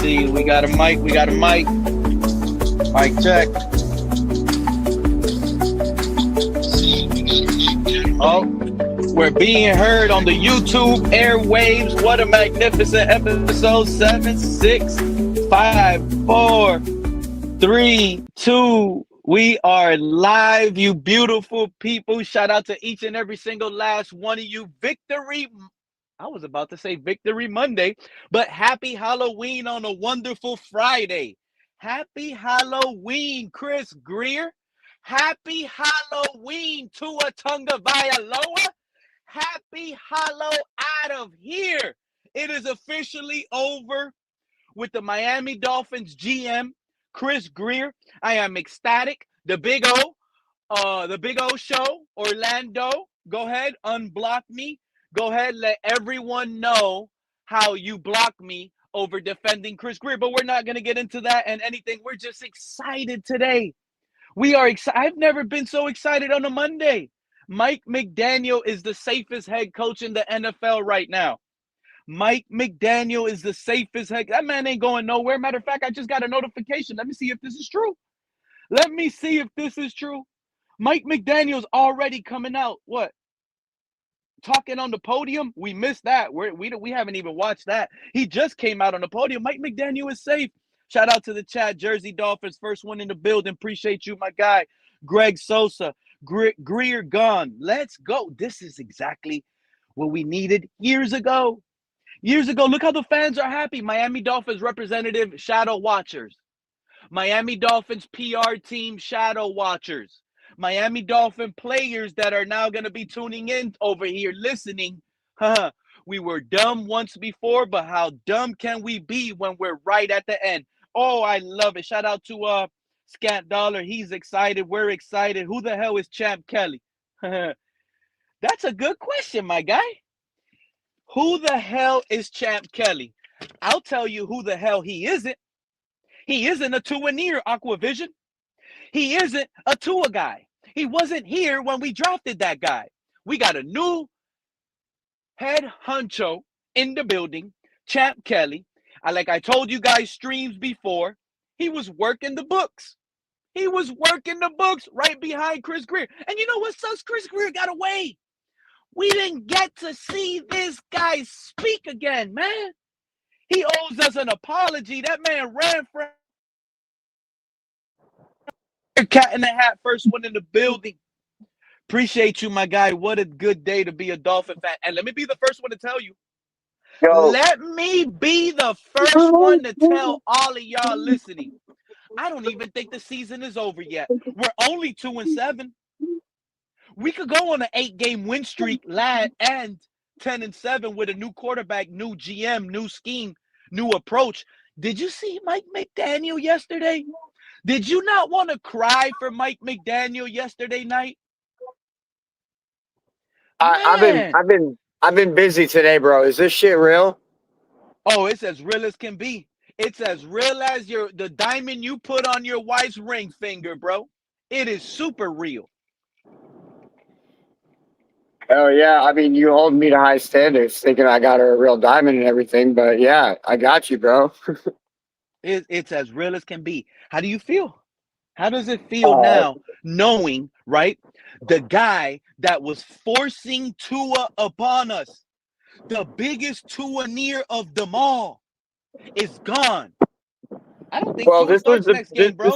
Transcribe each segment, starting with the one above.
see. We got a mic. We got a mic. Mic check. Oh, we're being heard on the YouTube airwaves. What a magnificent episode. 7, 6, 5, 4, 3, 2. We are live, you beautiful people. Shout out to each and every single last one of you. Victory. I was about to say Victory Monday, but happy Halloween on a wonderful Friday. Happy Halloween, Chris Grier. Happy Halloween, Tua Tagovailoa. Happy Hallow out of here. It is officially over with the Miami Dolphins GM, Chris Grier. I am ecstatic. The Big O show, Orlando. Go ahead, unblock me. Go ahead, let everyone know how you block me over defending Chris Grier. But we're not going to get into that and anything. We're just excited today. We are excited. I've never been so excited on a Monday. Mike McDaniel is the safest head coach in the NFL right now. Mike McDaniel is the safest head. That man ain't going nowhere. Matter of fact, I just got a notification. Let me see if this is true. Let me see if this is true. Mike McDaniel's already coming out. What? Talking on the podium? We missed that. We haven't even watched that. He just came out on the podium. Mike McDaniel is safe. Shout out to the chat. Jersey Dolphins, first one in the building. Appreciate you, my guy. Greg Sosa. Grier gone. Let's go. This is exactly what we needed years ago. Years ago. Look how the fans are happy. Miami Dolphins representative, shadow watchers. Miami Dolphins PR team, shadow watchers. Miami Dolphin players that are now going to be tuning in over here, listening. We were dumb once before, but how dumb can we be when we're right at the end? Oh, I love it. Shout out to Scant Dollar. He's excited. We're excited. Who the hell is Champ Kelly? That's a good question, my guy. Who the hell is Champ Kelly? I'll tell you who the hell he isn't. He isn't a Tua near Aquavision. He isn't a Tua guy. He wasn't here when we drafted that guy. We got a new head honcho in the building, Champ Kelly. Like I told you guys streams before, he was working the books. He was working the books right behind Chris Grier. And you know what sucks? Chris Grier got away. We didn't get to see this guy speak again, man. He owes us an apology. That man ran from cat in the hat, first one in the building. Appreciate you, my guy. What a good day to be a Dolphin fan. And let me be the first one to tell you. Let me be the first one to tell all of y'all listening. I don't even think the season is over yet. We're only 2-7. We could go on an 8-game win streak, lad, and 10-7 with a new quarterback, new GM, new scheme, new approach. Did you see Mike McDaniel yesterday? Did you not want to cry for Mike McDaniel yesterday night? I've been busy today, bro. Is this shit real? Oh, it's as real as can be. It's as real as the diamond you put on your wife's ring finger, bro. It is super real. Oh yeah, I mean, you hold me to high standards, thinking I got her a real diamond and everything. But yeah, I got you, bro. It's as real as can be. How do you feel? How does it feel now, knowing, right, the guy that was forcing Tua upon us, the biggest Tua near of them all, is gone? I don't think Tua starts next game, bro.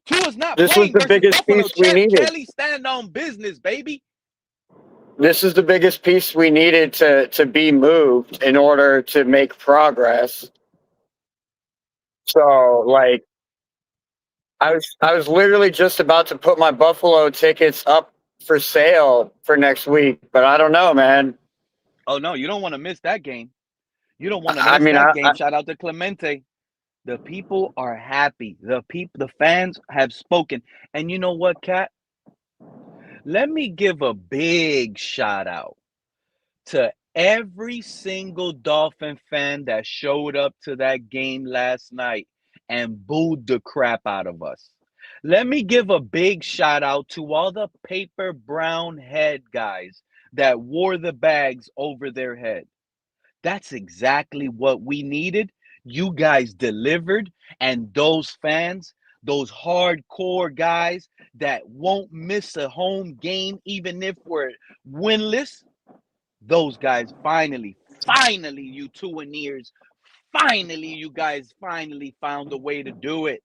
Tua's not playing versus Buffalo. Champ Kelly stand on business, baby. This is the biggest piece we needed to be moved in order to make progress. So, like, I was literally just about to put my Buffalo tickets up for sale for next week, but I don't know, man. Oh no, you don't want to miss that game. You don't want to miss that game. Shout out to Clemente. The people are happy. The fans have spoken. And you know what, Kat? Let me give a big shout out to every single Dolphin fan that showed up to that game last night and booed the crap out of us. Let me give a big shout out to all the paper brown head guys that wore the bags over their head. That's exactly what we needed. You guys delivered, and those fans, those hardcore guys that won't miss a home game, even if we're winless, those guys finally, you Tuaneers, finally, you guys finally found a way to do it.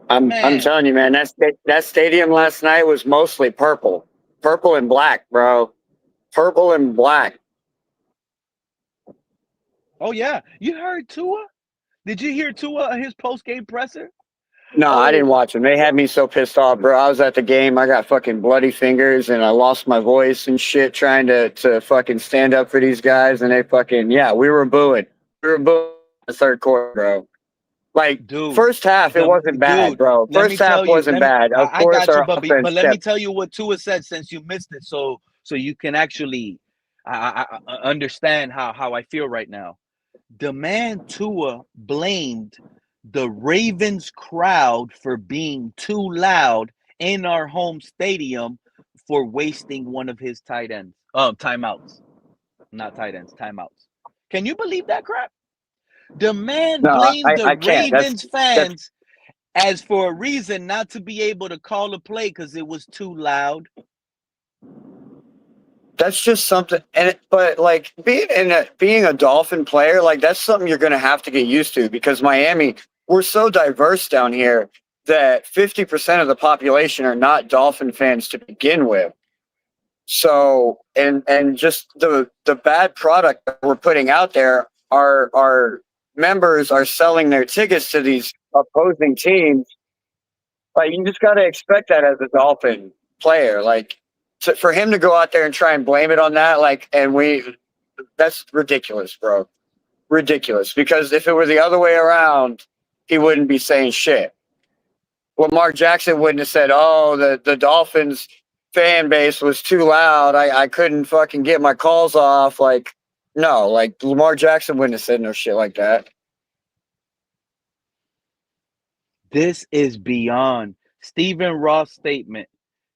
I'm Man, telling you, man, that stadium last night was mostly purple and black, bro, purple and black. oh yeah, you heard Tua? Did you hear Tua his post game presser? No, I didn't Oh, watch them. They had me so pissed off, bro. I was at the game. I got fucking bloody fingers and I lost my voice and shit trying to fucking stand up for these guys. And they fucking, yeah, we were booing. We were booing the third quarter, bro. Like, dude, first half, it the wasn't bad, dude. bro. Let First me half tell you. wasn't bad. Of I course, got you, our but offense let me kept. tell you what Tua said since you missed it, so you can actually understand how I feel right now. The man Tua blamed the Ravens crowd for being too loud in our home stadium for wasting one of his tight ends. Timeouts, not tight ends, timeouts. Can you believe that crap? The man No, blamed the I can't. Ravens That's fans as for a reason not to be able to call a play because it was too loud. that's just something. But like being a Dolphin player, like that's something you're gonna have to get used to because Miami, we're so diverse down here that 50% of the population are not Dolphin fans to begin with. So and just the bad product that we're putting out there, our members are selling their tickets to these opposing teams. Like you just got to expect that as a Dolphin player. Like for him to go out there and try and blame it on that, like, that's ridiculous, bro. Ridiculous. Because if it were the other way around, he wouldn't be saying shit. Lamar Jackson wouldn't have said, "Oh, the Dolphins fan base was too loud. I couldn't fucking get my calls off." Like, no, like Lamar Jackson wouldn't have said no shit like that. This is beyond Stephen Ross' statement.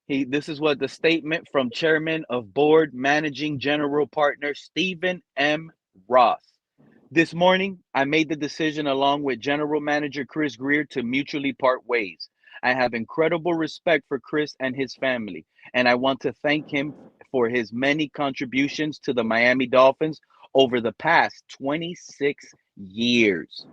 This is what the statement from Chairman of Board Managing General Partner Stephen M. Ross. This morning, I made the decision along with General Manager Chris Grier to mutually part ways. I have incredible respect for Chris and his family, and I want to thank him for his many contributions to the Miami Dolphins over the past 26 years.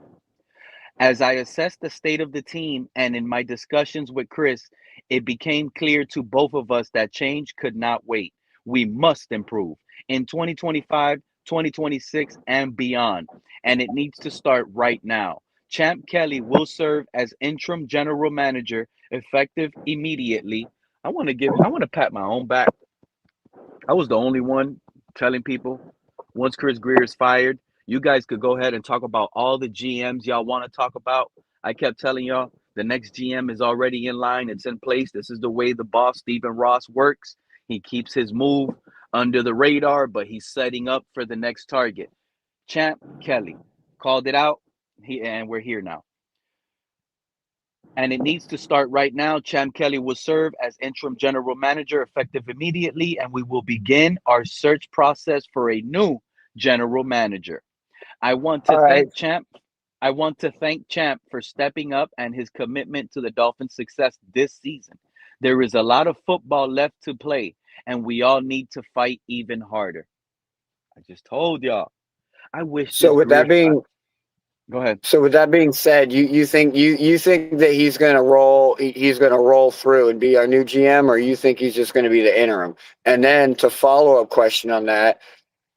As I assessed the state of the team and in my discussions with Chris, it became clear to both of us that change could not wait. We must improve in 2025, 2026, and beyond. And it needs to start right now. Champ Kelly will serve as interim general manager effective immediately. I want to pat my own back. I was the only one telling people once Chris Greer is fired, you guys could go ahead and talk about all the GMs y'all want to talk about. I kept telling y'all the next GM is already in line, it's in place. This is the way the boss, Stephen Ross, works. He keeps his move under the radar, but he's setting up for the next target. Champ Kelly called it out, and we're here now. And it needs to start right now. Champ Kelly will serve as interim general manager effective immediately, and we will begin our search process for a new general manager. I want to All right. thank Champ. I want to thank Champ for stepping up and his commitment to the Dolphins' success this season. There is a lot of football left to play, and we all need to fight even harder. I just told y'all. I wish So this with that Greer. being Go ahead. so with that being said, you think that he's gonna roll through and be our new GM, or you think he's just gonna be the interim? And then to follow up question on that,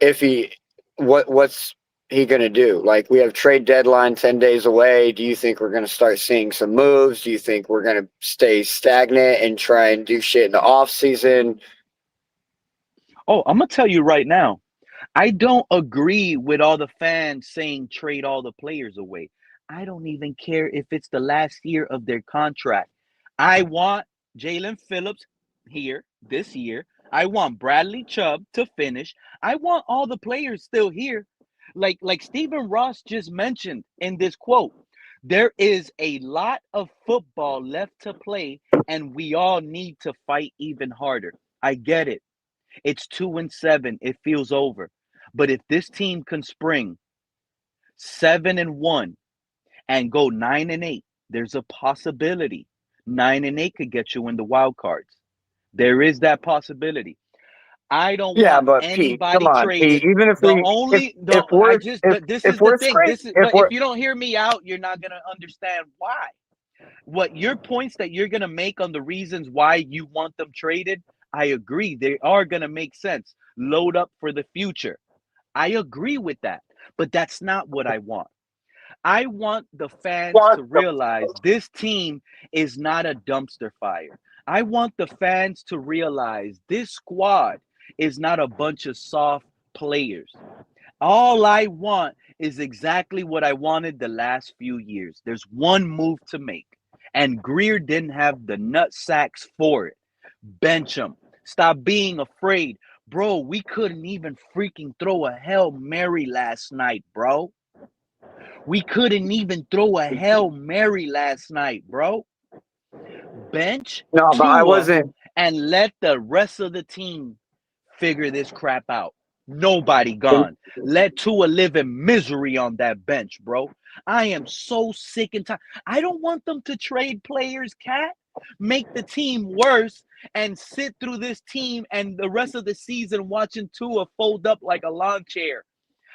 if he what's he going to do? Like we have trade deadline 10 days away. Do you think we're going to start seeing some moves? Do you think we're going to stay stagnant and try and do shit in the off season? Oh, I'm gonna tell you right now. I don't agree with all the fans saying trade all the players away. I don't even care if it's the last year of their contract. I want Jalen Phillips here this year. I want Bradley Chubb to finish. I want all the players still here. Like Stephen Ross just mentioned in this quote, there is a lot of football left to play, and we all need to fight even harder. I get it. It's 2-7. It feels over. But if this team can spring 7-1 and go 9-8, there's a possibility 9-8 could get you in the wild cards. There is that possibility. I don't Yeah, want but Pete, come anybody on, Pete. traded. Even if The we, only the if I we're, just if but this if is the we're thing. scrape, This is if but if we're you don't hear me out, you're not gonna understand why. What your points that you're gonna make on the reasons why you want them traded, I agree. They are gonna make sense. Load up for the future. I agree with that. But that's not what I want. I want the fans what to the, realize this team is not a dumpster fire. I want the fans to realize this squad is not a bunch of soft players. All I want is exactly what I wanted the last few years. There's one move to make, and Grier didn't have the nut sacks for it. Bench him. Stop being afraid. Bro, we couldn't even freaking throw a Hail Mary last night, bro. We couldn't even throw a Hail Mary last night, bro. Bench no, but I Tua wasn't. and let the rest of the team figure this crap out. Nobody gone. Let Tua live in misery on that bench, bro. I am so sick and tired. I don't want them to trade players, Cat. Make the team worse and sit through this team and the rest of the season watching Tua fold up like a lawn chair.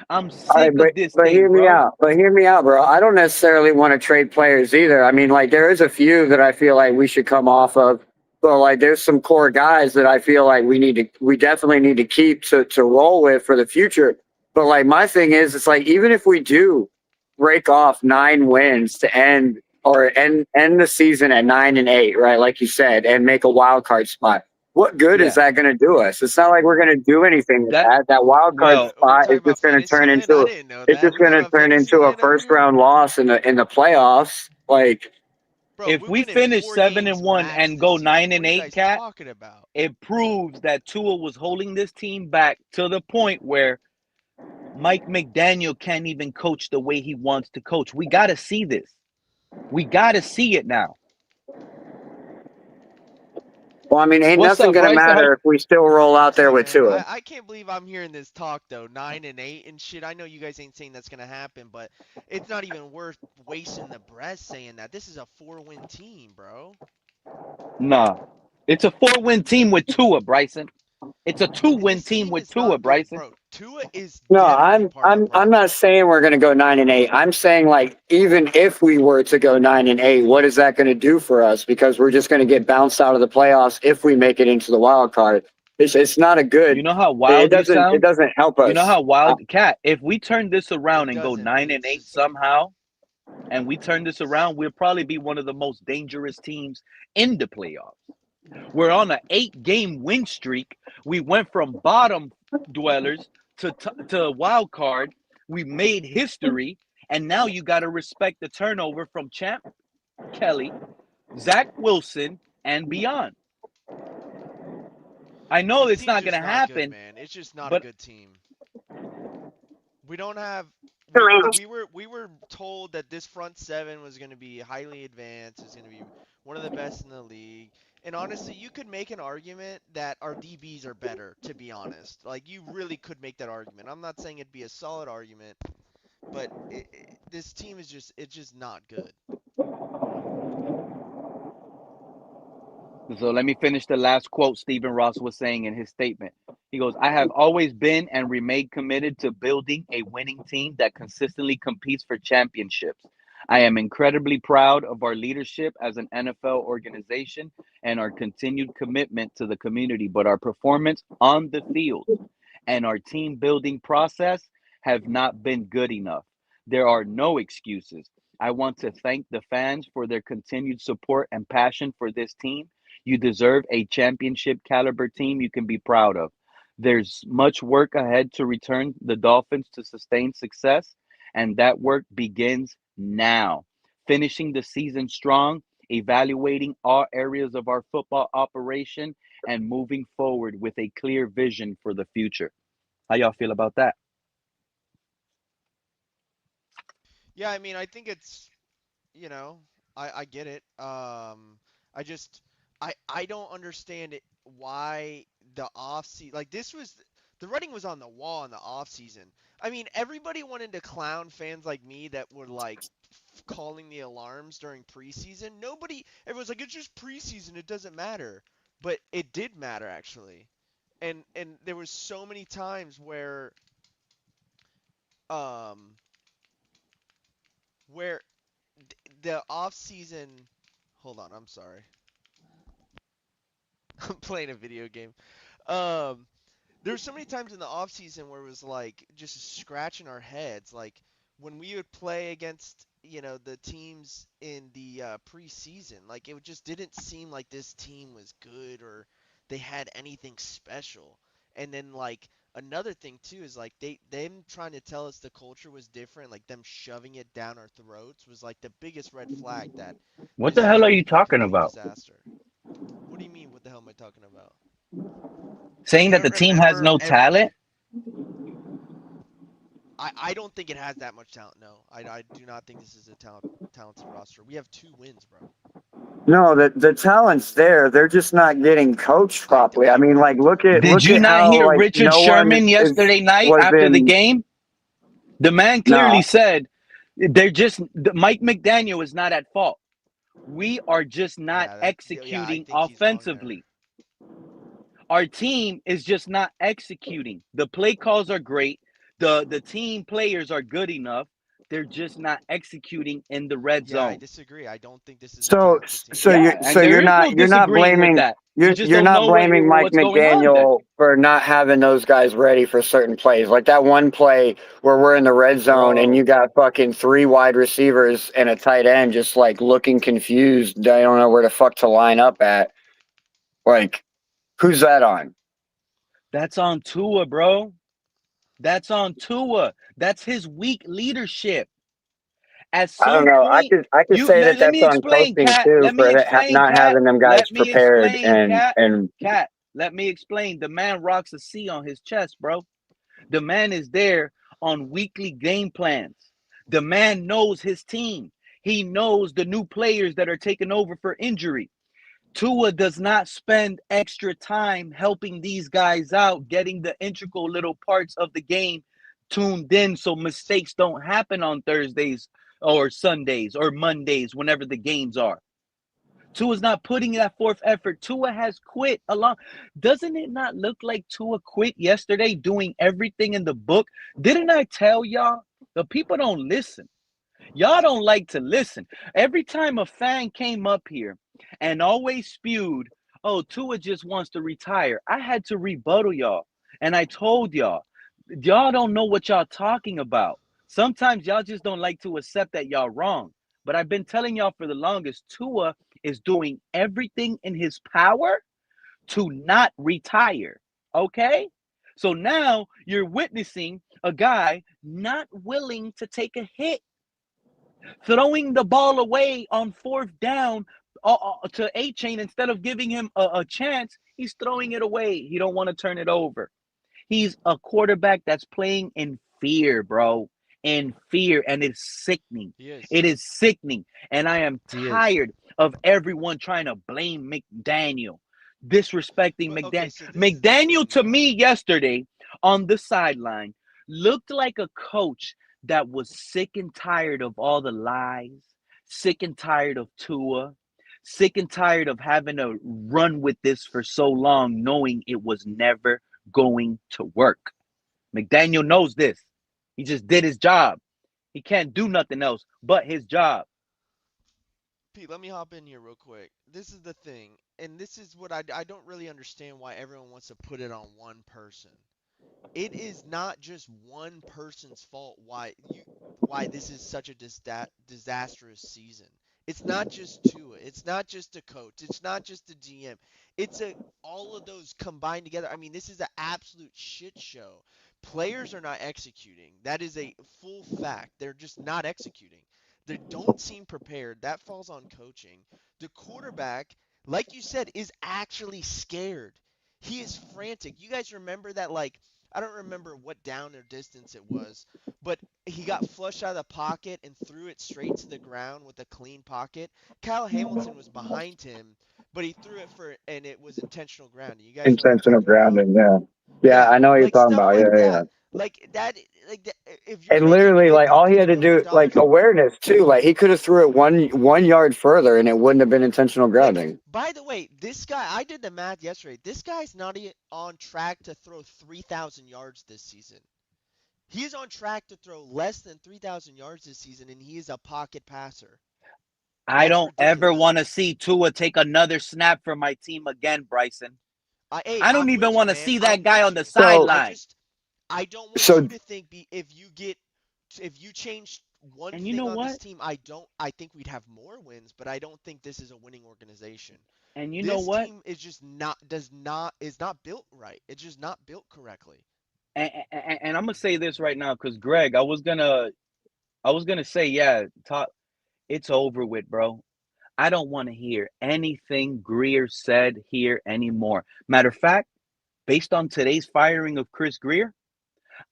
I'm All right, sick of this but thing, hear me bro. out. But hear me out, bro. I don't necessarily want to trade players either. I mean, like there is a few that I feel like we should come off of, but like there's some core guys that I feel like we definitely need to keep to roll with for the future. But like my thing is, it's like even if we do break off 9 wins to end the season at 9-8, right? Like you said, and make a wild card spot. What good is Yeah. that going to do us? It's not like we're going to do anything with That that. That wild card well, Are we spot is talking just about going to turn Fantasyland? I into didn't know it's that. just We going talking to about turn into a Fantasyland over first here? round loss in the playoffs. Like, Bro, if we we win in finish 4 seven games and one max and this go season. nine What and are you eight, guys Cat, talking about? it proves that Tua was holding this team back to the point where Mike McDaniel can't even coach the way he wants to coach. We got to see this. We got to see it now. well, I mean, ain't What's nothing up, going to Bryce? matter if we still roll out there Hey with man, Tua. I can't believe I'm hearing this talk though. 9-8 and shit. I know you guys ain't saying that's gonna happen, but it's not even worth wasting the breath saying that. This is a 4-win team, bro. Nah. It's a 4-win team with Tua, Bryson. It's a And 2-win this team team with is Tua, not good, Bryson. bro. Tua is No, definitely part of the I'm problem. not saying we're going to go 9-8. I'm saying like even if we were to go 9-8, what is that going to do for us? Because we're just going to get bounced out of the playoffs if we make it into the wild card. It's not a You good. know how It wild you doesn't sound? help You know us. how wild, Cat, if we turn this around It and go doesn't, but 9 and it's 8 just somehow, and we turn this around, we'll probably be one of the most dangerous teams in the playoffs. We're on an 8-game win streak. We went from bottom dwellers to wild card. We made history, and now you got to respect the turnover from Champ Kelly, Zach Wilson, and beyond. I know this it's team's not going just to not good, happen, man. It's just not a but good team. We don't have we were told that this front seven was going to be highly advanced, is going to be one of the best in the league. And honestly, you could make an argument that our DBs are better, to be honest. Like you really could make that argument. I'm not saying it'd be a solid argument, but this team is just it's just not good. so let me finish the last quote Stephen Ross was saying in his statement. He goes, I have always been and remain committed to building a winning team that consistently competes for championships. I am incredibly proud of our leadership as an NFL organization and our continued commitment to the community, but our performance on the field and our team building process have not been good enough. There are no excuses. I want to thank the fans for their continued support and passion for this team. You deserve a championship caliber team you can be proud of. There's much work ahead to return the Dolphins to sustained success, and that work begins now. Finishing the season strong, evaluating all areas of our football operation, and moving forward with a clear vision for the future. How y'all feel about that? Yeah, I mean, I think it's I get it. I just I don't understand it why the off season like The writing was on the wall in the off season. I mean, everybody wanted to clown fans like me that were like calling the alarms during preseason. Everyone's like, it's just preseason, it doesn't matter. But it did matter actually. And there was so many times um where the off season. Hold on, I'm sorry. I'm playing a video game. Um, there were so many times in the off season where it was like just scratching our heads, like when we would play against the teams in the preseason, like just didn't seem like this team was good or they had anything special. And then like another thing too is like them trying to tell us the culture was different, like them shoving it down our throats was like the biggest red flag that What this the hell are team you could be a talking complete about? disaster. What do you mean? What the hell am I talking about? Saying You that don't the team has remember no every. talent? I don't think it has that much talent. No, I do not think this is a talented roster. We have 2 wins, bro. No, the talent's there. They're just not getting coached properly. I Okay, mean, bro. like Did look you at not how hear like Richard no one Sherman is yesterday night was after the in. game? The man clearly No, said Mike McDaniel is not at fault. We are just not Yeah. I executing think he's wrong there. offensively. Our team is just not executing. The play calls are great. The team players are good enough. They're just not executing in the red Yeah, I zone. disagree. I don't think this is a so talented team. so Yeah, you and so there you're is not no you're not disagreeing with blaming that. You you're just you're don't not know blaming Mike what's going on then. McDaniel for not having those guys ready for certain plays. Like that one play where we're in the red zone and you Bro, got fucking 3 wide receivers and a tight end just like looking confused. They don't know where the fuck to line up at. Like, who's that on? that's on Tua, bro. That's on Tua. That's his weak leadership. At I don't some know. point, I could say that let that's me on explain, coaching Cat. too Let me for explain, not Cat. having them guys Let me prepared explain, Cat. and Cat. Let me explain. The man rocks a C on his chest, bro. The man is there on weekly game plans. The man knows his team. He knows the new players that are taking over for injury. Tua does not spend extra time helping these guys out, getting the integral little parts of the game tuned in so mistakes don't happen on Thursdays or Sundays or Mondays, whenever the games are. Tua's not putting that forth effort. Tua has quit along. Doesn't it not look like Tua quit yesterday doing everything in the book? Didn't I tell y'all? The people don't listen. Y'all don't like to listen. Every time a fan came up here and always spewed, oh, Tua just wants to retire, I had to rebuttal y'all. And I told y'all don't know what y'all talking about. Sometimes y'all just don't like to accept that y'all wrong. But I've been telling y'all for the longest, Tua is doing everything in his power to not retire. Okay? So now you're witnessing a guy not willing to take a hit, throwing the ball away on fourth down to A Chain instead of giving him a chance. He's throwing it away. He don't want to turn it over. He's a quarterback that's playing in fear, bro. In fear, and it's sickening. He is. It is sickening, and I am He is. tired of everyone trying to blame McDaniel, disrespecting But okay, McDaniel. so this is the McDaniel thing to though. me yesterday on the sideline looked like a coach that was sick and tired of all the lies, sick and tired of Tua, sick and tired of having to run with this for so long, knowing it was never going to work. McDaniel knows this. He just did his job. He can't do nothing else but his job. Pete, let me hop in here real quick. This is the thing, and this is what I don't really understand why everyone wants to put it on one person. It is not just one person's fault why this is such a disastrous season. It's not just Tua. It's not just a coach. It's not just the GM. It's a all of those combined together. I mean, this is an absolute shit show. Players are not executing. That is a full fact. They're just not executing. They don't seem prepared. That falls on coaching. The quarterback, like you said, is actually scared. He is frantic. You guys remember that I don't remember what down or distance it was, but he got flushed out of the pocket and threw it straight to the ground with a clean pocket. Kyle Hamilton was behind him, but he threw it and it was intentional grounding. You guys know what I'm intentional talking about? grounding. Yeah. Yeah, Yeah, I know what you're like talking stuff about. Yeah, like yeah, yeah. that. Like that. Like that, if you're And making literally, like all he had to $50 million do, like awareness too. Like he could have threw it one yard further, and it wouldn't have been intentional Like, grounding. by the way, this guy, I did the math yesterday. This guy's not on track to throw 3,000 yards this season. He is on track to throw less than 3,000 yards this season, and he is a pocket passer. I That's don't ever want to ridiculous. see Tua take another snap for my team again, Bryson. Hey, I don't I'm even with you, want to man. see that I'm guy with on the you. So, I sideline. just, I don't want so you to think if you change one And you thing know on this what? team, I think we'd have more wins, but I don't think this is a winning organization. And you know This what? team is just is not built right. It's just not built correctly. And I'm gonna say this right now, because Greg, I was gonna say, yeah, it's over with, bro. I don't want to hear anything Grier said here anymore. Matter of fact, based on today's firing of Chris Grier,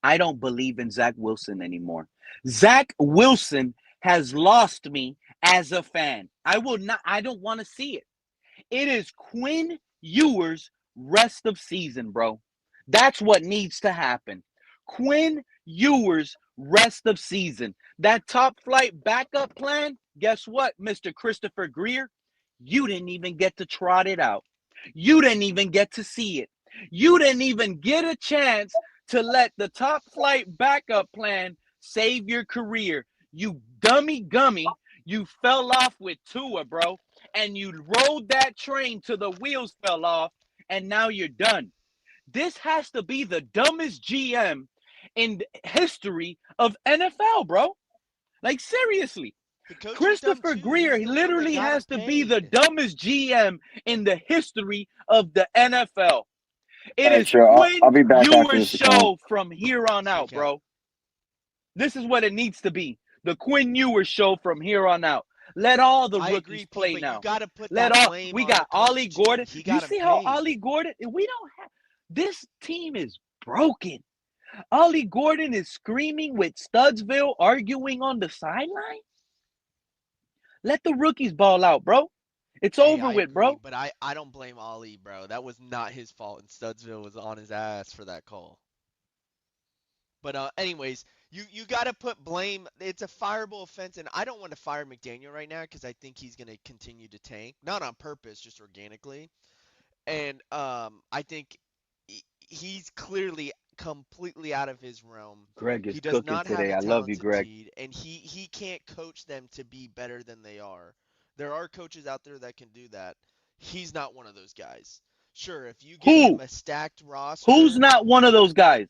I don't believe in Zach Wilson anymore. Zach Wilson has lost me as a fan. I don't want to see it. It is Quinn Ewers' rest of season, bro. That's what needs to happen. Quinn Ewers' rest of season. That top flight backup plan, guess what, Mr. Christopher Grier? You didn't even get to trot it out. You didn't even get to see it. You didn't even get a chance to let the top flight backup plan save your career. You dummy gummy. You fell off with Tua, bro, and you rode that train till the wheels fell off, and now you're done. This has to be the dumbest GM in history of NFL, bro. Like, seriously. The coach is dumb Christopher too. He's Grier the one that literally got him has to be the paid. dumbest GM in the history of the NFL. It all right, is sure. I'll Quinn be back after Ewers' this account. show from here on See you, out, Cal. bro. This is what it needs to be. The Quinn Ewers show from here on out. Let all the I rookies agree, P, play but you now. got to put that blame We on the got Ollie coach too. Gordon. He You got him see how paid. Ollie Gordon, we don't have, this team is broken. Ollie Gordon is screaming with Studsville arguing on the sideline. Let the rookies ball out, bro. It's Hey, over I with, agree, bro. but I don't blame Ali, bro. That was not his fault, and Studsville was on his ass for that call. But anyways, you got to put blame. It's a fireable offense, and I don't want to fire McDaniel right now because I think he's going to continue to tank, not on purpose, just organically. And I think he's clearly completely out of his realm. Greg He is does cooking not have today. the I love you, talented Greg. team, and he can't coach them to be better than they are. There are coaches out there that can do that. He's not one of those guys. Sure, if you give him Who? a stacked Who's roster, not one of those guys?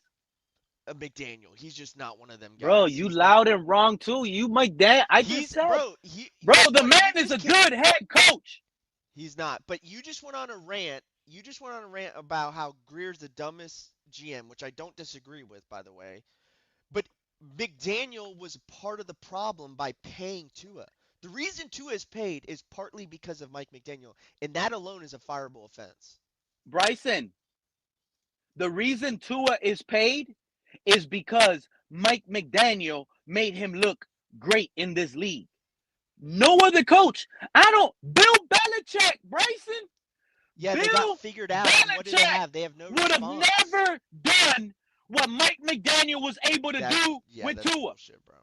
McDaniel, he's just not one of them Bro, guys. you He's not. loud and wrong too. You my dad. I just He's said, bro. bro, the But man you is just a can't. good head coach. He's not. But you just went on a rant. You just went on a rant about how Grier's the dumbest GM, which I don't disagree with, by the way. But McDaniel was part of the problem by paying Tua. The reason Tua is paid is partly because of Mike McDaniel, and that alone is a fireable offense. Bryson, the reason Tua is paid is because Mike McDaniel made him look great in this league. No other coach. Bill Belichick, Bryson. Yeah, they got Bill figured out, and what do they Belichick have? They have no would have response. never done what Mike McDaniel was able to do with That's Tua. bullshit, bro.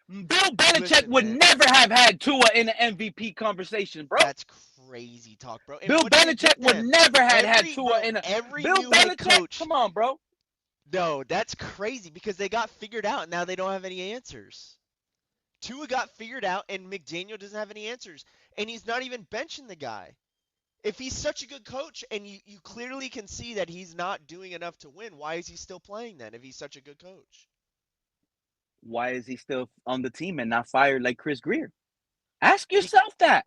Bill Belichick Listen, would man, never have had Tua in the MVP conversation, bro. that's crazy talk, bro. And Bill what did it Belichick get would them? never have had Tua in a. Every Bill new head Belichick, coach. come on, bro. No, that's crazy because they got figured out and now they don't have any answers. Tua got figured out and McDaniel doesn't have any answers. And he's not even benching the guy. If he's such a good coach and you clearly can see that he's not doing enough to win, why is he still playing then if he's such a good coach? Why is he still on the team and not fired like Chris Grier? Ask yourself that.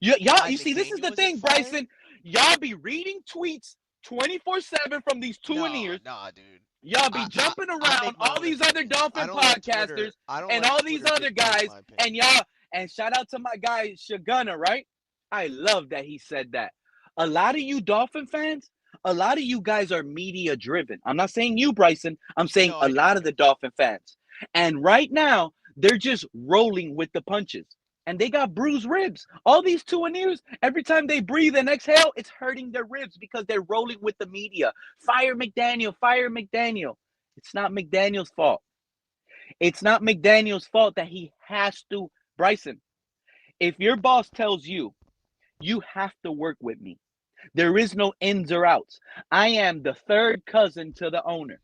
Y'all, Why you see, this is McDaniel the wasn't thing, fired? Bryson. Y'all be reading tweets 24/7 from these two-and-ears. Nah, dude. Y'all be jumping I around make my all own these other opinions. I Dolphin don't let Twitter. podcasters I don't and let all these Twitter other dictate guys, my and opinion. y'all, and shout out to my guy Shaguna, right? I love that he said that. A lot of you Dolphin fans, a lot of you guys are media driven. I'm not saying you, Bryson. I'm saying No, a I know. lot of the Dolphin fans. And right now, they're just rolling with the punches. and they got bruised ribs. All these two-and-ears, every time they breathe and exhale, it's hurting their ribs because they're rolling with the media. Fire McDaniel, fire McDaniel. It's not McDaniel's fault. It's not McDaniel's fault that he has to. Bryson, if your boss tells you, you have to work with me, there is no ins or outs. I am the third cousin to the owner.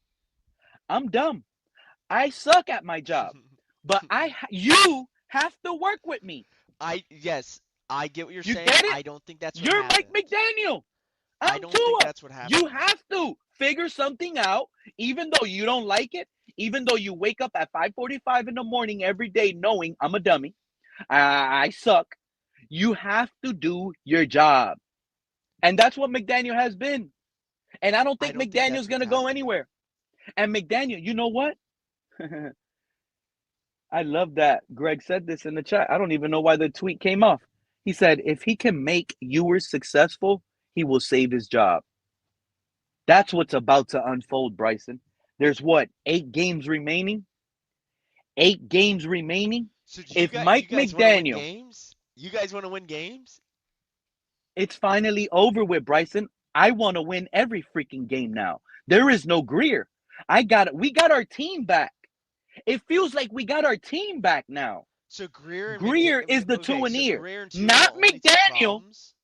I'm dumb. I suck at my job, but you have to work with me. Yes, I get what you're You saying. get it? I don't think that's what You're Mike happened. McDaniel. I I'm don't think Tua. that's what You happened. have to figure something out, even though you don't like it, even though you wake up at 5:45 in the morning every day knowing I'm a dummy. I suck. You have to do your job. And that's what McDaniel has been. And I don't I think don't think McDaniel's that's going what's to go happening. anywhere. And McDaniel, you know what? I love that Greg said this in the chat. I don't even know why the tweet came off. He said, if he can make Ewers successful, he will save his job. That's what's about to unfold, Bryson. There's what, 8 games remaining? 8 games remaining? So do If you Mike guys want to win McDaniel, games? You guys want to win games? it's finally over with, Bryson. I want to win every freaking game now. There is no Grier. We got our team back. It feels like we got our team back now. So Grier and Greer is the okay, so two-and-ear, Grier and Tua are not the only two McDaniel. problems.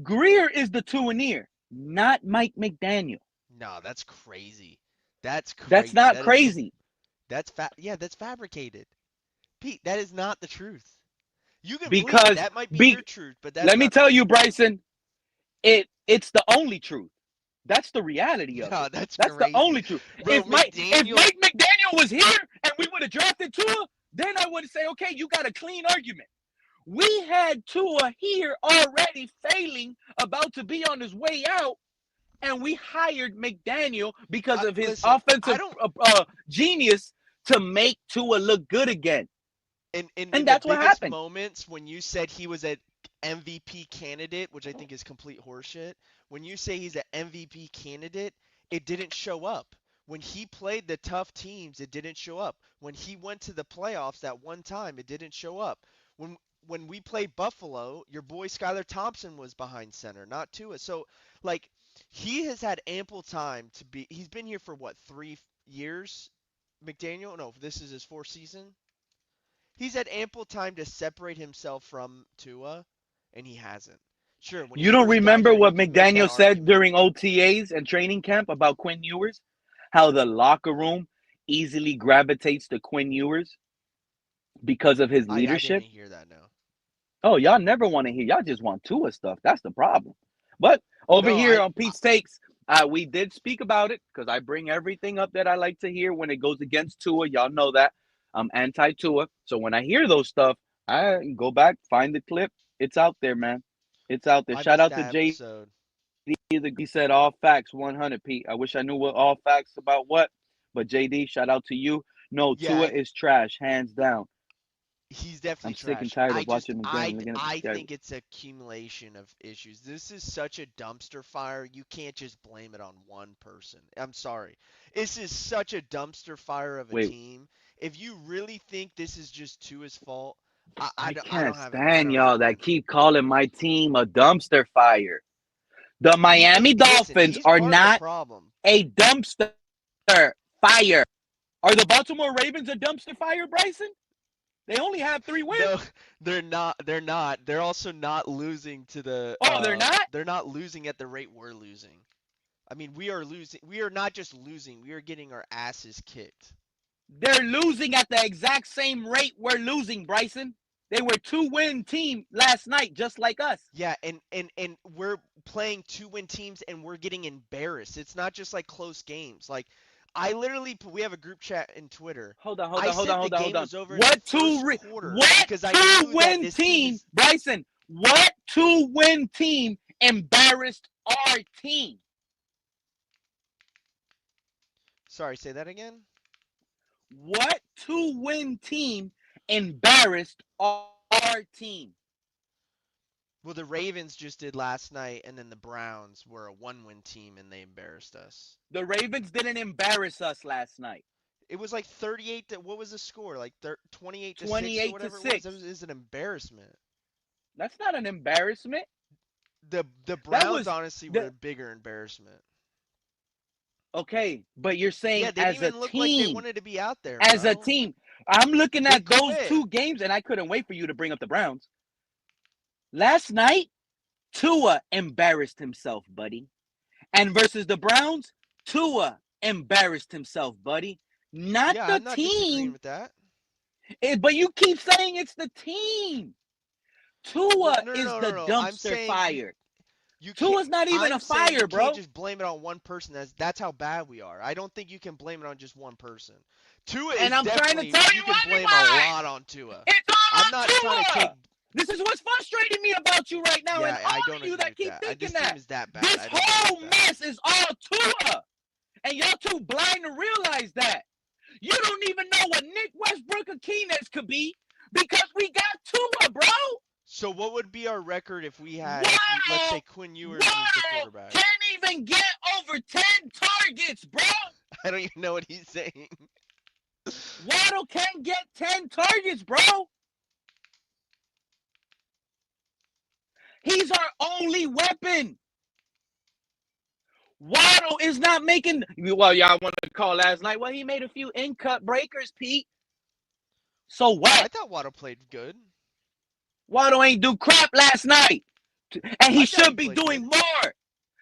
Greer is the two-and-ear, not Mike McDaniel. No, that's crazy. That's That's crazy. not That is crazy. yeah, that's fabricated. Pete, that is not the truth. You can believe it. Because That might be your truth, but that's let me not the tell you, truth. Bryson, it's the only truth. That's the reality of No, it. that's That's the crazy. only truth. Bro, If Mike McDaniel, was here and we would have drafted Tua, then I would say, okay, you got a clean argument. We had Tua here already failing, about to be on his way out, and we hired McDaniel because of his listen, I offensive don't genius to make Tua look good again. in And the that's what biggest happened. moments when you said he was an MVP candidate, which I think is complete horseshit. When you say he's an MVP candidate, it didn't show up. When he played the tough teams, it didn't show up. When he went to the playoffs that one time, it didn't show up. When we played Buffalo, your boy Skylar Thompson was behind center, not Tua. So like he has had ample time to be. He's been here for what, 3 years? McDaniel? No, this is his fourth season. He's had ample time to separate himself from Tua, and he hasn't. Sure, when he You don't first got remember here, you what can make that McDaniel said argument. during OTAs and training camp about Quinn Ewers? How the locker room easily gravitates to Quinn Ewers because of his I didn't leadership? hear that, no. Oh, y'all never want to hear. Y'all just want Tua stuff. That's the problem. But over No, here on Pete's Takes, we did speak about it because I bring everything up that I like to hear when it goes against Tua. Y'all know that I'm anti-Tua. So when I hear those stuff, I go back, find the clip. It's out there, man. It's out there. I Shout missed out to that JD. episode. He said all facts 100, Pete. I wish I knew what all facts about what. But JD, shout out to you. No, Yeah, Tua is trash, hands down. he's definitely I'm sick and trash. tired of watching him again. I Looking at I this guy. think it's accumulation of issues. This is such a dumpster fire. You can't just blame it on one person. I'm sorry. This is such a dumpster fire of a Wait, team. If you really think this is just Tua's fault, I I can't don't have I stand don't have y'all an that argument. keep calling my team a dumpster fire. The Miami Listen, Dolphins he's are part of the not problem. a dumpster fire. Are the Baltimore Ravens a dumpster fire, Bryson? They only have 3 No, wins. they're not. They're not. They're also not losing to the. Oh, they're not? They're not losing at the rate we're losing. I mean, we are losing. We are not just losing. We are getting our asses kicked. They're losing at the exact same rate we're losing, Bryson. They were 2-win team last night, just like us. Yeah, and we're playing 2-win teams and we're getting embarrassed. It's not just like close games. Like I literally we have a group chat in Twitter. Hold on, hold I on, hold on, said the hold on, game hold on. was over in the What first two quarter what because I two knew that win this team team, is. Bryson? What 2-win team embarrassed our team? Sorry, say that again. What 2-win team embarrassed our team? Well, the Ravens just did last night, and then the Browns were a 1-win team and they embarrassed us. The Ravens didn't embarrass us last night. It was like 38 to, what was the score? Like 28 to 6 or 28 to whatever it 6. was. It was an embarrassment. That's not an embarrassment. The That Browns was honestly were the a bigger embarrassment. okay, but you're saying Yeah, they didn't as a even look like they team, wanted to be out there, as a bro. team. I'm looking They at those quit. 2 games, and I couldn't wait for you to bring up the Browns. Last night, Tua embarrassed himself, buddy. And versus the Browns, Tua embarrassed himself, buddy. Not Yeah, the I'm not disagreeing team. with that. But you keep saying it's the team. Well, Tua no, no, is no, the no, no. I'm dumpster saying fire. you can't. Tua's not even a I'm saying you fire, can't bro. just blame it on one person. That's how bad we are. I don't think you can blame it on just one person. Tua And is I'm trying to definitely, tell you you can blame a anyway. lot on Tua. It's all I'm on not trying to take. Tua. This is what's frustrating me about you right now, and Yeah, all I of don't you agree that with keep that. thinking This team that. is that bad. This I don't agree whole with that. mess is all Tua. And y'all too blind to realize that. You don't even know what Nick Westbrook Akines could be because we got Tua, bro. So what would be our record if we had, let's say Waddle, Quinn Ewers was the Waddle quarterback? can't even get over 10 targets, bro. I don't even know what he's saying. Waddle can't get 10 targets, bro. He's our only weapon. Waddle is not making. Well, y'all want to call last night. Well, he made a few in-cut breakers, Pete. So what? I thought Waddle played good. Waddle ain't do crap last night, and he I thought should be played doing good. more.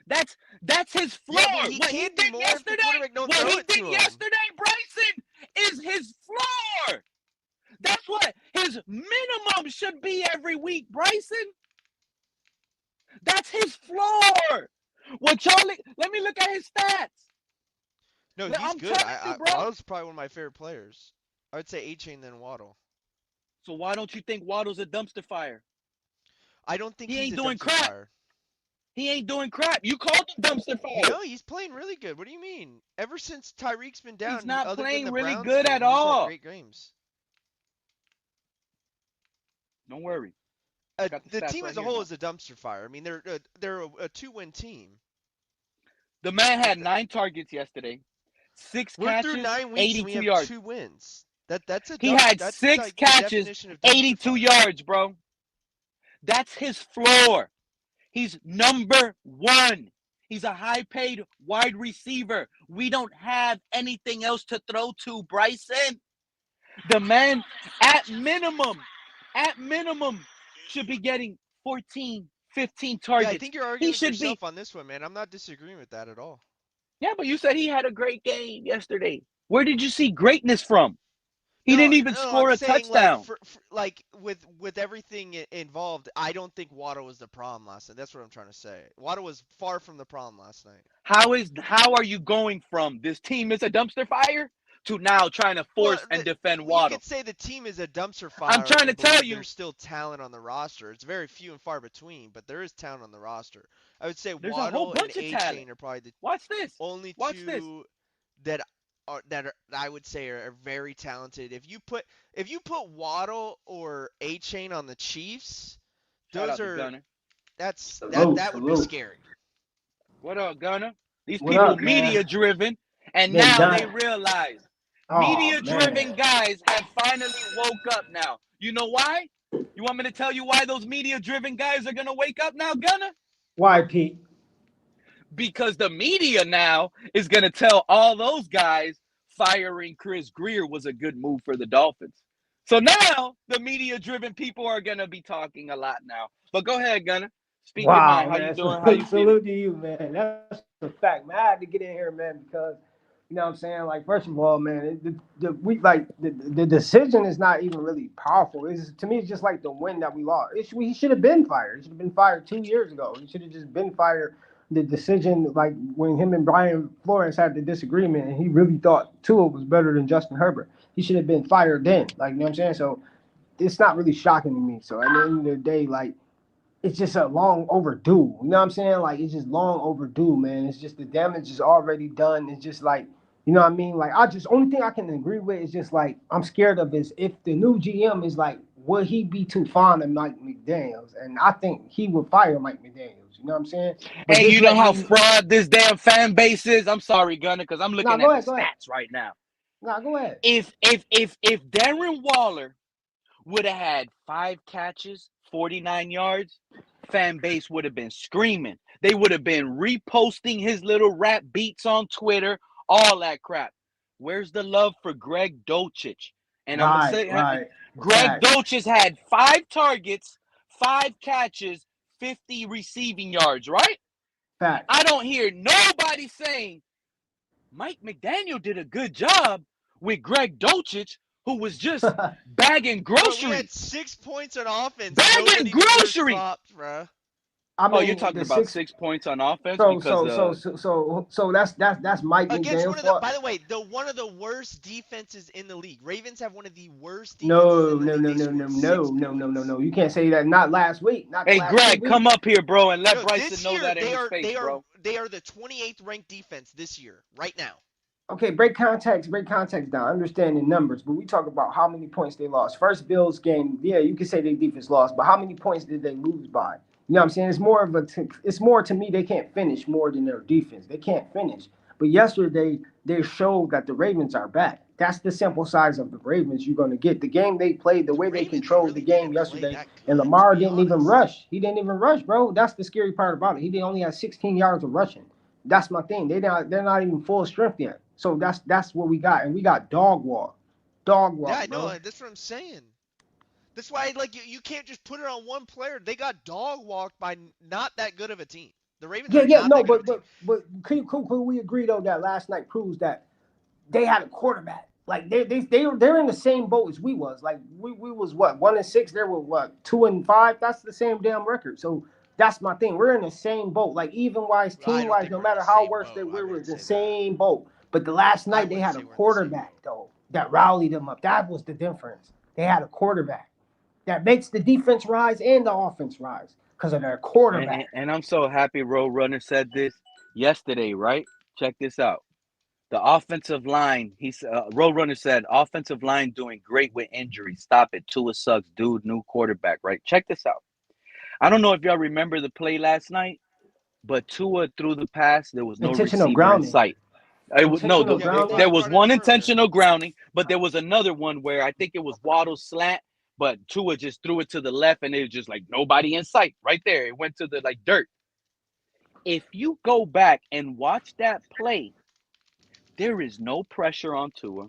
That's his floor. Yeah, but he what can he do did more if the yesterday, quarterback don't what throw he it to did him. yesterday, Bryson, is his floor. That's what his minimum should be every week, Bryson. That's his floor. What Charlie? Let me look at his stats. No, he's I'm good. telling you, bro. Waddle's probably one of my favorite players. I would say A-Chain then Waddle. So why don't you think Waddle's a dumpster fire? I don't think He he's ain't a doing dumpster crap. fire. He ain't doing crap. You called him dumpster fire. No, he's playing really good. What do you mean? Ever since Tyreek's been down, He's not other than playing the really Browns good game, at he's had all. great games. Don't worry. The team as a whole is a dumpster fire. I mean, they're a 2-win team. The man had 9 targets yesterday, 6 We're catches, through 9 weeks and we 82 have yards. 2 wins. That's He had that's 6 like catches, definition of 82 fire. yards, bro. That's his floor. He's number 1. He's a high-paid wide receiver. We don't have anything else to throw to, Bryson. The man, at minimum, should be getting 14, 15 targets. Yeah, I think you're arguing with yourself on this one, man. I'm not disagreeing with that at all. Yeah, but you said he had a great game yesterday. Where did you see greatness from? He didn't even score a touchdown. Like with everything involved, I don't think Waddle was the problem last night. That's what I'm trying to say. Waddle was far from the problem last night. How are you going from this team is a dumpster fire to now trying to force and defend Waddle? You could say the team is a dumpster fire. I'm trying to tell you, there's still talent on the roster. It's very few and far between, but there is talent on the roster. I would say there's Waddle a whole bunch and of A-Chain talent. are probably the only two that I would say are very talented. If you put Waddle or A-Chain on the Chiefs, that would be scary. What up, Gunner? These people media driven, and now they realize media driven guys have finally woke up now. You know why? You want me to tell you why those media driven guys are gonna wake up now, Gunner? Why, Pete? Because the media now is going to tell all those guys firing Chris Grier was a good move for the Dolphins. So now the media-driven people are going to be talking a lot now. But go ahead, Gunner. Speak your mind. How you doing? How you Salute to you, man. That's a fact, man. I had to get in here, man, because you know what I'm saying. Like, first of all, man, the decision is not even really powerful. To me, it's just like the win that we lost. He should have been fired. He should have been fired 2 years ago. He should have just been fired. The decision, like when him and Brian Flores had the disagreement, and he really thought Tua was better than Justin Herbert, he should have been fired then. Like, you know what I'm saying? So it's not really shocking to me. So at the end of the day, like, it's just a long overdue. You know what I'm saying? Like, it's just long overdue, man. It's just the damage is already done. It's just like, you know what I mean? Like, only thing I can agree with is just like, I'm scared of is if the new GM is like, would he be too fond of Mike McDaniels? And I think he would fire Mike McDaniels. You know what I'm saying? But you know how fraud this damn fan base is? I'm sorry, Gunner, because I'm looking at the stats right now. Nah, go ahead. If Darren Waller would have had 5 catches, 49 yards, fan base would have been screaming. They would have been reposting his little rap beats on Twitter, all that crap. Where's the love for Greg Dulcich? And I'm gonna say, Right. Greg Dulcich had 5 targets, 5 catches, 50 receiving yards, right? Fact. I don't hear nobody saying Mike McDaniel did a good job with Greg Dulcich, who was just bagging Bro, we groceries. had 6 points on offense. Bagging Nobody deserves groceries. props, bro. I mean, Oh, you're talking about 6 points on offense So that's Mike Against McDaniel's fault. by the way, one of the worst defenses in the league. Ravens have one of the worst defenses No. in the league. You can't say that. Not last week. Not hey, last Greg, week. come up here, bro, and let No, Bryson this know year, that in his face, bro. They are the 28th ranked defense this year, right now. Okay, break context down. Understand the numbers, but we talk about how many points they lost. First Bills game, yeah, you can say their defense lost, but how many points did they lose by? You know what I'm saying? It's more to me. They can't finish more than their defense. They can't finish. But yesterday they showed that the Ravens are back. That's the sample size of the Ravens you're going to get. The game they played, the way they controlled the game yesterday, and Lamar didn't even rush. He didn't even rush, bro. That's the scary part about it. He only had 16 yards of rushing. That's my thing. They're not even full strength yet. So that's what we got, and we got dog walk. Yeah, I bro. know. That's what I'm saying. That's why, like, you can't just put it on one player. They got dog walked by not that good of a team. The Ravens are not that good of a team. But could we agree though that last night proves that they had a quarterback. Like they're in the same boat as we was. Like we was what 1-6. They were what 2-5. That's the same damn record. So that's my thing. We're in the same boat. Like even wise, team wise, no matter how worse they were, we're in the same boat. But the last night they had a quarterback though that rallied them up. That was the difference. They had a quarterback that makes the defense rise and the offense rise because of their quarterback. And I'm so happy Roadrunner said this yesterday, right? Check this out. The offensive line, Roadrunner said, offensive line doing great with injuries. Stop it. Tua sucks, dude. New quarterback, right? Check this out. I don't know if y'all remember the play last night, but Tua threw the pass. There was no receiver in sight. There was one intentional grounding, but there was another one where I think it was Waddle's slant, but Tua just threw it to the left, and it was just like nobody in sight right there. It went to the dirt. If you go back and watch that play, there is no pressure on Tua.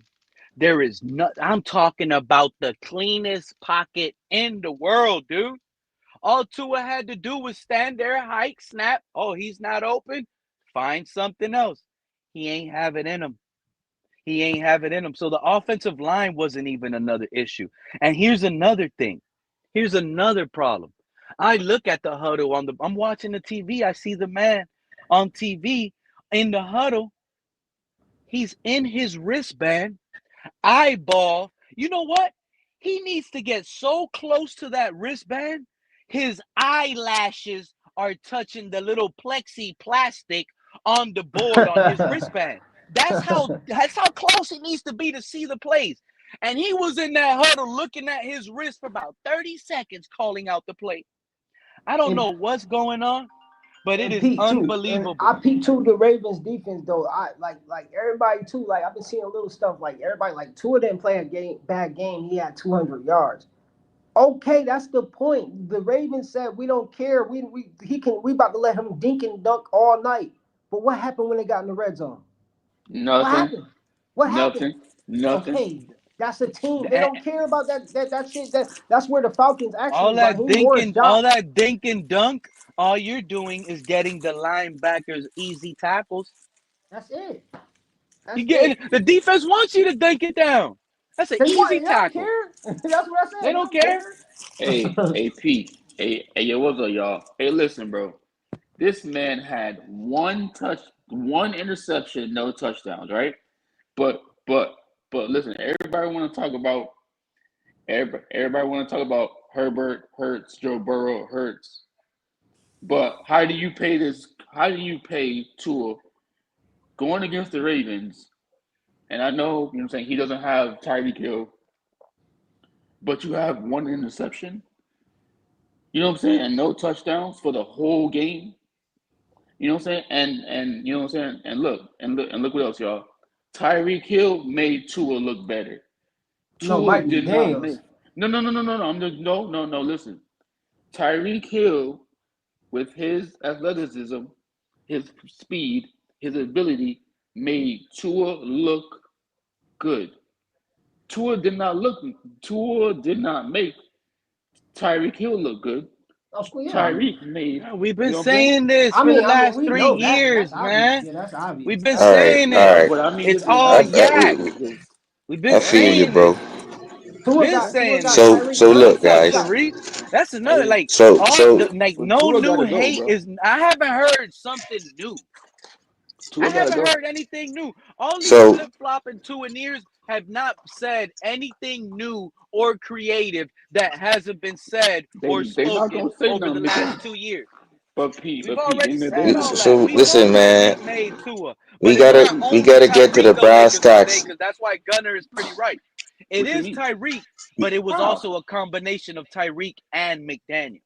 There is no. I'm talking about the cleanest pocket in the world, dude. All Tua had to do was stand there, hike, snap. Oh, he's not open. Find something else. He ain't have it in him. So the offensive line wasn't even another issue. And here's another thing. Here's another problem. I look at the huddle I'm watching the TV. I see the man on TV in the huddle. He's in his wristband, eyeball. You know what? He needs to get so close to that wristband, his eyelashes are touching the little plexi plastic on the board on his wristband. That's how close he needs to be to see the plays. And he was in that huddle looking at his wrist for about 30 seconds calling out the play. I don't know what's going on, but it is unbelievable. I peeked to the Ravens defense though. I like everybody too. Like I've been seeing little stuff like everybody like Tua didn't play a bad game. He had 200 yards. Okay, that's the point. The Ravens said we don't care. We about to let him dink and dunk all night. But what happened when they got in the red zone? Nothing. What happened? Nothing. Okay, that's a team. They don't care about that shit. That's where the Falcons actually. All that dink and dunk. All you're doing is getting the linebackers easy tackles. That's it. The defense wants you to dink it down. That's an easy tackle. That's what I said. They don't care. Hey, Pete. Hey, yo, what's up, y'all? Hey, listen, bro. This man had one interception, no touchdowns, right? But listen, everybody want to talk about Herbert, Hurts, Joe Burrow, Hurts. But how do you pay Tua going against the Ravens? And I know, you know what I'm saying, he doesn't have Tyreek Hill, but you have one interception. You know what I'm saying? And no touchdowns for the whole game. You know what I'm saying? And you know what I'm saying? And look what else, y'all. Tyreek Hill made Tua look better. No, Tua Mike did not make. McDaniels. No. No. Listen, Tyreek Hill with his athleticism, his speed, his ability made Tua look good. Tua did not look. Tua did not make Tyreek Hill look good. Oh, school, yeah. Tyreek made. Yeah, we've You been know what I'm saying? saying this for the I mean, last we 3 know that's years, obvious. man. Yeah, that's obvious. We've been That's All right, saying all it. right. But I mean, It's this is all this is yak. I, this. We've been I Yeah. feel you, saying bro. this. Tua Been got saying this. Tyreek So number look, What's up, one guys. shot. Sharif? That's another Hey, like So all so the like but no Tua new gotta go, hate bro. is. I haven't heard something new. I Tua gotta haven't go. heard anything new. All these so flip flopping Tuaneers have not said anything new or creative that hasn't been said or They not spoken gonna say over the nothing last because 2 years. We've Pete, already in the said day, all that. so We know listen, Tyreek man. made Tua, We but it's gotta not Pete, we only gotta get to Tyreek the though, brass Lakers all day, tacks. because that's why Gunner is pretty right. It what you is mean? Tyreek, but it was How? also a combination of Tyreek and McDaniel.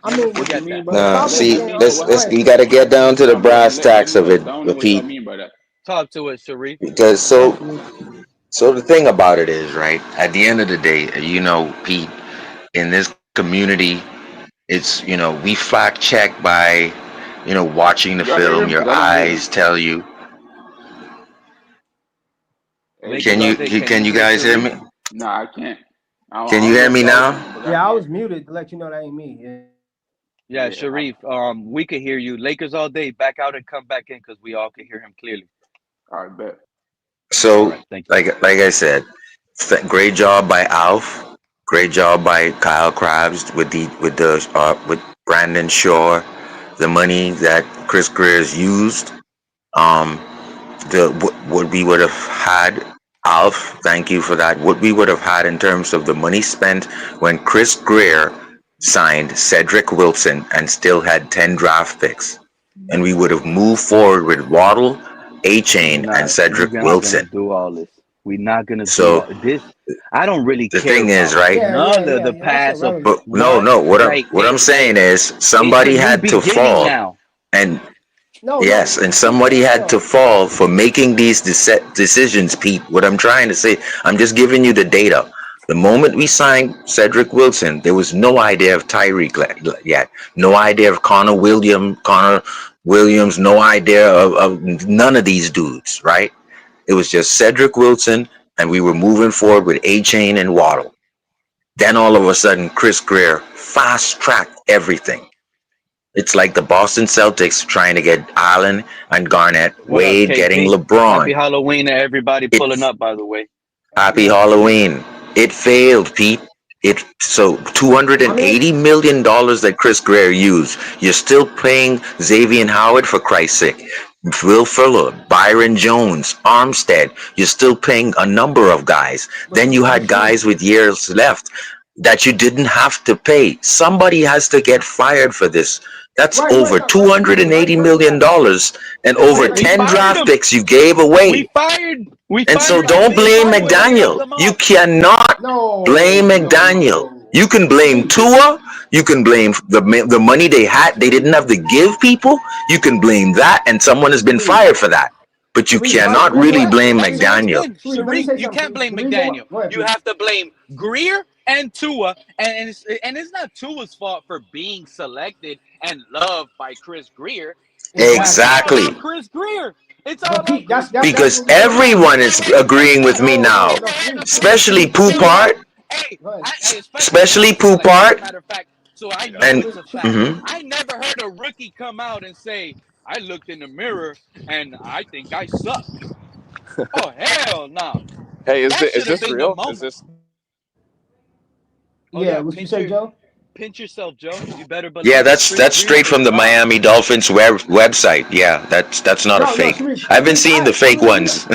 I mean, Look What you at mean that. by the that? Nah, What see, you combination. mean by what? Go let's ahead, we Chris. gotta get down to the Nah, brass let me tacks of know it, because I don't know what y'all Pete. mean by that. Talk to us, Sharif. Because Talk to me. so the thing about it is, right? At the end of the day, Pete, in this community, it's we fact check by watching the Y'all can hear film. me? Your Cause I don't hear eyes him. tell you. Hey, Lakers Can all you day. you- Can can you you hear guys hear Sharif? me? nah, I can't. I Can you don't hear know if me y'all now? can, but I Yeah, I can't. was muted to let you know that ain't me. Yeah. Yeah, Yeah, Sharif. We could hear you. Lakers all day. Back out and come back in because we all can hear him clearly. I bet. All So, right. Thank you. like I said, great job by Alf. Great job by Kyle Krabs with Brandon Shaw. The money that Chris Greer's used. Um, what we would have had, Alf. Thank you for that. What we would have had in terms of the money spent when Chris Greer signed Cedric Wilson and still had 10 draft picks, and we would have moved forward with Waddle, A Chain, and We're Cedric not gonna Wilson. do all this. We're not gonna do So all this. I don't really the care thing is, about right? none of the Yeah. That's past of irrelevant. But no, what no. like What I'm saying is it's a somebody new had to beginning fall, now. and No. yes, and somebody had to fall for making these decisions, Pete. What I'm trying to say, I'm just giving you the data. The moment we signed Cedric Wilson, there was no idea of Tyreek yet, no idea of Connor Williams, no idea of none of these dudes, right? It was just Cedric Wilson, and we were moving forward with A Chain and Waddle. Then all of a sudden, Chris Greer fast tracked everything. It's like the Boston Celtics trying to get Allen and Garnett, What up, Wade getting KP? Happy LeBron. Halloween to everybody It pulling up, by the way. Happy Halloween. It failed, Pete. It so I mean, $280 million that Chris Greer used. You're still paying Xavier Howard, for Christ's sake. Will Fuller, Byron Jones, Armstead. You're still paying a number of guys. Then you but had Sharif, guys with years left that you didn't have to pay. Somebody has to get fired for this. That's over right, Sharif, right, $280 right, million right. dollars and That's over it. We 10 fired draft him. picks you gave away. We And so fired don't Isaiah blame Crowell and we held McDaniel. them You off. cannot blame McDaniel. No. You can blame Sharif, Tua. You can blame the money they had. They didn't have to give people. You can blame that, and someone has been Sharif, fired for that. But you Sharif. Right. cannot Let me really ask. blame That's how it's McDaniel. been. Sharif, let me Sharif, say you can't something. blame The reason why. McDaniel. Go ahead, You Pete. have to blame Grier and Tua. And it's not Tua's fault for being selected and loved by Chris Grier. Exactly. It's all about Exactly. Chris Grier. It's all But about Pete, Chris that's Grier. Because what we gonna have. everyone is agreeing with me now, No, Sharif, especially Sharif, let me Poupart, Hey, go ahead. especially especially Alfred, like, as a Poupart, matter of fact. So I know and it's a fact. mhm. I never heard a rookie come out and say, I looked in the mirror and I think I suck. Oh, hell no. Hey, That is should have this been the real? Is moment. this Oh Yeah, yeah, what you say, Joe? pinch yourself, Joe. You better Yeah, believe that that's Chris that's Grier straight was from the God. Miami Dolphins website. Yeah, that's not a No, fake. Sharif, I've been seeing the fake Sharif, you ones.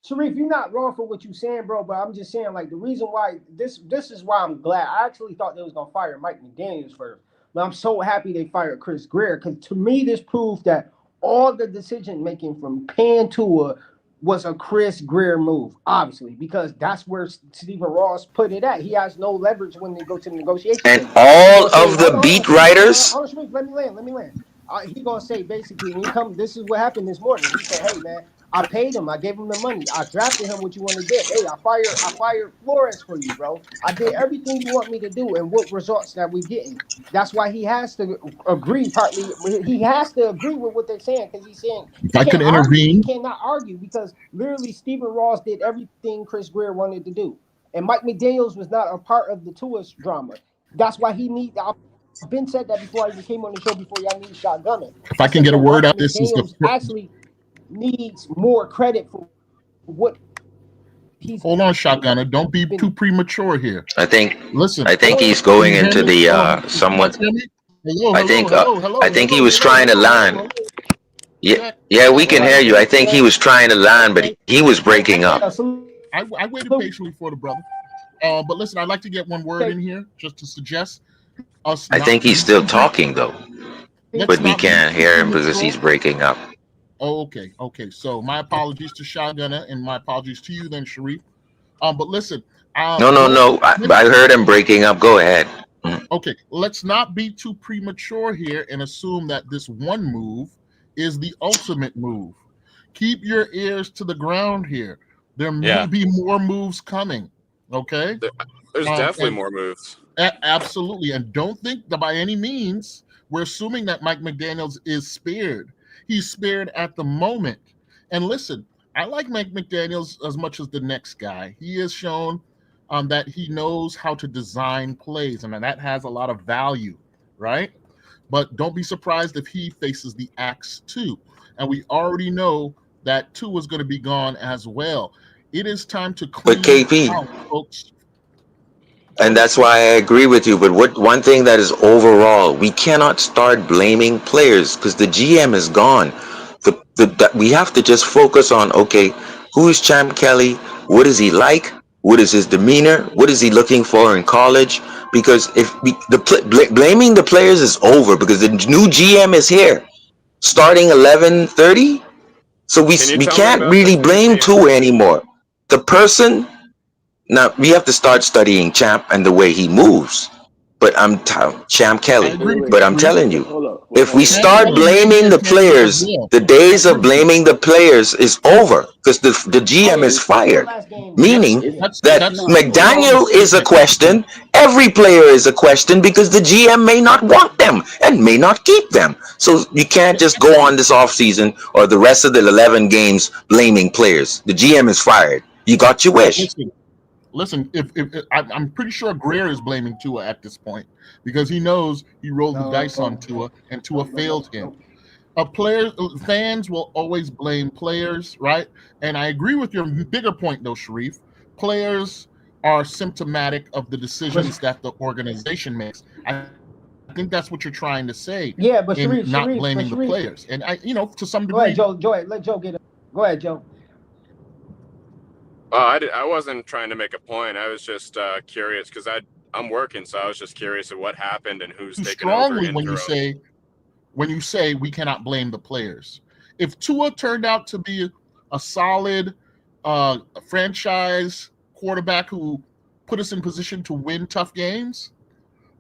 Sharif, you're not wrong for what you're saying, bro. But I'm just saying, like, the reason why this is why I'm glad. I actually thought they was gonna fire Mike McDaniels first, but I'm so happy they fired Chris Greer because to me this proves that all the decision making from Pan Tua was a Chris Greer move, obviously, because that's where Stephen Ross put it at. He has no leverage when they go to the negotiation And table. He all gonna say, of the hold on, beat Sharif, writers, Sharif, let me land. He gonna say basically when he come. This is what happened this morning. He said, "Hey man, I paid him. I gave him the money. I drafted him. What you want to do? Hey, I fired Flores for you, bro. I did everything you want me to do, and what results that we getting? That's why he has to agree. Partly, he has to agree with what they're saying because he's saying If he I could can't argue. He intervene, cannot argue because literally Stephen Ross did everything Chris Grier wanted to do, and Mike McDaniel's was not a part of the Tua's drama. That's why he need. I've been said that before I even came on the show before y'all need shotgunner. if I I can said get a that word Mike out, this is the McDaniel's actually needs more credit for what he's hold on, shotgunner. Don't be too been premature here. I think Listen, I think doing. he's can going you hear into me? the Hold on. Can you somewhat. guys hear me? Hello, I hello, think hello, hello, I think he hello, was hello, trying to hello, hello, land. hello. Yeah, Check, yeah, we check, can check, hear you. I check, think he check. was trying to land, but Okay. he was Yeah, breaking up. salute. I waited patiently for the brother. But listen, I'd like to get one word in here just to suggest us I not think he's be still too talking though, let's but we not be can't too hear him because premature. he's breaking up. Oh, okay. So my apologies to Shotgunner and my apologies to you then, Sharif. But listen, No, no, don't no. I heard him breaking up. Go ahead. okay, let's not be too premature here and assume that this one move is the ultimate move. Keep your ears to the ground here. There may Yeah, be more moves coming. Okay. there, there's definitely And more moves. absolutely. And don't think that by any means we're assuming that Mike McDaniels is spared. He's spared at the moment. And listen, I like Mike McDaniels as much as the next guy. He has shown that he knows how to design plays, and that has a lot of value, right? But don't be surprised if he faces the axe too. And we already know that two is going to be gone as well. It is time to But clean KP, out, folks. Go and ahead. that's why I agree with you. But what one thing that is overall, we cannot start blaming players because the GM is gone. We have to just focus on okay, who is Champ Kelly? What is he like? What is his demeanor? What is he looking for in college? Because if we, blaming the players is over because the new GM is here, starting 11:30. So we Can you we tell me can't about really this new blame GM? Tua anymore. The person now we have to start studying Champ and the way he moves. But Champ I Kelly. agree with But you, I'm Sharif. telling you, Hold up. if we Champ start Kelly may be blaming a the candidate as players, well. the I days agree of with you. blaming the players is over because the Oh GM yeah, is he played well fired. last game. Meaning It's Yeah. that it's not We though. all McDaniel understand is a that, KP. question. Every player is a question because the GM may not want them and may not keep them. So you can't just go on this offseason or the rest of the 11 games blaming players. The GM is fired. You got your wish. Listen. If I'm pretty sure Grier is blaming Tua at this point because he knows he rolled the dice on Tua and Tua failed him. No. Fans will always blame players, right? And I agree with your bigger point, though, Sharif. Players are symptomatic of the decisions that the organization makes. I think that's what you're trying to say Yeah, but in Sharif, not Sharif, but blaming the Sharif. players. And to some Go ahead, degree, Joe. Joe, let Joe get it. Go ahead, Joe. I wasn't trying to make a point. I was just curious because I'm working, so I was just curious of what happened and who's too taking over strongly interim. when you say we cannot blame the players. If Tua turned out to be a solid franchise quarterback who put us in position to win tough games,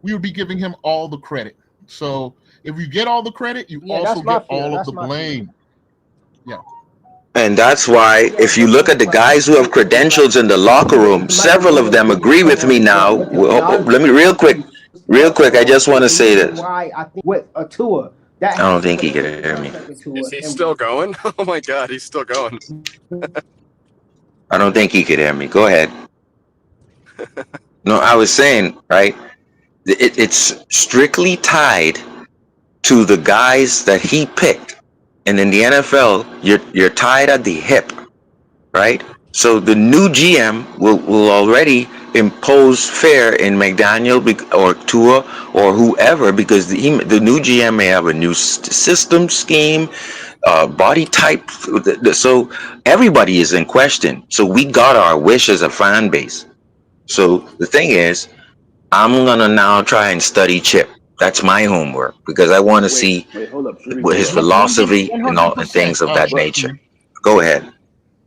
we would be giving him all the credit. So if you get all the credit, you Yeah, also that's my get fear. all of That's the my fear. blame. Yeah. And that's why, Yeah, if you look at the but guys who have like credentials in the locker room, Mike several of McDaniel them didn't agree come with me on now. with him, and Let me I'll tell you real quick. I just want to the say reason this. why I think with a Tua that I don't has to think put he a could rookie hear me. contract with Is Tua, he and still going? Oh my God, he's still going. I don't think he could hear me. Go ahead. No, I was saying, right? It's strictly tied to the guys that he picked, and in the NFL, you're tied at the hip, right? So the new GM will already impose fear in McDaniel or Tua or whoever because the new GM may have a new system scheme, body type. So everybody is in question. So we got our wish as a fan base. So the thing is, I'm gonna now try and study Chip. That's my homework because I want to see Wait, hold up, Sharif, what hold his up. 100, philosophy and 100%. things of that nature. Sharif. Go ahead.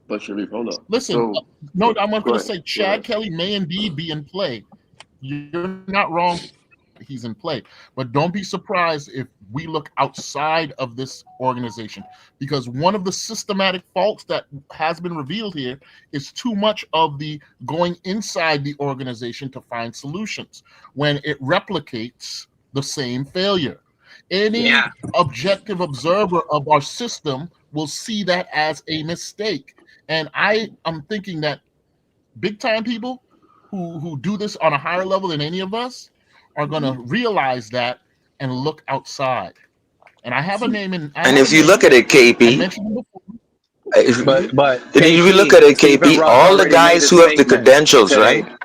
But Sharif, hold up. Listen, So no, I'm going go to ahead. say Go Chad ahead. Kelly may indeed be in play. You're not wrong he's in play. But don't be surprised if we look outside of this organization, because one of the systematic faults that has been revealed here is too much of the going inside the organization to find solutions when it replicates the same failure. Any Yeah. objective observer of our system will see that as a mistake. And I am thinking that big time people who do this on a higher level than any of us are going to realize that and look outside. And I have a name in. I And have if a you look name. at it, I KP, mentioned him before. But if you look KP, at it, Stephen KP, Ross all the already made a guys who have the statement credentials, today. right?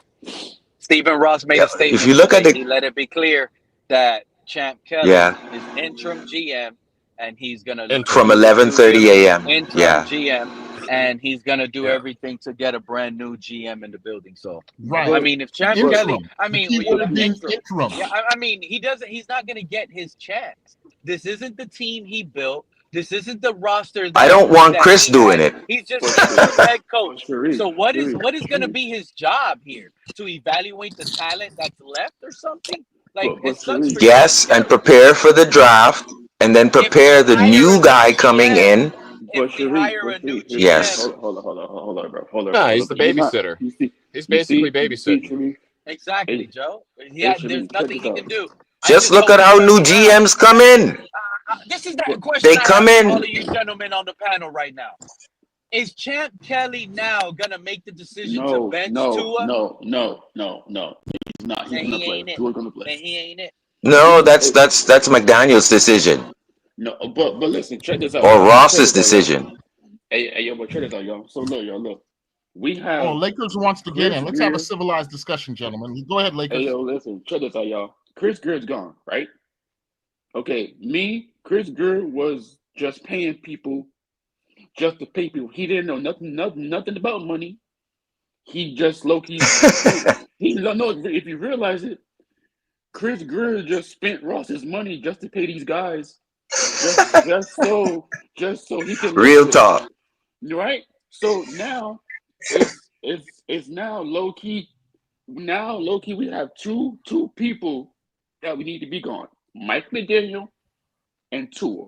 Stephen Ross made Yeah. a statement If you look at today. He the, let it be clear that Champ Kelly yeah, is interim GM, and he's gonna from Interim. do 11:30 a.m. interim Yeah. GM, and he's gonna do Yeah. everything to get a brand new GM in the building. So, Right. I But mean, if Champ but Kelly, Interim. I The mean, key word being interim. interim. Yeah, I mean, he doesn't. He's not gonna get his chance. This isn't the team he built. This isn't the roster I that don't want that Chris he doing has. it. He's just but an interim head but coach. Sharif, So what is Sharif, going to Sharif, be his job here? To evaluate the talent that's left or something? Like, but it sucks Sharif, for Champ Yes, and Kelly. prepare for the draft, and then If we prepare the hire a new new guy coming GM, in. if we hire a new GM, Yes. hold on, bro, hold on, Nah, hold he's on. the You're not. babysitter. He's You basically see, babysitting. Sharif. exactly, Hey, Joe. hey, There's Sharif, check nothing this he out. can do. I Just just look hope at he how turns new around. GMs come in. This is the But question They I come have for all of in. you gentlemen on the panel right now. Is Champ Kelly now gonna make the decision to no, bench no, Tua? no, no, no, no. He's not. He's Then gonna he play. ain't it. Tua's gonna play. Then he ain't it. No, Hey, that's McDaniel's decision no, but listen, check this out, or y'all. Check Ross's this out, y'all. decision. Hey, yo, but check this out, y'all. So look, y'all, look. We Oh, have Lakers wants to get Chris in. Let's have a Greer. civilized discussion, gentlemen. Go ahead, Hey, Lakers. yo, listen, check this out, y'all. Chris Greer's gone, right? Okay, Chris Greer was just paying people just to pay people. He didn't know nothing about money. He just low key. He no. If you realize it, Chris Greer just spent Ross's money just to pay these guys, just so he can look Real good, talk. right? So now it's now low key. Now low key, we have two people that we need to be gone: Mike McDaniel and Tua,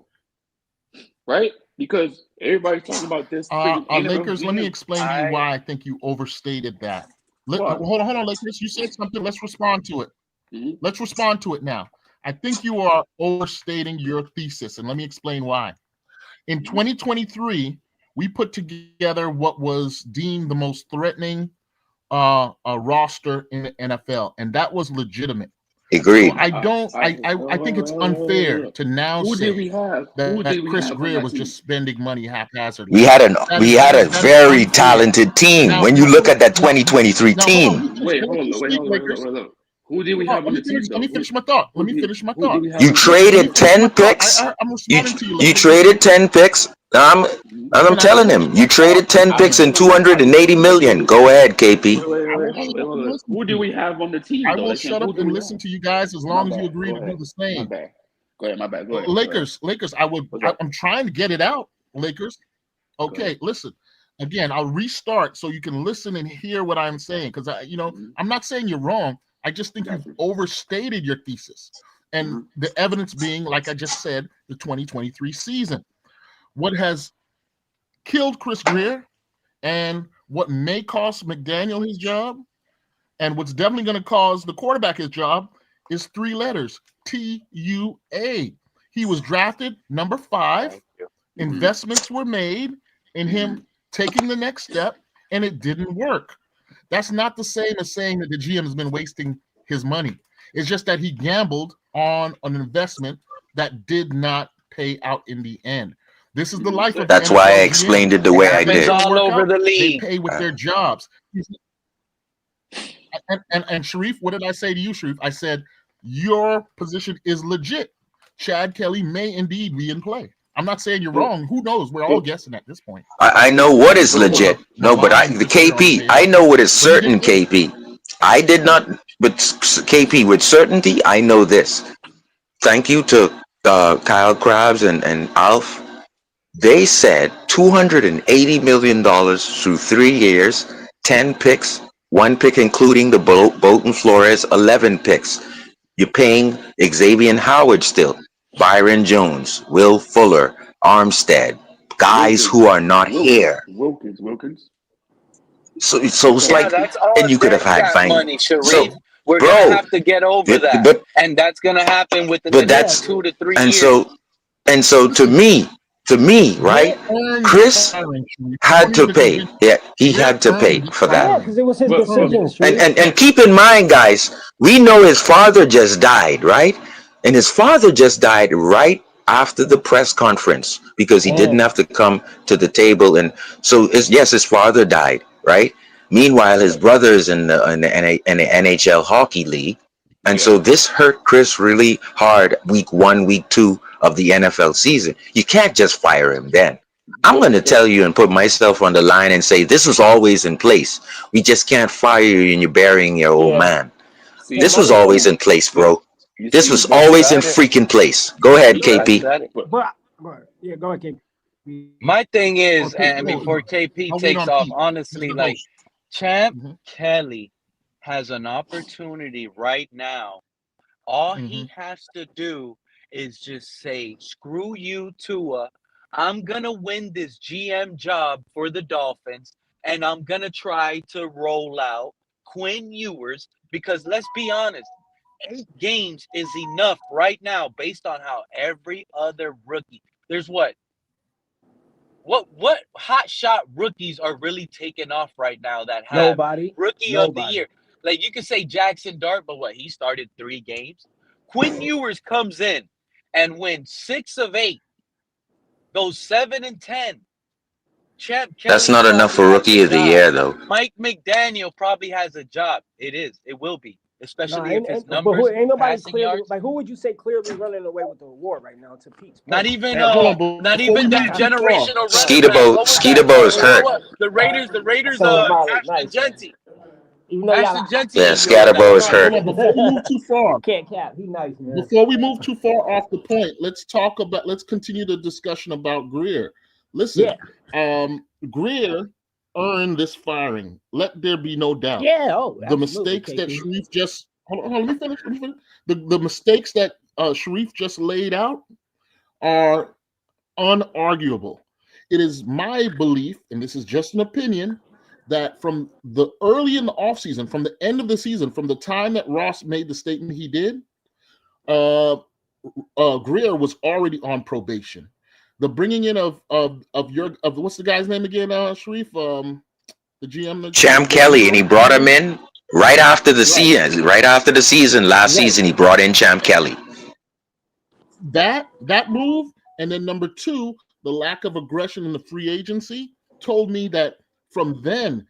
right? Because everybody's talking about this freaking Lakers, let me GM. explain to you why I think you overstated that. Why? Hold on, Lakers. You said something. Let's respond to it. Mhm. Let's respond to it now. I think you are overstating your thesis, and let me explain why. In 2023, we put together what was deemed the most threatening roster in the NFL, and that was legitimate. Agreed. So I think it's unfair to now Who say did we have? Who that did we Chris have on Greer that was team? just spending money haphazardly. We had a That is very unfair. talented team. Now, When you look at that 2023 now, hold on. team, Wait, hold on. Who did we have on the team, though? Let me finish my thought. Who did we have you on the team? traded 10 picks. I'm You responding to you. you Lakers. traded 10 picks. I'm Can I telling finish him my you traded thought? 10 picks and 280 million. Go ahead, KP. Hold on. Who did we have on the team, I though? will Like, shut who up do and we listen have? to you guys as My long as you bad. agree Go to do ahead. the My same. bad. Go ahead. My bad. Go ahead. Lakers, What's up? I'm trying to get it out, Lakers. Okay, listen. Again, I'll restart so you can listen and hear what I'm saying. Because I'm not saying you're wrong. I just think you've overstated your thesis. And the evidence being, like I just said, the 2023 season. What has killed Chris Greer and what may cost McDaniel his job, and what's definitely going to cause the quarterback his job, is 3 letters: TUA. He was drafted number 5. Investments were made in him taking the next step, and it didn't work. That's not the same as saying that the GM has been wasting his money. It's just that he gambled on an investment that did not pay out in the end. This is the life of That's NFL why I GM. explained it the When way I things did. don't all work over out, the they league. pay with their jobs. And Sharif, what did I say to you, Sharif? I said your position is legit. Chad Kelly may indeed be in play. I'm not saying you're wrong. Who knows? We're all guessing at this point. I know what is legit. No, but the KP, I know what is certain, KP. I did not, but KP, with certainty, I know this. Thank you to Kyle Krabs and Alf. They said $280 million through 3 years, 10 picks, 1 pick including the Bolton Flores, 11 picks. You're paying Xavier Howard still, Byron Jones, Will Fuller, Armstead, guys Wilkins, who are not here. Wilkins. So it's Yeah, like, that's all and you could have dead had cap Vine. money, Sharif. So, We're gonna bro, have to get over that, but and that's gonna happen within the but next that's 2 to 3 and years. so to me, Greer right? earned his Chris firing, Sharif. I had want you to to pay. convince Yeah, he Greer had to pay earned his for that. Yeah, firing. because it was his But He earned it. decision, And, Sharif. and and keep in mind, guys, we know his father just died, right? And his father just died right after the press conference because he didn't Damn. have to come to the table. And so, yes, his father died, right? Meanwhile, his brother is in the NHL hockey league, and yeah, so this hurt Chris really hard. Week 1, week 2 of the NFL season, you can't just fire him then. I'm going to but tell you and put myself on the line and say this was always in place. We just can't fire you and you're burying your old Yeah. man. Yeah, This see, my was but always thing, in place, but bro. you This see, was but You always in said it. freaking place. Go ahead, You but guys KP. said it. but yeah, go ahead, KP. My thing Or is, Pete. and No, before KP I'll wait takes on off, Pete, honestly, Mr. like Host. Champ Hmm. Kelly has an opportunity right now. All Hmm. he has to do is just say, screw you, Tua. I'm going to win this GM job for the Dolphins, and I'm going to try to roll out Quinn Ewers because let's be honest, 8 games is enough right now based on how every other rookie. There's what hot shot rookies are really taking off right now that have Nobody. rookie of the Nobody. year? Like you could say Jackson Dart, but what he started 3 games. Quinn Ewers comes in and wins 6 of 8, goes 7-10. Champ That's Kelly not enough probably for has a rookie of the job. year, though. Mike McDaniel probably has a job. It is. It will be, No, especially if his but who numbers, ain't nobody passing clearly yards. like who would you say clearly running away with the award right now to Pete's Not point? even Hey, hold on, not before we even move that Huh? too far. generational running back. Skeetabo, What was that? Skeetabo is hurt. What the That Raiders sounds mighty Ashton nice, man. Genty. Even though y'all Ashton like, Genty Yeah, was doing that. Scatterbo is Hold hurt. on, before we move too far. can't cap. He nice, man. Before we move too far off the point, let's continue the discussion about Grier. Yeah. Listen, Grier earned this firing. Let there be no doubt. Yeah. Oh, The absolutely, mistakes that KP. Sharif just hold on, let me finish. The mistakes that Sharif just laid out are unarguable. It is my belief, and this is just an opinion, that from the early in the offseason, from the end of the season, from the time that Ross made the statement he did, uh, Grier was already on probation. The bringing in of what's the guy's name again, Sharif? The GM, Champ the Kelly, and he interim brought him GM. in right after the Right, season. Right after the season, last Right. season, he brought in Champ Kelly. that move, and then number two, the lack of aggression in the free agency told me that from then,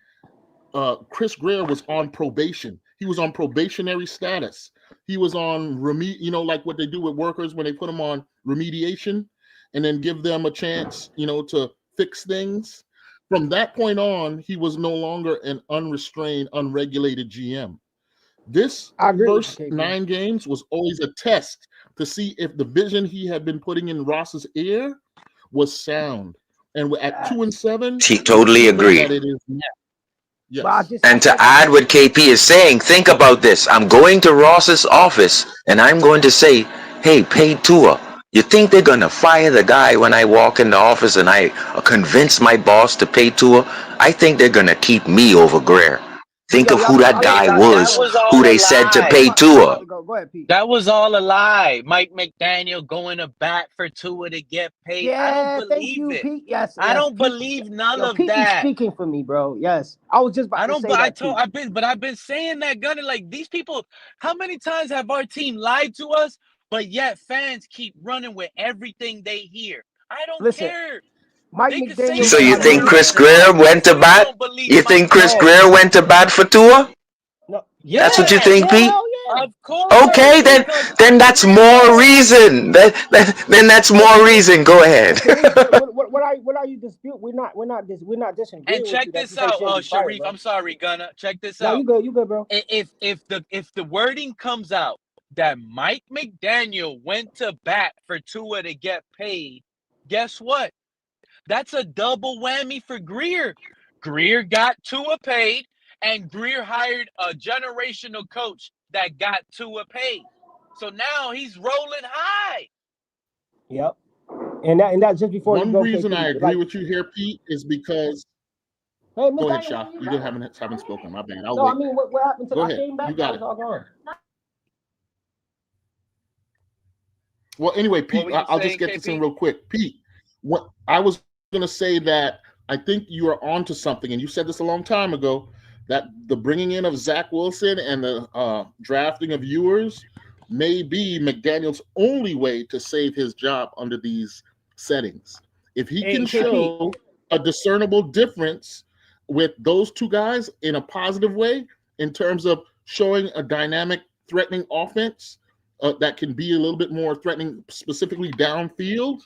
Chris Grier was on probation. He was on probationary status. He was on like what they do with workers when they put them on remediation, and then give them a chance, to fix things. From that point on, he was no longer an unrestrained, unregulated GM. This I agree with first you, KP. 9 games was always a test to see if the vision he had been putting in Ross's ear was sound. And at 2-7, He it's totally proven agree. that it is now. But I Yes. just, I And to guess, add what KP is saying, think about this. I'm going to Ross's office and I'm going to say, hey, pay Tua. You think they're going to fire the guy when I walk in the office and I convince my boss to pay Tua? I think they're going to keep me over Grier. Think yo, of who y'all, that I just guy got That was, hold was on. who all a they said to lie. pay I'm about Tua. to go. Go ahead, Pete. That was all a lie. Mike McDaniel going to bat for Tua to get paid. I don't Yeah, thank believe you, it. Pete. Yes, I yes, don't Pete. believe none Yo, of Pete be that. speaking for me, bro. Yes, I was just I about to don't. say But that, Pete. I've been saying that, Gunner. Like these people, how many times have our team lied to us? But yet fans keep running with everything they hear. I don't Listen, care. Mike They could say McDaniel So that you got think all me. Chris they Grier want. went to Still bat? don't believe You my think Chris man. No, Grier went to bat for Tua? no. That's what you Yeah, think, Yes, yeah, Pete? hell yeah. of course. Okay, Because then that's more reason. Then that's more reason. Go ahead. But Sharif, what are you dispute? We're not and disagreeing with check you that this you say out, she shouldn't be fired, Sharif. bro. I'm sorry, Gunner. Check this No, out. you good, bro. If the wording comes out that Mike McDaniel went to bat for Tua to get paid, guess what? That's a double whammy for Grier. Grier got Tua paid, and Grier hired a generational coach that got Tua paid. So now he's rolling high. Yep. And that's just before you One go, reason KP. I agree with you here, Pete, is because Hey, go Miss ahead, Diamond, Shah. where You you haven't spoken. My bad. I'll No, I wait. mean, what happened to? Go I ahead. came back. You got I it. was all gone. Well, anyway, What Pete, were you I'll just saying, get this in KP? real quick. Pete, what I was going to say that I think you are onto something, and you said this a long time ago, that the bringing in of Zach Wilson and the drafting of Ewers may be McDaniel's only way to save his job under these settings. If he Hey, can KP. show a discernible difference with those two guys in a positive way, in terms of showing a dynamic, threatening offense that can be a little bit more threatening, specifically downfield,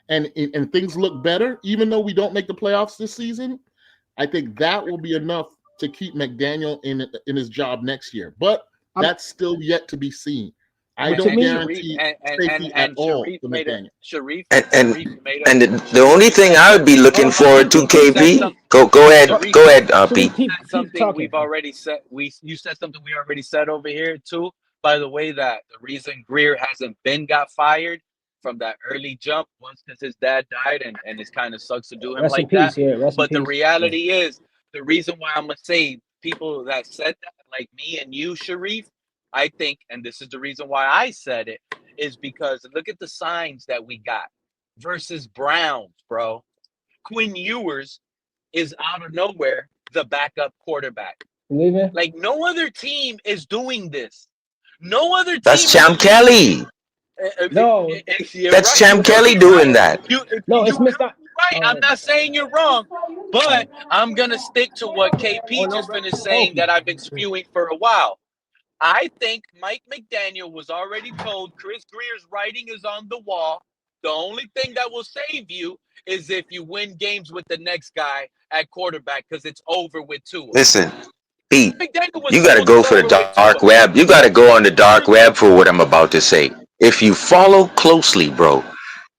and things look better, even though we don't make the playoffs this season, I think that will be enough to keep McDaniel in his job next year. But that's still yet to be seen. I don't guarantee safety at all Sharif for made a McDaniel. Sharif And Sharif made a the only Sharif thing said I would be something. looking forward to, You said KP. something. Sharif, Go ahead, Sharif, Pete. you keep said something talking. we've already said. You said something we already said over here too. By the way, that the reason Grier hasn't been got fired from that early jump was because his dad died, and it kind of sucks to do him Rest in like that. peace. Yeah, rest in But the peace. reality is, the reason why I'm gonna say people that said that, like me and you, Sharif, I think, and this is the reason why I said it, is because look at the signs that we got versus Browns, bro. Quinn Ewers is out of nowhere the backup quarterback. Leaving? Like no other team is doing this. No other That's team in the Champ league. Kelly. No, You're That's right. You Champ could Kelly be doing right. that. no, You it's could Mr. be right. I'm not saying you're wrong, but I'm gonna stick to what KP no, just bro. finished saying Kofi. that I've been spewing for a while. I think Mike McDaniel was already told Chris Grier's writing is on the wall. The only thing that will save you is if you win games with the next guy at quarterback because it's over with Tua. Listen, Pete, McDaniel was you got to told it's go for the over with dark Tua. web. You got to go on the dark Here's web for what I'm about to say. If you follow closely, bro,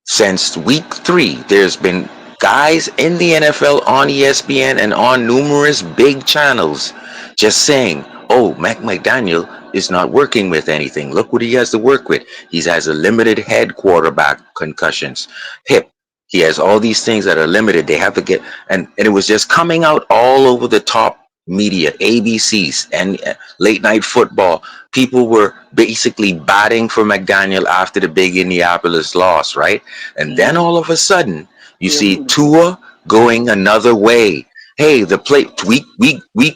since week 3, there's been guys in the NFL on ESPN and on numerous big channels just saying, oh, Mac McDaniel is not working with anything. Look what he has to work with. He has a limited head quarterback concussions, hip. He has all these things that are limited. They have to get, and it was just coming out all over the top media, ABCs, and late night football. People were basically batting for McDaniel after the big Indianapolis loss, right? And then all of a sudden, you see Tua going another way. Hey, the play week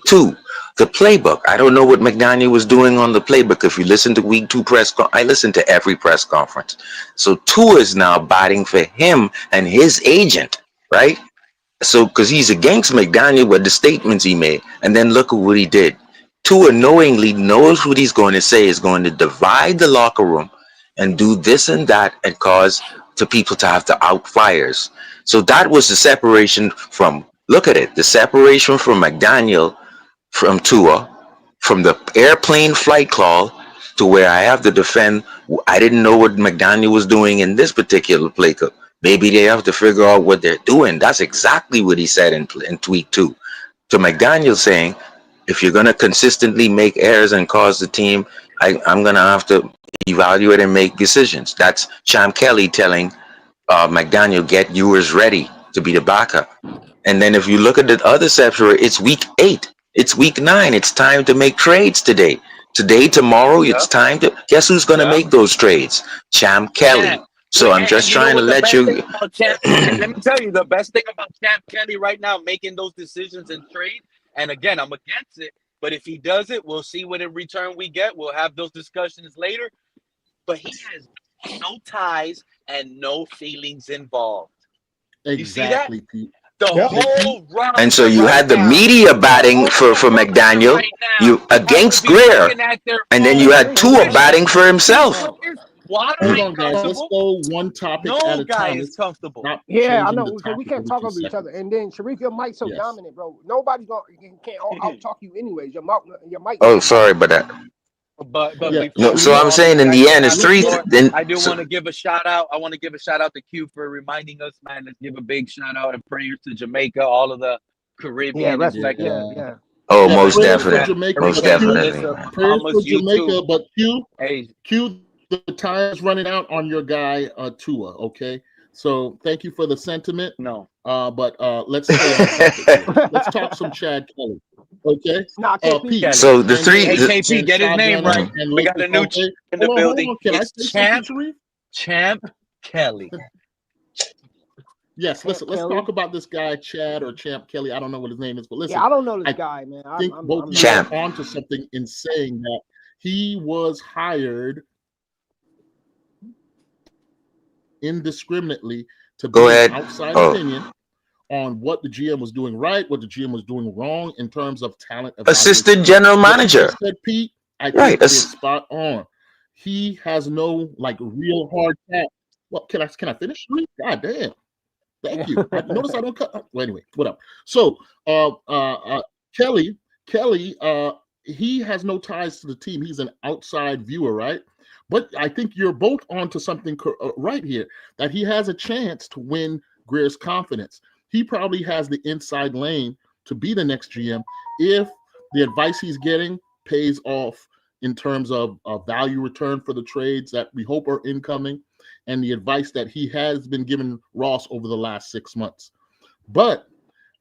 2, the playbook. I don't know what McDaniel was doing on the playbook. If you listen to week 2 I listened to every press conference. So Tua is now batting for him and his agent, right? So, because he's against McDaniel with the statements he made, and then look at what he did. Tua knowingly knows what he's going to say is going to divide the locker room and do this and that and cause to people to have to out fires. So that was the separation from, look at it, the separation from McDaniel, from Tua, from the airplane flight call to where I have to defend. I didn't know what McDaniel was doing in this particular play. Maybe they have to figure out what they're doing. That's exactly what he said in tweet 2 to McDaniel, saying, if you're going to consistently make errors and cause the team, I'm going to have to evaluate and make decisions. That's Champ Kelly telling McDaniel, get yours ready to be the backup. And then if you look at the other separate, it's week 8. It's week 9. It's time to make trades today. Today, tomorrow, it's Yep. time to, guess who's going to make those trades? Champ Kelly. So I'm just You know trying to what the let best thing you. about Champ? Let me tell you the best thing about Champ Kelly right now making those decisions in trade. And again, I'm against it, but if he does it, we'll see what in return we get. We'll have those discussions later. But he has no ties and no feelings involved. You see that? Exactly, Pete. The Yep. whole And so roster you right had the now, media the batting whole for roster McDaniel, right now you has to against be Grier, looking at their and then you phone. had Tua Especially batting for these himself. players. Water Hold ain't on, guys. Let's comfortable. go one topic at No a guy time. is Let's comfortable. stop Yeah, I changing know, the because we topic can't every talk 2 over each other. seconds. And then Sharif, your mic's so Yes. dominant, bro. Nobody's gonna can't out talk you anyways. Your mic Oh, dominant. sorry about that. But Yeah. before No, we so go I'm off, you saying in guys the don't end, it's have the three. floor. Then I do so, want to give a shout out. I want to give a shout out to Q for reminding us, man. Let's give a big shout out and prayers to Jamaica, all of the Yeah, Caribbean rest in infected. yeah. Oh, Yeah, most prayers for Chat, definitely. Jamaica, Most but everybody, Q, definitely, Melissa, man. prayers for Mamas, Jamaica, YouTube. but Hey, The time is running out on your guy Tua. Okay, so thank you for the sentiment. no. But let's stay on topic here. Let's talk some Chad Kelly. Okay, Nah, KP. Pete Kelly. So the and three, Hey, and KP, and get his name Shotgun right. mhm. and We got Lakers. a new Okay, in the hold building. on. Can I It's say something, Sharif? Champ Kelly. Yes. Champ Listen. Let's Kelly. talk about this guy Chad or Champ Kelly. I don't know what his name is, but Yeah, listen. I don't know this I guy, man. think both I'm of you not. are Champ. onto something in saying that he was hired indiscriminately to Go be an ahead. outside Oh, opinion on what the GM was doing right, what the GM was doing wrong in terms of talent evaluation. assistant general What you manager. just said, Pete, I Right. think is spot on. He has no like real hard tap. Well, can I finish? God damn. Thank you. I notice I don't cut. Well, anyway, whatever. So, Kelly, Kelly, he has no ties to the team. He's an outside viewer, right? But I think you're both onto something right here. That he has a chance to win Grier's confidence. He probably has the inside lane to be the next GM if the advice he's getting pays off in terms of value return for the trades that we hope are incoming and the advice that he has been giving Ross over the last 6 months. But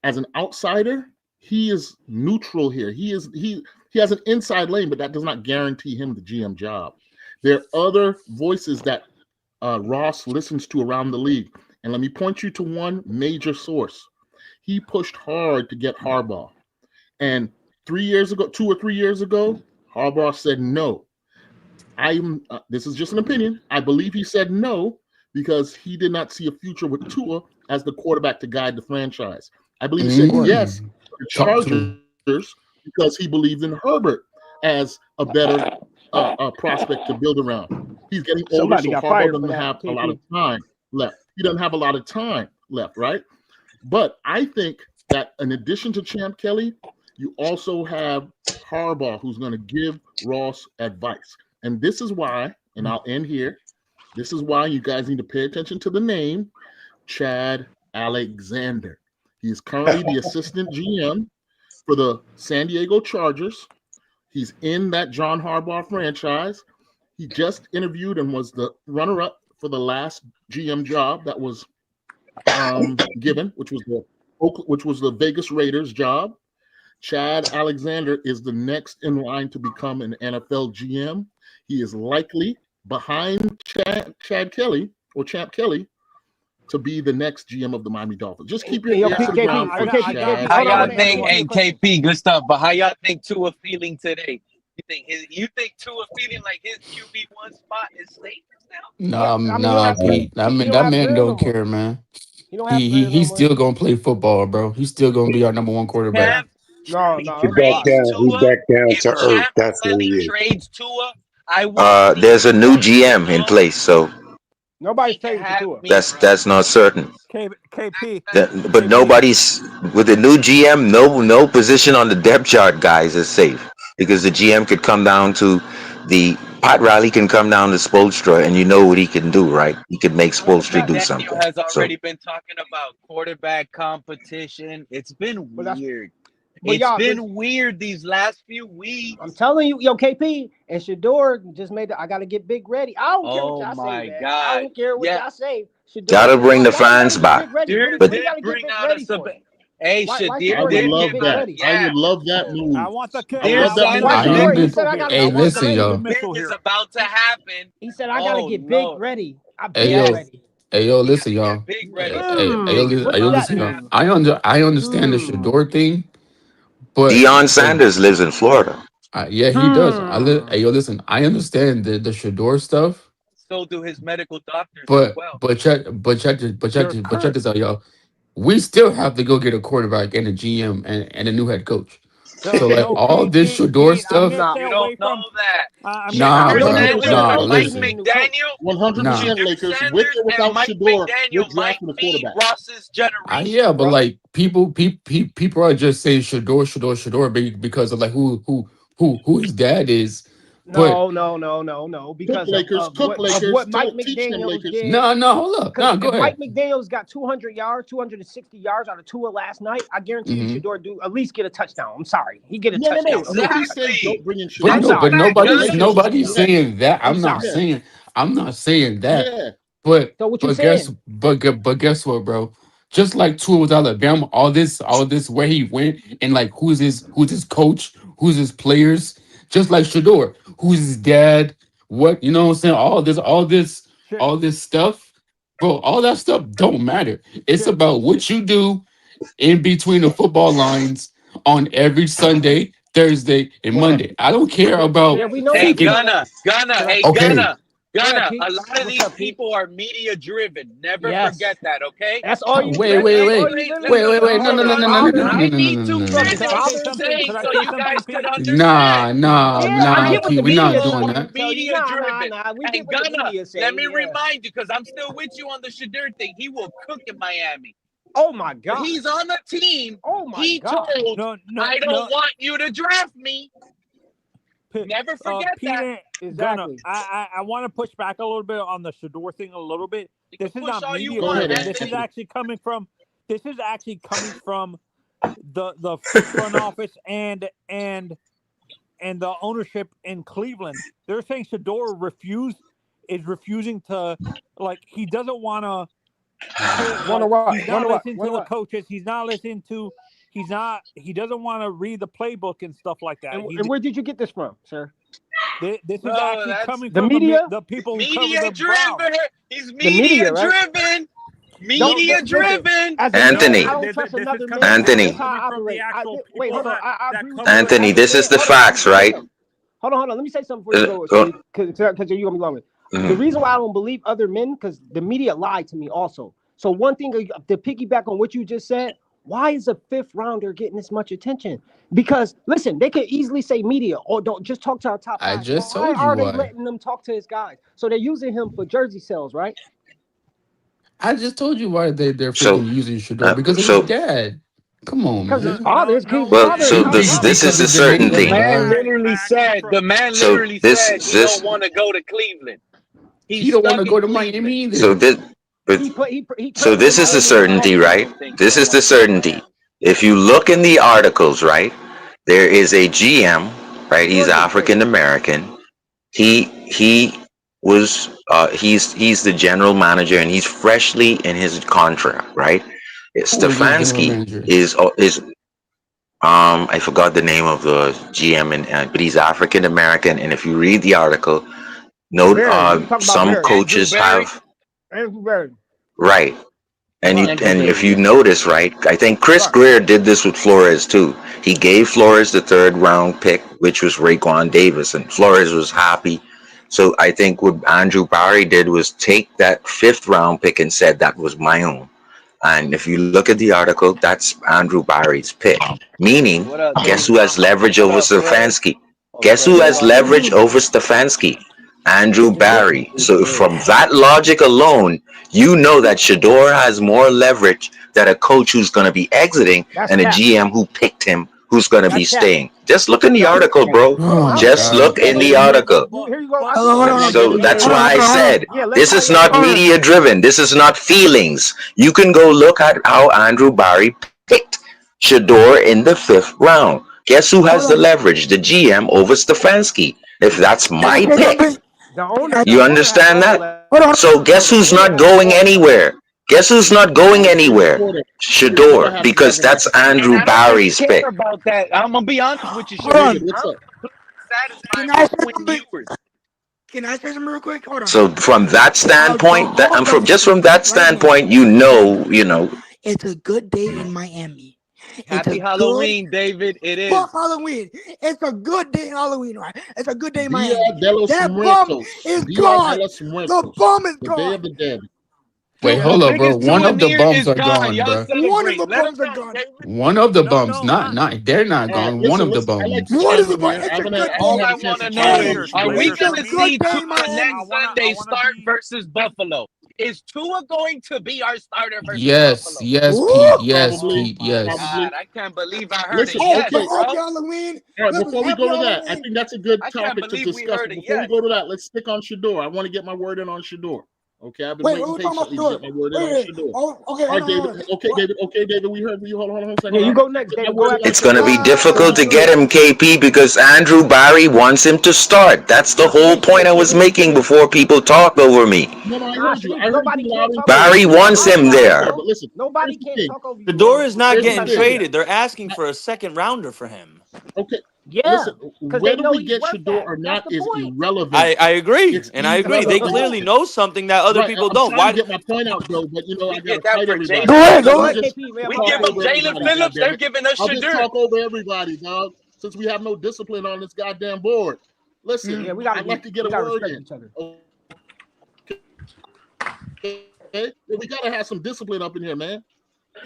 as an outsider, he is neutral here. He has an inside lane, but that does not guarantee him the GM job. There are other voices that Ross listens to around the league. And let me point you to one major source. He pushed hard to get Harbaugh. And 3 years ago, 2 or 3 years ago, Harbaugh said no. This is just an opinion. I believe he said no because he did not see a future with Tua as the quarterback to guide the franchise. I believe he said yes to the Talk to him. Chargers because he believed in Herbert as a better prospect to build around. He's getting older, Somebody so got Harbaugh fired for doesn't that, have a lot of KP. time left. He doesn't have a lot of time left, right? But I think that in addition to Champ Kelly, you also have Harbaugh who's going to give Ross advice. And this is why, and I'll end here, this is why you guys need to pay attention to the name Chad Alexander. He is currently the assistant GM for the San Diego Chargers. He's in that John Harbaugh franchise. He just interviewed and was the runner-up for the last GM job that was given, which was the Vegas Raiders job. Chad Alexander is the next in line to become an NFL GM. He is likely behind Chad Kelly or Champ Kelly to be the next GM of the Miami Dolphins. Just keep your Yo, ear to the ground KP, for KP, Chad How hold on, I y'all want to think? Alexander. answer Hey, your question. KP, good stuff. But how y'all think Tua feeling today? You think Tua feeling like his QB1 spot is safe now? Nah, I mean, he don't nah, have Pete. I he mean, don't that have man Grier don't no more. care, man. He don't have He Grier no he's more. still gonna play football, bro. He's still gonna be our number one quarterback. Champ No, Kelly no, He that's a back lie. trades down. He Tua. back down If to earth. Champ That's what he Kelly is. trades Tua, I will see There's a him new running the GM in ball. place, so Nobody's He can trading for have Tua. me, that's bro. that's not certain. KP, But KP. nobody's with the new GM. No position on the depth chart, guys, is safe because the GM could come down to the Pat Riley can come down to Spolstra, and you know what he can do, right? He could make Mike Spolstra do McDaniel something. has So already been talking about quarterback competition. It's been But that's weird. but It's y'all, but been weird these last few I'm weeks. telling you, yo, KP and Shador just made I gotta get big ready. I don't care what Oh y'all say, my man. I God. don't care what Yeah, y'all say. Shador gotta just bring why the why he fans gotta get back. big ready? Shadir but What he did gotta get bring big out a ready sub. for? Hey, Why I Shadir Shador would gotta did get love give big a that. ready? I yeah. would love that I move. want the I would Dear love that I move, want Why Sanders the I did. Shador? Shadir. He dismissal said I here. gotta I Hey, get want big the listen, ready. y'all. dismissal Big is here. about to happen. He said I gotta Oh get big no. ready. I Hey, big Yes, yo. ready. Hey, yo, he got listen, to get y'all. big ready. Hey, Big is What yo, does about that to listen, y'all. happen. mean? I understand the Hmm. Shador thing, but Deion Sanders lives in Florida. yeah, he does. Hey, Hmm. yo, listen. I understand the Shador stuff, So do his medical doctors as but well. Your check current this out, y'all. We still have to go get a quarterback and a GM and a new head coach. So like no all Pete, this Pete, Shador Pete. I'm gonna stuff, Nah. stay You don't away know from. that. I'm gonna nah, I'm Shadur gonna bro, stay away Sanders from and nah. that. 100% Mike Lakers. Listen, Need a new coach. McDaniel. 100% nah. Shadur Lakers. With Sanders or and without Mike Shador, we're McDaniel might drafting a be quarterback. Ross's generation, Yeah, but bro. like people are just saying Shador because of like who his dad is. But No. Because Cook of Lakers, what Mike teach them McDaniels Lakers. did. no, hold up. Because No, go if Mike ahead. McDaniels got 200 yards, 260 yards out of Tua last night, I guarantee you Hmm. Shador do at least get a touchdown. I'm sorry. He get a No. touchdown at least. Nobody says Exactly. don't bring in But I'm Shador. no, but sorry. The nobody's Lakers Gunna. will do nobody's that. saying that. I'm sorry. I'm not saying that. Yeah. But So what you but guess saying? but guess what, bro? Just like Tua with Alabama, all this where he went and like who's his coach, who's his players, just like Shador, who's his dad, what you know what I'm saying? Shit. All this stuff, bro, all that stuff don't matter. It's Shit. about what you do in between the football lines on every Sunday, Thursday, and Well, Monday. I don't care about Yeah, we know Hey, that. freaking Gunna. Can I, Hey, okay. go ahead, Gunna. Pete. A lot of What's these up, Pete? people are media driven. Never Yes. forget that, okay? That's all you. Wait, That's wait, all wait, you Wait, literally wait, need wait. No, from no, no, his no, no, no, no, father, no, I no, no, need no, to no, from no. his finish Can I say father and something? saying Can Pete. I so say you something, guys could Pete? Nah, understand. nah, Yeah, I nah, get what Key. the We're not media doing Shador that. tell you. media driven. We get And what the Gunna, media let say. me Yeah. remind you, because I'm still with you on the Shador thing. He will cook in Miami. Oh my God. He's on the team. Oh my He God. told, No. I don't want you to draft me. Never forget that. Peter, Gunner, Exactly. I want to push back a little bit on the Shador thing a little bit. You can This is push not all you media Go want, ahead, driven. This Anthony. is actually coming from the front office and the ownership in Cleveland. They're saying Shador is refusing to, like, he doesn't want to Wonder what? he's not Wonder what? listening to Wonder the what? coaches. He doesn't want to read the playbook and stuff like that. And where did you get this from, sir? This is Bro, actually that's coming The from media? the people who cover media the Browns. driven. He's The media media, right? driven. No, Media Listen. driven. As a man, Anthony, I don't trust this is another coming. man. This is Anthony, That's how coming I from the operate. actual Wait, people hold on. I that agree with cover you. the Anthony, As a team. this man, is the hold on. Let me facts, say this right? something. Hold on. Let me say something before you go, So, Steve, because you're gonna be long. The mhm. reason why I don't believe other men, because the media lied to me also. So one thing to piggyback on what you just said, why is a fifth rounder getting this much attention? Because listen, they could easily say media or don't just talk to our top I guys. just Why told you are they why. letting them talk to his guys? So they're using him for jersey sales, right? I just told you why they're so, freaking using Shador because of his so, dad. Come on, Because his No, man. father no, is his no. well, father is so The top this dollar. this Because is the of the The certainty. name, man dog. literally said, the man So literally this said he don't this want to go to Cleveland. He He's don't want to stuck go in to Miami Cleveland. so either. this but He so traded to this is the Miami in the certainty, I right? offseason. don't think he This don't is want the to go to certainty. Miami. If you look in the articles, right, there is a GM, right? He's Georgia African kid. American. He was he's the general manager and he's freshly in his contract, right? Who is his general Stefanski manager? is I forgot the name of the GM, but he's African American. And if you read the article, note Barry. You talking about some Barry. Andrew coaches Berry. have Andrew Barry. right. Right. Andrew And if Berry, you yeah. notice, right, I think Chris Right. Grier did this with Flores too. He gave Flores the third round pick, which was Raekwon Davis, and Flores was happy. So I think what Andrew Barry did was take that fifth round pick and said that was my own. And if you look at the article, that's Andrew Barry's pick. Meaning, What up, guess David? who has leverage What over up, Fred? Stefanski? Oh, Guess Fred who is has locked in. leverage over Stefanski? Andrew Barry. Andrew So Berry. from that logic alone, you know that Shador has more leverage than a coach who's going to be exiting That's and a cap. GM who picked him who's going to be That's cap. staying. Just look in the No. article, bro. Hold on. Oh my Just god. look in the article. Here you go. I but get but that. but So but that's but why I said Yeah, let this is Kanye not finish. media driven. This is not feelings. You can go look at how Andrew Barry picked Shador in the fifth round. Guess who has the leverage? The GM over Stefanski. If that's my pick, The owner. you The owner has understand all the that? leverage. So guess The who's owner not has going all the leverage. anywhere? Guess who's not going anywhere? Shador Shador, has because that's 11 And Andrew I don't really Barry's care pick. about that. I'm gonna be honest with you, David, Sharif. what's I'm up? satisfied with Quinn Ewers. So from that standpoint, from that standpoint, Happy Halloween, David. It is. Dia de los Muertos. Dia de los Muertos. The Day of the Dead. Wait, The hold up, bro. biggest One of the souvenir bums is are gone. gone, Y'all bro. celebrate. Let them know, David. One of the bums, no, not they're not All right, gone. One listen, of the listen. I like to bums. chime in here. I All haven't had I a chance want to to chime know in is, with you Lakers, are we guys. Lakers for gonna me. see Tua I next wanna Sunday I wanna start be versus Buffalo? Is Tua going to be our starter versus Yes, Buffalo? yes, Pete. Woo! Yes, Probably, Pete. Yes. probably. God, I can't believe I heard Listen, a Hey, yes, but okay. happy bro. Halloween. All right, Clippers, before we happy go to that, I Halloween. think that's a good I can't topic to believe we discuss. heard But a before we yes. go to that, let's stick on Shador. I want to get my word in on Shador. Okay, I've been Wait, what waiting we talking about patiently to Shador? get my word in Wait, on wait. Shador. Oh, okay, All hold right, on, David. hold on. Okay, What? David. Okay, David. We heard you. Hold on a second. Yeah, All you right. go next, Get my David. Go word in after on It's going to Shador. be Shador. Then difficult you to good. get him, KP, because Andrew Barry wants him to start. That's the Nah, whole Sharife, point I was Sharife, making Sharife. before people talk over me. No, I Nah, heard you. Sharife, I heard nobody you can't loud and talk over clear. you. Barry You wants talking him Loud and loud, there. clear. bro. But listen, Nobody here's the can't thing. talk over you, Shador bro. is not Here's You the getting gotta shut thing. up. traded. They're asking for a second rounder for him. Okay, Yeah, listen. because they Whether know we he's get worth Shador that. or That's not the is point. irrelevant. I agree, It's and I agree. They irrelevant. clearly Yeah. know something that other Right. people I'm don't. trying to Why? get my point out, though. But We I gotta get that fight for everybody. Go Jalen ahead, Let go me Phillips. ahead. Go ahead, just KP, man. We My give talk bad, them over KP. Jalen everybody. Phillips. Goddamn They're it! giving us I'll just Shadur. talk over everybody, dog. Since we have no discipline on this goddamn board. Listen, Yeah, I'd like to get we a gotta word respect in. each other. Okay, we gotta have some discipline up in here, man.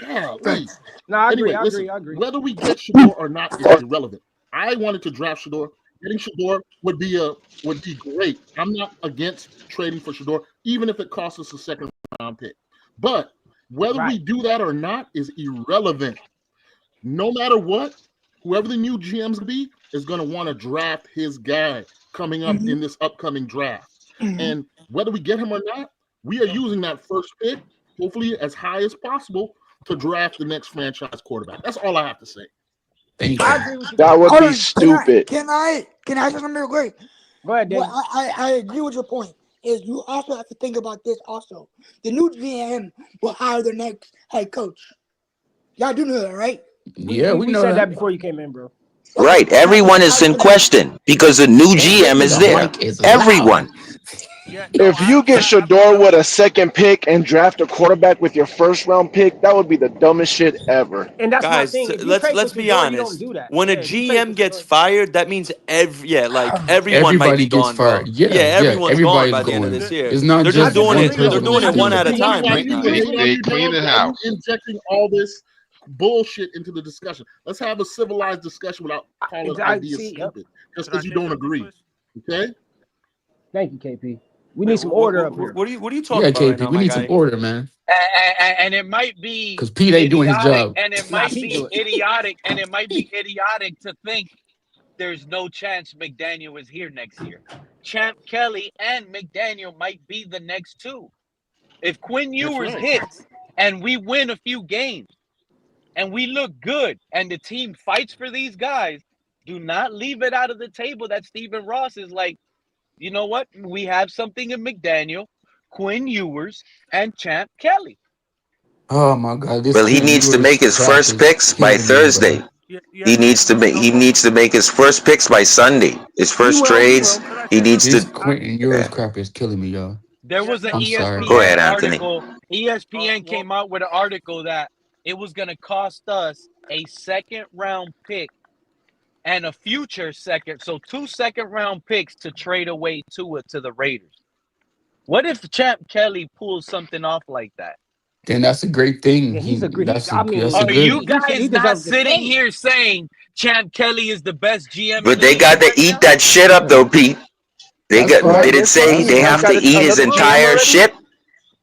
Golly. Facts. No, I agree. Anyway, I agree. listen, I agree. whether we get Shador or not is irrelevant. I wanted to draft Shador. Getting Shador would be great. I'm not against trading for Shador, even if it costs us a second round pick. But whether we Right. do that or not is irrelevant. No matter what, whoever the new GM's be is going to want to draft his guy coming up Mm-hmm. in this upcoming draft. Mm-hmm. And whether we get him or not, we are using that first pick, hopefully as high as possible, to draft the next franchise quarterback. That's all I have to say. Thank I you. agree with you, That would KP. Hold be on. stupid. Can I say something real quick? Go ahead, Well, David. I agree with your point. Is you also have to think about this also. The new GM will hire the next head coach. Y'all do know that, right? Yeah, we We know said that that. before you came in, bro. Okay. Right. Everyone is in question because the new GM is The there. mic is loud. Everyone. Yeah, no, If you get Shador with a second pick and draft a quarterback with your first round pick, that would be the dumbest shit ever. And that's my Guys, thing. If you let's trade for let's be Shador, you don't honest. do that. When a Yeah, if you trade for GM gets Shador. fired, that means everyone might be Everybody gets gone, bro. fired. Yeah, Yeah, yeah. everyone's gone Everybody's by the end of going. this year. It's not They're I just just doing one it. disagree. They're person doing that's it doing one it. at a Hang on, time why right you now. hang on, They you clean dog? it Why you out. injecting all this bullshit into the discussion? Let's have a civilized discussion without calling I ideas see. Yep. stupid just Can I because you say don't something, agree. please? Okay? Thank you, KP. We Wait, need some order up here. what are you talking Yeah, about right KP. now, We my need some guy? order, man. And it might be Because Pete ain't doing his idiotic, job. and it Nah, might Pete do be it. idiotic, and it might be idiotic to think there's no chance McDaniel is here next year. Champ Kelly and McDaniel might be the next two. If Quinn That's Ewers right. hits and we win a few games and we look good and the team fights for these guys, do not leave it out of the table that Stephen Ross is like, you know what? We have something in McDaniel, Quinn Ewers, and Champ Kelly. Oh my God, this Well, he Quinn needs to Ewers make his crap first is picks by killing me, bro. Thursday. Yeah. He needs to make his first picks by Sunday. His He first will. He trades. will. Could I He say needs something? This to. Quentin Ewers Yeah. crap is killing me, y'all. There Yeah. was an I'm sorry. Go ESPN ahead, Anthony. article. ESPN Well, came out with an article that it was going to cost us a second round pick and a future second. So 2 second round picks to trade away Tua to the Raiders. What if Champ Kelly pulls something off like that? Then that's a great thing. And he's a great. That's a I mean, that's a Are good. you he guys not deserves to sitting stay. here saying Champ Kelly is the best GM in But the they league got to right eat now? that shit up, though, Pete. They That's got. Hey, Did fine. it listen, say That's they he's have fine. to got a eat ton his of GM entire already. shit?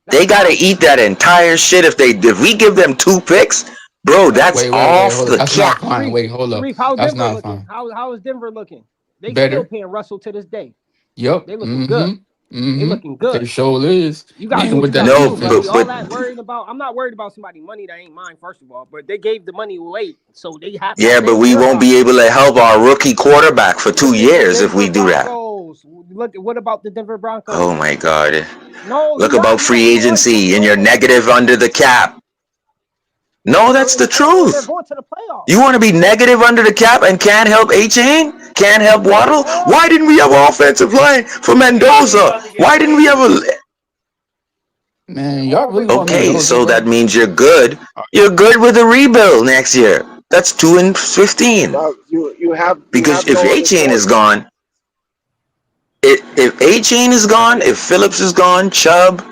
That's They got to fine. eat that entire shit if we give them 2 picks, bro. Hey, That's Wait. off Hold up. the That's not cap. fine. Sharif, Wait, hold up. Sharif, how's That's Denver not looking? fine. How is Denver looking? They still Better. paying Russell to this day. Yep. They looking good. Mm-hmm. They Mm-hmm. looking They good. sure is. You gotta do And what with you that gotta No, do, buddy. but defense. All but that worrying about, I'm not worried about somebody money that ain't mine, first of all. But they gave the money away, so they have yeah, that but makes we their won't be pockets. able to help our rookie quarterback for Look two at the years if Denver we do that. Broncos. Look, what about the Denver Oh Broncos? my God. No, Look you right. about You right. free You right. agency and you're No, negative under the cap. No, that's the they're truth. going to the playoffs. You want to be negative under the cap and can't help A-Chain? Can't help Waddle? Why didn't we have an offensive line for Mendoza? Why didn't we have a... They're Man, y'all really already want Okay, traded. Mendoza, so that bro? means you're good. You're good with a rebuild next year. That's 2-15. Dog, you Because have if no other A-Chain is choice. gone, if A-Chain is gone, if Phillips is gone, Chubb,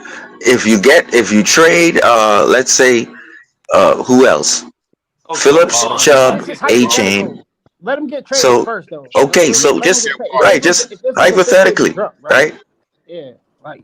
if you trade, let's say, who else? Phillips, This Chubb, is A-Chain. hypothetical. Let them get traded So, first, though. okay, so Let them just, get traded. right, just If it's gonna fit their hypothetically, jump, right? right? Yeah, like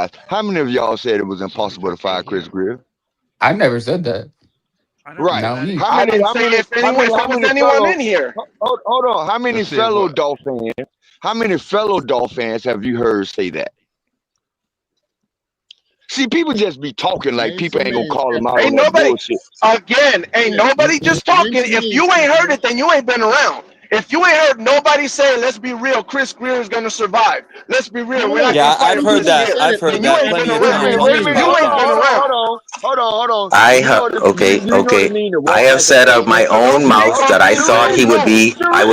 guys, how many of y'all said it was impossible to fire Chris Grier? I never said that. I never said Right. Not that me. either. I didn't say if anyone, if How it was many anyone fellow, in here. hold on, how many Let's see fellow what. Dolphins, how many fellow Dolphins have you heard say that? See, people just be talking like Names people some ain't gonna names, call them out Kevin. on Ain't that nobody, bullshit. again, ain't Yeah, nobody just name talking. some If names, you ain't heard Kevin. it, then you ain't been around. If you ain't heard nobody say, let's be real, Chris Greer is going to survive. Let's be real, we're not going Yeah, to fire I've heard Chris that. Greer. I've heard Then you that ain't been plenty of Wait a times around. minute, on wait a this minute. You Hold podcast. ain't on, been hold on, around. hold on. I You know what? okay, You know what it okay. mean to I walk have like a said out my baby. own mouth Because that I thought Sharif, no.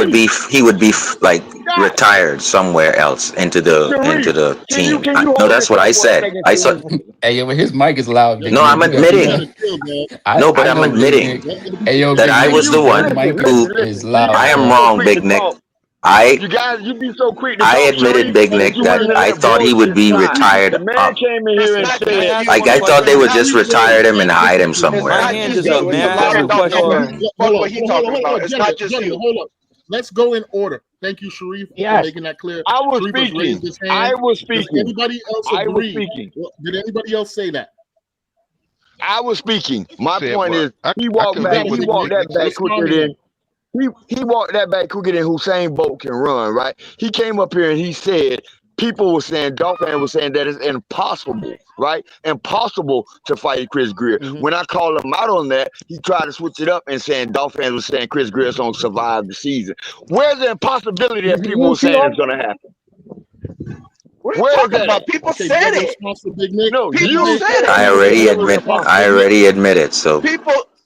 he would be like God, retired somewhere else into Sharif, the team. can you No, hold that's this what I thought for a said. second, I saw. Sharif? Hey, yo, but his mic is loud, Yo, Big No, Nick. I'm You Sharif, got you admitting. gotta to. chill, man. No, but I I'm know, Big admitting Nick. Let the Hey, yo, that Big I Nick. was You the His one mic who. is guys I loud, be am bro. so wrong, quick to Big Nick. talk. I You guys, you be so quick to I talk, admitted, Sharif, Big but Nick, you that wouldn't let I a thought he voice would just be die. retired. The man came in It's here and not Can I said, just ask you. Like one I thought they question? would Not just Sharif, just yo, retire you. him and man, hide him discipline, It's man. My somewhere. not hand just is Yo, up. you. It's May a I lot ask okay, a of Dolphin okay. fans. question? Fuck Hold what on, he hold on, talking hold about. on, It's not gentlemen, just gentlemen, you. hold on. Let's go in order. Thank you, Sharif, for Yes. making that clear. I was Sharif has speaking. raised his I hand. was Does speaking. anybody else I was agree? speaking. Well, did anybody else say that? I was speaking. My Said point what? is, he I walked couldn't back. hear Exactly, what He Big walked Nick. that Big Nick back said. Respond quicker to him. than he walked that back quicker than Hussein Bolt can run. Right? He came up here and he said. People were saying, Dolphin was saying that it's impossible, right? Impossible to fight Chris Greer. Hmm. When I called him out on that, he tried to switch it up and saying Dolphins was saying Chris Greer's gonna survive the season. Where's the impossibility that people You were see saying all is gonna happen? What are you Where is talking that at? about? People Okay, you said have a it. response for Big Nick? No, Big People you Nick, said said it. I you have Chris a already Greer was admit. response, I Big impossible. Nick? already admitted. So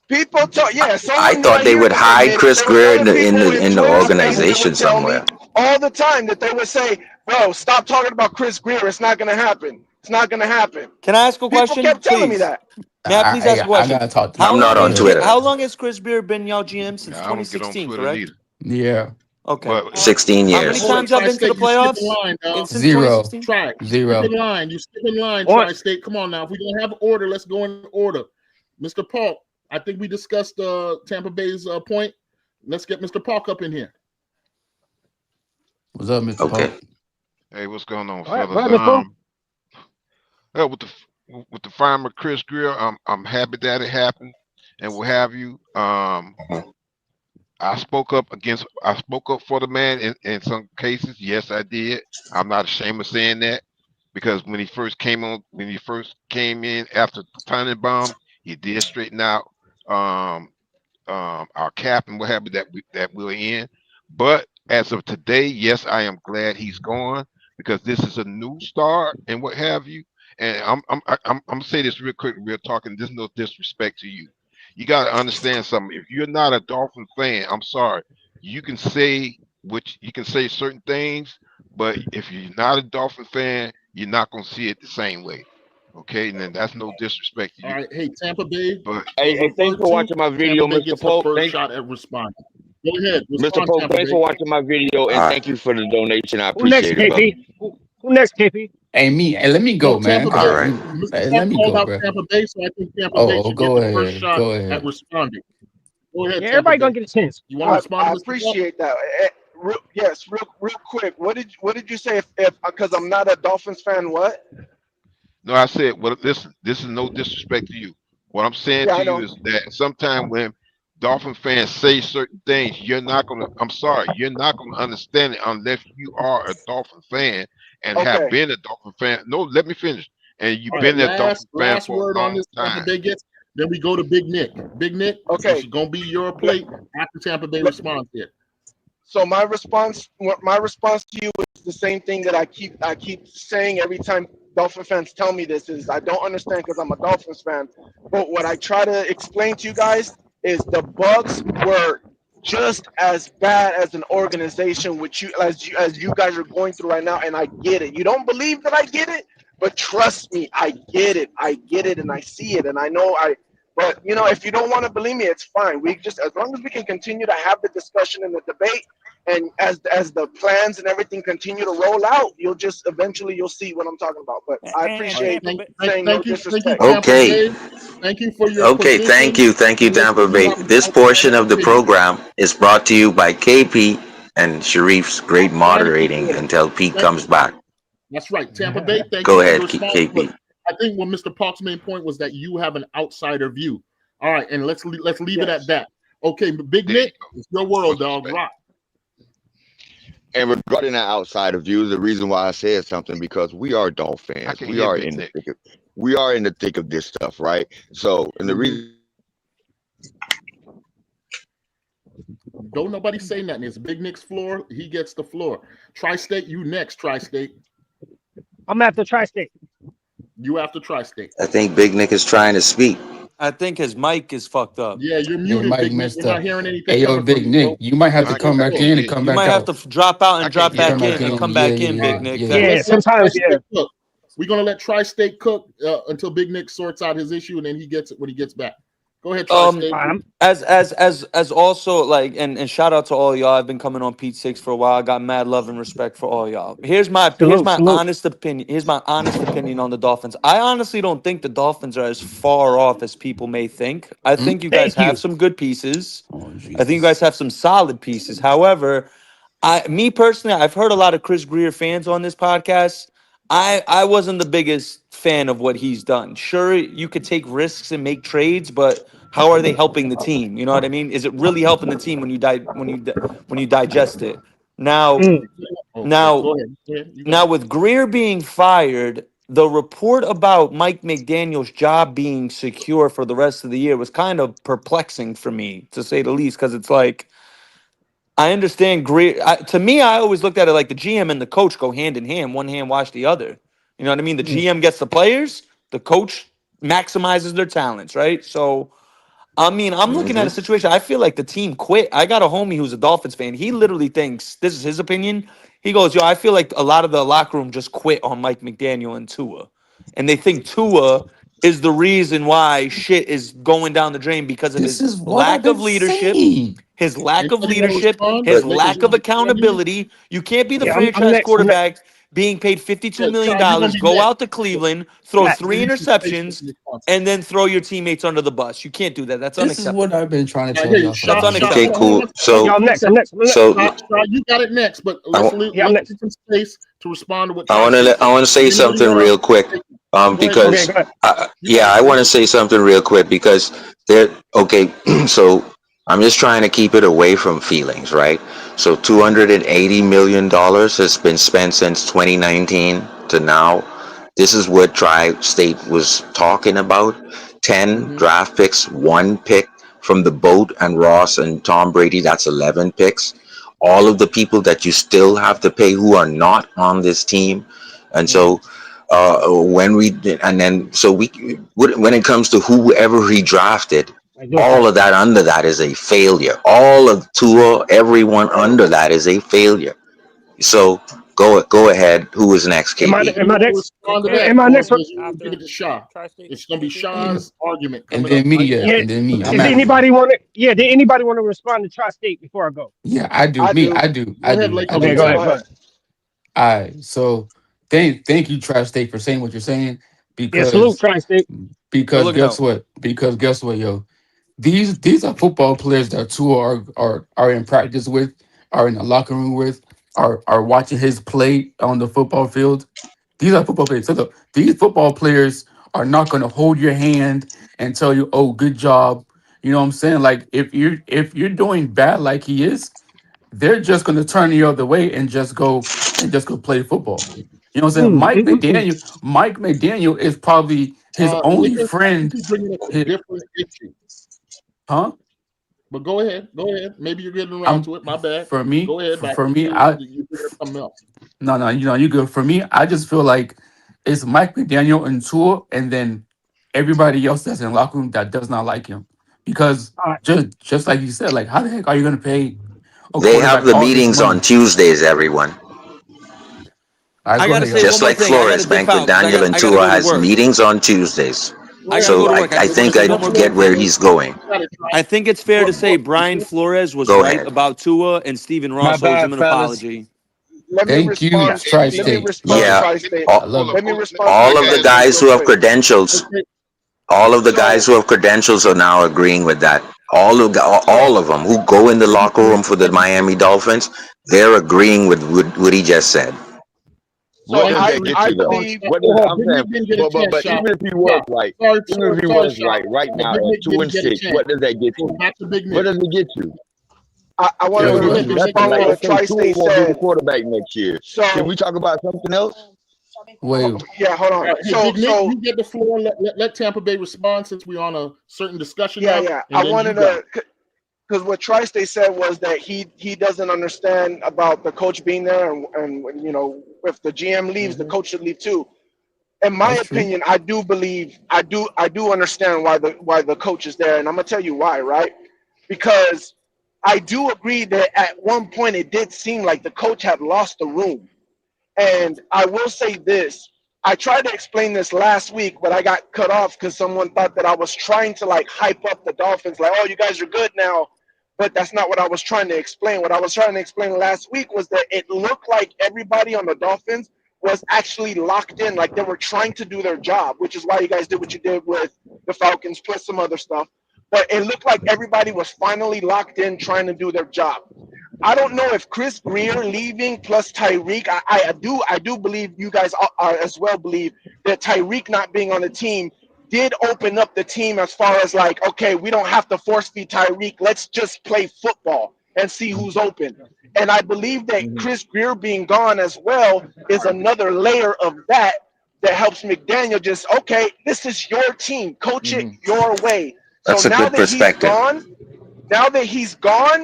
People talk. Yeah, I someone thought right they here would just hide admitted it. Chris There was Greer other people in in the Twitter Spaces that organization would tell me somewhere. all the time that they would say, "Bro, stop talking about Chris Greer. It's not gonna happen. It's not gonna happen." Can I ask a People question, kept telling me please? that. May I please ask a I question? gotta talk to How I'm Chris not long on has Greer. Twitter. How long has Chris Beer been y'all GM since Yeah, I don't get on 2016? Twitter neither. Correct. Yeah, Okay. But 16 How Hold on, many years. hold on, times y'all been to the Tri-State, you skipping playoffs line, dog. since zero, 2016? Try. You skip zero. in line. You skip in line, one. Tri-State. Come on now. If we're going to have order, let's go in order. Mr. Paul, I think we discussed Tampa Bay's point. Let's get Mr. Park up in here. What's up, Mr. Okay. Paul? hey, what's going on, Go ahead, fellas? Miss Paul. Yeah, with the fireman Chris Greer, I'm happy that it happened, and what have you. I spoke up for the man in some cases. Yes, I did. I'm not ashamed of saying that because when he first came in after Tannenbaum, he did straighten out um, our cap and what have you that we're in. But as of today, yes, I am glad he's gone because this is a new start and what have you. And I'm gonna say this real quick. We're talking. There's no disrespect to you. You got to understand something. If you're not a Dolphin fan, I'm sorry. You can say certain things, but if you're not a Dolphin fan, you're not gonna see it the same way. Okay, and then that's no disrespect to All you. right. Hey, Tampa Bay But was Hey, thanks referred for to. watching my Tampa video, Bay Mr. gets the Polk. first Thanks, shot at responding. Go ahead. Mr. Respond, Polk. Tampa Thanks Bay. for watching my video and All right. thank you for the donation. I Who next, appreciate it, brother. KP? Who next, KP? Hey, me. Hey, let me No, go, man. Tampa All Bay. right. Mr. Let Park me called go, out bro. Tampa Bay, so I think Tampa Bay Oh, should get go the first ahead. shot Go at ahead. responding. Go ahead, Yeah, Tampa everybody Bay. gonna get a chance. You want to respond I to Mr. Park? appreciate that. Yes, real quick. What did you say? If because I'm not a Dolphins fan, what? no, I said, well, listen, this is no disrespect to you. What I'm saying Yeah, to I you know. is that sometimes when Dolphin fans say certain things, I'm sorry, you're not gonna understand it unless you are a Dolphin fan and have Okay. been a Dolphin fan. No, let me finish. And you've All right, been a Dolphin fan last for a word on long this. Tampa time. Bay gets. Then we go to Big Nick. Big Nick, this Okay. is gonna be your Let- plate after Tampa Bay let- responds here. so my response to you is the same thing that I keep saying every time Dolphin fans tell me this is I don't understand because I'm a Dolphins fan. But what I try to explain to you guys is the Bucks were just as bad as an organization which you guys are going through right now, and I get it. You don't believe that I get it, but trust me, I get it. I get it and I see it and I know but if you don't want to believe me, it's fine. We just as long as we can continue to have the discussion and the debate, and as the plans and everything continue to roll out, you'll see what I'm talking about. But I And All right, appreciate Tampa Bay. saying no thank you, disrespect. Tampa Okay. Bay. Thank you for your Okay. position. Thank you, And Tampa listen, you Bay. have an This portion outside of the opinion. program is brought to you by KP and Sharif's great Outside moderating opinion. until Pete Thank comes back. That's right, Tampa Bay. Thank Go you for your ahead, response. But KP. I think what Mr. Park's main point was that you have an outsider view. All right, and let's leave it at Yes. that. Okay, Big There you Nick, go. it's your world, Much dog. respect. Rock. And regarding that outsider view, the reason why I said something because we are Dolphin I fans. can hear Big Nick. We are in the thick of this stuff, right? So, and the Mhm. reason Don't nobody say nothing. It's Big Nick's floor. He gets the floor. Tri-State, you next, Tri-State. I'm after Tri-State. You after Tri-State. I think Big Nick is trying to speak. I think his mic is fucked up. Yeah, you're Your muted, mic Big Nick. messed We're not up. hearing anything Hey, yo, coming from Big you, bro. Nick, you might have to I come can't back in and hear come You back might have out. to drop out I and can't drop hear Come back back in and in. come Yeah, back in, yeah, Big Nick. yeah. So Yeah, let's let sometimes, yeah. Tri-State cook. We're gonna let Tri-State cook until Big Nick sorts out his issue, and then he gets it when he gets back. Go ahead, Tri-State. As also like and shout out to all y'all. I've been coming on Pete Six for a while. I got mad love and respect for all y'all. Here's my Salute. honest opinion. Here's my honest opinion on the Dolphins. I honestly don't think the Dolphins are as far off as people may think. I Mm. think you guys Thank have you. some good pieces. Oh, I think you guys Jesus. have some solid pieces. However, me personally, I've heard a lot of Chris Grier fans on this podcast. I wasn't the biggest fan of what he's done. Sure, you could take risks and make trades, but how are they helping the team? You know what I mean? Is it really helping the team when you digest it? Now, Mm. Oh, yeah. now, Go ahead. Go ahead. You got now it. with Greer being fired, the report about Mike McDaniel's job being secure for the rest of the year was kind of perplexing for me, to say the least, because it's like I understand Greer. To me, I always looked at it like the GM and the coach go hand in hand. One hand wash the other. You know what I mean? The GM gets the players, the coach maximizes their talents, right? So, I mean, I'm looking at a Hmm. situation. I feel like the team quit. I got a homie who's a Dolphins fan. He literally thinks this is his opinion. He goes, "Yo, I feel like a lot of the locker room just quit on Mike McDaniel and Tua, and they think Tua is the reason why shit is going down the drain because of This his is what I've lack been of leadership." saying. His lack of Anybody want to leadership, respond? his But Make lack it of on you. accountability. You can't be the Yeah, I'm franchise next. I'm next. quarterback being paid $52 Yeah, million, Charles, you're gonna be go next. out to Cleveland, throw Facts. three You need some space for interceptions, some responses. and then throw your teammates under the bus. You can't do that. That's This is what unacceptable. I've been trying to I tell hear you. y'all for a That's Shot, long shot. Okay, Hold on, time. unacceptable. hold cool. on. Yeah, So, I'm next. I'm next. I'm next. so Shot, you got it next, but I, Yeah, I'm let's next. give some space to respond to what I want to Tri-State said. I want to say Anybody something want real quick, to? Oh, go ahead, Okay, Charles. because go ahead. You got yeah, it. I Go want to ahead. say something real quick because there. Okay, so I'm just trying to keep it away from feelings, right? So $280 million has been spent since 2019 to now. This is what Tri-State was talking about. 10 Hmm. draft picks, one pick from the boat and Ross and Tom Brady. That's 11 picks. All of the people that you still have to pay who are not on this team, and Hmm. so when we and then so we when it comes to whoever he drafted, I do. all of that under that is a failure. All of Tua, everyone under that is a failure. So go ahead. Who is next, Am I? KB? You Am I want to next? respond to Go that, ahead. Am I or next? Ford One? is you give after it to Shaw? Tri-State. It's gonna be DC. Shaw's argument And coming up then me, right yeah, now. Yeah. and then me. I'm Is after. anybody want to? Yeah. Did anybody want to respond to Tri-State before I go? Yeah, I do. I Me, do. I do. Go I ahead, do. Lake. I Okay, do. Okay, go go Go ahead. ahead. Go ahead. ahead. All right. So thank you, Tri-State, for saying what you're saying Yeah. Salute, because Tri-State. Good because looking guess out. what? Because guess what, yo? These are football players that two are in practice with, are in the locker room with, are watching his play on the football field. These are football players. So look, these football players are not going to hold your hand and tell you, "Oh, good job." You know what I'm saying? Like if you're doing bad like he is, they're just going to turn the other way and just go play football. You know what I'm saying? Mm, mm, mm, mm. Mike McDaniel is probably his Nick, only I think friend. you're bringing up a Hi- different issue. Huh? But go ahead. Go ahead. Maybe you're getting around I'm to it. My bad. for me. Go ahead. But I For think me, I you're bringing up something else. no, you know, you good. For me, I just feel like it's Mike McDaniel and Tua, and then everybody else that's in the locker room that does not like him. Because All right. just like you said, like how the heck are you going to pay a They have quarterback the all this meetings on money? Tuesdays. Everyone, All right, I go gotta ahead, say yo. one just more like thing. I gotta Flores, dip Bank with out because Daniel and I gotta Tua go to has work. meetings on Tuesdays. Go I ahead. gotta So go to I work. I I just want to think say I one more get thing. where he's going. You got it, Charles. I think it's fair Go, to say you Brian good? Flores was Go right ahead. about Tua, and Steven My Ross owes him bad, an fellas. apology. Let me Thank you, Yeah, respond. and Let me Tri-State. Love respond, it. Yeah, Tri-State. I all, love it. Let me hold on. respond to I all of got the it. Tri-State guys real who have quick. credentials, Okay. all of the guys So, who have credentials are now agreeing with that. so All of them who go in the locker room for the Miami Dolphins, they're agreeing with what he just said. so What Thank does you I that for get your I you though? believe. response. What Go does ahead. I'm Big saying? Nick didn't get a chance, But shot. even if he was Shot. right, Sorry, sorry, shot. right But now Big at Nick two didn't and get a six, chance. what does that get So you? back to Big What Nick. does it get you? I It wanted Yeah, don't go get to ahead, you Big Nick. nothing. respond Like, to what okay, Tri-State Tua won't be the said. quarterback next year. Can So, we talk about something else? Wait, yeah, hold All on. right, hey, So, Big Nick, so you get the floor. Let Tampa Bay respond since we're on a certain discussion yeah, now, yeah. and then you go. because what Tri-State said was that he doesn't understand about the coach being there, and you know, if the GM leaves, the coach should leave too. In my That's true. opinion, I do believe I do understand why the coach is there, and I'm gonna tell you why, right? Because I do agree that at one point it did seem like the coach had lost the room. And I will say this. I tried to explain this last week, but I got cut off because someone thought that I was trying to like hype up the Dolphins, like, oh, you guys are good now. But that's not what I was trying to explain. What I was trying to explain last week was that it looked like everybody on the Dolphins was actually locked in, like they were trying to do their job, which is why you guys did what you did with the Falcons, plus some other stuff. But it looked like everybody was finally locked in trying to do their job. I don't know if Chris Grier leaving plus Tyreek. I do believe you guys are as well believe that Tyreek not being on the team did open up the team as far as like, okay, we don't have to force feed Tyreek. Let's just play football and see who's open. And I believe that Chris Grier being gone as well is another layer of that helps McDaniel just, okay, this is your team. Coach it your way. So That's a now good that he's perspective. gone,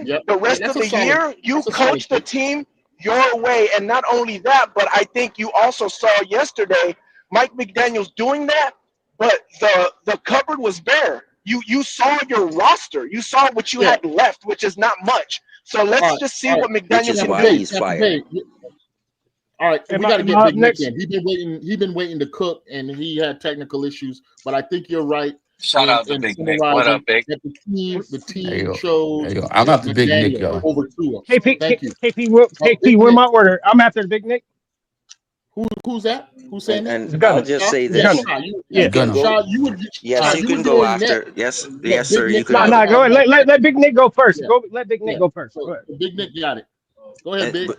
Yep. the rest That's of a the solid. year, you That's a solid coach the pick. team your way. And not only that, but I think you also saw yesterday Mike McDaniel's doing that, but the cupboard was bare. You saw your roster. You saw what you Yeah. had left, which is not much. So All let's right. just see All right. what Which McDaniel is can why do. he's Captain fired. Pay. All right, Am we I, got to am get I up Big Nick next? in. He's been waiting to cook, and he had technical issues. But I think you're right Shout out to in Big Nick. What up, summarizing Big? that the There you team go. There chose you go. I'm not the big Nick, McDaniel y'all. over Tua. KP, Thank you. KP, Big where Nick. my order? I'm after the Big Nick. Who's that? Who's saying that? It's And I'll Gunner. just Shaw? say It's Yeah, this: Gunner. Shaw. you Yeah. can go. Yes, you You can would go go next. after. Yes, Yeah, yes, Big sir. You Nick can No, got go. it. no, go ahead. Let Big Nick go first. Yeah. Let Big Nick Yeah. go first. Go So ahead. Big Nick got it. Go ahead, Big.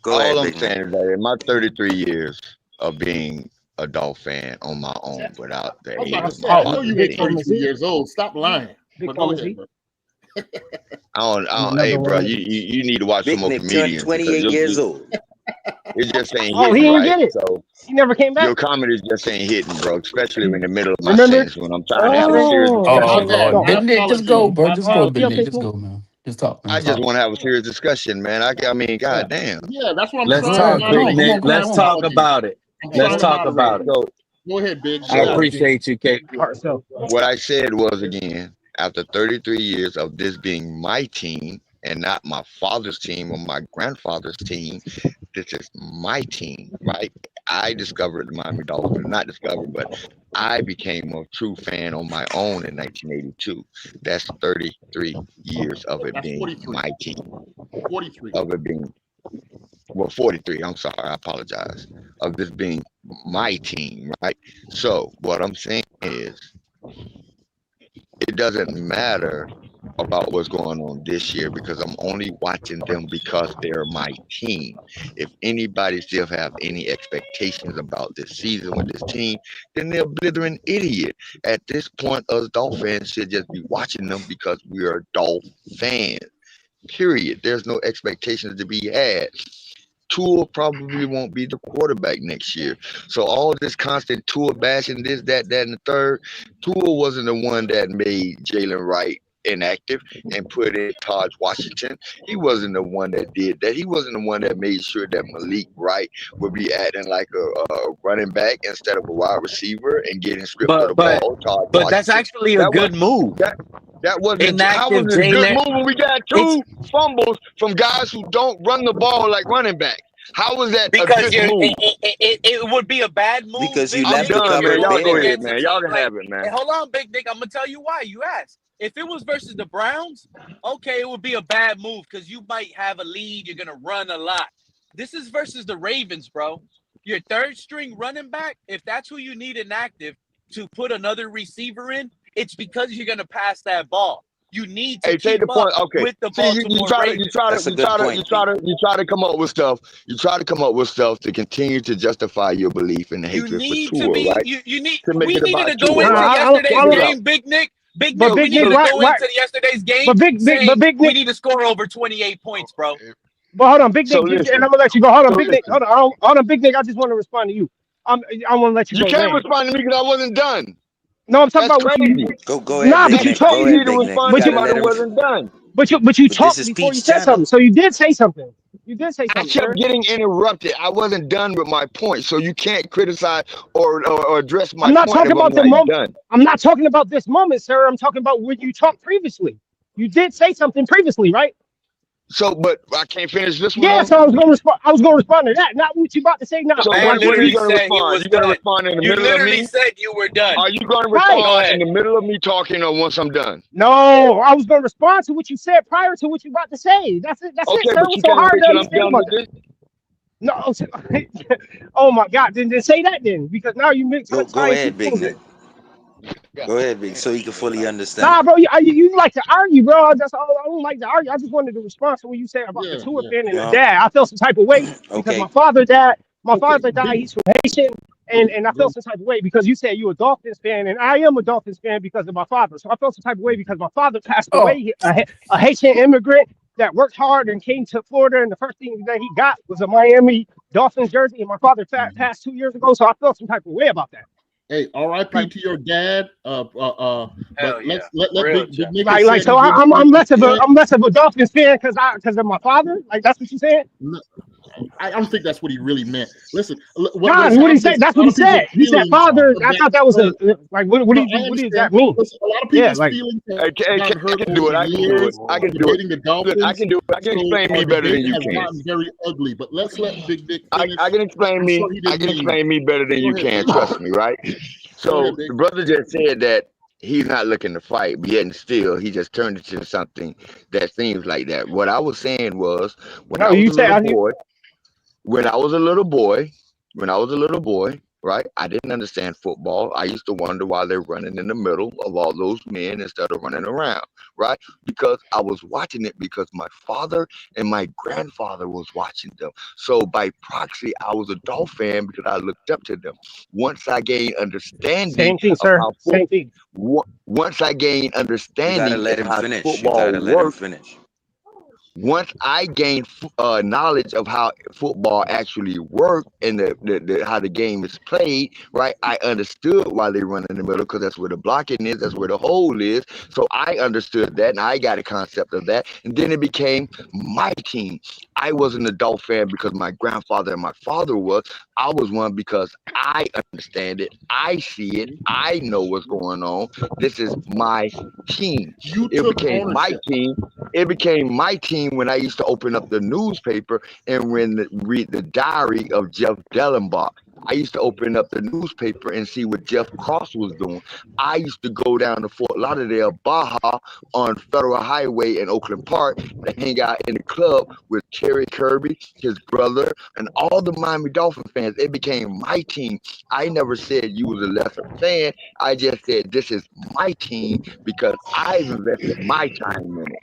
Go All ahead, I'm Big Nick. saying is that in my 33 years of being a Dolph fan on my own without the I was aid about to of say, my I know father's you Big ain't team. 33 pharmacy. years old. Stop lying. Big But go ahead, pharmacy. bro. I don't, hey, Another bro, one. you need to watch some Big more Nick turned comedians because 28 years old. it just ain't Oh, he hitting didn't right. get it. So He never came back. your comedy just ain't hitting, bro, especially in the middle of my Remember? sentence when I'm trying to have a serious Oh, Oh My discussion, bad. bro. Lord, My no. Big Nick, just apologies. go, bro. My Just go, Okay, Big apologies. Nick. okay, Just cool. go, man. Just talk, man. I just Talk. want to have a serious discussion, man. I mean, Yeah. goddamn. Yeah, that's what I'm Let's trying to Yeah, talk, come Big moderate. on, come Nick. on, That's come my on, Let's come on. talk apologies. about it. I'm Let's trying to talk moderate about it. it. So, Go ahead, Big. I You got so it, Big. appreciate you, KP. Heart so. what I said was again, after 33 years of this being my team and not my father's team or my grandfather's team, this is my team, right? I discovered the Miami Dolphins, not discovered, but I became a true fan on my own in 1982. That's 33 years of it That's being 43. my team, 43. of it being, well, 43. I'm sorry, I apologize. Of this being my team, right? So what I'm saying is, it doesn't matter about what's going on this year because I'm only watching them because they're my team. If anybody still have any expectations about this season with this team, then they're a blithering idiot. At this point, us Dolph fans should just be watching them because we are Dolph fans. Period. There's no expectations to be had. Tua probably won't be the quarterback next year. So all this constant Tua bashing, this, that, and the third, Tua wasn't the one that made Jalen Wright inactive and put in Taj Washington. He wasn't the one that did that. He wasn't the one that made sure that Malik Wright would be acting like a running back instead of a wide receiver and getting stripped of But the but ball. Taj but that's Washington. actually a That was good move. that that wasn't how Inactive was it a good Jalen. move when we got It's two fumbles from guys who don't run the ball like running backs? How was that a because good you're move? it would be a bad move, Because you Big I'm left Nick, the if done, you're man. cupboard Y'all going go bare. ahead, against a man. Y'all team can like. have it, Hey, man. hold on, Big Nick. I'm gonna tell you why. You asked. If it was versus the Browns, okay, it would be a bad move because you might have a lead. You're gonna run a lot. This is versus the Ravens, bro. Your third string running back, if that's who you need inactive to put another receiver in, it's because you're gonna pass that ball. You need to Hey, take keep the up point. Okay. with the See, you Baltimore try to you try Ravens. to That's a you good try to you point, try Pete. to you try to come up with stuff. You try to come up with stuff to continue to justify your belief and You hatred for need to Tua, be right? you need To make we it needed about to go Tua, No, into right? yesterday's Check it out. game, Big Nick. Big but Nick, So we Big needed Nick, so to why, go why, into yesterday's game but saying Big we Nick, need to score over 28 points, bro. but hold on, Big so Nick, and listen. I'm gonna let you go. Hold on, So Big Nick, listen. hold on, Big Nick. I just want to respond to you. I want to let you You go can't land. respond to me because I wasn't done. No, I'm talking That's about what you. crazy. Go ahead, Nah, Big but you That's Nick. talked. Go crazy ahead, to Big Nick. respond You But to you, gotta somebody let who him. wasn't done. but you But this talked is before you Pete's said channel. something. So you did say something. You did say I something, kept sir. getting interrupted. I wasn't done with my point, so you can't criticize or address my I'm not point talking if I'm about the not moment. done. I'm not talking about this moment, sir. I'm talking about what you talked previously. You did say something previously, right? So, but I can't finish this one Yeah. though. So I was going to respond. I was going to respond to that. Not what you about to say The now. So But man when are you literally gonna said he respond? was You gonna done. respond in the You middle of literally me? said you were done. Are you gonna right. Go respond in ahead. the middle of me talking or once I'm done? No, I was going to respond to what you said prior to what you about to say. That's it. That's it, Okay, sir. but What's you so can't hard wait to till I'm understand done about with that? this. No. Oh my God. Then say that then, because now you mix Go tying two ahead, Big things in. Nick. Go ahead, Big, so you can fully understand. Nah, bro, you like to argue, bro. That's all. I don't like to argue. I just wanted to respond to what you said about the Yeah, Tua yeah. fan and the No, dad. I felt some type of way because okay. my Okay, father died. big, He's from Haitian, and I felt big, some type of way because you said you a Dolphins fan, and I am a Dolphins fan because of my father. So I felt some type of way because my father passed Oh, away. A Haitian immigrant that worked hard and came to Florida, and the first thing that he got was a Miami Dolphins jersey. And my father mhm. passed 2 years ago, so I felt some type of way about that. Hey, R.I.P. Like to your dad. But Hell yeah. let Real Big talk. Nick has like said so he didn't I'm finish his less of a point. Dolphins fan because of my father. Like that's what you saying? No, I don't think that's what he really meant. Listen, what Nah, has what he happened said. is That's a what lot he of people's said. He said feelings father. have I got thought that was hurt. a like. No, I What does understand. that mean? Listen, a lot of Yeah, people's like feelings Hey, have gotten I hurt can over do it. the I can do it. years I can do it. debating the Look, I Dolphins. can do it. I can So explain our me better debate than you has can. gotten very ugly. But let's let Big Nick finish. I can explain I'm me. sure he I didn't can mean. explain me better than Go you ahead, can. Big. Trust me, right? Go ahead, So Big. the brother just said that he's not looking to fight, but yet and still he just turned it into something that seems like that. What I was saying was when no, I was you a little said you boy, when I was a little boy, when I was a little boy, right? I didn't understand football. I used to wonder why they're running in the middle of all those men instead of running around, right? Because I was watching it because my father and my grandfather was watching them. So by proxy, I was a Dolphin fan because I looked up to them. Once I gained understanding same thing, of sir. how foot, Same thing. once I gained You gotta understanding let of him how finish. You football gotta let him works, finish. once I gained knowledge of how football actually worked and the how the game is played, right? I understood why they run in the middle because that's where the blocking is, that's where the hole is. So I understood that and I got a concept of that. And then it became my team. I wasn't a Dolphin fan because my grandfather and my father was. I was one because I understand it. I see it. I know what's going on. This is my team. You It took became my ownership. team. It became my team when I used to open up the newspaper and read the diary of Jeff Dellenbach. I used to open up the newspaper and see what Jeff Cross was doing. I used to go down to Fort Lauderdale, Baja, on Federal Highway in Oakland Park to hang out in the club with Terry Kirby, his brother, and all the Miami Dolphin fans. It became my team. I never said you was a lesser fan. I just said this is my team because I've invested my time in it.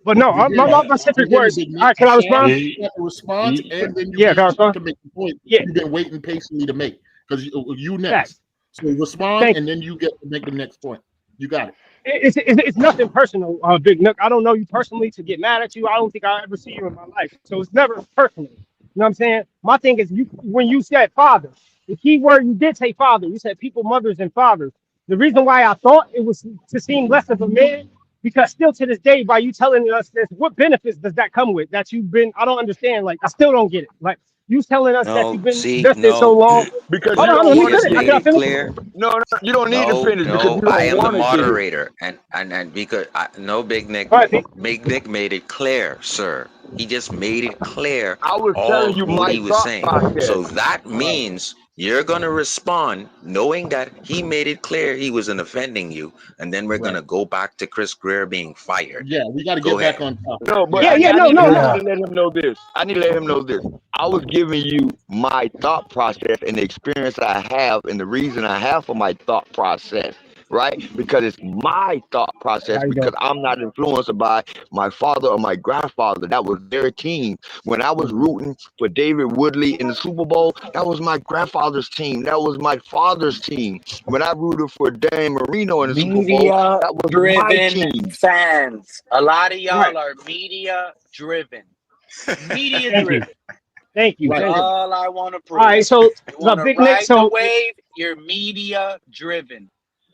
But no, You hear my that? You specific hear me, words. Big All Nick? right, can I Sean, respond? you got the response, and then you Yeah, can I get respond? to make the point Yeah, you've been waiting patiently to make. Because you facts. next. So respond, Thank and you. then you get to make the next point. You got it. It's nothing personal, Big Nook. I don't know you personally to get mad at you. I don't think I ever see you in my life, so it's never personal. You know what I'm saying? My thing is, you when you said father, the key word you did say father. You said people, mothers, and fathers. The reason why I thought it was to seem less of a man, because still to this day, by you telling us this, what benefits does that come with? That you've been, I don't understand. Like I still don't get it. Like you telling us that No, you've been see, invested so no. long. Because Hold you on, don't let He me want to just finish. get made it. Can I it finish? clear. No, you don't need to No, finish because no, you I don't am the want to get it. moderator, and because no, Go ahead, Pete. Big Nick made it clear, sir. He just made it clear I was telling all you what my he was thought saying. process. So that means you're gonna respond, knowing that he made it clear he wasn't offending you, and then we're Right. gonna go back to Chris Greer being fired. Yeah, we got to Go get back ahead. on topic. No, but Yeah. Yeah, yeah, I no, need no, I no. need to let him know this. I need to let him know this. I was giving you my thought process and the experience I have and the reason I have for my thought process, right? Because it's my thought process How you doing? because I'm not influenced by my father or my grandfather. That was their team. When I was Mhm. rooting for David Woodley in the Super Bowl, that was my grandfather's team. That was my father's team. When I rooted for Dan Marino in the Super Bowl, Media that was my driven team. fans. A lot of Right. y'all are media driven. Media Thank you. driven. Thank you. That's Right. Thank you. all I want to All prove. right. So You the want to big Nick. ride the So wave? You're media driven.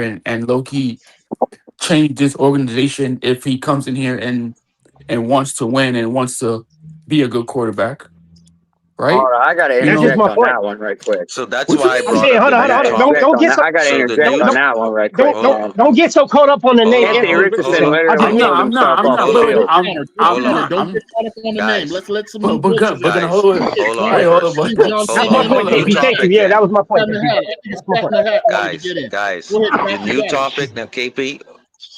here and low key change this organization if he comes in here and wants to win and wants to be a good quarterback, All right? right, I got to You That's just know, my interject on point. that one right quick. So that's what why I you I'm brought saying, up hold the on, I hold new got on, to hold on. topic. Don't interject on get that. so I got to So the interject new on that one right quick. hold don't get so caught up on the name, Hold Anthony on, Anthony. listen, Richardson listen. literally I'm Hold not, pulled on. I'm not, himself I'm off not, the hold wait, on, wait, field. Just hold Tanner, on, don't I'm, get caught up on the name. guys, Let's let some new but voices but in. then guys, hold on, Let's get hold on wait, Grier. hold on, first. Let's get John That's Hold my on. Tanya The point, in. new KP. Thank you. topic Yeah, that then, was my point, Captain KP. Hat. That's my Captain point. Hat wanted to guys, get in. guys. Go ahead, The Cap. You new got it. topic now, KP.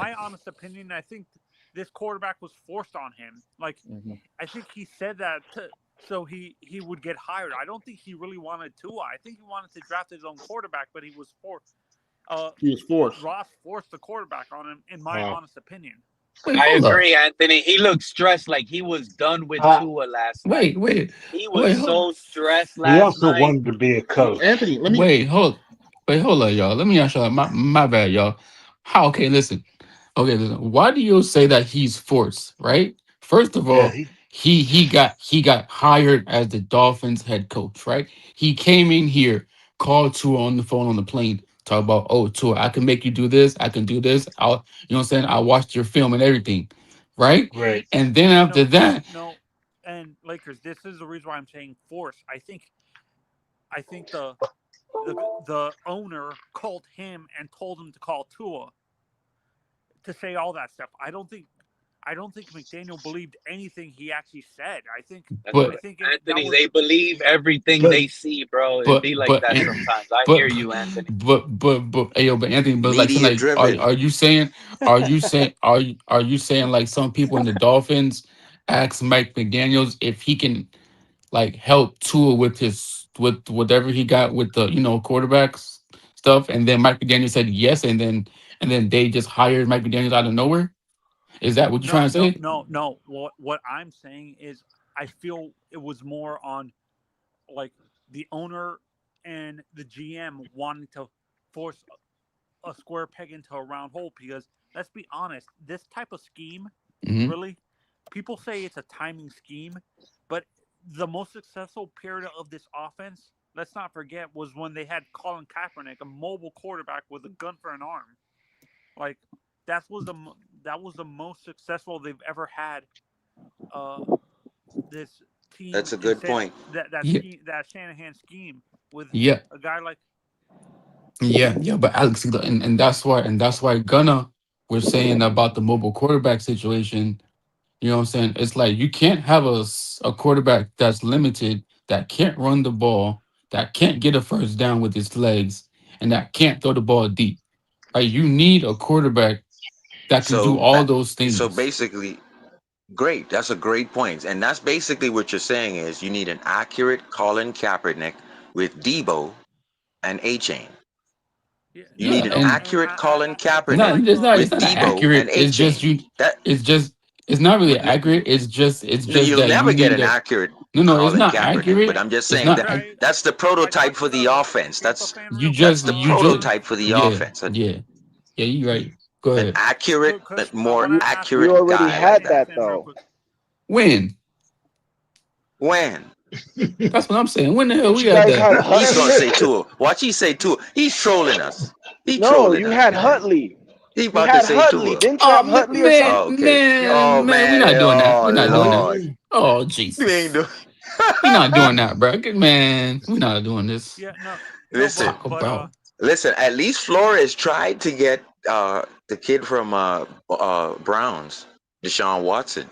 my honest opinion, I think this quarterback was forced on him. Like, I think he said that so he would get hired. I don't think he really wanted Tua. I think he wanted to draft his own quarterback, but he was forced. He was forced. Ross forced the quarterback on him, in my Uh, honest opinion. Wait, I hold up. agree, Anthony. He looked stressed, like he was done with uh, Tua last night. Wait, wait, He was wait, hold, so stressed he last also night. wanted to be a coach. Anthony, let me. wait, hold, wait, hold up, y'all. Let me ask y'all. My bad, y'all. How? Okay, listen. Okay, listen. Why do you say that he's forced? Right. First of Yeah, all, he got hired as the Dolphins head coach. Right. He came in here, called Tua on the phone on the plane, talk about, oh, Tua, I can make you do this. I can do this. You know what I'm saying? I watched your film and everything. Right. great. And then after that, No, and Lakers. This is the reason why I'm saying force. I think the owner called him and told him to call Tua to say all that stuff. I don't think McDaniel believed anything he actually said. I think That's but I what think that Anthony. was They believe everything But they see, bro. It but be like but that and sometimes. I hear but you, Anthony. hey, yo, but Anthony, but like saying Media like driven. are you saying like some people in the Dolphins ask Mike McDaniels if he can like help Tua with his with whatever he got with the quarterbacks stuff, and then Mike McDaniel said yes, and then they just hired Mike McDaniels out of nowhere. Is that what you're no, trying to no, say? no, no. What I'm saying is, I feel it was more on like the owner and the GM wanting to force a square peg into a round hole because let's be honest, this type of scheme, Hmm. really, people say it's a timing scheme, but the most successful period of this offense, let's not forget, was when they had Colin Kaepernick, a mobile quarterback with a gun for an arm. Like that was the most successful they've ever had. Uh, this team That's a good instead point. that Yeah, scheme, that Shanahan scheme with yeah, a guy like yeah. But Alex, and that's why Gunna was saying about the mobile quarterback situation. You know what I'm saying? It's like you can't have a quarterback that's limited, that can't run the ball, that can't get a first down with his legs, and that can't throw the ball deep. Like you need a quarterback that can do So, all those so things. basically, great. That's a great point, and that's basically what you're saying is you need an accurate Colin Kaepernick with Debo and A Chain. yeah, You no, need Yeah, an no, and and accurate Colin I feel not Kaepernick like it's not it's with not Debo and accurate. A It's just Chain. you. That It's not really accurate. It's just you'll that you never get need an a accurate no. It's Colin not Kaepernick, but accurate. I'm just It's saying not. that okay. that's the Like prototype for the Tampa, offense. Tampa That's fans You real quick. just that's the you just prototype for the yeah offense. yeah. You right. Go An ahead. accurate, I more want to ask We accurate already guy Tampa like had Tampa that. that fans real though. quick. When? When? That's what I'm saying. When the hell But we you had guys that? had He's gonna say Hutley. Tua. Watch he say Tua. He's trolling us. He No, trolling you us, had man. Hutley. He You about to had say Hutley. Tua. Didn't you Oh have Hutley or man, something? Oh, okay. Yeah. Oh man, we're man. not doing that. We're Oh not doing that. Lord. Mm. Oh You ain't Jesus, doing. we're not doing that, bro. Good man, we're not doing this. Yeah, no, no, Listen, Talk about listen. At least Flores tried to get the kid from Browns, Deshaun Watson,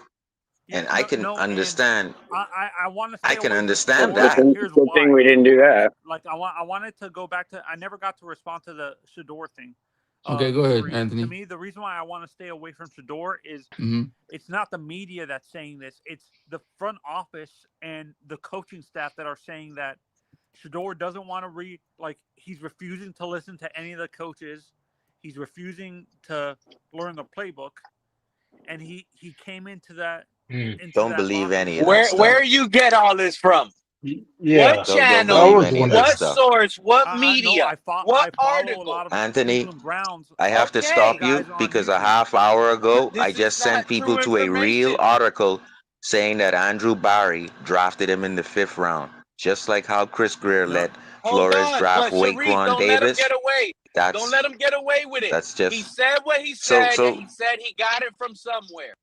yeah, and I no, can no, and understand. I want to I stay can away from understand Good Shador, that. and thing, here's good thing why. we didn't do that. Like I wanted to go back to. I never got to respond to the Shador thing. okay. Go ahead, To Anthony. me, the reason why I want to stay away from Shador is Hmm. it's not the media that's saying this. It's the front office and the coaching staff that are saying that Shador doesn't want to he's refusing to listen to any of the coaches. He's refusing to learn the playbook, and he came Mm. into Don't that believe locker room any of that Where stuff. saying, you get all this from? What Yeah, Don't I channel? believe was any of that What wondering. stuff. source? What I no, media? I What follow a article? lot of Anthony, Cleveland Browns I have to stop Okay, you guys on because a YouTube. half hour ago I this is just not sent people true to a real information. article saying that Andrew Barry drafted him in the 5th round, just like how Chris Greer No, let Hold Flores on, draft but Sharif, Waquan don't let him Davis. get away. Don't That's let him get away with it. that's He just said what he so said, and so. he said he got it from somewhere.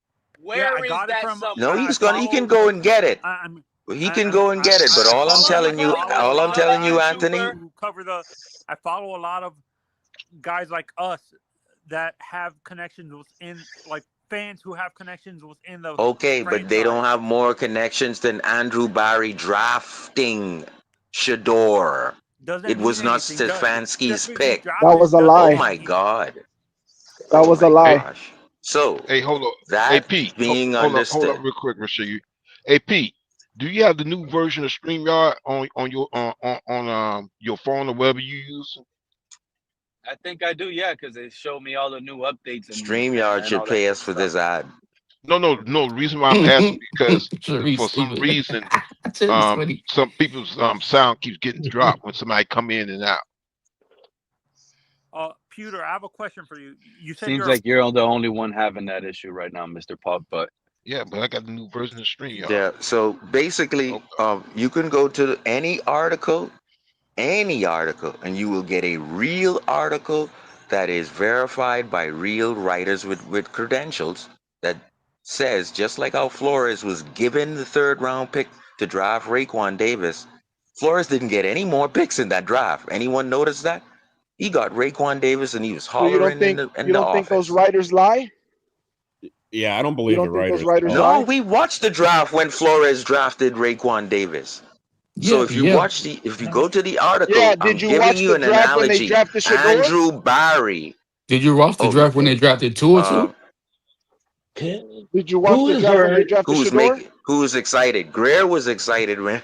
yeah, I Where is got it that from. No, somewhere? I he can follow. go and get it. I'm He can go and get it. But all I'm telling I you, follow a Because all he's I'm lot of not a telling you, guys Anthony. YouTuber. who cover the. I follow a lot of guys like us that have connections within, like fans who have connections within the Okay, but they don't franchise. have more connections than Andrew Barry drafting Shador. Doesn't It mean was not anything. Just Stefanski's because he pick. That drafted was him a doesn't Oh lie. my mean he. God. That Oh was a my Hey, lie. gosh. So hey, hold up. Hey, that Pete, being hold up, understood. real quick, Michelle. Hey, Pete, do you have the new version of StreamYard on your your phone or whatever you use? I think I do, yeah, because they showed me all the new updates StreamYard and should all that pay good us for stuff. this ad. No. The reason why I'm asking because Sharice, for some stupid. reason, Sharice, funny. some people's sound keeps getting dropped when somebody come in and out. Pewter, I have a question for you. You said Seems you're like you're the only one having that issue right now, Mr. Puck. But Yeah, but I got the new version of StreamYard. Yeah. So basically, Okay. you can go to any article, and you will get a real article that is verified by real writers with credentials that says, just like how Flores was given the third round pick to draft Raekwon Davis, Flores didn't get any more picks in that draft. Anyone notice that? He got Raekwon Davis and he was So you don't hollering in think the those office. writers lie? Yeah, I don't You believe the don't think those writers at writers all. No, lie? we watched the draft when Flores drafted Raekwon Davis. So Yeah, if you yeah. watch if you go to the Yeah. article, Did I'm you giving watch you the an draft when they analogy. drafted Shador? Andrew Barry. Did you watch the Oh, draft when they drafted Tua too? Did you watch Who the is draft when our they drafted Shador? who was excited? Grier was excited when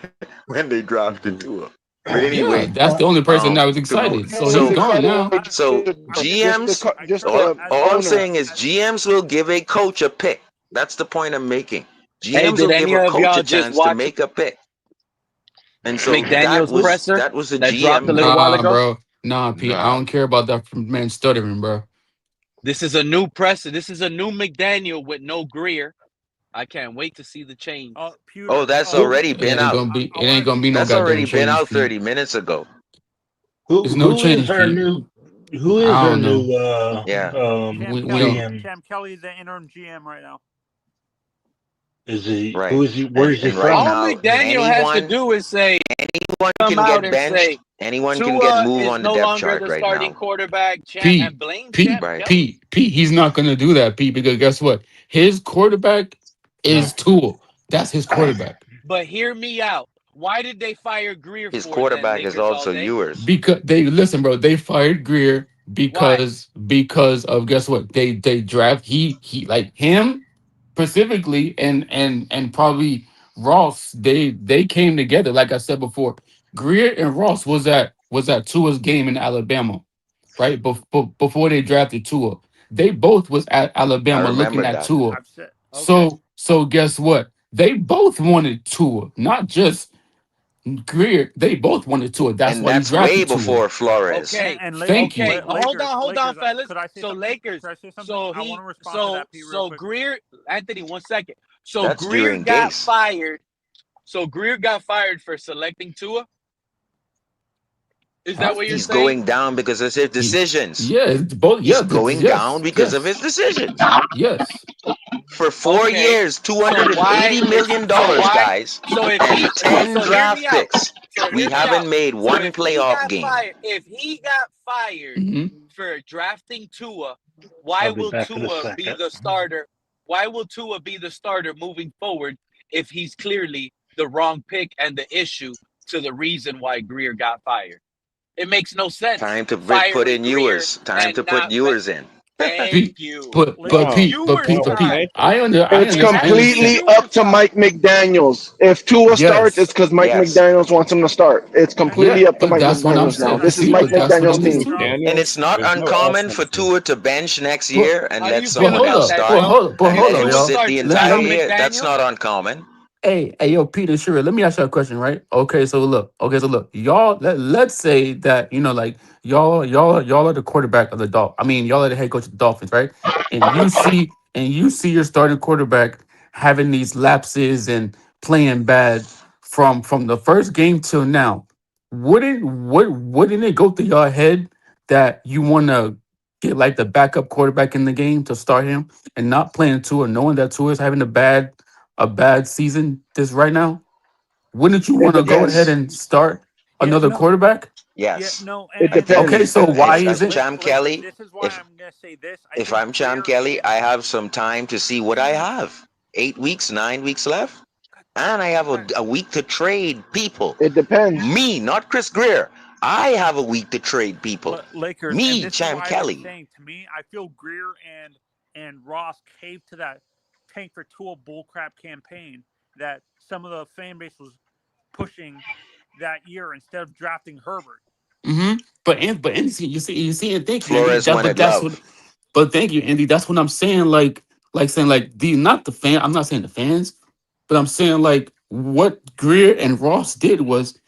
when they drafted Tua. But Yeah, anyway, that's the only person that was to, excited. So Was he's so gone excited when now. they so GMs. just All, the all I'm owner. saying is GMs will give a coach a pick. That's the point I'm making. hey, GMs did will give any a of coach a y'all just chance to watch make a pick. And so McDaniel's presser that was a that dropped a GM little pick. while Nah, ago? bro. Nah, Pete. I Nah. don't care about that man stuttering, bro. This is a new presser. This is a new McDaniel with no Grier. I can't wait to see the change. Oh, Pewter. that's already It been ain't out. gonna be. I It ain't want to gonna say be no That's something. goddamn already been change, out Pete. 30 minutes ago. There's no change, Pete. who I is our don't know. new Yeah. We don't. GM? Sam Kelly, the interim GM right now. Is he Right. who is he where is he And right All from? now, McDaniel has to do is say, anyone come can out get and benched. say, Anyone can get Tua moved is on the no depth longer chart the right starting now. quarterback, Pete, and blame Pete, Champ Right. Kelly. Pete. He's not gonna do that, Pete, because guess what? His quarterback is No. Tua. That's his quarterback. But hear me out. Why did they fire Grier His for then, quarterback is Lakers all also day? yours. Because they listen, bro. They fired Grier Why? because of guess what? They draft he like him specifically and probably Ross. They came together. Like I said before, Grier and Ross was at Tua's game in Alabama, right? Before they drafted Tua, they both was at I Alabama looking remember at that. Tua. I've said okay. So guess what? They both wanted Tua, not just Grier. They both wanted Tua. That's And why he that's way drafted Tua. before Flores. Okay. And Thank you. Okay. Hold on, Lakers. fellas. Could I say So something? Lakers. Could I say something? So I want he to respond to so that, Pete, real so quick. Grier, Anthony, 1 second. So That's Grier during got Gase. fired. So Grier got fired for selecting Tua? Is that what you're He's saying? going down because of his decisions. Yeah, it's both. He's Yeah, going down yes, because of his yes, decisions. yes. For 4 Okay. years, So why $280 is million, so why guys, so if and he 10 so hear me draft out. picks. So We hear me out. haven't made So one if he playoff got game. fired, Hmm. for drafting Tua, I'll be back in a second. Why will Tua be the starter moving forward if he's clearly the wrong pick and the issue to the reason why Grier got fired? It makes no sense. Time to put Firing in Grier yours. Time to and put not yours in. thank Pete, you. but It's Lakers. viewers Lakers. time. Okay. I It's understand. It's completely Understand. up viewers to time. Mike McDaniels. If Tua starts, it's Yes, because Mike Yes. McDaniels wants him to start. It's completely yeah, up to but Mike that's what I'm McDaniels now. saying, And This is Pete. Mike But that's what McDaniels' I'm team. Charles, saying. And McDaniel, it's not there's no uncommon for offensive. Tua to bench next But year and How do let you feel someone hold about else up, that, start. but Joe? hold, but And If hold then up, you Tua y'all. sit the starts, is Let, that entire let on me. year. That's McDaniel? not uncommon. Hey, yo, Peter, sure. Let me ask you a question, right? Okay, so look, y'all. Let's say that like y'all are the quarterback of the Dolphins. I mean, y'all are the head coach of the Dolphins, right? And you see your starting quarterback having these lapses and playing bad from the first game till now. Wouldn't it go through your head that you want to get like the backup quarterback in the game to start him and not playing Tua, knowing that Tua is having a bad season this right now? Wouldn't you It want to go ahead depends. Yes. and start Yeah, another no, quarterback? yeah, Yes. no, It Okay, depends. so why As is it? Cham Lakers. Kelly, This is why if I'm gonna say this. I if think I'm Cham Greer Kelly, and I have some time to see what I have. 8 weeks, 9 weeks left. And I have okay, a week to trade people. It depends. Me, not Chris Greer. I have a week to trade people. Lakers, and Me, this is Cham why I've been Kelly. saying. To me, I feel Greer and Ross caved to that tank for Tua bullcrap campaign that some of the fan base was pushing that year instead of drafting Herbert. Hmm. but Andy, you see, and thank you, Andy. Flores That, but wanted that's what. love. But thank you, Andy. That's what I'm saying. Like saying like the not the fan. I'm not saying the fans, but I'm saying like what Grier and Ross did was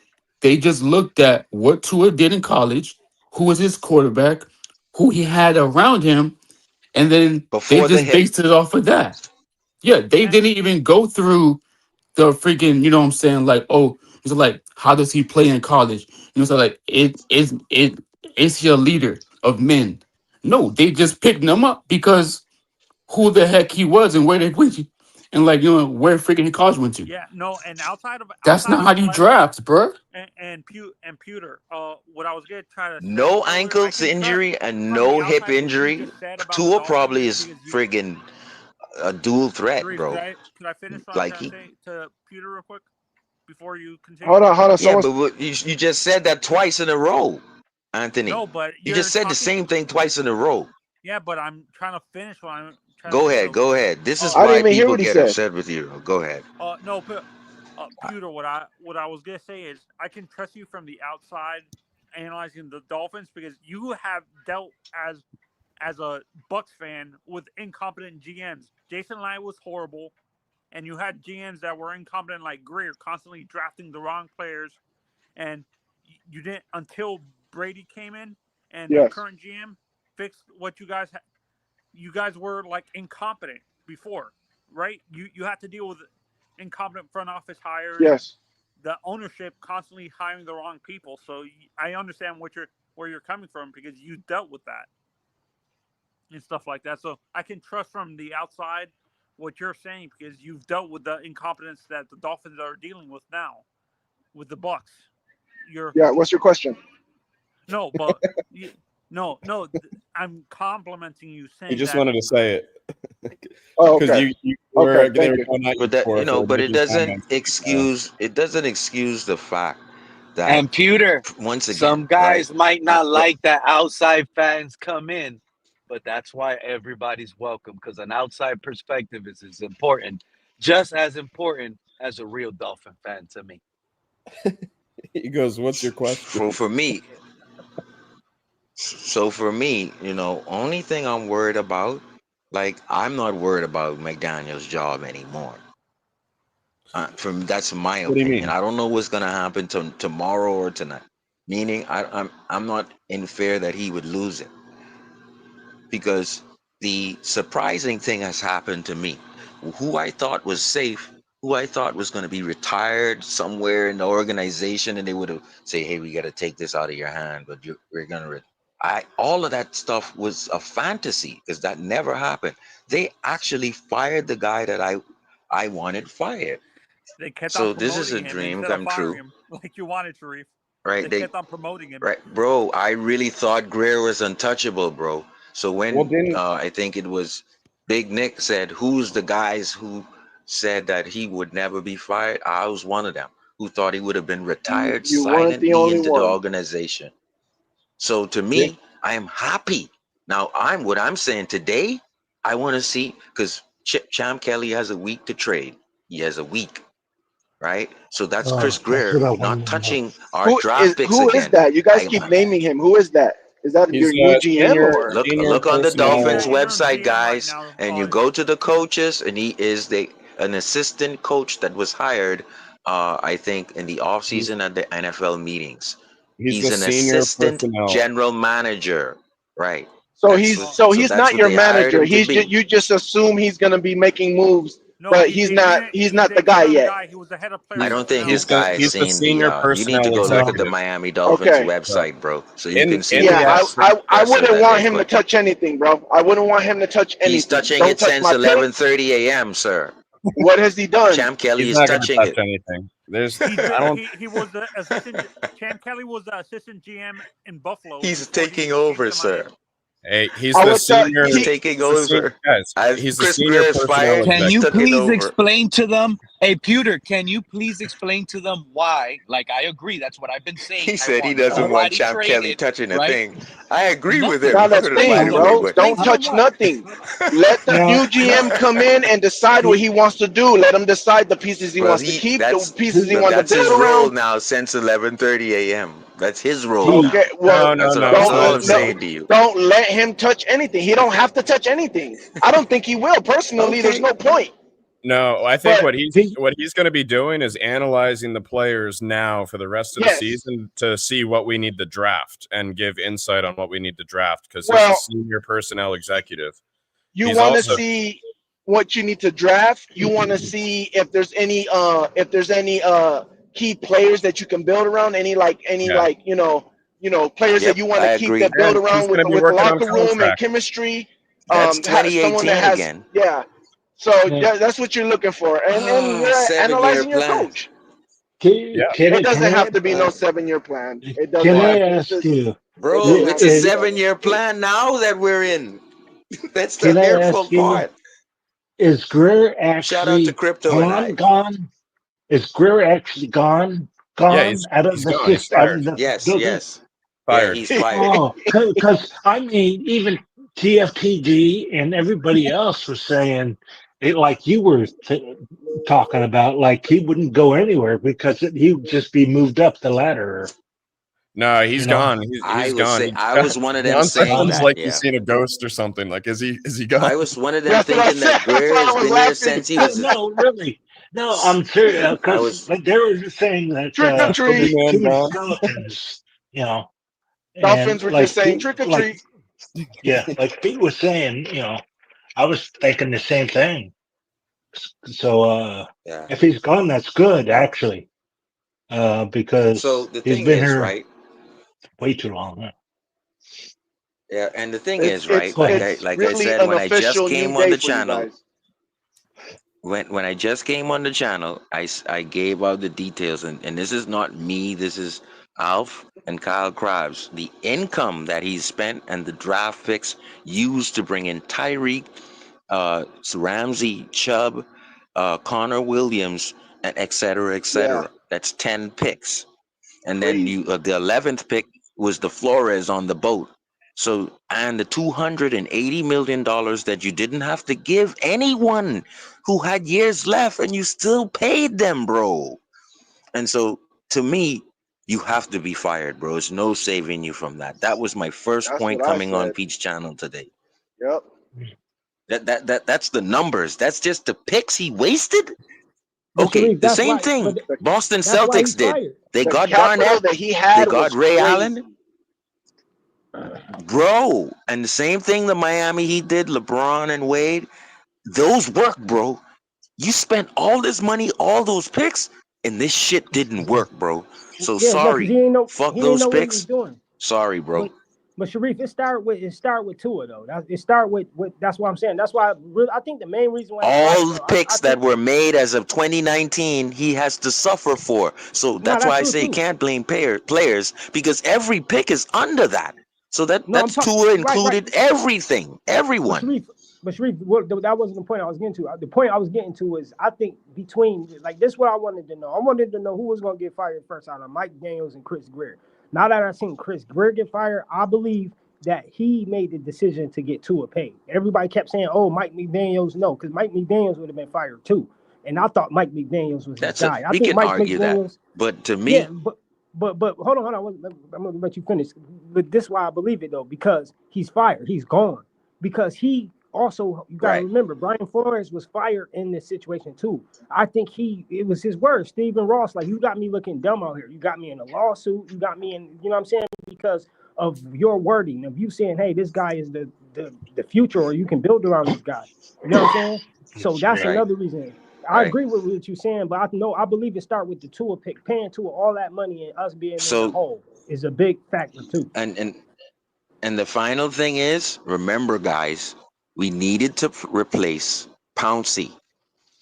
they just looked at what Tua did in college, who was his quarterback, who he had around him, and then they Before the just hit. based it off of that. Yeah, they And didn't even go through the freaking, you know what I'm saying? Like, oh, it's like, how does he play in college? You know, so like it is he a leader of men? No, they just picked him up because who the heck he was and where they went to, and like you know where freaking he college went to. yeah, no, and outside That's not how of you like draft, bro. and Pewter, what I was gonna try to say No earlier, I ankles can trust injury and from the no hip outside what you injury. just said about the Tua Dolphins probably is because you friggin' a dual threat, Sharif, bro. could I finish what I'm Like trying to he, say to Peter real quick before you continue? Hold on. yeah, Someone's but you just said that twice in a row, Anthony. No, but You you're just said the talking. same thing twice in a row. Yeah, but I'm trying to finish what I'm trying to Go say. ahead, So, go ahead. This is uh, I didn't why even hear people what he get said. upset with you. Go ahead. no, Pewter, what I was gonna say is I can trust you from the outside analyzing the Dolphins because you have dealt as a Bucks fan with incompetent GMs. Jason Light was horrible, and you had GMs that were incompetent like Grier, constantly drafting the wrong players, and you didn't until Brady came in and the Yes. current GM fixed what you guys were like incompetent before, right? You had to deal with incompetent front office hires, Yes. the ownership constantly hiring the wrong people. So I understand where you're coming from because you dealt with that and stuff like that. So I can trust from the outside what you're saying because you've dealt with the incompetence that the Dolphins are dealing with now with the Bucks. You're Yeah. What's your question? no, but you, no. I'm complimenting you, He saying just that wanted to say it Oh, because okay. you Okay. were they Thank were you. going at you But that before for but it making doesn't comments. excuse the fact that And Pewter, once again, some right? guys might not What like that outside fans come in, but that's why everybody's welcome because an outside perspective is important, just as important as a real Dolphin fan to me. He goes, "What's your question?" for me, so for me, only thing I'm worried about, like I'm not worried about McDaniel's job anymore. From That's my What do you opinion. mean? I don't know what's gonna happen tomorrow or tonight. Meaning, I'm not in fear that he would lose it because the surprising thing has happened to me. Who I thought was safe, who I thought was going to be retired somewhere in the organization, and they would have say, "Hey, we got to take this out of your hand," but we're going to. All of that stuff was a fantasy because that never happened. They actually fired the guy that I wanted fired. they kept on So this is promoting a him dream instead of come firing true, him like you wanted, Sharif. right? They kept on promoting him. Right, bro. I really thought Grier was untouchable, bro. So Well, when didn't I think it was Big Nick said, "Who's the guys who said that he would never be fired?" I was one of them who thought he would have been retired You weren't the silently only into the one. organization. So to did me, I am happy. Now I'm saying today, I want to see because Champ Kelly has a week to trade. He has a week, right? So that's Chris That's Greer what I want not to know. touching our draft picks Who is again. that? You I guys keep am naming him. Who is that? Is that he's your new a GM or? senior look on the He's the Dolphins personnel? interim website, GM right guys, now. and you go to the coaches, and he is an assistant coach that was hired, I think, in the He's offseason at the NFL meetings. he's He's the an senior assistant personnel. general manager, right? So That's he's what, so so he's that's not what your they hired manager. him to He's be. you just assume he's going to be making moves, No, but he's the interim. he's He's not the the guy interim yet. guy. He was the head of player I He's don't think this personnel. guy has he's the seen senior you need to personnel go look Uh, at the executive. Miami Dolphins Okay. So website, bro, so you can see in the Yeah, the I presser wouldn't that want they him to put. touch anything, bro. I wouldn't want him to touch He's anything. touching Don't it touch since my pick. 11:30 a.m., sir. What has he done? Champ Kelly he's is not going to touching touch it. anything. There's He's I been don't he was the assistant. Champ Kelly was the assistant GM in Buffalo He's before taking he came over, to Miami. sir. Hey, he's I the would tell senior. He's he. taking He's the senior, over. guys. As He's the Chris senior Greer is personnel fired, Can he's you executive. taking please over. explain to them? Hey, Pewter, can you please explain to them why? Like, I agree. That's what I've been saying. He I said he want doesn't want nobody Champ Kelly traded, touching a right? thing. I agree with Nothing. him Not a Explain by to thing, the them. way, bro. but Explain Don't to them touch why. nothing. Let the Now, new GM come in and decide what he, he wants to do. Let him decide the pieces he well, wants to he keep, the that's pieces he he, but wants to that's build his role around. now since 11:30 a.m. That's his role he, Okay, now. well, No, That's don't all guys. I'm no, saying to you. don't let him touch anything. He don't have to touch anything. I don't think he will. Personally, there's Okay. no point. No, I think But he, what he's going to be doing is analyzing the players now for the rest of the yes, season to see what we need to draft and give insight on what we need to draft because he's the well, senior personnel executive. you He's want to also see what you need to draft. You want to see if there's any key players that you can build around. Any yeah, like players that Yep, you want I to keep agree. that build and he's around going to be with working on locker room and contract. chemistry. That's Someone that 2018 has again. yeah. So now, that's what you're looking for, and Ah, you're 7-year analyzing your plan. coach. Yeah, It can doesn't have I, to be no Plan. 7-year plan. It can doesn't well, I have to. ask you, It Bro, doesn't it's have a to be is, that. 7-year plan now that we're in. That's the can I hurtful ask you, part. is Grier Shout out to actually Crypto and I. gone? Is Grier actually yeah, gone out of he's the gone. He's system, out of fired. the Yes, building? yes. Yeah, Fired. he's fired. Oh, because I mean, even TFTG and everybody else was saying it, like you were talking about, like he wouldn't go anywhere because he would just be moved up the ladder, No, you he's know. gone. He's gone. I was one of them John saying sounds Uh, that, like he's yeah. seen a ghost or something. Like, is he gone? I was one of them That's what I thinking said. that That's Greer why I has was been there laughing. since he no, was no, really, no. I'm serious I because was like they were just saying that Trick or there's treat. too Boogeyman many gone. skeletons, you know, and Dolphins were just saying trick or Like treat. yeah, like Pete was saying, you know, I was thinking the same thing. So yeah. if he's gone, that's good actually, So because the he's thing been is, here right? way too long. Yeah, and the thing It's is, right, it's Go ahead. it's like I really said an when I just official new came on day the for you channel, guys. when I just came on the channel, I gave out the details, and this is not me, this is Alf and Kyle Krabs. The income that he's spent and the draft picks used to bring in Tyreek, Ramsey, Chubb, Connor Williams, and et cetera, et Yeah, cetera. That's 10 picks. And then crazy. the 11th pick was the Flores on the boat. So, and the $280 million that you didn't have to give anyone who had years left, and you still paid them, bro. And so, to me, you have to be fired, bro. There's no saving you from that. That was my first That's point what I coming on said. Pete's channel today. Yep. That's the numbers. That's just the picks he wasted. But Okay, Sharif, the that's same why. thing But The Boston that's why Celtics he's did. fired. They the got capital Garnett, that he they had got was Ray Allen, crazy. bro. And the same thing the Miami Heat did, LeBron and Wade. Those work, bro. You spent all this money, all those picks, and this shit didn't work, bro. So Yeah, because sorry. he ain't know Fuck he ain't those know what he was picks. doing. Sorry, bro. But Sharif, it start with Tua though. It start with that's what I'm saying. That's why I think the main reason why he fired All the though. I picks that think were made as of 2019, he has to suffer for. So no, that's that's why I true say you too. can't blame players because every pick is under that. So No, I'm that's talking Tua right. included everything, But everyone. Sharif, that wasn't the point I was getting to. The point I was getting to is I think between like this, what I wanted to know. I wanted to know who was going to get fired first out of Mike Daniels and Chris Grier. Now that I've seen Chris Grier get fired, I believe that he made the decision to get Tua paid. Everybody kept saying, "Oh, Mike McDaniels," no, because Mike McDaniels would have been fired too. And I thought Mike McDaniels was his guy. I We think can Mike argue that, McDaniels, but to yeah, me, but hold on. I'm gonna let you finish. But this is why I believe it though, because he's fired. He's gone. Because he also, you gotta right? remember, Brian Flores was fired in this situation too. I think it was his words. Stephen Ross, like, you got me looking dumb out here. You got me in a lawsuit. You got me in, you know what I'm saying? Because of your wording, of you saying, hey, this guy is the future, or you can build around this guy. You know what I'm saying? So that's Right, another reason. I right. agree with what you're saying, but I believe it start with the Tua pick, paying Tua all that money, and us being in the So hole is a big factor too. and the final thing is, remember, guys, we needed to replace Pouncey.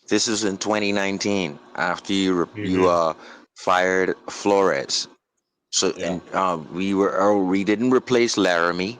This is in 2019 after you fired Flores. So Yeah. and we didn't replace Laramie.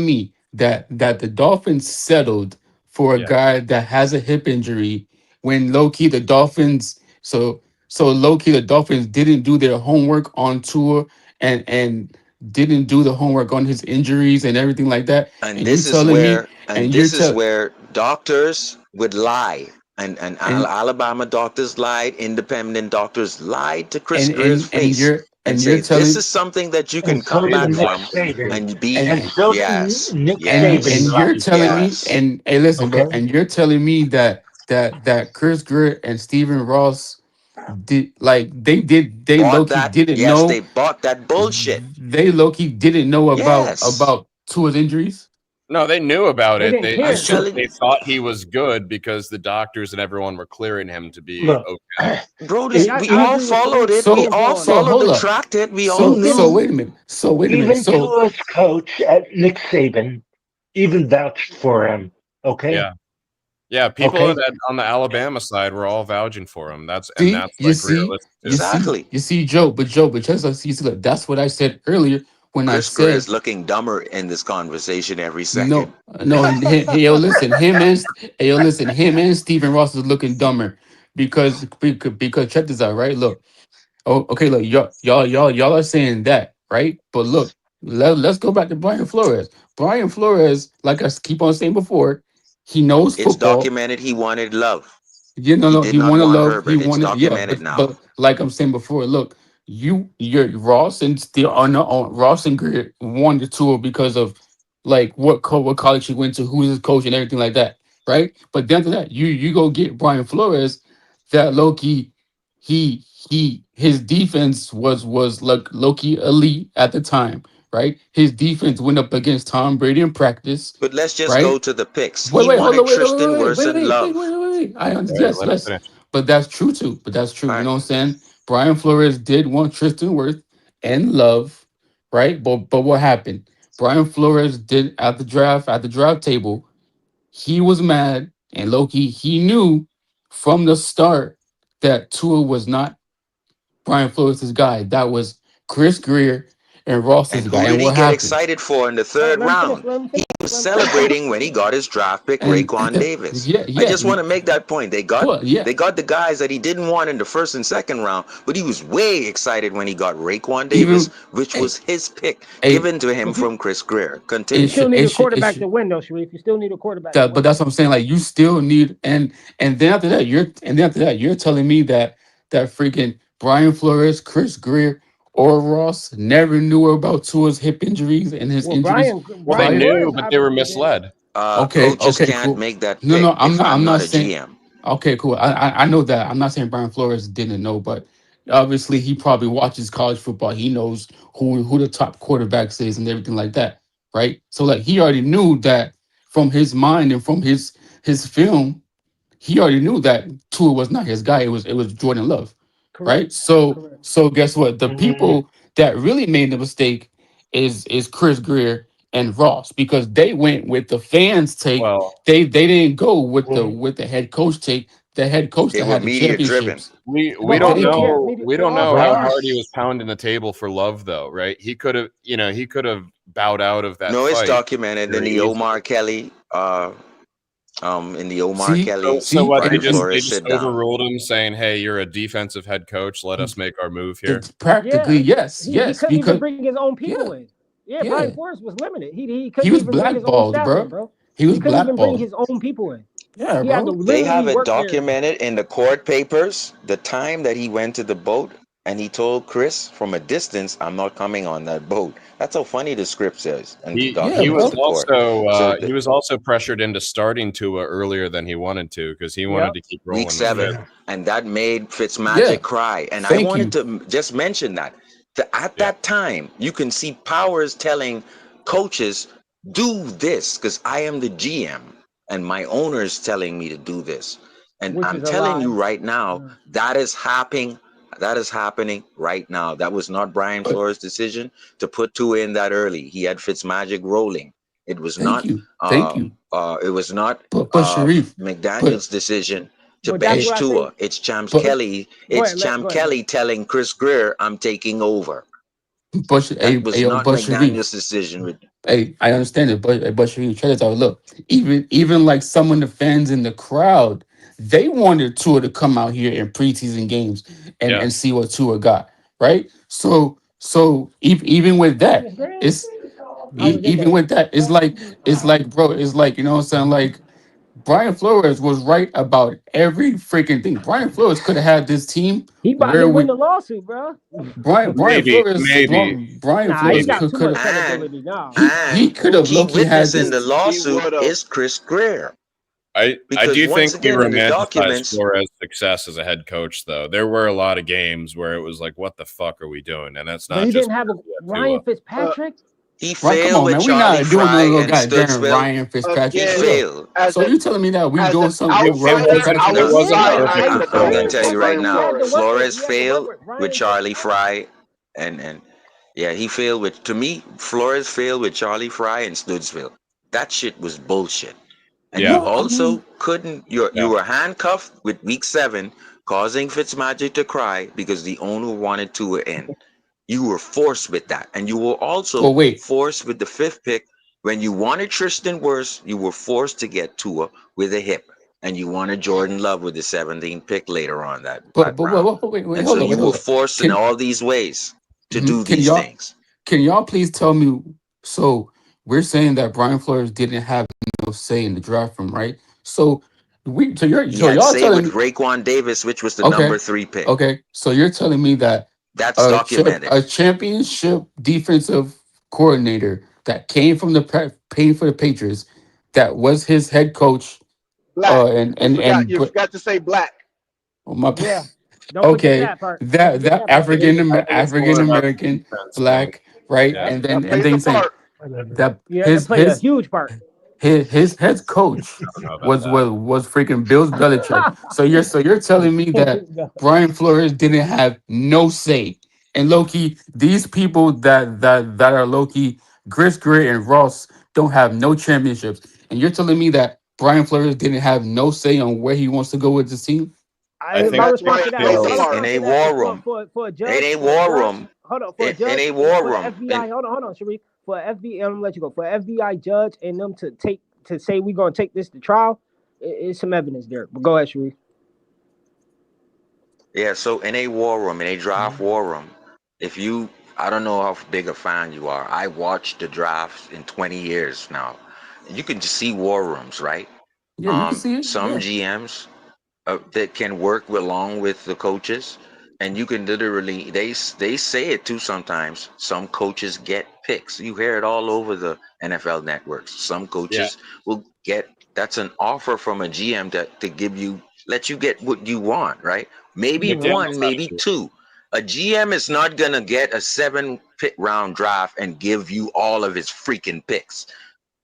telling me that the Dolphins settled for a Yeah. guy that has a hip injury when low key the Dolphins so low key the Dolphins didn't do their homework on Tua and didn't do the homework on his injuries and everything like that. And And you this is telling me where and and you're this is telling where doctors would lie. And and Alabama doctors lied, independent doctors lied to Chris and Greer's and and face you're and and you're say this telling is something that you can And come so did back Nick from Saban. and be And and so did yes, Nick Saban and yes, you're lied. telling me yes. and hey listen bro Okay. and you're telling me that Chris Greer and Stephen Ross did like they low Bought key that, didn't yes, they know bought that bullshit. they low key didn't know Yes. about Tua's injuries. No, they knew about They it. didn't They I'm I care. think telling they thought he was good because the doctors and everyone were clearing him to be Look, okay. bro, this e- we I all agree with followed Sharif. it. We So all Overall, so followed though, the hold up. track that we all So even knew. wait a minute. So wait a minute. even So Tua's coach at Nick Saban even vouched for him. Okay. Yeah. Yeah, people Okay. that on the Alabama side were all vouching for him. see, That's like realistic too. Exactly. you see, Joe, but just like you see, look, that's what I said earlier when I Chris Greer said is looking dumber in this conversation every second. no, no. Hey, yo, listen, him and Stephen Ross is looking dumber because check this out, right? Look, oh, okay, look, y'all are saying that, right? But look, let's go back to Brian Flores. Brian Flores, like I keep on saying before, he knows It's football. documented he wanted love. Yeah, no, He no. did He not wanted want love. He Herbert. It's wanted, yeah. documented now. But like I'm saying before, look, you're Ross and still on Ross and Greer won the tour because of like what college he went to, who's his coach, and everything like that, right? But then after that, you go get Brian Flores, that Loki, his defense was like Loki elite at the time, right? His defense went up against Tom Brady in practice, But let's just right? go to the picks. Wait, He wait, hold wanted on, Tristan Wirfs and Love. wait. Right, Yes, let him yes, finish. but that's true too. But that's true. All You right. know what I'm saying? Brian Flores did want Tristan Wirth and Love, right? But what happened? Brian Flores did at the draft table. He was mad, and Loki he knew from the start that Tua was not Brian Flores' guy. That was Chris Greer and And Ross's guy. who And did he what get happened? excited for in the third let him finish. round? Let him He finish. was Let him finish. celebrating when he got his draft pick, And Raekwon Davis. yeah, I yeah. just want to make that point. Well, yeah. They got the guys that he didn't want in the first and second round, but he was way excited when he got Raekwon Davis, Even which a was his pick, a given to him But you from Chris Greer. you Continue. still need a it quarterback should to win, though, Sharif. You still need a quarterback to that, but win, that's what though. I'm saying. Like you still need and then after that you're telling me that freaking Brian Flores, Chris Greer, or Ross never knew about Tua's hip injuries and his Well, injuries Well, they Brian prior. knew, Flores but they were obviously did. misled. Okay, Coaches okay, can't cool. make that No, no, pick if I'm I'm not not a saying. GM. Okay, cool. I know that. I'm not saying Brian Flores didn't know, but obviously he probably watches college football. He knows who the top quarterbacks is and everything like that, right? So like he already knew that from his mind and from his film, he already knew that Tua was not his guy. It was Jordan Love, right? Correct. So Correct. so guess what? The Mm, people that really made the mistake is Chris Greer and Ross because they went with the fans take. Well, They didn't go mm. with the head coach take. The head coach They that were had the media driven. championships. we But don't also, Thank yeah, you. know we but don't know also, how hard he Ross, was pounding the table for Love though, right? He could have bowed out of that No, it's fight documented very easily. In the Omar See, Kelly, So what? see, Brian They Flores just sit down. overruled him, saying, "Hey, you're a defensive head coach. Let us make our move here." it's practically yeah, yes, he yes, couldn't even because bring his own people yeah, in. Yeah, Brian yeah, Flores was limited. He he couldn't was even bring his own blackballed, staff in, bro. bro. He was He couldn't even bring blackballed. his own people in. Yeah, He had to bro. They literally have it work there. documented in the court papers the time that he went to the boat and he told Chris from a distance, I'm not coming on that boat. That's how funny the script says and the Yeah, documents bro. the court. So He was also pressured into starting Tua earlier than he wanted to because he wanted Yep. to keep week rolling with Fitz. 7, yeah. and that made Yeah. Fitzmagic cry. And I Thank wanted you. to just mention that. At Yeah, that time, you can see powers telling coaches, do this because I am the GM and my owner's telling me to do this. And Which I'm is a telling lie. you right now, Mm. that is happening. That is happening right now. That was not Brian But Flores' decision to put Tua in that early. He had Fitzmagic rolling. It was thank not you. Thank you. But Sharif, but McDaniel's decision to But that's hey, bench what I say. Tua. It's Champ but Kelly. Go It's ahead. Champ Go ahead. Kelly telling Chris Greer, "I'm taking over." That was Yo, not but Sharif. McDaniel's decision. With Hey, I understand it, but Sharif, check this out. Look, even like some of the fans in the crowd, they wanted Tua to come out here in preseason games Yeah. and see what Tua got, right? Even with that, it's How was your even day? with that, it's like, bro, it's like, you know what I'm saying? Like Brian Flores was right about every freaking thing. Brian Flores could have had this team He about to where win we the lawsuit, bro. Brian Nah, he Flores got could too could much have and credibility now. he could who have key Loki had witness in this. the He lawsuit would have. is Chris Greer. I Because do once think we again, in the romanticize documents, Flores' success as a head coach, though. There were a lot of games where it was like, "What the fuck are we doing?" And that's But not he just didn't have a because we have Ryan Tua. Fitzpatrick. he Right, come failed on, with man. We Charlie not doing no Fry little and goddamn Stutzville. Ryan He Fitzpatrick. Again, Look, failed. as so an you telling me that we as doing an something with It Ryan outsider, wasn't. I Fitzpatrick It was now? wasn't Yeah, sidelined perfect Ryan. for the I'm He gonna had Dolphins Flores. tell to with you work right Brian with. He now, had to Flores. work with. Flores He had to work failed with with Ryan Charlie Fitzpatrick. Fry, and yeah, he failed with. To me, Flores failed with Charlie Fry and Stutzville. That shit was bullshit. And you Yeah, Well, I also mean, couldn't. You yeah. were handcuffed with Week 7, causing Fitzmagic to cry because the owner wanted to end. You were forced with that, and you were well, also wait, forced with the 5th pick when you wanted Tristan Wirfs. You were forced to get Tua with a hip, and you wanted Jordan Love with the 17th pick later on that round. wait, And so wait, you were hold up. forced in Can all these ways to do can these y'all things. please tell me? So we're saying that Brian Flores didn't have no say in the draft room, right? So He so had y'all say with telling Raekwon Davis, which was the okay, number 3 pick. okay. So you're telling me that That's documented. a championship defensive coordinator that came for the Patriots, that was his head coach, Black. You but forgot to say black. oh, my Yeah. Don't forget okay, that part. Don't that forget that part. I think it's African more about American defense than black, right, yeah. That and plays a then saying part. that Yeah, that played a huge part. his head coach I don't know about that. was freaking Bill Belichick. So you're telling me that Brian Flores didn't have no say. And Loki, these people that are Loki, Grier and Ross don't have no championships. And you're telling me that Brian Flores didn't have no say on where he wants to go with this team? I My think That's response why to it that, plays a Hey, Flores. part. in a war room, for a in judge, a war room, hold on, for a in judge, a war for the room, FBI, hold on, Sharif, for FBI, I'm gonna let you go. For FBI judge and them to say we're gonna take this to trial, it's some evidence there. But go ahead, Sharif. yeah. So in a war room, in a draft war room, if you, I don't know how big a fan you are. I watched the drafts in 20 years now. You can just see war rooms, right? Yeah, you can see it. Some Yeah. GMs that can work along with the coaches, and you can literally they say it too sometimes. Some coaches get picks. You hear it all over the NFL networks. Some Yeah, coaches will get, that's an offer from a GM to give you, let you get what you want, right? Maybe McDaniel's one, had maybe a few. two. A GM is not gonna get a 7 pick round draft and give you all of his freaking picks.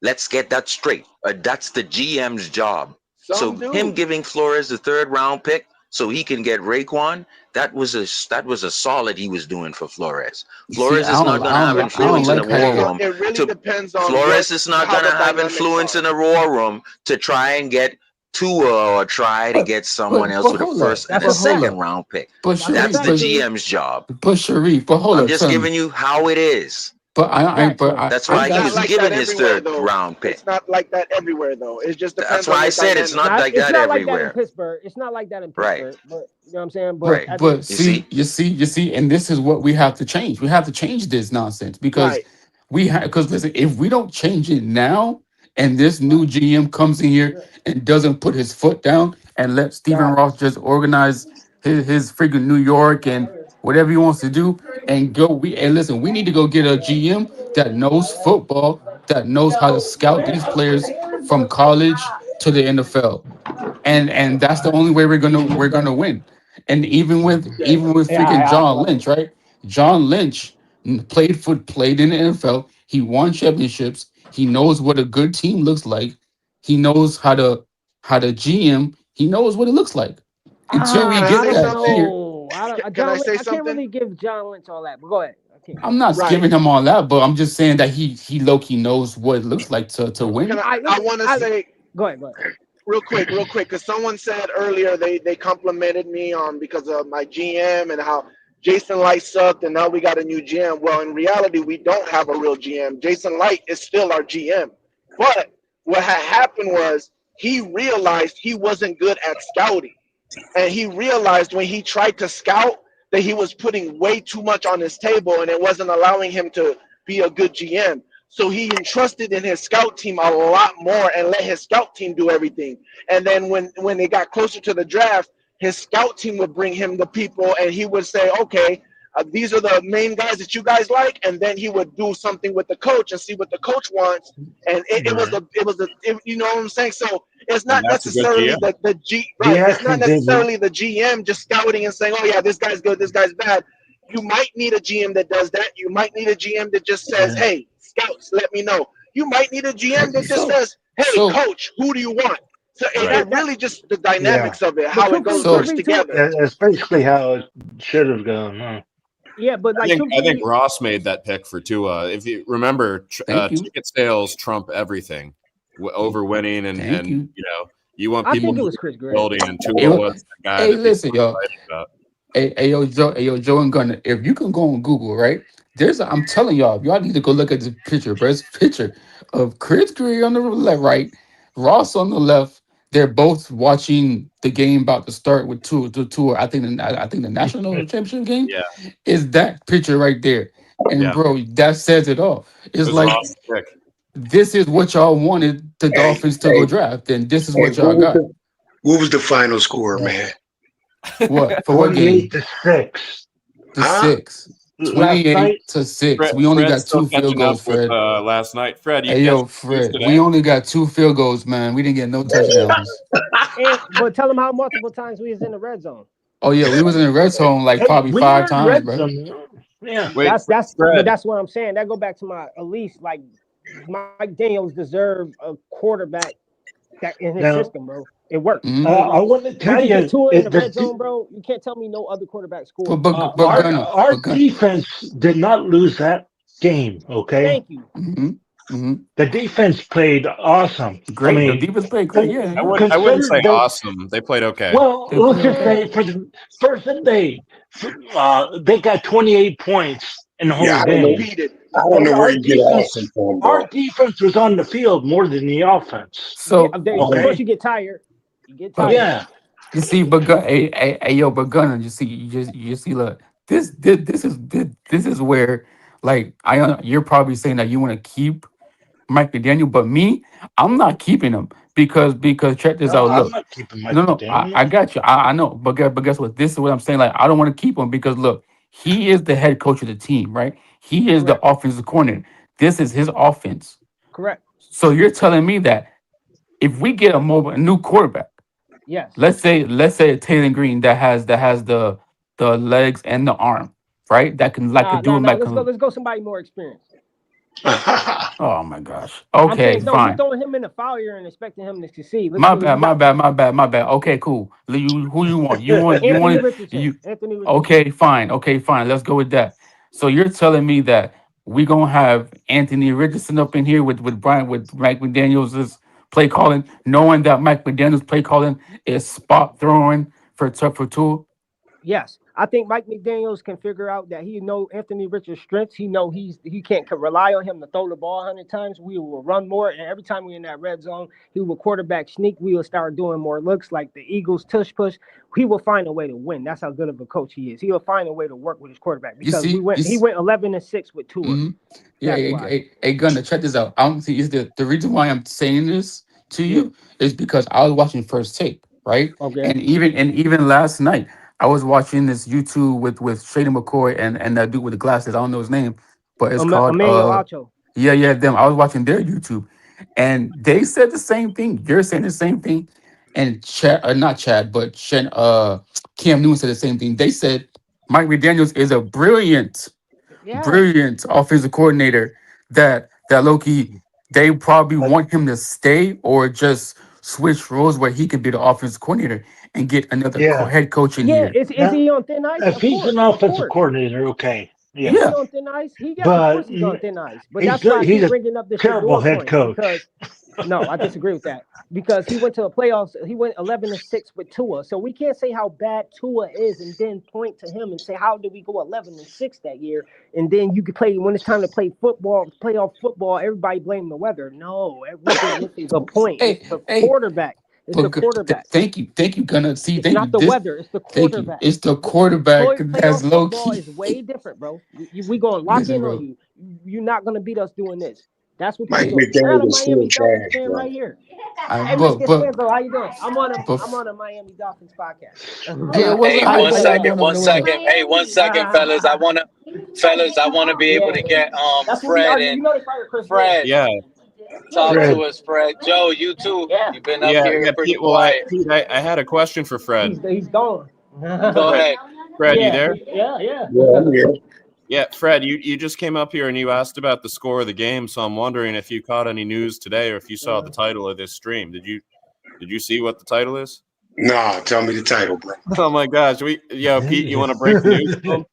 Let's get that straight. That's the GM's job. Some So him do. giving Flores the 3rd round pick so he can get Raekwon, that was a solid he was doing for Flores. See, Flores is not gonna have It I don't influence really in a like how war depends on. they. room. It really To depends on Flores is not how the gonna have dynamics influence are. in a war room to try and get Tua or try to get someone else But with a hold up, first and That's a but a hold fact. second up, round pick. but That's a That's Sharif, the fact, Sharif. GM's job. but hold I'm up, just tell me. giving you how it is. But That's a fact, though. That's I why It's he got not was you. like that given his everywhere, third though. round pick. It's not like that everywhere, though. It just That's depends why on I the said it's dynamics. not like It's that not like that in everywhere. Pittsburgh. It's not like that in Right, Pittsburgh. But you know what I'm saying. But right. at the But You see? you see, and this is what we have to change. We have to change this nonsense because Right. because listen, if we don't change it now, and this new GM comes in here and doesn't put his foot down and let Stephen Ross just organize his freaking New York and whatever he wants to do and go, and listen, we need to go get a GM that knows football, that knows how to scout these players from college to the NFL, and that's the only way we're gonna win. And even with freaking John Lynch, right? John Lynch played in the NFL. He won championships. He knows what a good team looks like. He knows how to GM. He knows what it looks like. Until we Can I I get say don't that something? here, know. Can I John Lynch. say I can't something? really give John Lynch all that. But go ahead. I can't. I'm not Right. giving him all that, but I'm just saying that he low key knows what it looks like to Can win. I? Let I me. want to say Go ahead. Go ahead. real quick, because someone said earlier they complimented me on because of my GM and how Jason Light sucked, and now we got a new GM. Well, in reality, we don't have a real GM. Jason Light is still our GM. But what had happened was he realized he wasn't good at scouting. And he realized when he tried to scout that he was putting way too much on his table and it wasn't allowing him to be a good GM. So he entrusted in his scout team a lot more and let his scout team do everything. And then when they got closer to the draft, his scout team would bring him the people and he would say, okay, these are the main guys that you guys like. And then he would do something with the coach and see what the coach wants. And you know what I'm saying? So it's And not that's a good necessarily GM. He it's not actually did. necessarily the GM just scouting and saying, oh yeah, this guy's good, this guy's bad. You might need a GM that does that. You might need a GM that just says, Yeah. hey, scouts, let me know. You might need a GM that just So says, hey, so coach, who do you want? So Right. it really just the Yeah. dynamics of it, But how it goes so works truthfully too, together. That's basically how it should have gone. Huh? yeah, but like I think truthfully, Ross made that pick for Tua. If you remember, thank you, ticket sales trump everything over winning, and thank you. you want I people think it to was be Chris Grier. building, and It Tua wa- was the guy hey, that people listen, were y'all. excited about. Joe and Gunner. If you can go on Google, right? I'm telling y'all, y'all need to go look at this picture, bro. It's a picture of Chris Grier on the left, right, Ross on the left. They're both watching the game about to start with tour. I think the national championship game Yeah, is that picture right there. And yeah, bro, that says it all. it It's was like Ross' pick. this is what y'all wanted the Hey, Dolphins to go hey, draft, and this is hey, what y'all got. what was the final score, Yeah. man? What for what 48 game? to 6. To Huh? six. Last 28 night, to 6. We only Fred's got still two field catching up goals, with Fred. last night. Fred, you Hey catch yo, news Fred. We today? only got two field goals, man. We didn't get no touchdowns. But tell them how multiple times we was in the red zone. Oh yeah, we was in the red zone like hey, probably we five were in times, red bro. zone. Yeah. Wait, But Fred. that's what I'm saying. That go back to my at least like Mike Daniels deserve a quarterback that in his Now, system, bro. It works. Mm-hmm. I want to We tell can get you, Tua in the red zone, bro. You can't tell me no other quarterback But scored. but but Gunner, our defense did not lose that game. Okay, Thank you. mm-hmm, mm-hmm. the defense played awesome. I Great. The mean, defense played great. Yeah, yeah. I wouldn't say consider the awesome. They played okay. well. They Let's played just okay. say for the first day, they got 28 points in the Yeah, whole game, I don't and know where you get awesome from, bro. our defense was on the field more than the offense. So Of course, Okay, you get tired. You get but tired. yeah, you see, hey, yo, but Gunner, you see, look, this is where like you're probably saying that you want to keep Mike McDaniel, but me, I'm not keeping him because check this no, out. I'm Look, not keeping Mike no, I McDaniel. got you. I know, but guess what? This is what I'm saying. Like, I don't want to keep him because look, he is the head coach of the team, right? He is the Correct. offensive coordinator. This is his offense. Correct. So you're telling me that if we get a new quarterback, Yes. let's say Taylor Green that has the legs and the arm, right? That can like Nah, could do nah, it nah. like Let's go somebody more experienced. oh my gosh. I'm Okay, saying no. You fine. throwing him in the fire and expecting him to succeed. Let's My go. bad, You my got bad, my bad, my bad. Okay, cool. Who you want? You Anthony want Richardson. you. Anthony Richardson. Okay, fine. Okay, fine. Let's go with that. So you're telling me that we gonna have Anthony Richardson up in here with Mike McDaniel's play calling, knowing that Mike McDaniel's play calling is spot throwing for two. Yes, I think Mike McDaniel's can figure out that he know Anthony Richards' strengths. He know he can't rely on him to throw the ball 100 times. We will run more, and every time we're in that red zone, he will quarterback sneak. We will start doing more looks like the Eagles tush push. He will find a way to win. That's how good of a coach he is. He will find a way to work with his quarterback You because see, he went 11-6 with Tua. hmm Yeah, That's hey, why. Gunner, check this out. I don't see is the reason why I'm saying this to Yeah. you is because I was watching first take, right? Okay. And even last night, I was watching this YouTube with Shady McCoy and that dude with the glasses. I don't know his name, but it's called Emmanuel Acho. yeah, them. I was watching their YouTube, and they said the same thing. You're saying the same thing, and Chad, not Chad, but Cam Newton said the same thing. They said Mike McDaniel's is a Yes. brilliant offensive coordinator that Loki they probably But want him to stay or just switch roles where he could be the offensive coordinator and get another yeah, head coach in Yeah. here. Is now he on thin ice? if Of he's an course. Of offensive course. coordinator, okay, Is yeah, he Yeah. on thin ice? Of but course he's on thin ice. But he's that's why I keep a bringing up the terrible Shador head point coach. No, I disagree with that because he went to the playoffs. He went 11-6 with Tua, so we can't say how bad Tua is and then point to him and say how did we go 11-6 that year? And then you could play when it's time to play football, playoff football. Everybody blame the weather. No, everything missing the point. Hey, It's the hey, quarterback. It's the quarterback. thank you, Gunna. See, It's thank you. not the This, weather. It's the thank you. quarterback. It's the quarterback that's Playoff low football key. is way different, bro. We gonna lock Listen, in on bro. you. You're not gonna beat us doing this. That's what Mike you're doing. I got a McDaniel is still Miami Dolphins trash, fan bro. right here. I Hey, Michigan but Spencer, how you doing? I'm but on a Miami Dolphins yeah, podcast. what's Hey, up? How you one How doing, y'all man? second, doing over one there? What's up? second. Hey, one second, fellas. I wanna be able Yeah, to get that's what we Fred argue. You in. know they fired Chris Grier. Fred, Yeah, Yeah, talk go ahead. to Fred. us, Fred. Joe, you too. Yeah, You've been up yeah, here yeah, pretty Pete. Well, quiet. Pete, I had a question for Fred. he's gone. Go Fred, ahead. Fred, you Yeah, there? yeah. Yeah, I'm here. Yeah, Fred, you just came up here and you asked about the score of the game, so I'm wondering if you caught any news today or if you saw the title of this stream. Did you see what the title is? Nah, tell me the title, bro. Oh my gosh, Pete, you want to break the news to him?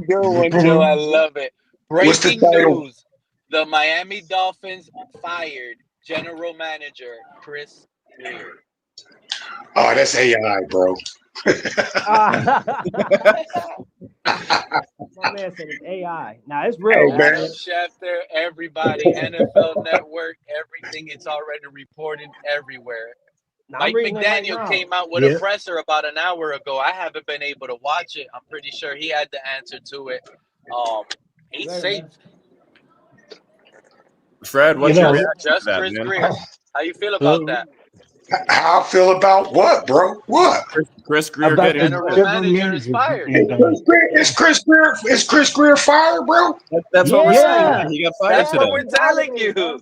Good one, Joe. I love it. What's the Breaking title? news: the Miami Dolphins fired general manager Chris Grier. Oh, that's AI, bro. My man said it's AI. Now it's Hey, real. man. Adam Schefter, everybody, NFL Network, everything. It's already reported everywhere. Now I'm Mike reading it right McDaniel now. came out with a Yeah. presser about an hour ago. I haven't been able to watch it. I'm pretty sure he had the answer to it. He's Later, safe. man. Fred, You what's your know, reaction to Just that, Chris man? Grier. How you feel about uh, that? How I feel about what, bro? What? Chris Grier about getting the General fired. general manager is manager fired. being gone. Is Chris Greer fired, bro? That's what we're saying. Yeah, Yeah, he got fired That's yeah, what today. we're he's out of telling there, bro. you.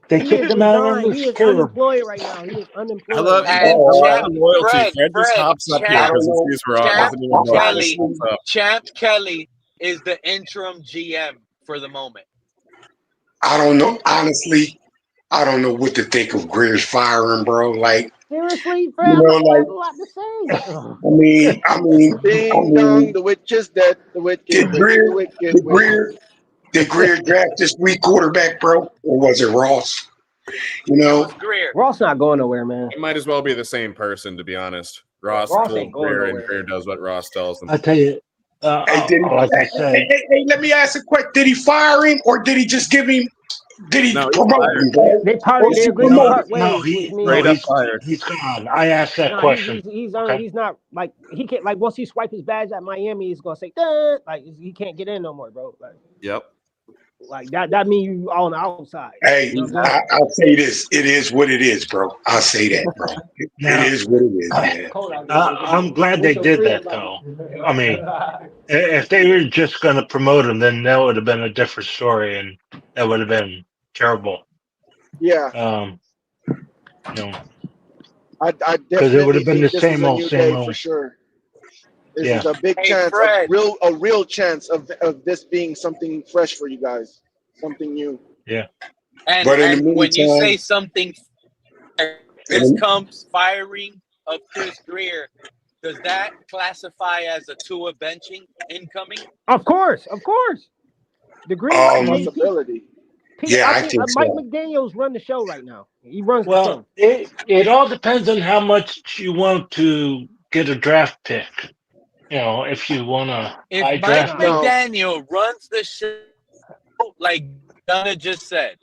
They He is kicked him out on resigned. the He is score. unemployed right now. He is I unemployed love right I now. And love Champ, the loyalty. Fred just Fred, hops up here I Champ, because don't he know. sees we're on. Champ Doesn't even bother to Kelly, show Honestly, up. Champ Kelly is the interim GM for the moment. I don't know. Honestly, I don't know what to think of Greer's firing, bro. Like, Seriously, Fred, you I know, thought you had like, a lot to say. Ugh. I Ding dong, mean, the witch is dead. The did wicked witch, the Greer, wicked did witch. Greer, did Greer draft this weak quarterback, bro, or was it Ross? You That know, was Greer. Ross not going nowhere, man. It might as well be the same person, to be honest. Yeah, Ross Ross told ain't going Greer, and nowhere. Greer does what Ross tells him. I tell you, hey, did I like to say, let me ask a question. Did he fire him, or did he just give him? Did he No, he's promote fired. him, bro? Or They is he agreed to no, part promoted? no, ways, which no, Straight means up fired. he's gone. I asked that no, question. Okay. he's not like he can't like once he swipe his badge at Miami, he's gonna say "Duh," like he can't get in no more, bro. Yep. Like that means you on the outside. Hey, You know what I'm saying? I'll say this. It is what it is, bro. I'll say that, bro. It Now, is what it is, man. Cold out there, baby. I'm glad they What's your did crib that, like? though. I mean, if they were just going to promote him, then that would have been a different story, and that would have been terrible. Yeah, You know, I because it would definitely have been the think this is same a old, new same day for old. sure. This Yeah. is a big Hey, chance, Fred. a real chance of this being something fresh for you guys, something new. Yeah. But in the And when you say meantime, something, this comes firing of Chris Greer. Does that classify as a Tua benching incoming? Of course. The Green It's a Light. possibility. yeah, I I think think Mike so. McDaniel's run the show right now. He runs the Well, show. it all depends on how much you want to get a draft pick. You know, if you want a If high Mike draft pick. No, McDaniel runs the show like Donna just said,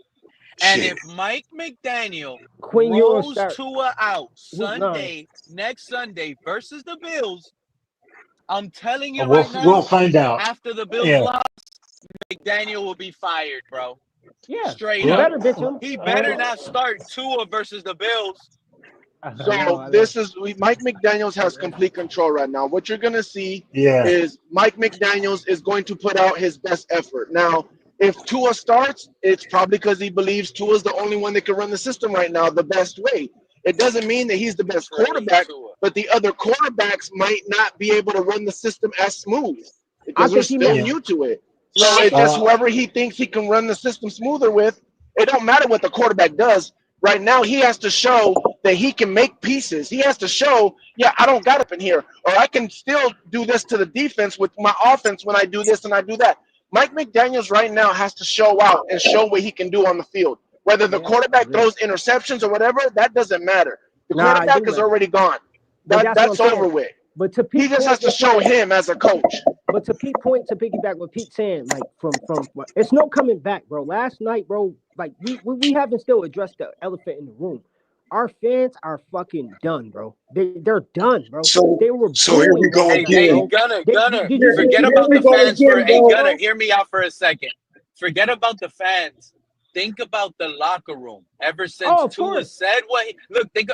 and Shit. if Mike McDaniel Quinn Ewers rolls start Tua out week 9. next Sunday versus the Bills, I'm telling you right We'll now, find out. after the Bills Yeah. loss, McDaniel will be fired, bro. Yeah, Straight you up. better bitch him. He better not start Tua versus the Bills. I so know. this is Mike McDaniel's has complete control right now. What you're gonna see Yeah. is Mike McDaniel's is going to put out his best effort. Now, if Tua starts, it's probably because he believes Tua's the only one that can run the system right now the best way. It doesn't mean that he's the best Praise quarterback, Tua. but the other quarterbacks might not be able to run the system as smooth I because they're think he still may. Yeah. new to it. So it's just whoever he thinks he can run the system smoother with. It don't matter what the quarterback does. Right now, he has to show that he can make pieces. He has to show, yeah, I don't got up in here, or I can still do this to the defense with my offense when I do this and I do that. Mike McDaniels right now has to show out and show what he can do on the field. Whether the quarterback throws interceptions or whatever, that doesn't matter. The Nah, I quarterback do is matter. already gone. But that's what That's I'm over saying. with. But to He Pete's just has point, to show him as a coach. but to Pete's point, to piggyback what Pete's saying, like from it's no coming back, bro. Last night, bro, like we haven't still addressed the elephant in the room. Our fans are fucking done, bro. They're done, bro. So They were so here we booing go last Hey, night, hey, again. bro. Gunner, Did you see forget the Here about we the go fans for again, hey, bro. Gunner, hear me out for a second. Forget about the fans. Think about the locker room. Ever since of Tua course. said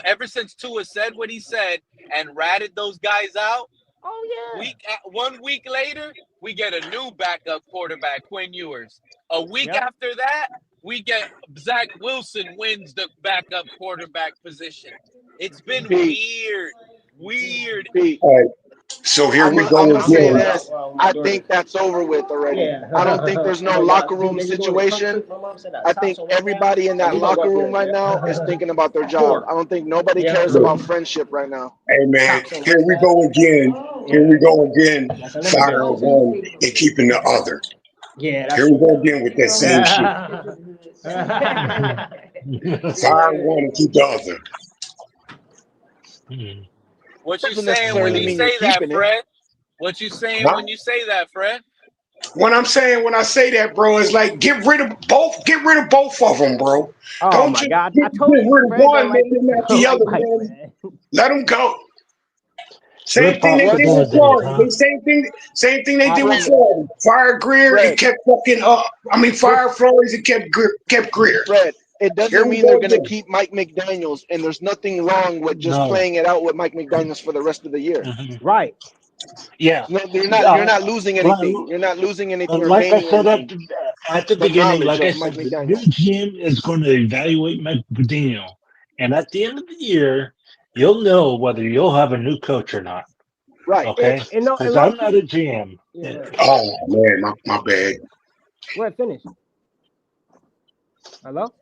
ever since Tua said what he said and ratted those guys out, Oh yeah. 1 week later, we get a new backup quarterback, Quinn Ewers. A week Yep. after that, we get Zach Wilson wins the backup quarterback position. It's been Pete, weird. Pete. All right. So here I'm we gonna, I'm go gonna say again. this. I think that's over with already. Yeah. I don't think there's no locker room situation. I think everybody in that locker room right now is thinking about their job. I don't think nobody cares Look, about friendship right now. hey man, here we go again. Here we go again. Firing one and keeping the other. Yeah, that's Here we true. go again with that same shit. Fire one and keep the other. What you Doesn't saying when necessarily you mean you're say that, keeping it. Fred? What you saying Huh? when you say that, Fred? When I'm saying when I say that, bro, it's like get rid of both of them, bro. Oh Don't my just God! get I told rid you, of Fred don't one, like maybe not the don't other, like Mike, man. man. Let them go. We're Same thing they did with possibilities, Florida. huh? Same thing they did with Fred, Florida. Fire Grier and Fred, kept fucking this, fire Flores and kept Grier. Fred. It Here doesn't we mean they're go gonna again. keep Mike McDaniels, and there's nothing wrong with just No. playing it out with Mike McDaniels for the rest of the year. Right. Yeah. No, you're not losing anything. Li- You're not losing anything or Like I gaining said anything. at the The beginning, knowledge like I of Mike said, the new McDaniels. GM is going to evaluate McDaniel. And at the end of the year, you'll know whether you'll have a new coach or not. Right. Okay? And Because low I'm not a key, GM. yeah. Oh man, my bad. Go ahead, finish. Hello.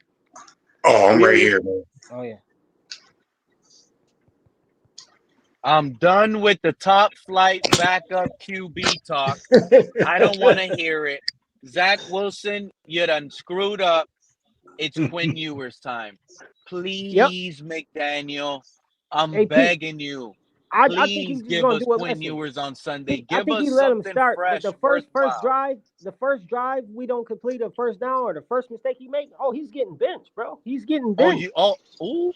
Oh, I'm We hear right you. here, man. Oh yeah. I'm done with the top flight backup QB talk. I don't want to hear it. Zach Wilson, you done screwed up. It's Quinn Ewers' time. Yep. Please, McDaniel, I'm AP. begging you. I think Please he's just give gonna us do it. Quinn Listen, Ewers on Sunday. I Give think he us let him something start, but fresh, the worthwhile. first drive, we don't complete a first down or the first mistake he made. Oh, he's getting benched, bro. He's getting benched. Ooh.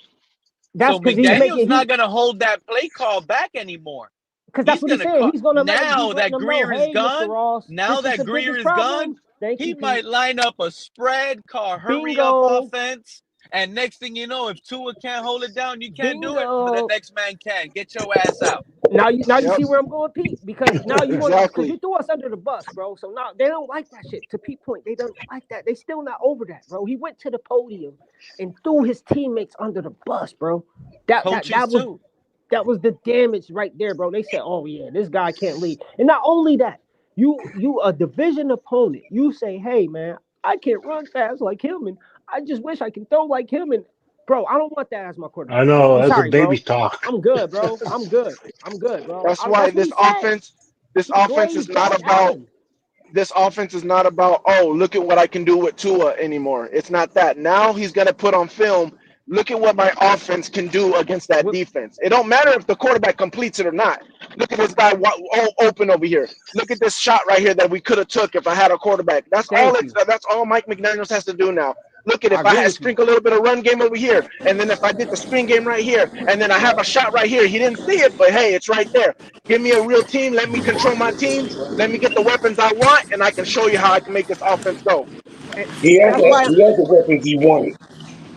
That's So because he's McDaniel's making not gonna hold that play call back anymore. because that's He's what he's gonna saying. call He's gonna let him. He's now letting that them know, Grier is hey, Mr. gone. Ross, Now this is that the Grier biggest is gone, problem. Thank he you, Pete. might line up a spread, call hurry up Bingo. offense. And next thing you know, if Tua can't hold it down, you can't do it, but the Bingo. next man can. Get your ass out. Now you Yep. see where I'm going, Pete, because now you want because you Exactly. threw us under the bus, bro. So now they don't like that shit. To Pete point, they don't like that. They still not over that, bro. He went to the podium and threw his teammates under the bus, bro. Coaches too. That was the damage right there, bro. They said, "Oh yeah, this guy can't lead." And not only that, you a division opponent. You say, "Hey man, I can't run fast like him, and I just wish I could throw like him." And bro, I don't want that as my I quarterback, bro. know, I'm as a sorry, baby bro. talk. I'm good, bro. I'm good, bro. That's why That's what this he said. He offense blamed is not Josh about Allen. oh, look at what I can do with Tua anymore. It's not that. Now he's gonna put on film. Look at what my offense can do against that What, defense. It don't matter if the quarterback completes it or not. Look at this guy open over here. Look at this shot right here that we could have took if I had a quarterback. That's thank you. all Mike McDaniels has to do now. Look at I if I agree had with you. sprinkle a little bit of run game over here, and then if I did the screen game right here, and then I have a shot right here. He didn't see it, but hey, it's right there. Give me a real team. Let me control my team. Let me get the weapons I want, and I can show you how I can make this offense go. And that's why He has the weapons he wanted.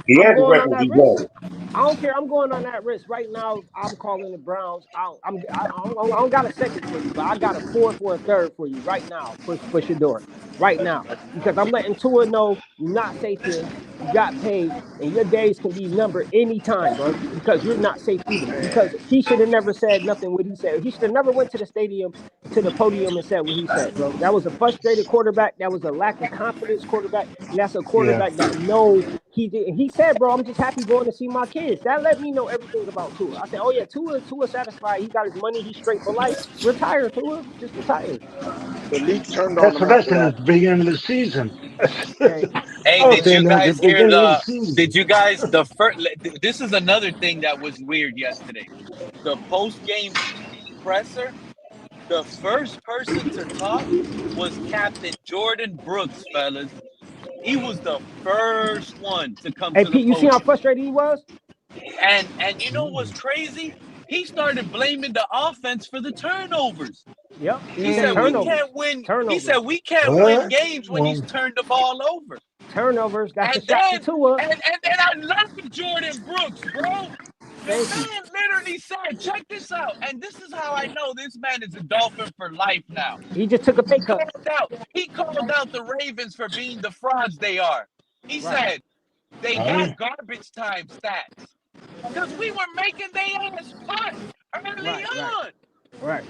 He I'm had the going on weapons that he risk. wanted. I don't care. I'm going on that risk right now. I'm calling the Browns. I don't got a second for you, but I got a fourth or a third for you right now for Shador right now because I'm letting Tua know you're not safe here. You got paid, and your days can be numbered anytime, bro. Because you're not safe either. Because he should have never said nothing. What he said. He should have never went to the stadium, to the podium, and said what he said, bro. That was a frustrated quarterback. That was a lack of confidence quarterback, and that's a Yeah. quarterback that know he did. He said, "Bro, I'm just happy going to see my kids." That let me know everything about Tua. I said, "Oh yeah, Tua satisfied. He got his money. He's straight for life. Retire, Tua. Just retire." The league turned on That's him what I after said that. at the beginning of the season. Hey, Hey, Oh, did you then at the guys hear beginning of the the? season. Did you guys the first? This is another thing that was weird yesterday. The post game presser. The first person to talk was Captain Jordan Brooks, fellas. He was the first one to come Hey to the Pete, you see how podium. frustrated he was? And you know what's crazy? He started blaming the offense for the turnovers. Yep. He He said said we turnovers. can't win. He said Turnovers. we can't win What? games when he's Well, turned the ball over. Turnovers. That's And distraction then Tua. and I love Jordan Brooks, bro. The Thank you. man literally said, check this out. And this is how I know this man is a Dolphin for life now. He just took a pay cut. He called out the Ravens for being the frauds they are. He Right. said they I, got garbage time stats. Because we were making their ass punt early Right. Right. on. Right.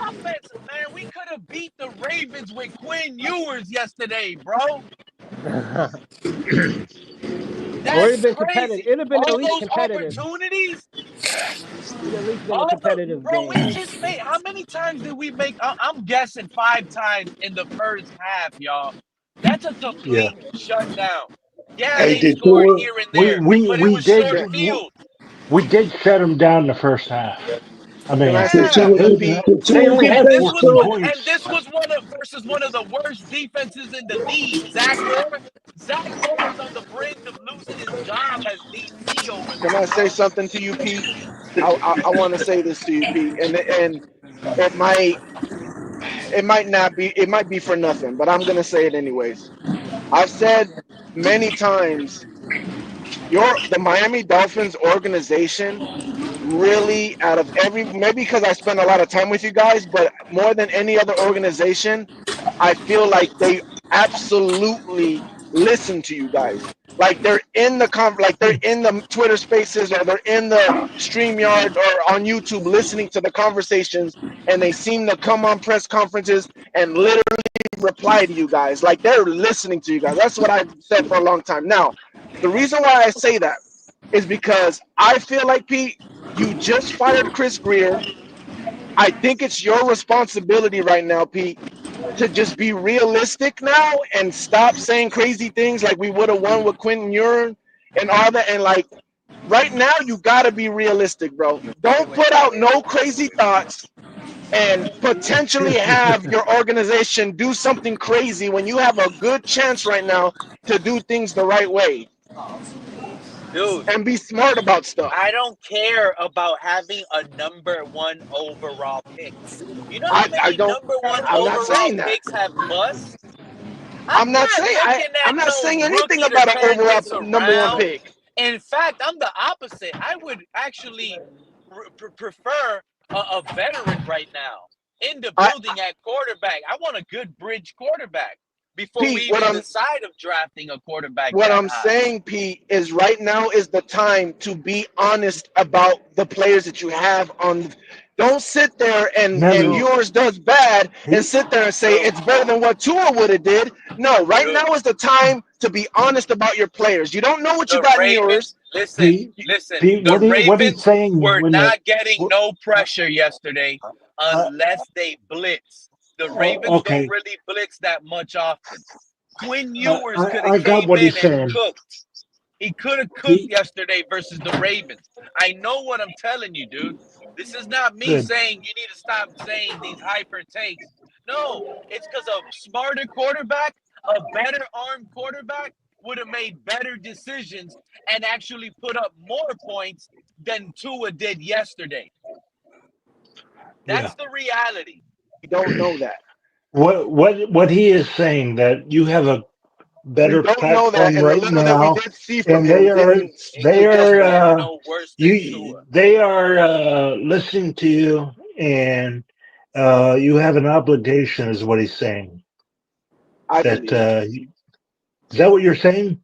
Offense, man, we could have beat the Ravens with Quinn Ewers yesterday, bro. Or it'd have That's been competitive. crazy. It'd have been at All least those competitive. opportunities, It'd at least been a all the competitive bro, game. we just made. How many times did we make? I'm guessing 5 times in the first half, y'all. That's a yeah. complete shutdown. Yeah, Hey, they did scored Tua? here and We there, we but it we was did short field. we did shut them down the first half. I Can I mean, say Did Yeah, Tua something, get? Pete? Did they Tua only get had and this benched was 14 though? one, and points. this was one of versus one of the worst defenses in the league. Zach Orr. Zach Orr is on the brink of losing his job as DC over Can there, I say bro. something to you, Pete? I want to say this to you, Pete, and it might not be, it might be for nothing, but I'm gonna say it anyways. I've said many times, the Miami Dolphins organization really, out of every, maybe because I spend a lot of time with you guys, but more than any other organization, I feel like they absolutely listen to you guys. Like they're in the like they're in the Twitter Spaces, or they're in the StreamYard or on YouTube listening to the conversations, and they seem to come on press conferences and literally reply to you guys. Like they're listening to you guys. That's what I've said for a long time. Now, the reason why I say that is because I feel like, Pete, you just fired Chris Grier. I think it's your responsibility right now, Pete, to just be realistic now and stop saying crazy things like we would have won with Quentin Ewers and all that. And like right now, you got to be realistic, bro. Don't put out no crazy thoughts and potentially have your organization do something crazy when you have a good chance right now to do things the right way Dude, and be smart about stuff. I don't care about having a number 1 overall pick. You know how I many don't. number 1 I'm not overall saying that. picks have bust? I'm I'm not not saying looking I'm at not no saying anything rookie to about an turn overall this number one around. pick. In fact, I'm the opposite. I would actually prefer a veteran right now in the I building at quarterback. I want a good bridge quarterback before we Pete, even decide of drafting a quarterback what that I'm high. saying, Pete, is right now is the time to be honest about the players that you have on. Don't sit there and None. Yo, yours does bad and He, sit there and say Dude, it's better than what Tua would have did. No, right dude, now is the time to be honest about your players. You don't know what you the got in yours. Ravens, listen, Pete, listen, Pete, the what he's Ravens saying were when the not getting what, no pressure yesterday uh, unless they blitz. The Ravens don't okay, really blitz that much often. Quinn Ewers could have I got came what in he's and saying. cooked. He could have cooked Pete, yesterday versus the Ravens. I know what I'm telling you, dude. This is not me good. saying you need to stop saying these hyper takes. No, it's because a smarter quarterback, a better armed quarterback would have made better decisions and actually put up more points than Tua did yesterday. Yeah. That's the reality. We don't know that. What he is saying that you have a We better don't know that, platform and the right little that we now, did see from and him didn't He suggest they ain't that. getting no worse than Tua. are listening to you, and you have an obligation, is what he's saying. I That believe it. is that what you're saying?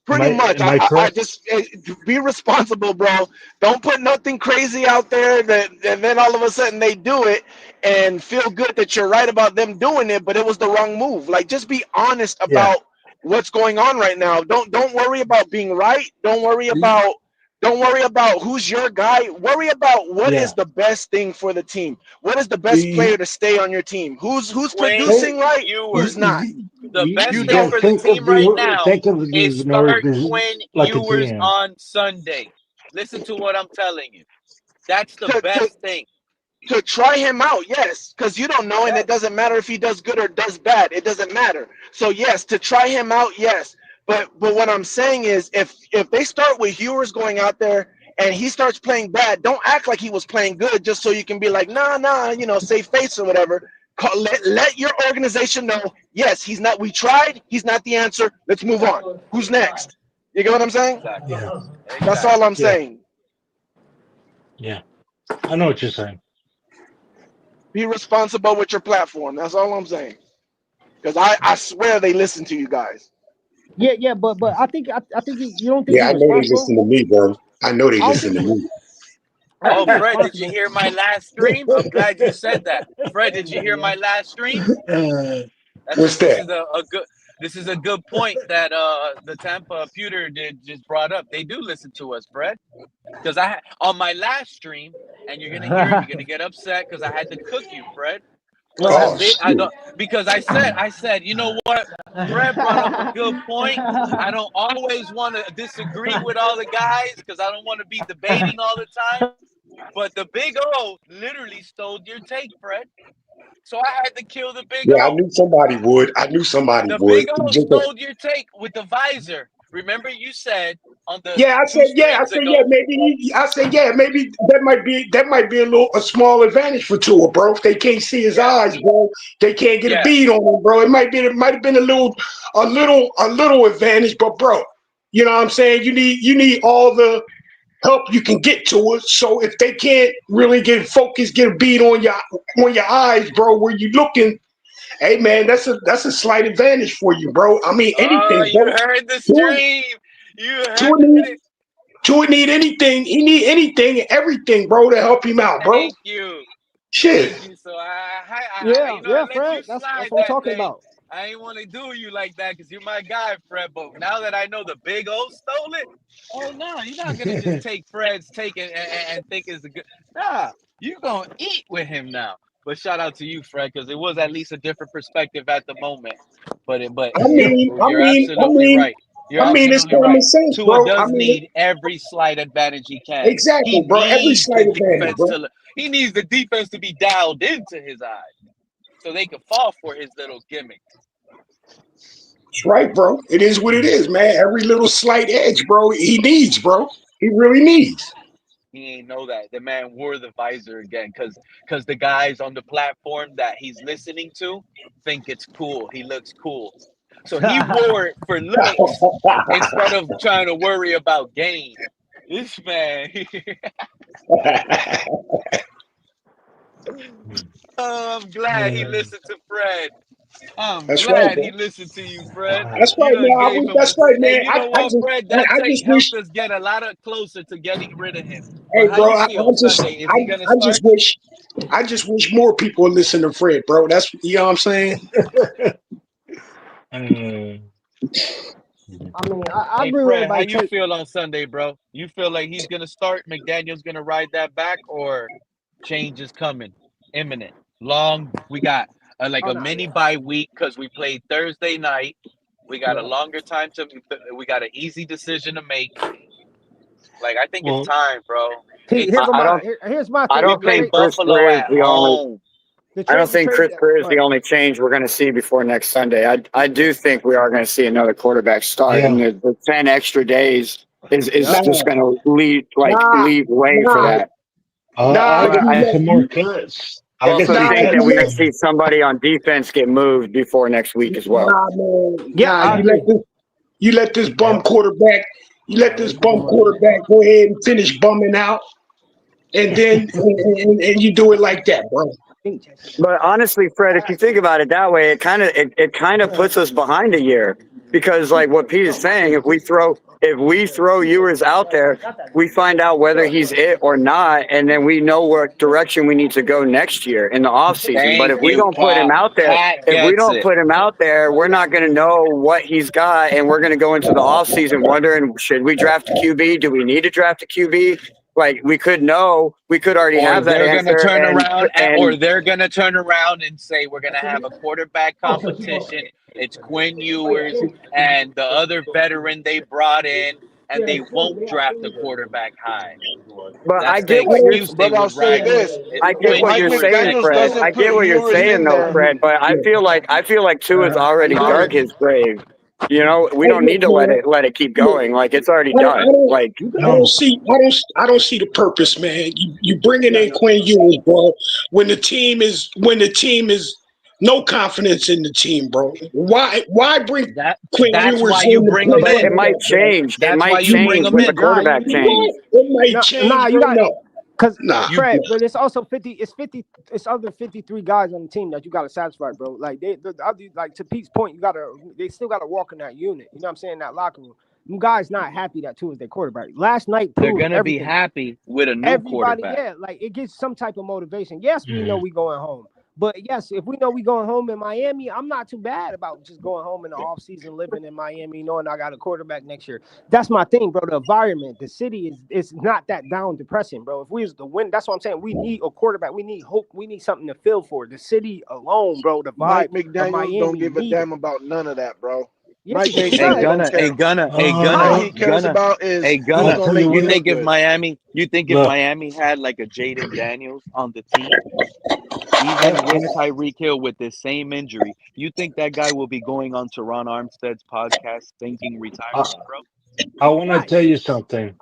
Pretty much. Am I I correct? just be responsible, bro. Don't put nothing crazy out there that and then all of a sudden they do it and feel good that you're right about them doing it, but it was the wrong move. Like just be honest Yeah. about what's going on right now. Don't worry about being right. Don't worry about Don't worry about who's your guy. Worry about what Yeah. is the best thing for the team. What is the best You, player to stay on your team? Who's Quinn you, producing right? you, Who's Ewers. not? you, The you best You thing gotta don't. for the team right now think of is the start North Quinn like a Ewers GM. on Sunday. Listen to what I'm telling you. That's the To, to, best thing. to try him out, yes, because you don't know, and it doesn't matter if he does good or does bad. It doesn't matter. So yes, to try him out, yes. But what I'm saying is, if they start with Ewers going out there and he starts playing bad, don't act like he was playing good just so you can be like, nah, save face or whatever. Let your organization know, yes, he's not. We tried. He's not the answer. Let's move on. Who's next? You get what I'm saying? Exactly. Yeah. That's Exactly. all I'm Yeah. saying. Yeah. I know what you're saying. Be responsible with your platform. That's all I'm saying. Because I swear they listen to you guys. Yeah, but I think you don't think Yeah, he I know they responsible. listen to me, bro. I know they I don't listen think to he. me. I Oh, think he's Fred, did you responsible. hear my last stream? I'm glad you said that. Fred, did you hear my last stream? What's This that? is a good point that the Tampa Pewter did just brought up. They do listen to us, Fred. Because on my last stream, and you're gonna hear it, you're gonna get upset because I had to cook you, Fred. What But the Oh happened? big I shit. don't because I said, you know what? Fred brought up a good point. I don't always want to disagree with all the guys because I don't want to be debating all the time. But the Big O literally stole your take, Fred. So I had to kill the Big Yeah, I O. knew somebody would. I knew somebody The would. Big O Just stole your take with the visor. Remember you said on the yeah, I two said, yeah, I streams said, yeah, ago? maybe that might be a small advantage for Tua, bro. If they can't see his Yeah, eyes, bro, they can't get a yeah. bead on him, bro. It might have been a little advantage, but bro, you know what I'm saying? You need all the help you can get to it. So if they can't really get focused, get a bead on your eyes, bro, where you looking, hey man, that's a slight advantage for you, bro. I mean Oh, anything, you bro. heard the Tua, stream. You heard Tua need it. Tua need anything. He need anything and everything, bro, to help him out, bro. Thank you. Shit. Thank you. So I Yeah, I let you Fred. That's slide what I'm that talking day. about. I ain't want to do you like that because you're my guy, Fred. But now that I know the Big O stole it, oh no, you're not gonna just take Fred's take and think it's a good. Nah, you gonna eat with him now. But shout out to you, Fred, because it was at least a different perspective at the moment. But I yeah, mean, I you're mean, I absolutely mean, right. You're I mean, it's absolutely common right. sense, Tua bro. I does mean, need every slight advantage he can. He exactly, bro. Every needs slight the advantage, defense bro. to. He needs the defense to be dialed into his eyes so they can fall for his little gimmick. That's right, bro. It is what it is, man. Every little slight edge, bro, he needs, bro. He really needs. He ain't know that the man wore the visor again because the guys on the platform that he's listening to think it's cool. He looks cool, so he wore it for looks instead of trying to worry about game. This man. Oh, I'm glad he listened to Fred. I'm That's right, glad he bro. listened to you, Fred. That's You right, man. done gave him That's right, and man. you know I what, just, Fred? I, That I take just wish, helped us get a lot of closer to getting rid of him. hey, But how bro. you I, feel I just, Sunday? Is I, he gonna I just start? wish, I just wish more people would listen to Fred, bro. That's, you know what I'm saying? I mean, I Hey agree with Fred, how everybody you take. feel on Sunday, bro? You feel like he's gonna start, McDaniel's gonna ride that back, or change is coming, imminent? Long, we got like Oh a no, mini yeah, bye week because we played Thursday night. We got a yeah. longer time to. We got an easy decision to make. Like I think it's Well, time, bro. See, It's time. here's my I thing. We don't The play think trade, Chris Buffalo Greer is at the only. home. the I don't trade, the think trade. Chris Greer is Go the ahead. only change we're going to see before next Sunday. I do think we are going to see another quarterback start, and yeah. the 10 extra days is Yep. just Nah, going to nah, leave way for nah, I, that. nah. I, You I I see let, some more you, cuts. I Well, can also see nah, think that cuts you we're going let, to see coming. somebody on defense get moved before next week as well. nah, man, Yeah, nah. I agree. You let this bum Yep. quarterback, you let Let this me put bum them on there. quarterback go ahead and finish bumming out, and then and you do it like that, bro. But honestly, Fred, if you think about it that way, it kind of puts us behind a year. because like what Pete is saying, if we throw Ewers out there, we find out whether he's it or not, and then we know what direction we need to go next year in the offseason. But Thank if we you, don't put him Pop. out there, Pat gets it. we're not going to know what he's got, and we're going to go into the offseason wondering, should we draft a QB? Do we need to draft a QB? Like we could already Or have that they're gonna answer, turn and around, or and they're gonna turn around and say we're gonna have a quarterback competition. It's Quinn Ewers and the other veteran they brought in, and they won't draft a quarterback high. But I That's the get what you're, excuse they But I'll would say rather. this: It's I get if Quinn what Mike you're Ewers saying, next McDaniel's Fred. year. doesn't I put get what you're Ewers saying in though, there, Fred. But I feel like Tua's already dug his grave. You know, we Hey, don't look, need to man. let it keep Look, going. Like it's already I done. don't, Like No, I don't see the purpose, man. You bringing in Quinn Ewers, bro, when the team is no confidence in the team, bro. Why bring Quinn That's why Ewers you in to bring play them but it in. might quarterback, bro? change. It That's why might you bring change them with the in. quarterback change. What? It might Nah, change, you bro. got No, because nah. You Fred, but it's also 50. It's 50. It's other 53 guys on the team that you got to satisfy, bro. Like the other, like to Pete's point, they still got to walk in that unit. You know what I'm saying? That locker room. Them guys not happy that Tua is their quarterback. Last night They're proved gonna be everything. happy with a new Everybody, quarterback. yeah, like it gives some type of motivation. Yes, we know we going home. But yes, if we know we going home in Miami, I'm not too bad about just going home in the offseason, living in Miami, knowing I got a quarterback next year. That's my thing, bro. The environment, the city is not that down depressing, bro. If we was to win, that's what I'm saying. We need a quarterback. We need hope. We need something to feel for. The city alone, bro. The Mike vibe of McDaniels don't Miami give a need it. damn about none of that, bro. Yes, Mike he Hey McDaniel does. don't Gunna, hey care. Gunna, hey All Gunna, he cares Gunna, about is hey who's I'll Gunna. gonna tell you make You me what. look think if good. Look, Miami had like a Jaden Daniels on the team, I, even with Tyreek Hill with this same injury, you think that guy will be going on to Ron Armstead's podcast thinking I, retirement, bro? I want to Right. tell you something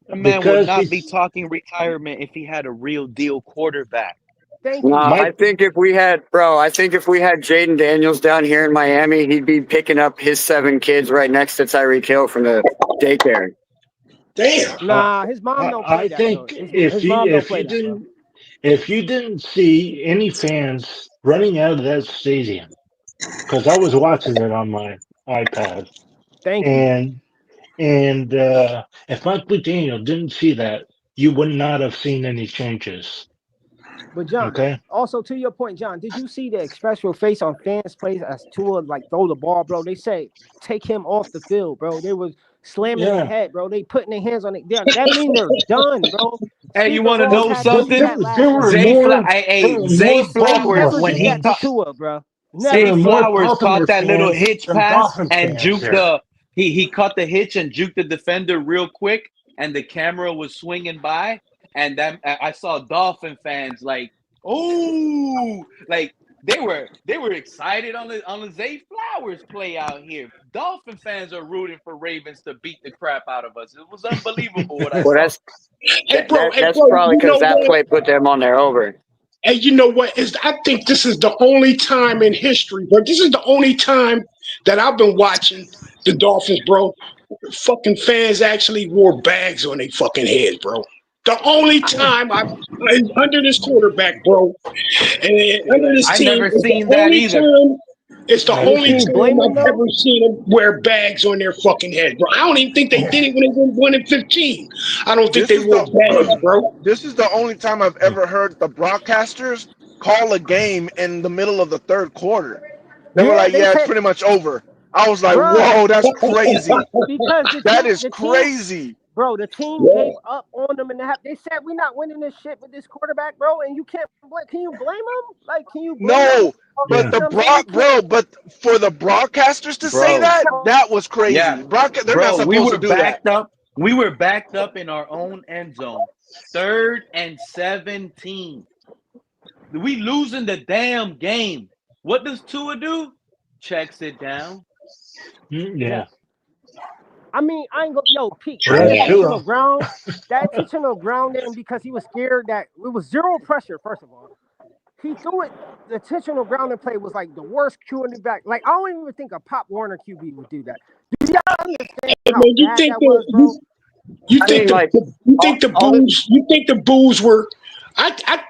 The man would because not be he's talking retirement if he had a real deal quarterback. Thank No, you. Mike. I think if we had Jaden Daniels down here in Miami, he'd be picking up his 7 kids right next to Tyreek Hill from the daycare. Damn. Nah, his mom don't I play that though. think His mom don't play that, bro. if you didn't see any fans running out of that stadium, because I was watching it on my iPad, Thank you. and if Mike McDaniel didn't see that, you would not have seen any changes. But John, Okay. also to your point, John, did you see the expression face on fans' face as Tua like throw the ball, bro? They say take him off the field, bro. They was slamming their Yeah. head, bro. They putting their hands on it. That mean they're done, bro. Hey, you Stephen want to Ross know had to see something? that last night. Zay They Flowers, never when did he that to caught Tua, bro. There Zay Never. are more Flowers caught Falconers that little fans hitch than pass Dolphins and fans juked here. he caught the hitch and juked the defender real quick, and the camera was swinging by, and that I saw Dolphin fans like, oh, like they were excited on the Zay Flowers play out here. Dolphin fans are rooting for Ravens to beat the crap out of us. It was unbelievable what I Well, saw. Hey, bro. Hey, that's bro. probably You because know that what? play put them on their over. And you know what? I think this is the only time in history, bro. This is the only time that I've been watching the Dolphins, bro. Fucking fans actually wore bags on their fucking heads, bro. The only time under this quarterback, bro, and under this I team, never seen that either. it's the Hey, only can you blame time them I've though? ever seen them wear bags on their fucking head, bro. I don't even think they did it when they went 1-15. I don't think This they is wore bags, bro. this is the only time I've ever heard the broadcasters call a game in the middle of the third quarter. They were Yeah, like, they "Yeah, it's said, pretty much over." I was like, bruh, "Whoa, that's crazy. because That is the team, crazy." bro, the team Yeah. gave up on them in the half. They said we're not winning this shit with this quarterback, bro. And you can't blame. Can you blame them? Like, can you blame them? No, but Yeah. You know what I'm saying? You can't, but for the broadcasters to say Bro, that was yeah, crazy. They're not bro, we supposed were to do that. backed up. We were backed up in our own end zone. 3rd and 17. We losing the damn game. What does Tua do? Checks it down. Yeah. I mean, I ain't gonna, yo, Pete, Well, that that's intentional true. ground, in because he was scared that it was zero pressure, first of all. He threw it, the intentional grounding play was like the worst Q in the back. Like, I don't even think a Pop Warner QB would do that. Do y'all understand Hey, how man, you bad think that was, bro? you I think mean, like the boos were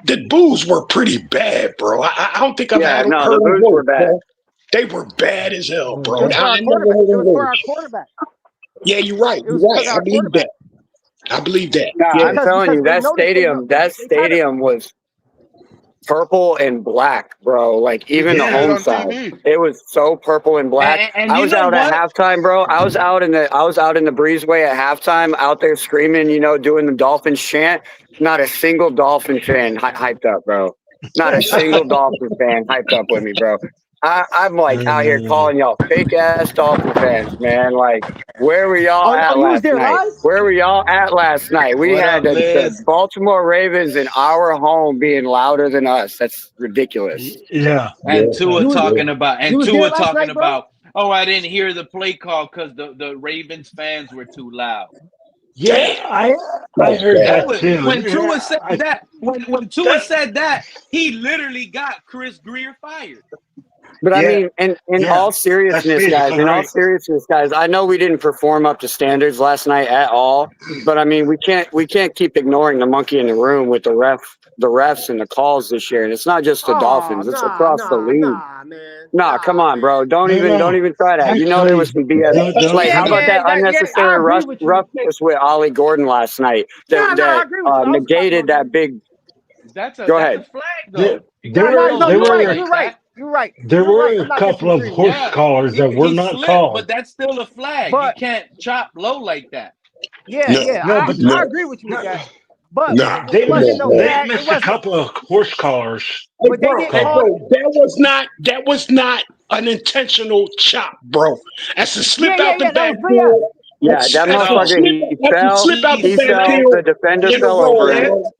the boos were pretty bad, bro. I don't think I've yeah, had no, the heard them moves were worse, bad. bro. They were bad as hell, It bro. was for our I never quarterback. It was for heard. our quarterback. Yeah, you're right. It You're was because right. of I our believe quarterback. that. I believe that. Nah, Yeah. I'm telling Because you, they that noticed stadium, that they tried to. stadium was purple and black, bro. Like You even can the see it Yeah. home on side, TV. it was so purple and black. And I you was know out at what? halftime, bro. I was out in the breezeway at halftime, out there screaming, doing the Dolphins chant. Not a single Dolphin fan hyped up, bro. Not a single Dolphin fan hyped up with me, bro. I'm like out here calling y'all fake ass Dolphin fans, man. Like, where were y'all Oh, at you was last there night? live? Where were y'all at last night? We What had up, the Liz? Baltimore Ravens in our home being louder than us. That's ridiculous. Yeah. And You was you was there Tua last talking night, bro? about, oh, I didn't hear the play call because the Ravens fans were too loud. Yeah, Damn. I That's heard bad. that Tua, too. when Tua Yeah, said that, when Tua That, said that, he literally got Chris Grier fired. But I yeah, mean, in yeah. all That's seriousness, guys, basically right. I know we didn't perform up to standards last night at all. But I mean, we can't keep ignoring the monkey in the room with the refs and the calls this year. And it's not just the Oh, Dolphins; it's across the league. man. Nah, come Nah, on, bro. man. Don't No. even try that. There was Actually, some BS. Like, Yeah, how about yeah, that I unnecessary agree with you. roughness with Ollie Gordon last night No, I that agree with you. I was talking negated about that big. Go That's a ahead. flag there, though. You there no, can't no, were throw no. there You're low right. were You're like right. that. You're right. there You're right. were I'm a not couple of disagreeing. horse Yeah, collars that were he not slipped, but called. that's still a flag. You But can't chop low like that. yeah, no, yeah, No, but I no, agree with you with no, that. But nah. it they Come wasn't missed on, no bro. they flag. It missed a wasn't. couple of horse collars Hey, But they bro, didn't hey, called. call. bro, that was not an intentional chop, bro. That's a Yeah, slip yeah, out the yeah. That was yeah. backfield. Yeah, that No, motherfucker. He That's a fell. slip out he the He fell. slipped. The backfield defender and a He fell over roll, him. slipped, bro.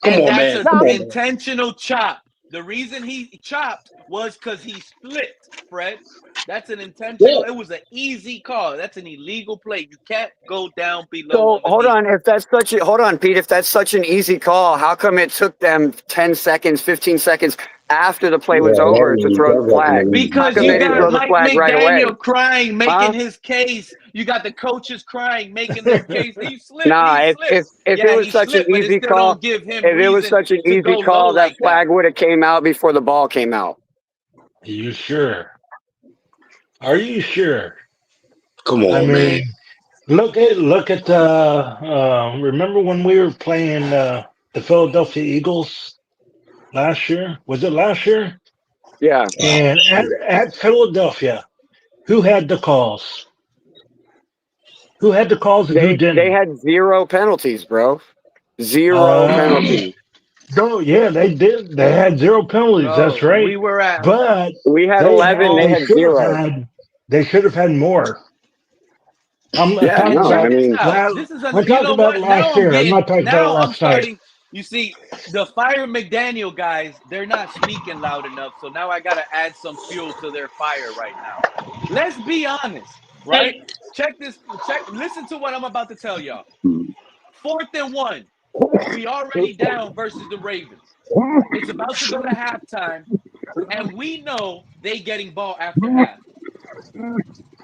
Come and on, that's man. an Come No, on, man. intentional chop. The reason he chopped was because he split, Fred. That's an Yeah. intentional. It was an easy call. That's an illegal play. You can't go down below So on the knee. hold on, Pete. If that's such an easy call, how come it took them 10 seconds, 15 seconds after the play was over to throw the flag? How Because come you they didn't got throw the Mike flag right away? McDaniel crying, making Huh? his case. You got the coaches crying, making their case. He slipped. Nah. He If slipped. if if it Yeah, was he such an slipped, but it easy still call, don't give him if it was reason such an to go easy low call, that like that. flag would have came out before the ball came out. Are you sure? Are you sure? Come I on, man. mean, look at remember when we were playing the Philadelphia Eagles last year? Was it last year? Yeah. Oh, And shit. at Philadelphia, who had the calls? Who had the calls and who They didn't? had zero penalties, bro. Zero Uh, penalties. no, yeah, they did. They had zero penalties. That's No, we right. were at But We had they 11. They they had should have zero. had more. I'm Yeah. talking and No. check I about this mean, out. last. This is a I'm you talking know about what? last year. I'm not talking about Now I'm last night. starting. You see, the fire McDaniel guys, they're not speaking loud enough. So now I gotta add some fuel to their fire right now. Let's be honest, right? Hey, Check this. Listen to what I'm about to tell y'all. 4th and 1. We already down versus the Ravens. It's about to go to halftime, and we know they getting ball after half.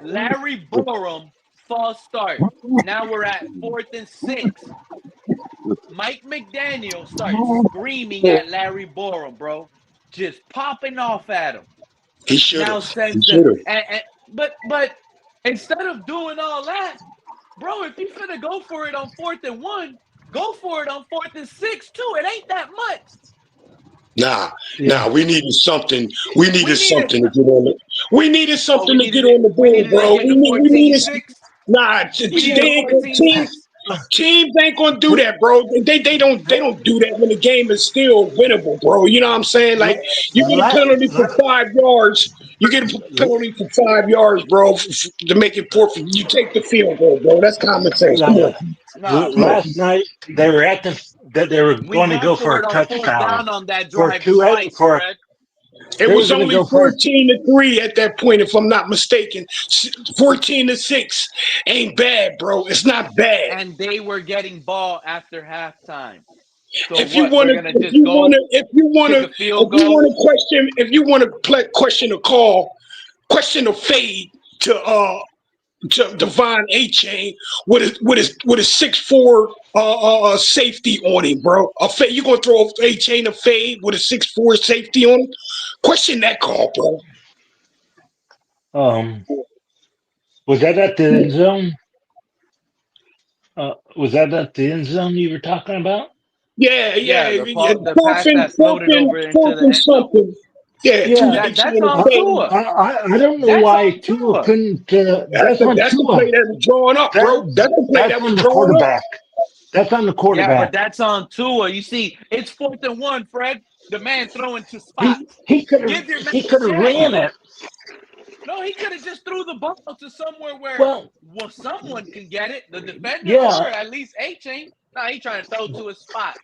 Larry Borum, false start. Now we're at 4th and 6. Mike McDaniel starts screaming at Larry Borum, bro. Just popping off at him. he should Now have. He sends should have. but instead of doing all that, bro, if you finna go for it on 4th and 1, go for it on 4th and 6 too. It ain't that much. Nah, Yeah. nah. We needed something. We We needed needed something to get on the. We needed oh, something to get on the we board, needed to bro. get to We needed. 14-6. Nah, We they needed a ain't gonna, 14-6. teams ain't gonna do that, bro. They don't do that when the game is still winnable, bro. You know what I'm saying? La, Like you get a la, penalty for la, 5 yards. You get a penalty for 5 yards, bro, to make it fourth. You take the field goal, bro. That's common sense. Come la, on, Nah, come bro. last night they were acting that they were We going to went go for for a it on 4th touchdown down on that for drive two twice, for Fred. It they were was going to only go for 14-3 at that point, if I'm not mistaken. 14-6 ain't bad, bro. It's not bad. And they were getting ball after halftime. So If you what? We're wanna, gonna just go kick a field goal. question a call, question a fade to Devon A Chain with a 6'4" safety on him, bro. A fade, you gonna throw A Chain a fade with a 6'4" safety on him? Question that call, bro. Was that at the end zone? Was that at the end zone you were talking about? Yeah, Yeah, yeah. the pass that floated over into Fourth the and end zone. something. Yeah, Tua Yeah, to That's China on Tua. I don't know That's why on Tua Tua. couldn't. That's on That's the play Tua. that was drawn up, bro. That's the play That's that was on the drawn up. quarterback. That's on the Yeah, but quarterback. that's on Tua. You see, it's 4th and 1, Fred. The man throwing to spots. He could have Give your man he a could have ran chance. it. No, he could have just threw the ball to somewhere where Well, someone can get it, the defender or yeah. at least A-Chain. No, he trying to throw to his spot.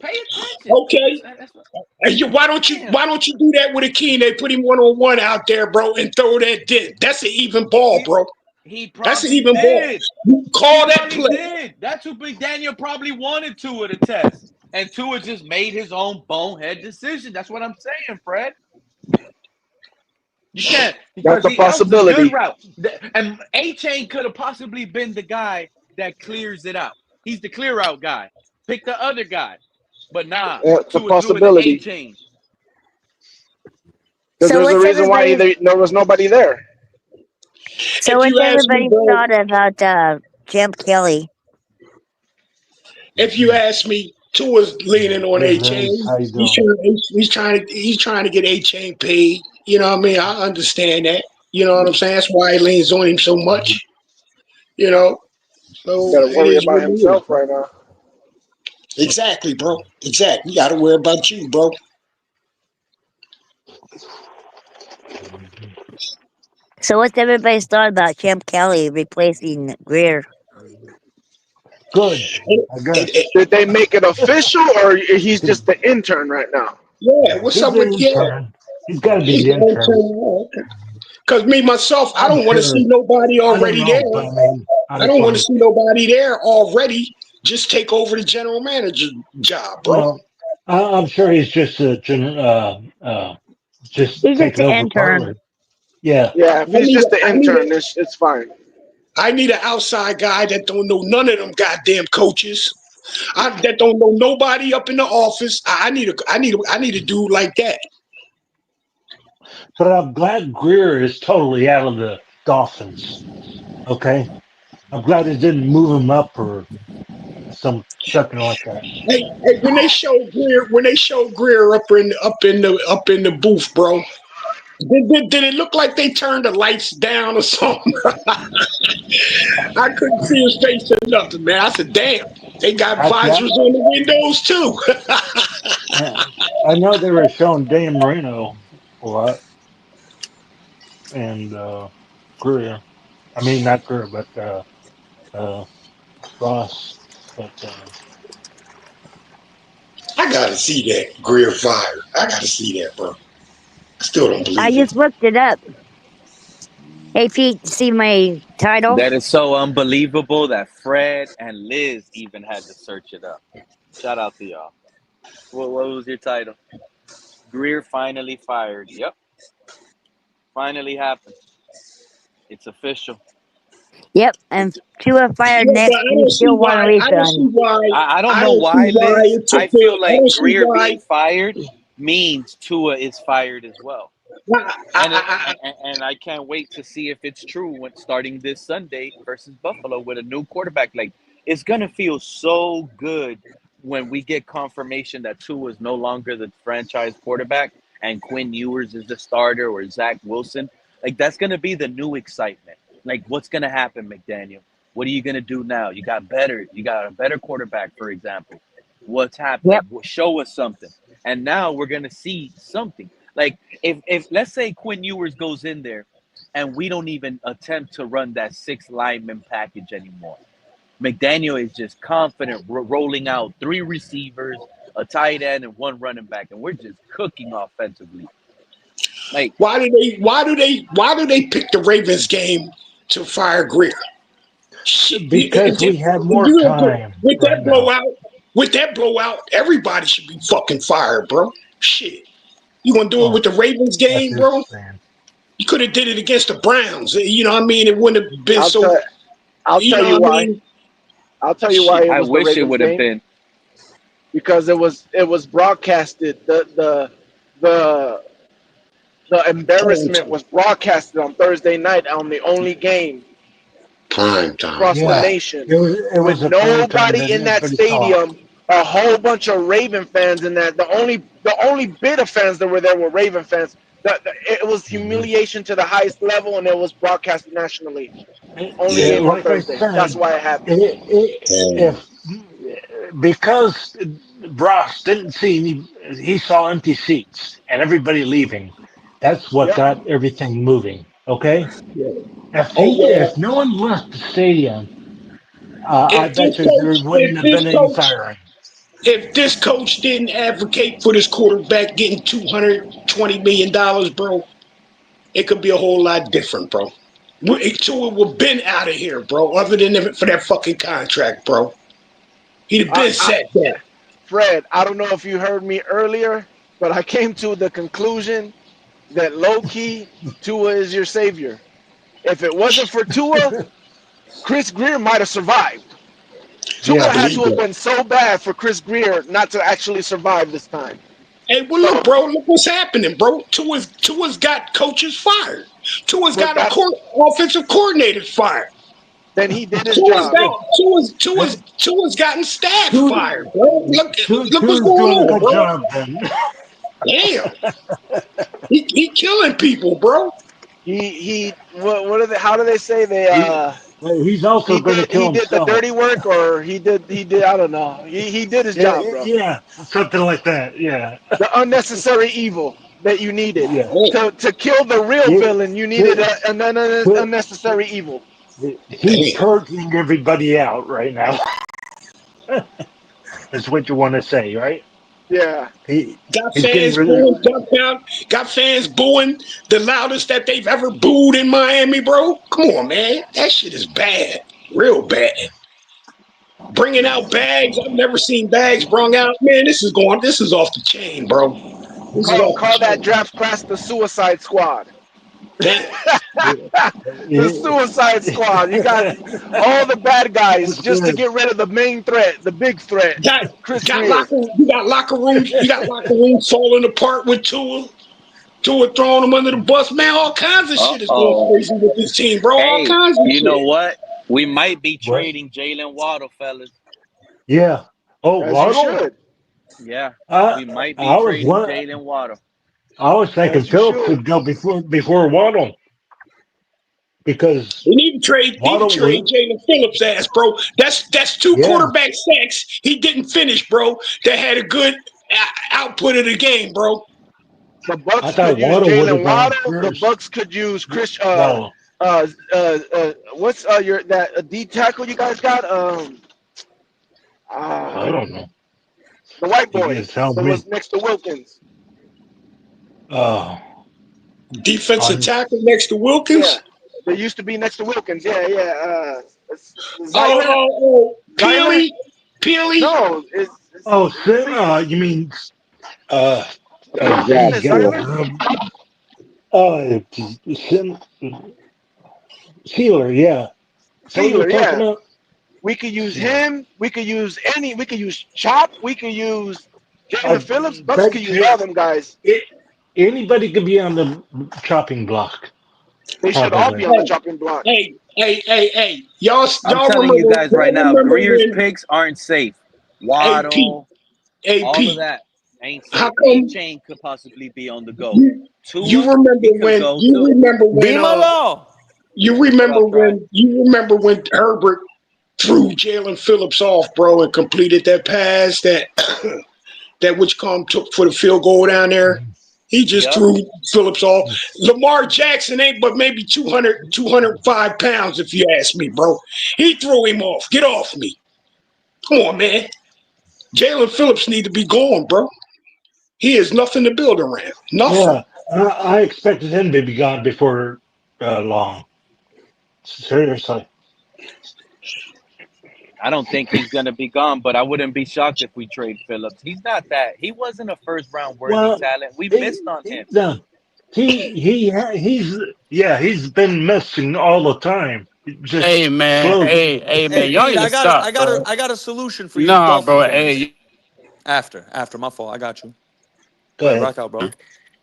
Pay attention. Okay. That's what, Why damn. don't you do that with a key? They put him 1-on-1 out there, bro, and throw that dip. That's an even ball, He, bro. he That's an probably even ball. did. You He call that probably play. did. That's who Big Daniel probably wanted Tua to test. And Tua just made his own bonehead decision. That's what I'm saying, Fred. You can't, because That's a that was a good possibility. route. And A-Chain could have possibly been the guy that clears it out. He's the clear out guy. Pick the other guy. But nah, That's a Tua doing the possibility. A-Chain. Because So there's a what's reason why everybody's there was nobody there. so If what's you ask me, everybody's bro, thought about Champ Kelly? if you ask me, Tua's leaning on Hey A Liz, Chain. how you doing? He's trying to get A Chain paid. You know what I mean? I understand that. You know what I'm saying? That's why he leans on him so much. You know, You so got to it worry is about what it is, himself bro. right now. Exactly, bro. Exactly. You got to worry about you, bro. So what's everybody's thought about Champ Kelly replacing Grier? Good, And, I guess. Did they make it official, or he's just the intern right now? yeah, what's He's up the with intern. He's got to be He's the the intern. intern. Because me myself, I I'm don't want to sure. see nobody I don't already there. know, but I mean, I don't want to see nobody there already. Just take over the general manager job, bro. well, I'm sure he's just just He's just taking an over intern. partly. Yeah. Yeah, if he's just the intern, it's fine. I need an outside guy that don't know none of them goddamn coaches. That don't know nobody up in the office. I need a dude like that. But I'm glad Grier is totally out of the Dolphins. Okay. I'm glad they didn't move him up or something like that. Hey, when they showed Grier up in the booth, bro. Did it look like they turned the lights down or something? I couldn't see his face or nothing, man. I said, damn, they got Actually, visors on the windows too. I know they were showing Dan Marino a lot and Grier. I mean, not Grier, but uh, Ross. But I gotta see that Greer fired. I gotta see that, bro. I still don't I believe it. just looked it up. Hey Pete, see my title? That is so unbelievable that Fred and Liz even had to search it up. Shout out to y'all. What was your title? Grier finally fired. Yep. Finally happened. It's official. Yep, and Tua fired Yeah, but next. You still want to resign? I don't I know don't see why, why Liz. it took I the. feel I like don't see Grier why. being fired means Tua is fired as well. And I can't wait to see if it's true when starting this Sunday versus Buffalo with a new quarterback. Like, it's gonna feel so good when we get confirmation that Tua is no longer the franchise quarterback and Quinn Ewers is the starter or Zach Wilson. Like, that's gonna be the new excitement. Like, what's gonna happen, McDaniel? What are you gonna do now? You got a better quarterback, for example. What's happening? Yep. Show us something. And now we're gonna see something. Like, if let's say Quinn Ewers goes in there and we don't even attempt to run that 6 lineman package anymore. McDaniel is just confident rolling out 3 receivers, a tight end, and 1 running back, and we're just cooking offensively. Like, Why do they pick the Ravens game to fire Greer? because we have more time With right that now. blowout, everybody should be fucking fired, bro. Shit, you gonna do it Oh, with the Ravens that's game, bro? just saying. You could have did it against the Browns. You know what I mean? It wouldn't have been I'll so. tell I'll You tell know you what I why. mean? I'll tell you why Shit. it I was the wish it Ravens would have game, been. because it was broadcasted. The The embarrassment was broadcasted on Thursday night on the only game Prime time. across the Yeah, nation it with was a prime time nobody and in that everybody saw it. stadium. A whole bunch of Raven fans in that. The only bit of fans that were there were Raven fans. It was humiliation to the highest level, and it was broadcasted nationally. Only Yeah, game on like I Thursday. That's said, why it happened. if because Ross didn't see he saw empty seats and everybody leaving. That's what Yep. got everything moving. Okay, Oh, if no one left the stadium, I if this bet you there coach, wouldn't have been any firing. if this coach didn't advocate for this quarterback getting $220 million, bro, it could be a whole lot different, bro. Tua would have been out of here, bro. Other than for that fucking contract, bro, he'd have been I, set there. Fred, I don't know if you heard me earlier, but I came to the conclusion that low key Tua is your savior. If it wasn't for Tua, Chris Grier might have survived. I Tua had believe to have that. been so bad for Chris Grier not to actually survive this time. Hey, well, look, So, bro, look what's happening, bro. Tua's got coaches fired. Tua's but got a that's offensive coordinator fired. then he did his Tua's job. got Tua's gotten staff fired, bro. Look what's Tua's going doing a on, good bro. job then. Damn, he killing people, bro. He what are they? How do they say they he, he's also he going to did kill he did the himself. dirty work, or he did I don't know. He did his Yeah, job, bro. yeah, something like that. Yeah, The unnecessary evil that you needed yeah. to kill the real He, villain. You needed he, an unnecessary evil. he's purging everybody out right now. That's what you want to say, right? Yeah. Got He's getting fans rid booing, of. got fans booing the loudest that they've ever booed in Miami, bro. Come on, man, that shit is bad, real bad. Bringing out bags, I've never seen bags brung out. Man, this is off the chain, bro. This is off the Call that chain. draft class the Suicide Squad. Damn. The Suicide Squad. You got all the bad guys That's just to good. get rid of the main threat, the big threat, Got Chris got Greer. locker you got locker rooms falling apart with Tua throwing them under the bus. Man, all kinds of shit is going Uh-oh. crazy with this team, bro. All Hey, kinds of you know shit. what? We might be What? trading Jalen Waddle, fellas. Yeah. Oh, As you Waddle. should. Yeah, I we might be I was trading one. Jalen Waddle. I was thinking As you Phillips should. would go before Waddle because We need to trade Waddle. Jalen Phillips ass, bro. That's two Yeah, quarterback sacks he didn't finish, bro. That had a good output of the game, bro. The I Bucks thought could use Waddle would have Jalen gone Waddle. The first. Bucks could use Chris. No, What's your that D tackle you guys got? I don't know. The white You boy can tell that me. was next to Wilkins. Oh, Defensive on. tackle next to Yeah, Wilkins. they used to be next to Wilkins. Yeah, yeah. Zeitler. Oh, Zeitler. Peely. No, Oh, see, you mean uh, isn't it dang, Zeitler? uh, Sim, Sealer, yeah. Is that what you're Fiedler. talking Yeah, about? we could use Sealer. him. We could use any. We could use Chop. We could use I Jalen Phillips. Bucks could bet use all you them guys. anybody could be on the chopping block, They should all be probably. on the chopping block. Hey. Y'all I'm telling you guys right now, remember Greer's when picks aren't safe. AP Waddle, all of AP that ain't how safe. A come Chain could possibly be on the go. you Tua, he could go you too. remember when Dímelo. What up, Fry? you remember when Herbert threw Jalen Phillips off, bro, and completed that pass that that Whichcomb took for the field goal down there. He just Yep. threw Phillips off. Lamar Jackson ain't but maybe 205 pounds, if you ask me, bro. He threw him off. Get off me. Come on, man. Jalen Phillips need to be gone, bro. He is nothing to build around. Nothing. Yeah, I expected him to be gone before long. Seriously. I don't think he's gonna be gone, but I wouldn't be shocked if we trade Phillips. He's not that. He wasn't a first round worthy Well, talent. We he, missed on him. no, he's been missing all the time. Just Hey man, slow. hey Hey, man, y'all Pete, need to stop, bro. I got a solution for you Nah, Dolphin bro. fans. Hey, After my fault, I got you. Go Go ahead, ahead. rock out, bro.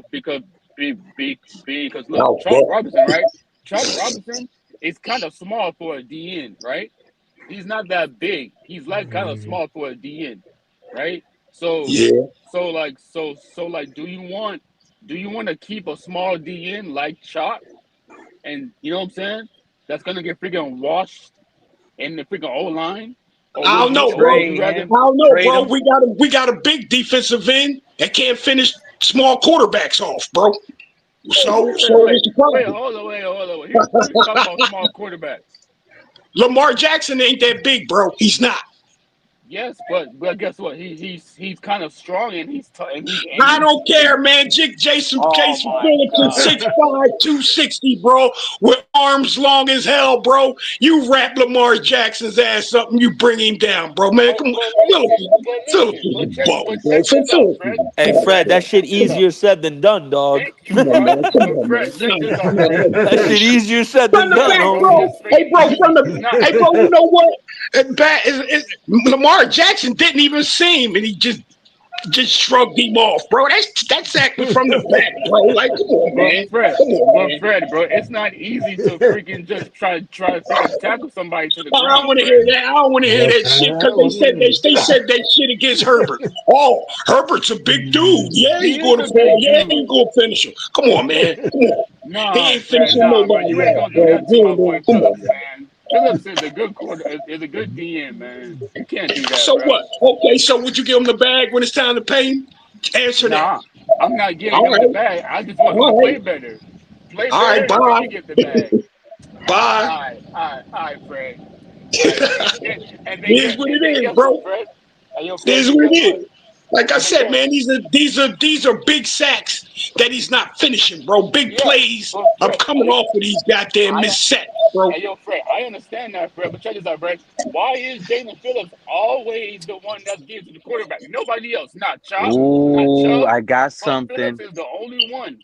bro, because look, Oh, Charles God. Robinson, right? Charles Robinson is kind of small for a DN, right? He's not that big. He's like kind of small for a DN, right? So Yeah. so like do you want to keep a small DN like Chalk? And you know what I'm saying? That's gonna get freaking washed in the freaking O line. Or I would don't you know, or would bro. you Trade rather I him. don't know, Trade bro. him. We got a big defensive end that can't finish small quarterbacks off, bro. So what's the wait, problem? hold on, who are you talking about small quarterbacks? Lamar Jackson ain't that big, bro. He's not. Yes, but guess what? He's kind of strong and I don't care, man. Jason oh my Phillips is god. 6'5", 260, bro, with arms long as hell, bro. You wrap Lamar Jackson's ass up and you bring him down, bro. Man, come on. Phillips is a bum, bro. Check this out, Phillips is Fred. a Hey, bum, Fred, bro. that shit easier said than done, dog. Thank you, Come on, bro. man. Come But on, man. Fred, check this out, Nah, Fred. That shit easier said From than the done, back, Bro, homie. bro. Hey, bro, he's not. hey, bro, you know what? Lamar Jackson didn't even see him, and he just shrugged him off, bro. That's acting from the back, bro. Like, come on, man. Come on, man. Bro, it's not easy to freaking just try to freaking tackle somebody to the I don't ground, want to hear Fred. that. I don't want to hear that shit because they said that shit against Herbert. Oh, Herbert's a big dude. Yeah, he's He is going to a fall. big Yeah, he's dude. going to finish him. Come on, man. Come on. He Nah, ain't Fred, finishing nah, bro. nobody You ain't else, gonna do bro. that to my boy Come on, Phillips, man. man. Phillips is a good is a good DM, man. You can't do that, So bro. what? Okay, so would you give him the bag when it's time to pay him? Answer that. Nah, I'm not giving All him the right. bag. I just want him to All play right. better. Play All right. better, and then Bye. you get the bag. Bye. All right, Fred. All right, It is what it is, guess what, bro. Fred? Hey, yo, It Fred, is then what guess it what? is. Like I And then said, guess, man, these are big sacks that he's not finishing, bro. Big yeah, plays but are Fred, coming off of these goddamn I, missed sacks, bro. hey, yo, Fred, I understand that, Fred, but check this out, Fred. Why is Jalen Phillips always the one that's getting to the quarterback? Nobody else. Not Ooh, Chubb, I got but Phillips something. is the only one.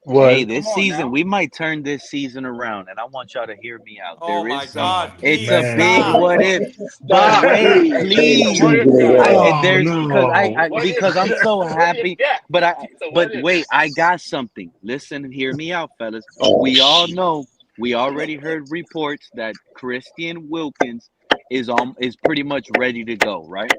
Hey, What? Come this on season now. we might turn this season around, and I want y'all to hear me out. Oh There my is some. God, It's Pete, a big Man. stop. what if, but Stop, wait, please. He's a what please. if guy. Oh There's because no. What if? because I'm so What if? happy, Yeah. He's a but what if. wait, I got something. Listen, hear me out, fellas. Oh We all shit. know. We already heard reports that Christian Wilkins is pretty much ready to go, right?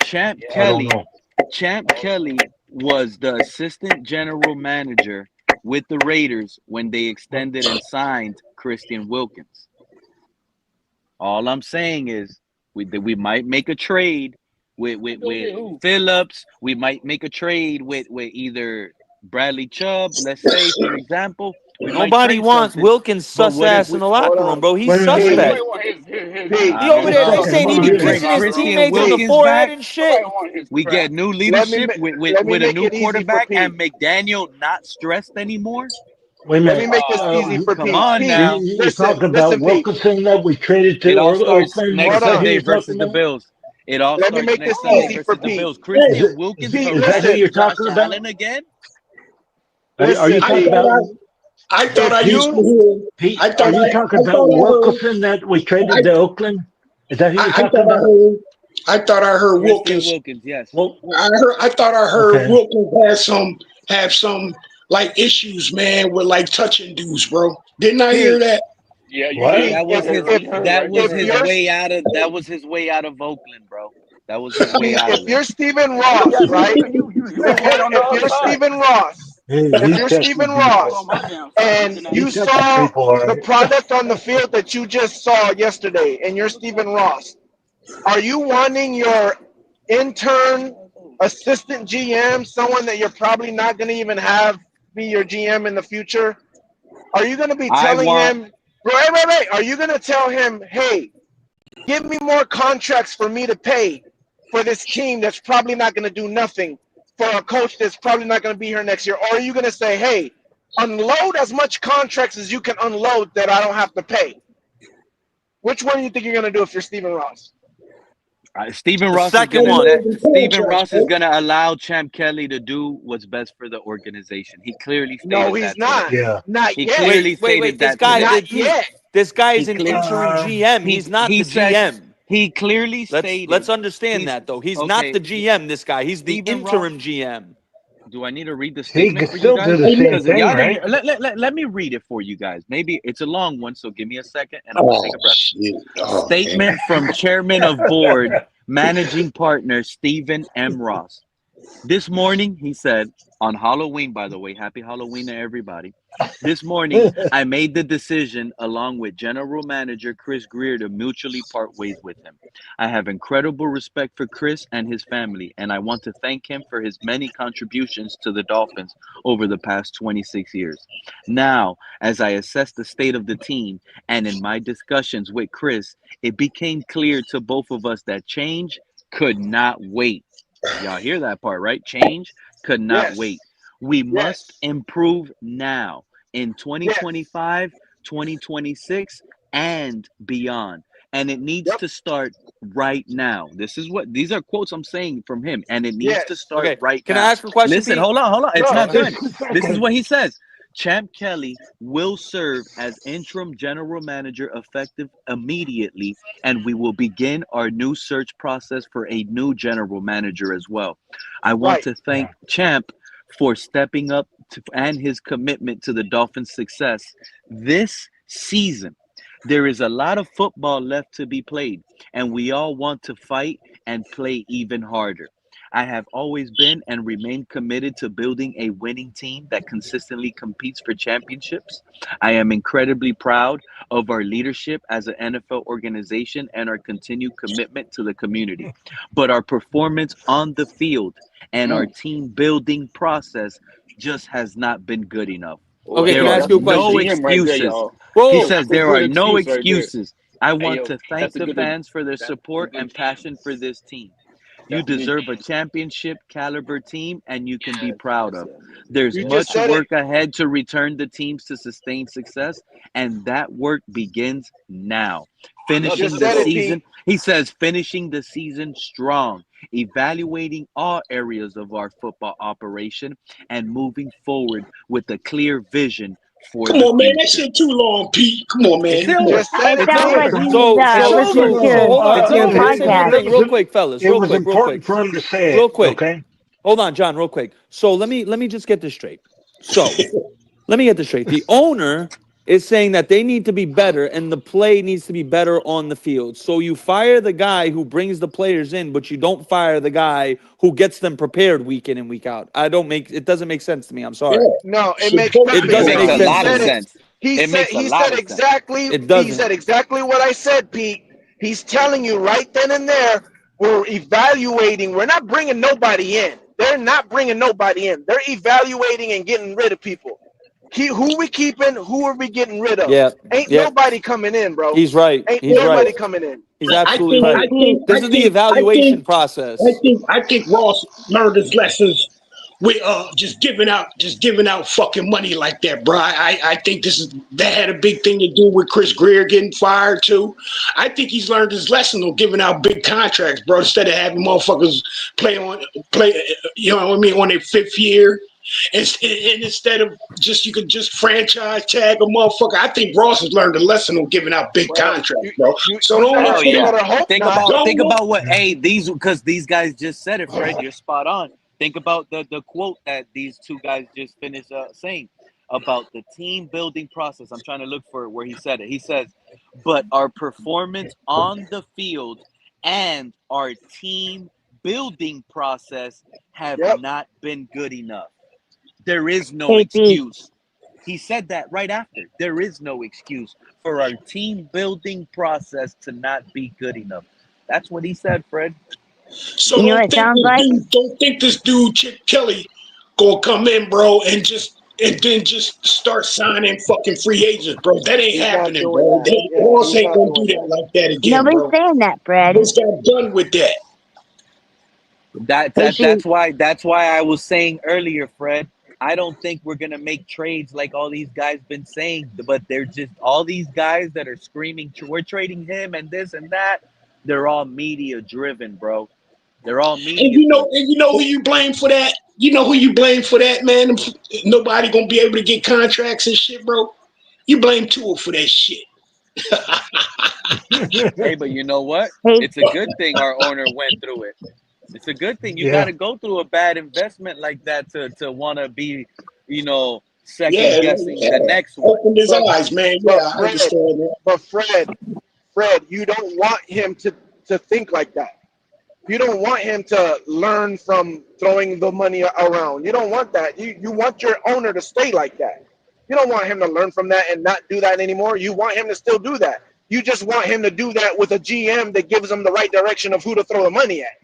Champ I don't Kelly know. Champ Kelly was the assistant general manager with the Raiders when they extended and signed Christian Wilkins. All I'm saying is we might make a trade Go with get who? Phillips. We might make a trade with either Bradley Chubb, let's say, for example. We might Nobody trade wants something. Wilkins' But sus what if ass we in the Hold locker room, on. bro. He's Wait a minute. Nobody suspect. want his Pete, I He don't over his there. They know. stuff saying he Do be we in the bring kissing his locker room. Christian teammates on the Pete, Wilkins forehead back? and Nobody shit. want his We crap. get new let me leadership ma- with let me with a make new it easy for quarterback Pete. and McDaniel not stressed anymore? Wait a Let me minute. make this easy for Come Pete. on Pete, now. You listen, talking listen, about Pete. Wilkinson that we traded to It all starts Oakland? next Hold Is that who on. Sunday you're talking versus the about? Bills. It all Let me starts make this next Sunday easy for versus the Pete. Bills. Is Christian it? Wilkins Is that who Listen, you're harassing Josh talking about? Allen again? Are you listen, I talking Pete. thought about I If used to you hear. Pete? I Are thought you talking I about thought I heard. Wilkinson that we traded I to Oakland? Is that who you're I talking thought I about? heard. I thought I heard Christian Wilkins. Wilkins, yes. Well, I thought I heard okay. Wilkins have some like issues, man, with like touching dudes, bro. Didn't I hear Pete, that? Yeah, you What? did. Pete, That was his You heard it right that was if there. his you're way out of Oakland, bro. That was his way Pete, out if of there. you're Stephen Hey, yo, Ross, Yazoo, right? you the head on the If other you're side. Stephen Ross, Hey, if he's you're Stephen touching people. Hold on Ross, my damn side. I'm and looking at you He's you. touching saw people, all the right. product on the field that you just saw yesterday, and you're Stephen Ross, are you wanting your intern, assistant GM, someone that you're probably not going to even have be your GM in the future? Are you going to be I telling want him, right? Are you going to tell him, hey, give me more contracts for me to pay for this team that's probably not going to do nothing, for a coach that's probably not going to be here next year? Or are you going to say, hey, unload as much contracts as you can unload that I don't have to pay? Which one do you think you're going to do if you're Stephen Ross? Stephen The Ross is second gonna one. let Stephen Contracts, Ross is bro. gonna allow Champ Kelly to do what's best for the organization. He clearly No, stated he's that today. not. Yeah. Not He yet. clearly Wait. stated This that guy, today. Not he's yet. this guy He is an clear interim GM. He's not he the said GM. he clearly Let's stated understand he's that though. He's not okay. the GM. This guy. He's the Stephen Ross. interim GM. Do I need to read the He statement can for you still do guys? the Hey, look. same Because if thing, y'all didn't right? hear, let me read it for you guys. Maybe it's a long one, so give me a second and I'm gonna Oh take a breath. shit. Oh man. Statement from Chairman of Board, Managing Partner Stephen M. Ross. This morning, he said, On Halloween, by the way, happy Halloween to everybody. This morning, I made the decision, along with General Manager Chris Grier, to mutually part ways with him. I have incredible respect for Chris and his family, and I want to thank him for his many contributions to the Dolphins over the past 26 years. Now, as I assess the state of the team and in my discussions with Chris, it became clear to both of us that change could not wait. Y'all hear that part, right? Change could not Yes. wait. We must Yes. improve now in Yes. 2025, 2026, and beyond. And it needs Yep. to start right now. These are quotes I'm saying from him, and it needs to Yes. start Okay. right Can I now. ask a question, Listen, Pete? hold on. It's No. not done. Just a This is second. what he says. Champ Kelly will serve as interim general manager effective immediately, and we will begin our new search process for a new general manager as well. I want Right. to thank Champ for stepping up and his commitment to the Dolphins' success this season. There is a lot of football left to be played, and we all want to fight and play even harder. I have always been and remain committed to building a winning team that consistently competes for championships. I am incredibly proud of our leadership as an NFL organization and our continued commitment to the community. But our performance on the field and our team building process just has not been good enough. Oh, Okay. hey, Can There I yo, are ask that's you a a good no question? GM right there, excuses. y'all. He Hey, Whoa. says that's a there good are no excuse right there. excuses. I Hey, want yo, to thank that's a the good. fans for their That's a support good. and passion for this team. You That's a good. deserve a championship caliber team and you can be Yes, proud yes, of. yes, yes. There's You Yes. just much said it. work ahead to return the teams to sustained success, and that work begins now. You No, this just Finishing is the said it, so. Pete. season, he says, finishing the season strong, evaluating all areas of our football operation, and moving forward with a clear vision for Come the on, man. That future. shit too long, Pete. Come on, It's man. You Come still, on. just said It it, it's sounds all Pete. like right. he was So It's so listening over. so to so hold on. It's Let me over. let me a say one podcast. thing real quick, fellas. It Real was quick, real quick. important for him to say Real it. quick. Okay. Hold on, John, real quick. So let me just get this straight. So let me get this straight. The owner is saying that they need to be better and the play needs to be better on the field. So you fire the guy who brings the players in, but you don't fire the guy who gets them prepared week in and week out. It doesn't make sense to me. I'm Yeah. sorry. No, it Shit makes It perfect, perfect It doesn't makes make sense. a He sense lot to of said me. it. sense. It makes a He lot said of sense. exactly It he said doesn't. exactly what I said, Pete. He's telling you right then and there, we're evaluating. We're not bringing nobody in. They're not bringing nobody in. They're evaluating and getting rid of people. Who we keeping? Who are we getting rid of? Yeah. Ain't Yeah. nobody coming in, bro. He's right. Ain't He's Yeah, right. nobody coming in. He's I absolutely think, Hey, I right. Pete. think, I This is the think, I evaluation think, process. I think Ross learned his lessons with just giving out fucking money like that, bro. I think that had a big thing to do with Chris Greer getting fired too. I think he's learned his lesson on giving out big contracts, bro. Instead of having motherfuckers play, you know what I mean, on their fifth year. And instead of you could just franchise tag a motherfucker. I think Ross has learned a lesson on giving out big Well, contracts, bro. So don't Hell you yeah. better hope Think not. about don't think look. about what because these guys just said it, Fred. You're spot on. Think about the quote that these two guys just finished saying about the team building process. I'm trying to look for where he said it. He says, "But our performance on the field and our team building process have Yep. not been good enough. There is no Hey, Pete. excuse." He said that right after. There is no excuse for our team building process to not be good enough. That's what he said, Fred. So You know what it sounds like? don't think this dude Chip Kelly gonna come in, bro, and then just start signing fucking free agents, bro. That ain't He's not happening, doing bro. that. Yeah, Ross he's ain't not gonna do doing that that. like that again, Nobody's bro. saying that, Fred. Let's got done with that. That, Hey, that Pete. that's why I was saying earlier, Fred. I don't think we're gonna make trades like all these guys been saying, but they're just all these guys that are screaming, we're trading him and this and that. They're all media driven, bro. They're all media driven. And you know who you blame for that? You know who you blame for that, man? Nobody gonna be able to get contracts and shit, bro. You blame Tua for that shit. Hey, but you know what? Hey, It's a good thing our owner went through it. It's a good thing. You got Yeah. to go through a bad investment like that to want to be, Yeah, second guessing yeah. the next one. Opened his But eyes, man. but Yeah, I Fred, understand that. but Fred, you don't want him to think like that. You don't want him to learn from throwing the money around. You don't want that. You want your owner to stay like that. You don't want him to learn from that and not do that anymore. You want him to still do that. You just want him to do that with a GM that gives him the right direction of who to throw the money at.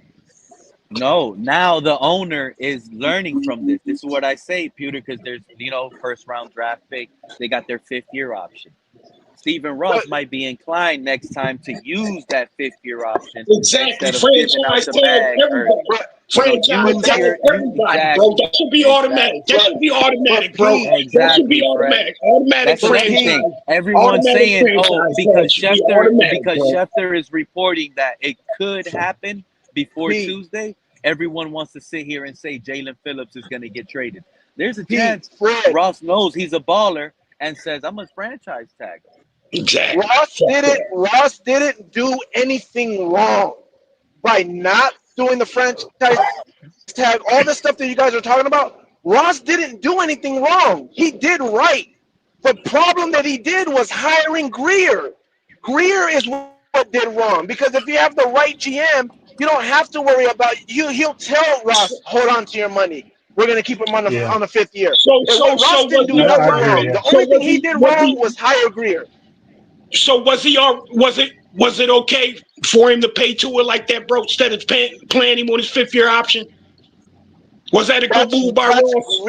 No, now the owner is learning from this. This is what I say, Pewter, because there's, first round draft pick. They got their 5th-year option. Stephen Ross might be inclined next time to use that 5th-year option Exactly. instead of giving out Franchise the tag bag everybody. early. Franchise tag everybody, bro. That should be automatic. That should be automatic, bro. That should be Exactly, Fred. automatic. Automatic That's the thing. franchise. Everyone's Automatic saying, "Oh, franchise tag should be automatic, bro. Schefter is reporting that it could happen before Tuesday." Everyone wants to sit here and say Jalen Phillips is going to get traded. There's a chance Ross knows he's a baller and says, "I'm a franchise tag." Exactly. Ross didn't do anything wrong by not doing the franchise tag. All the stuff that you guys are talking about, Ross didn't do anything wrong. He did right. The problem that he did was hiring Grier. Grier is what did wrong, because if you have the right GM, you don't have to worry about you. He'll tell Ross, hold on to your money. We're gonna keep him on the 5th year. Ross didn't do nothing wrong. The only thing he did wrong was hire Grier. So was it okay for him to pay Tua like that, bro, instead of playing him on his 5th-year option? Was that a good move by Ross?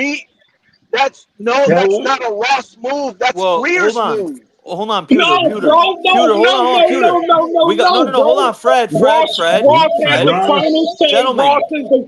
That's not a Ross move. That's Grier's move. Hold on, Pewter. No, Pewter. bro, Pewter, hold on, Pewter. no, We got no. Hold on, Fred. Ross has the final say. Gentlemen,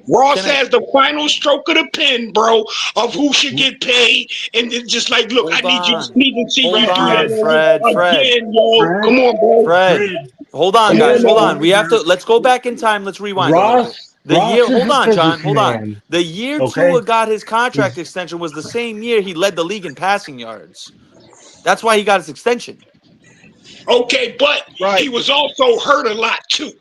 Ross has the final stroke of the pen, bro, of who should get paid. And then just like, look, I need to see you do that Fred. again, yo. Come on, bro. Fred. Hold on, guys. Hold on. We have to. Let's go back in time. Let's rewind a little bit. Hold on, John. Hold on. The year Tua got his contract extension was the same year he led the league in passing yards. That's why he got his extension. Okay, but he was also hurt a lot too.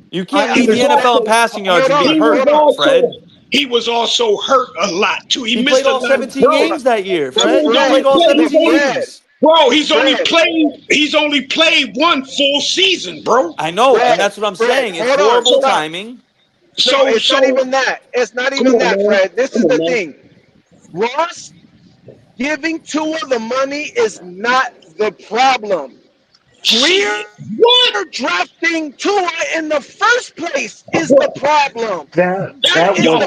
You can't lead the NFL in passing yards and be hurt, Fred. He was also hurt a lot too. He played all 17 games that year, Fred. He played all 17 games. Bro, he's only played one full season, bro. I know, and that's what I'm saying. It's horrible timing. So it's not even that. It's not even that, Fred. This is the thing. Ross giving Tua the money is not the problem. Grier drafting Tua in the first place is the problem. I agree on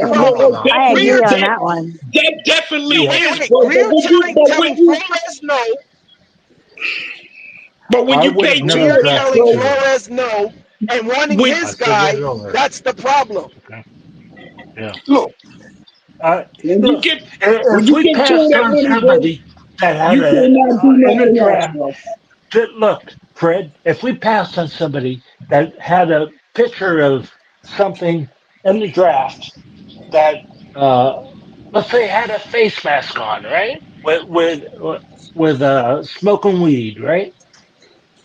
that one. That definitely is. Grier telling Flores no. But when you pay Grier telling Flores no and wanting his guy, that's the problem. Yeah. Look, if we pass on somebody that had in a draft, look, Fred, if we passed on somebody that had a picture of something in the draft that, let's say, had a face mask on, right, with smoking weed, right?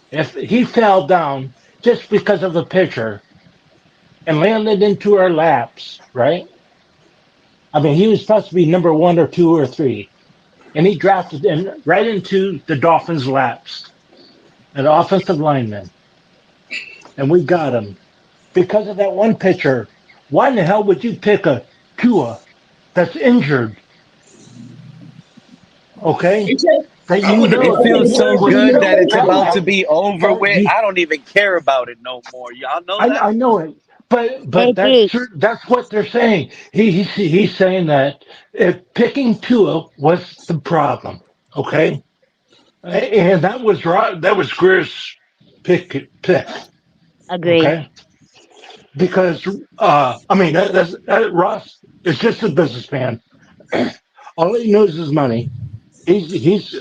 If he fell down just because of a picture and landed into our laps, right? I mean, he was supposed to be number 1 or 2 or 3, and he drafted in right into the Dolphins' laps, an offensive lineman, and we got him because of that one picture. Why in the hell would you pick a Tua that's injured? Okay, it feels so good that it's about to be over with. I don't even care about it no more. Y'all know that. I know it. But that's what they're saying. He's saying that if picking Tua was the problem, okay, and that was right. That was Grier's pick. Agreed. Okay, because I mean Ross is just a businessman. All he knows is money. He's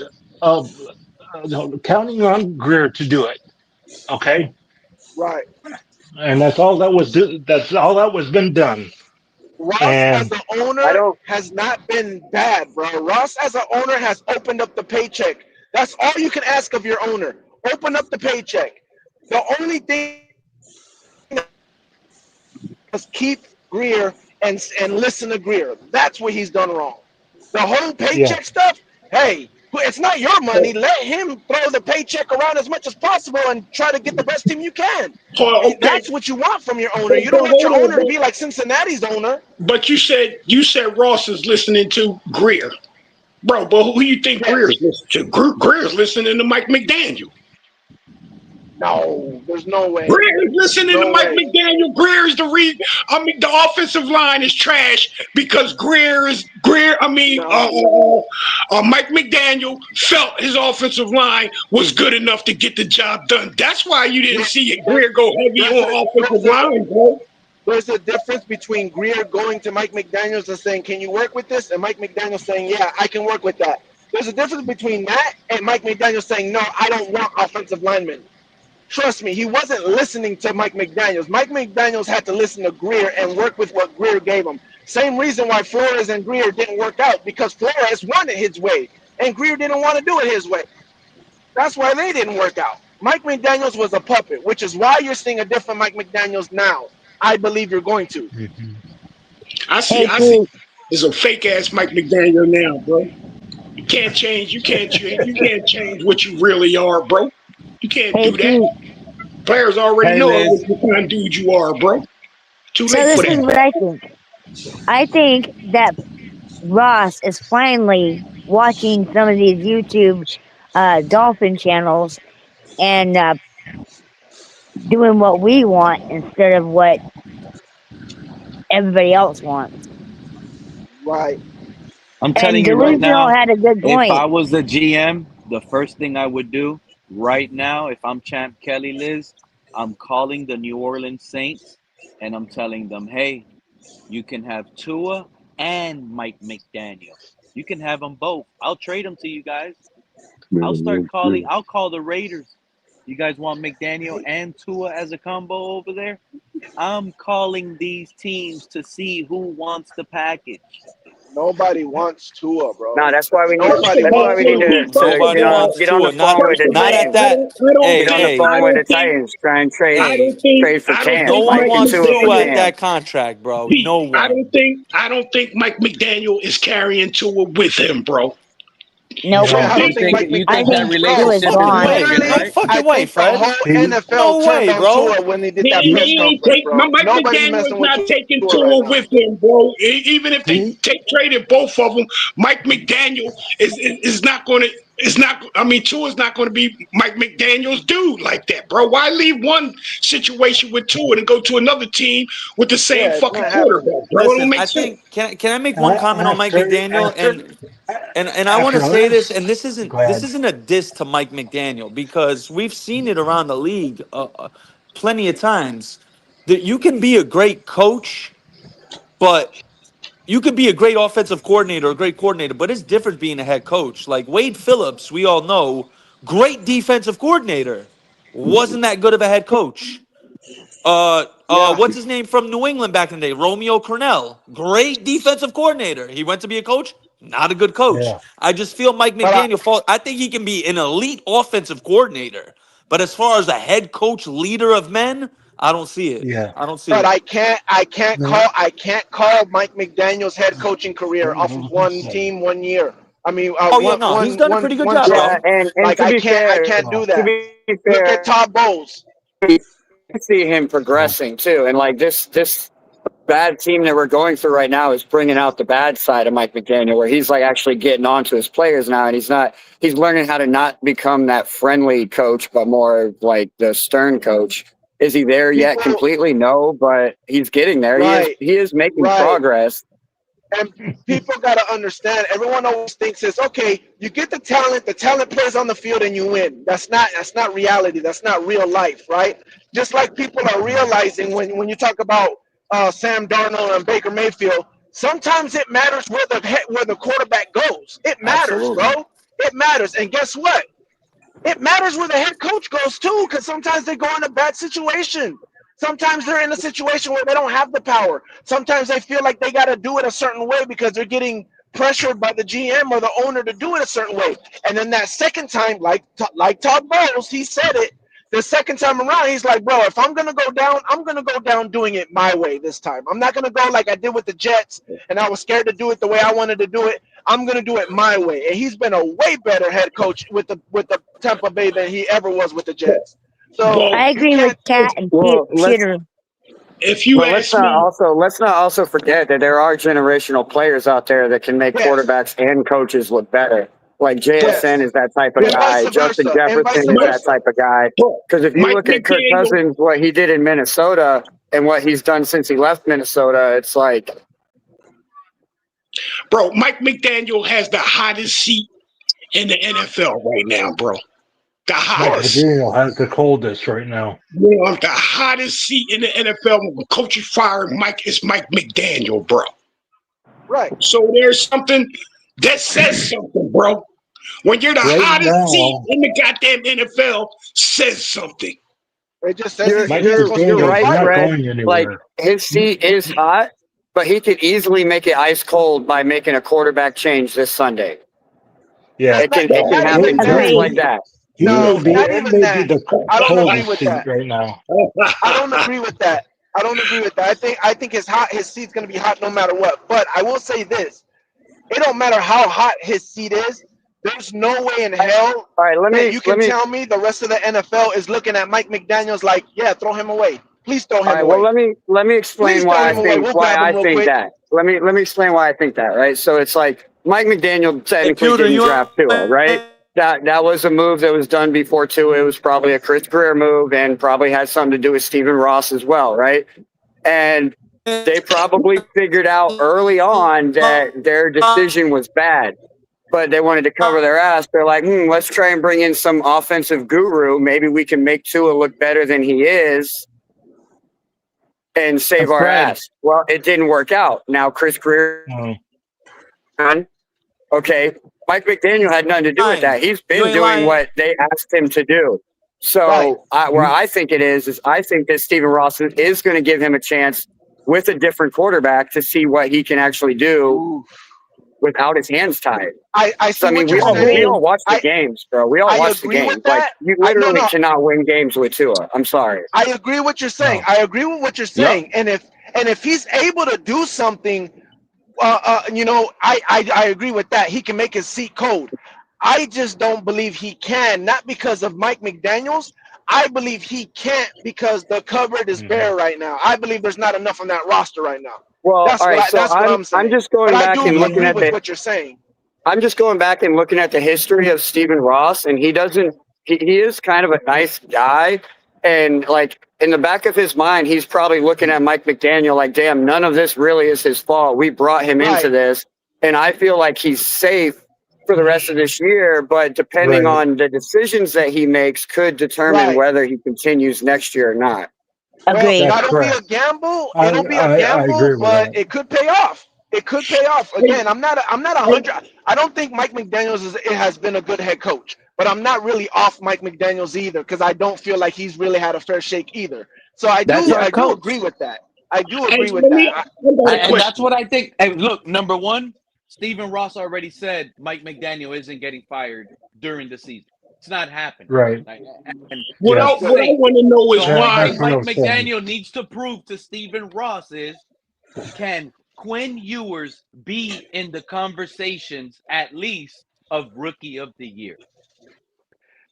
counting on Grier to do it. Okay, right. And that's all that was. That's all that was been done. Ross as an owner has not been bad, bro. Ross as an owner has opened up the paycheck. That's all you can ask of your owner. Open up the paycheck. The only thing is keep Grier and listen to Grier. That's what he's done wrong. The whole paycheck stuff, hey, It's not your money. Let him throw the paycheck around as much as possible and try to get the best team you can. Okay, That's what you want from your owner. You but don't want your hold on, owner to be like Cincinnati's owner. but you said Ross is listening to Grier, bro. But who you think Grier's Yes. listening to? Grier's listening to Mike McDaniel. No, there's no way. Greer's listening to No Mike way. McDaniel. Greer's the reason. I mean, the offensive line is trash because No. Mike McDaniel felt his offensive line was good enough to get the job done. That's why you didn't see Greer go heavy There's a on offensive there's a line, bro. there's a difference between Grier going to Mike McDaniels and saying, "Can you work with this?" and Mike McDaniels saying, "Yeah, I can work with that." There's a difference between that and Mike McDaniels saying, "No, I don't want offensive linemen." Trust me, he wasn't listening to Mike McDaniels. Mike McDaniels had to listen to Grier and work with what Grier gave him. Same reason why Flores and Grier didn't work out, because Flores wanted his way and Grier didn't want to do it his way. That's why they didn't work out. Mike McDaniels was a puppet, which is why you're seeing a different Mike McDaniels now. I believe you're going to. I see. There's a fake ass Mike McDaniel now, bro. You can't change. You can't change. You can't change what you really are, bro. You can't Hey do that. Pete. Players already Hey, know Liz. what kind of dude you are, bro. Too So late for this is what that. I think. I think that Ross is finally watching some of these YouTube dolphin channels and doing what we want instead of what everybody else wants. Right. I'm And telling you right Delusional now, had a good if I point. was the GM, the first thing I would do right now, if I'm Champ Kelly, Liz, I'm calling the New Orleans Saints and I'm telling them, hey, you can have Tua and Mike McDaniel. You can have them both. I'll trade them to you guys. I'll call the Raiders. You guys want McDaniel and Tua as a combo over there? I'm calling these teams to see who wants the package. Nobody wants Tua, No, bro. that's why we need. Nobody That's why we wants need Tua. to Nobody wants get on Tua. the phone with First the of Not all, at Titans. that. Get on the Hey, phone with the don't Titans. Try and hey. trade for I don't No Cam. think one Mike Mike and wants Tua for Tua at McDaniel. Cam. that contract, bro. Pete, No one. I don't think Mike McDaniel is carrying Tua with him, bro. Nope. I Yeah, I don't You think think Mike you I think that McDaniel, think bro. No Tua's relationship is fucking gone. way. broken, No Literally, right? I fucking way, think the Fred. whole NFL No turned way, on bro. Tua when they did that press He ain't conference, take bro. Mike Nobody's McDaniel is messing with not taking Tua right Tua now. with him, bro. Even if they traded both of them, Mike McDaniel is not going to. It's not. I mean, Tua's not going to be Mike McDaniel's dude like that, bro. Why leave one situation with Tua and go to another team with the same Yeah, it's fucking not happening. quarterback, bro? It don't Listen, make I sense. think can I make one comment on Mike McDaniel and I want to after say this, last, and go this ahead. isn't a diss to Mike McDaniel because we've seen it around the league plenty of times that you can be a great coach, but you could be a great offensive coordinator, a great coordinator, but it's different being a head coach. Like Wade Phillips, we all know, great defensive coordinator, wasn't that good of a head coach. Yeah, What's his name from New England back in the day? Romeo Cornell. Great defensive coordinator. He went to be a coach. Not a good coach. Yeah. I just feel Mike but McDaniel fall. I think he can be an elite offensive coordinator. But as far as a head coach, leader of men, I don't see it. Yeah. I don't see but it. No. I can't call Mike McDaniel's head coaching career off of one team 1 year. I mean, Oh yeah, no, he's done a pretty good one job, Yeah, job. bro. and Like to be I fair, can't do No. to that. be Look at fair, Todd Bowles. you see him No. progressing too, and like this bad team that we're going through right now is bringing out the bad side of Mike McDaniel, where he's like actually getting on to his players now, and he's learning how to not become that friendly coach, but more like the stern coach. Is he there yet People, completely? No, but he's getting there. right, He is making right. progress. And people got to understand. Everyone always thinks it's okay. You get the talent plays on the field, and you win. That's not reality. That's not real life, right? Just like people are realizing when you talk about Sam Darnold and Baker Mayfield, sometimes it matters where the quarterback goes. It matters, Absolutely. bro. It matters. And guess what? It matters where the head coach goes too, because sometimes they go in a bad situation. Sometimes they're in a situation where they don't have the power. Sometimes they feel like they got to do it a certain way because they're getting pressured by the GM or the owner to do it a certain way. And then that second time, like Todd Bowles, he said it. The second time around, he's like, bro, if I'm gonna go down, I'm gonna go down doing it my way this time. I'm not gonna go like I did with the Jets, and I was scared to do it the way I wanted to do it. I'm gonna do it my way. And he's been a way better head coach with the Tampa Bay than he ever was with the Jets. So Well, I you agree with can't. Cat and Well, Cheater. if you but ask me, let's not also forget that there are generational players out there that can make Yes, quarterbacks and coaches look better. Like JSN yes, is that type of and well, vice guy. Justin versa, and Jefferson vice is Mike, that versa. type of guy. bro, Because if you Mike look at Kirk McDaniel, Cousins, what he did in Minnesota and what he's done since he left Minnesota, it's like, bro, Mike McDaniel has the hottest seat in the NFL right now, bro. The Of Mike course. hottest. Virginia has the coldest right now. You know, the hottest seat in the NFL. When Coach is fired, Mike is Mike McDaniel, bro. Right. So there's something that says something, bro. When you're the Right hottest seat now, in the goddamn NFL, says something. It just says you're Mike he's you're supposed to be you're McDaniel getting is right, not fired. Fred. going Like anywhere. his seat is hot, but he could easily make it ice cold by making a quarterback change this Sunday. Yeah, It can Not it, even happen just that. like Agreed. that. No, not it even may be that. the I don't agree coldest with seat that. right now. I don't agree with that. I don't agree with that. I think his seat's gonna be hot no matter what. But I will say this: it don't matter how hot his seat is. There's no way in hell All right, that you can tell me the rest of the NFL is looking at Mike McDaniel's like, yeah, throw him away. Please throw all him right. Well, away. let me Please explain throw why him away. We'll grab him I real think quick. that. Let me explain why I think that. Right. So it's like Mike McDaniel technically Pewter, didn't you draft Tua, right? That was a move that was done before Tua. It was probably a Chris Grier move and probably had something to do with Stephen Ross as well, right? And they probably figured out early on that their decision was bad, but they wanted to cover their ass. They're like, let's try and bring in some offensive guru. Maybe we can make Tua look better than he is and save our Fred. ass. Well, it didn't work out. Now Chris Grier, okay, Mike McDaniel had nothing to do with that. He's You been ain't doing lying. what they asked him to do. Right. So where I think it is I think that Stephen Ross is going to give him a chance with a different quarterback to see what he can actually do Ooh. without his hands tied. I see So I mean, what you're we saying. all watch the I games, bro. We all I watch the agree with games. Like that. you No, literally no. cannot win games with Tua. I'm sorry. I agree what you're saying. No. I agree with what you're saying. And if he's able to do something, I agree with that. He can make his seat cold. I just don't believe he can, not because of Mike McDaniels. I believe he can't because the cupboard is bare right now. I believe there's not enough on that roster right now. Well, all right. So That's what I'm I'm saying. just But going I back do and looking agree at with the what you're saying. I'm just going back and looking at the history of Stephen Ross, and he is kind of a nice guy. And like in the back of his mind, he's probably looking at Mike McDaniel like, damn, none of this really is his fault. We brought him into Right. this. And I feel like he's safe for the rest of this year. But depending Right. on the decisions that he makes could determine Right. whether he continues next year or not. Well, Agreed. That's that'll be a correct. gamble. I, It'll be a I gamble, agree with but that. it could pay off. It could pay off. Hey, Again, I'm not a hey, hundred. I don't think Mike McDaniels has been a good head coach, but I'm not really off Mike McDaniels either because I don't feel like he's really had a fair shake either. So I That's do our I do coach. agree with that. I do hey, agree with let me that. ask you about a And that's question. what I think. Hey, look, number one, Stephen Ross already said Mike McDaniel isn't getting fired during the season. It's not happening. Right. And Yes. he's What I safe. want to know The is only why. thing That's what I Mike was saying. McDaniel needs to prove to Stephen Ross is, can Quinn Ewers be in the conversations at least of Rookie of the Year?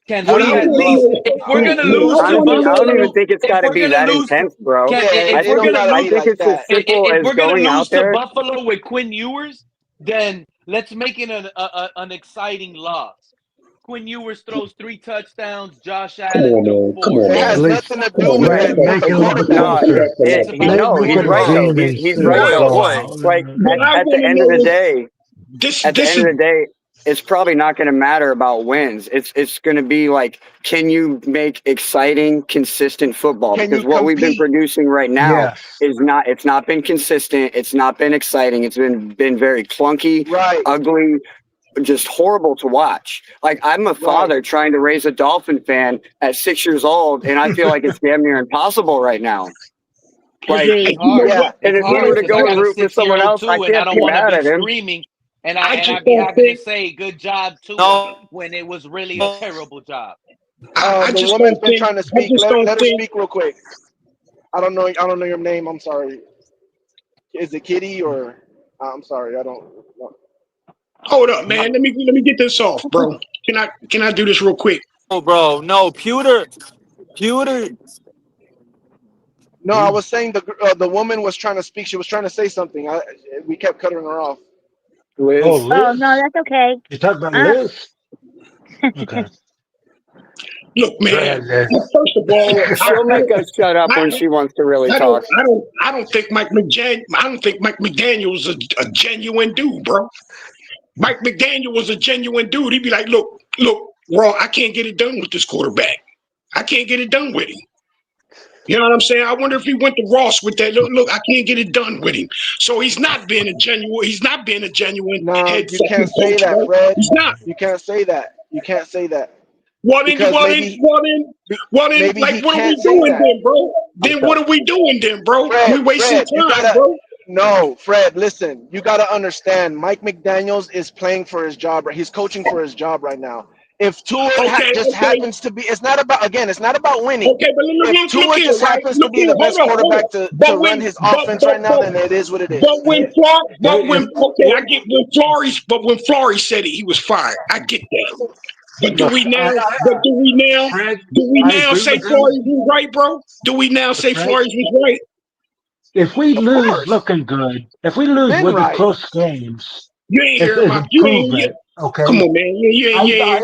Can What we I at want to least, know. if we're gonna What I lose to want to I don't even Buffalo, know. think it's if got to we're be gonna that lose, intense, bro. Yeah, if it we're don't gonna gotta I be lose, think like it's as that. simple if as we're gonna going lose out to there. Buffalo with Quinn Ewers, then let's make it an exciting loss. Quinn Ewers throws 3 touchdowns. Josh Come Allen on, threw man. Come 4. on, It man. has At least nothing to come do on, with make the it with make the it a little bit quarterback. No, closer. It's about the no, Make he's it a right quarterback. though. game He's instead right of Boy, oh though. boy. Like What I at the want to end of the know. day, This at the this end is of the day, it's probably not going to matter about wins. It's going to be like, can you make exciting, consistent football? Can Because you what we've been compete? producing right now yes. is not. It's not been consistent. It's not been exciting. It's been very clunky, Right, ugly, just horrible to watch. Like I'm a right. father trying to raise a Dolphin fan at 6 years old, and I feel like it's damn near impossible right now. Like, It's Agreed. you know hard. what. Yeah, It's and if he hard were to because I go and got a root for someone 6-year-old else, I too, and I can't don't be want to mad be at him. screaming, and I I'd just be don't having to think. say good job Tua No. when it was really a terrible job. I The just woman's don't been think. trying to I speak. just don't Let her think. speak real quick. I don't know your name. I'm sorry. Is it Kitty or I'm sorry. I don't know. Hold up, man. Let me get this off, bro. Can I do this real quick? Oh, bro, no, Pewter. No, I was saying the woman was trying to speak. She was trying to say something. We kept cutting her off. Liz. Oh, Oh no, Liz. that's okay. You talk about Uh, Liz? Okay. Look, Go man. ahead, Liz. First of all, She'll make us shut up when she wants to really talk. I don't think Mike McDaniel is a genuine dude, bro. Mike McDaniel was a genuine dude. He'd be like, look, Raw, I can't get it done with this quarterback. I can't get it done with him. You know what I'm saying? I wonder if he went to Ross with that. Look, I can't get it done with him. So he's not being a genuine. He's not being a genuine No, head you fucking can't say coach, that, bro. Fred. He's not. You can't say that. You can't say that Well then, because maybe like, he what are we can't say doing that. then, bro? Then what are we doing then, bro? We wasting Fred, you time, gotta bro. no, Fred. Listen, you gotta understand. Mike McDaniel's is playing for his job. He's coaching for his job right now. If Tua just happens to be, it's not about winning. Okay, but If look Tua here, just right? happens to Look be here, the hold best on, hold on. quarterback to run his offense right now, then it is what it is. When Flores said it, he was fired. I get that. But do Look, we now? Fred, Do we I now agree say with Flores you. was right, bro? Do we now say Fred, Flores was right? if we Of lose course, looking good, if we lose been with the right. close games, You ain't it's hearing an my. improvement. Come Okay. on, man. You ain't hearing my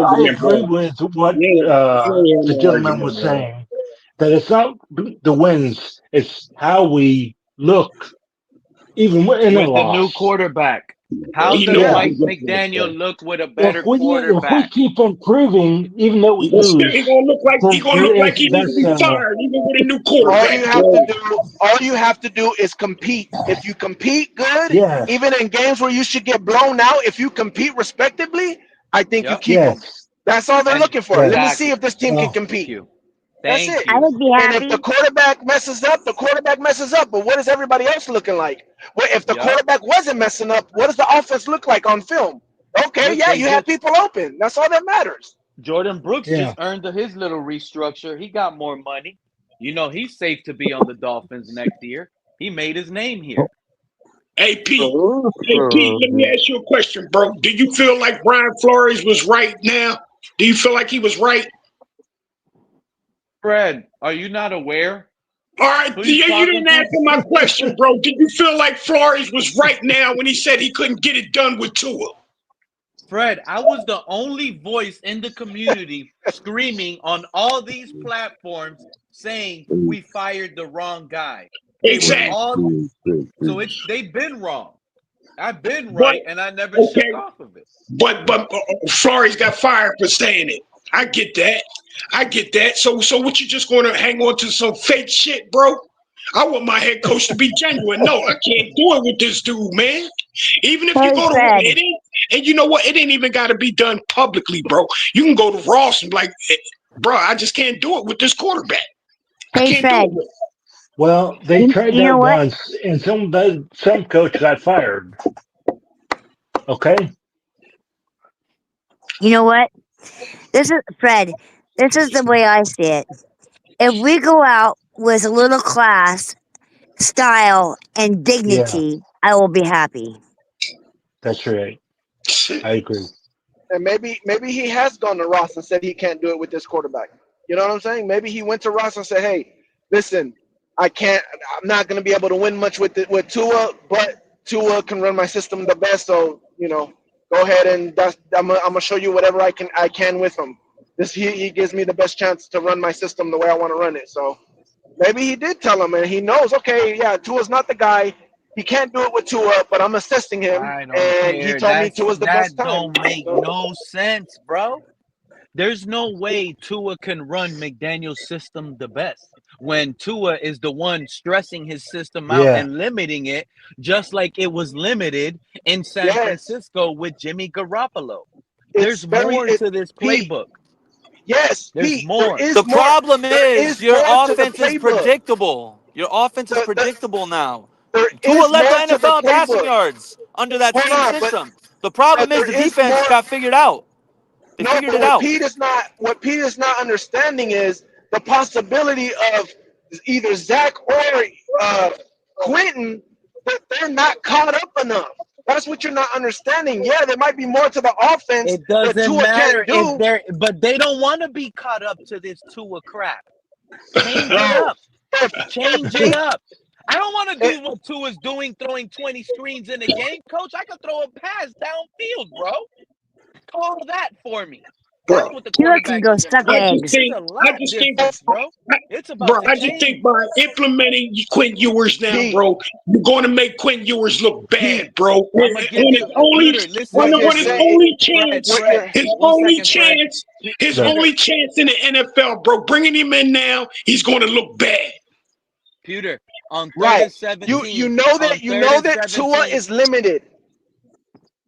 I argument, agree bro. with what You ain't hearing the my gentleman was argument, bro. saying. That it's not the wins; it's how we look, even in a With the new loss. quarterback. How He does knows Yeah. he's Mike looking at McDaniel stuff. look with a If better we quarterback? keep improving, even though we But still, he lose, gonna look like then he need to that's be fired, even with a new All quarterback, you have to bro. do, all you have to do is compete. If you compete good, yes, even in games where you should get blown out, if you compete respectably, I think you Yep. keep them. yes, That's all they're And looking for. Let me yes. see exactly. if this team can Well, Thank compete. you. That's Thank it. I you. would be And if the happy. quarterback messes up, the quarterback messes up. But what is everybody else looking like? Well, if the Yep. quarterback wasn't messing up, what does the offense look like on film? Okay, Look, yeah, they you had just people open. That's all that matters. Jordan Brooks yeah. just earned his little restructure. He got more money. You know he's safe to be on the Dolphins next year. He made his name here. Hey Pete, let me ask you a question, bro. Do you feel like Brian Flores was right now? Do you feel like he was right? Fred, are you not aware All right, who he's you talking didn't to? answer my question, bro. Did you feel like Flores was right now when he said he couldn't get it done with Tua? Fred, I was the only voice in the community screaming on all these platforms saying we fired the wrong guy. They were Exactly. all they've been wrong. I've been But right and I never shook okay, off of it. but Flores got fired for saying it. I get that. I get that. So what you just gonna hang on to some fake shit, bro? I want my head coach to be genuine. No, I can't do it with this dude, man. Even if you Hey go to Fred. it ain't, and you know what? It ain't even got to be done publicly, bro. You can go to Ross and be like, bro, I just can't do it with this quarterback. I Hey can't do it Fred. with. Well, they tried You know that what? once, and some coach got fired. Okay. You know what? This is Fred. This is the way I see it. If we go out with a little class, style, and Yeah, dignity, I will be happy. that's right. I agree. And maybe he has gone to Ross and said he can't do it with this quarterback. You know what I'm saying? Maybe he went to Ross and said, "Hey, listen, I can't. I'm not going to be able to win much with Tua, but Tua can run my system the best. So go ahead and I'm gonna show you whatever I can with him. He gives me the best chance to run my system the way I want to run it. So maybe he did tell him, and he knows. Okay, yeah, Tua's not the guy. He can't do it with Tua, but I'm assisting him, I don't and he care. told me Tua's the That best time. don't make So, no sense, bro. There's no way Tua can run McDaniel's system the best when Tua is the one stressing his system out Yeah. and limiting it, just like it was limited in San yes, Francisco with Jimmy Garoppolo. it's There's very more to this Pete. playbook. Yes, There's Pete. There more. The is more. problem There is is your more to the offense is playbook. predictable. Your offense is The, predictable now. there Tua is led the more to the NFL in passing playbook. yards under that Hold same on, system. The problem but is there the is defense more. got figured out. They No, figured but it out. What Pete is not understanding is the possibility of either Zach or Quentin that they're not caught up enough. That's what you're not understanding. Yeah, there might be more to the offense It that doesn't Tua matter can't if do. they're, but they don't want to be caught up to this Tua crap. Change it Bro, up. Change it up. I don't want to do what Tua's doing, throwing 20 screens in a game, coach. I could throw a pass downfield, bro. Call that for me. That's bro. what the Tua can quarterback go is suck I doing. just eggs. It's think, a I lot just think, different, bro. It's bro, about to I just think change. by implementing Quinn Ewers now, Pete, bro, you're going to make Quinn Ewers look Pete, bad, bro. I'm gonna give On his you only, Peter. Listen, what you're on his saying, only Fred. chance, what you're, his One only second, Fred. chance, his Peter. only chance in the NFL, bro. Bringing him in now, he's going to look bad. Peter, on third right. and 17. You know On that 3rd and Tua 17. is limited.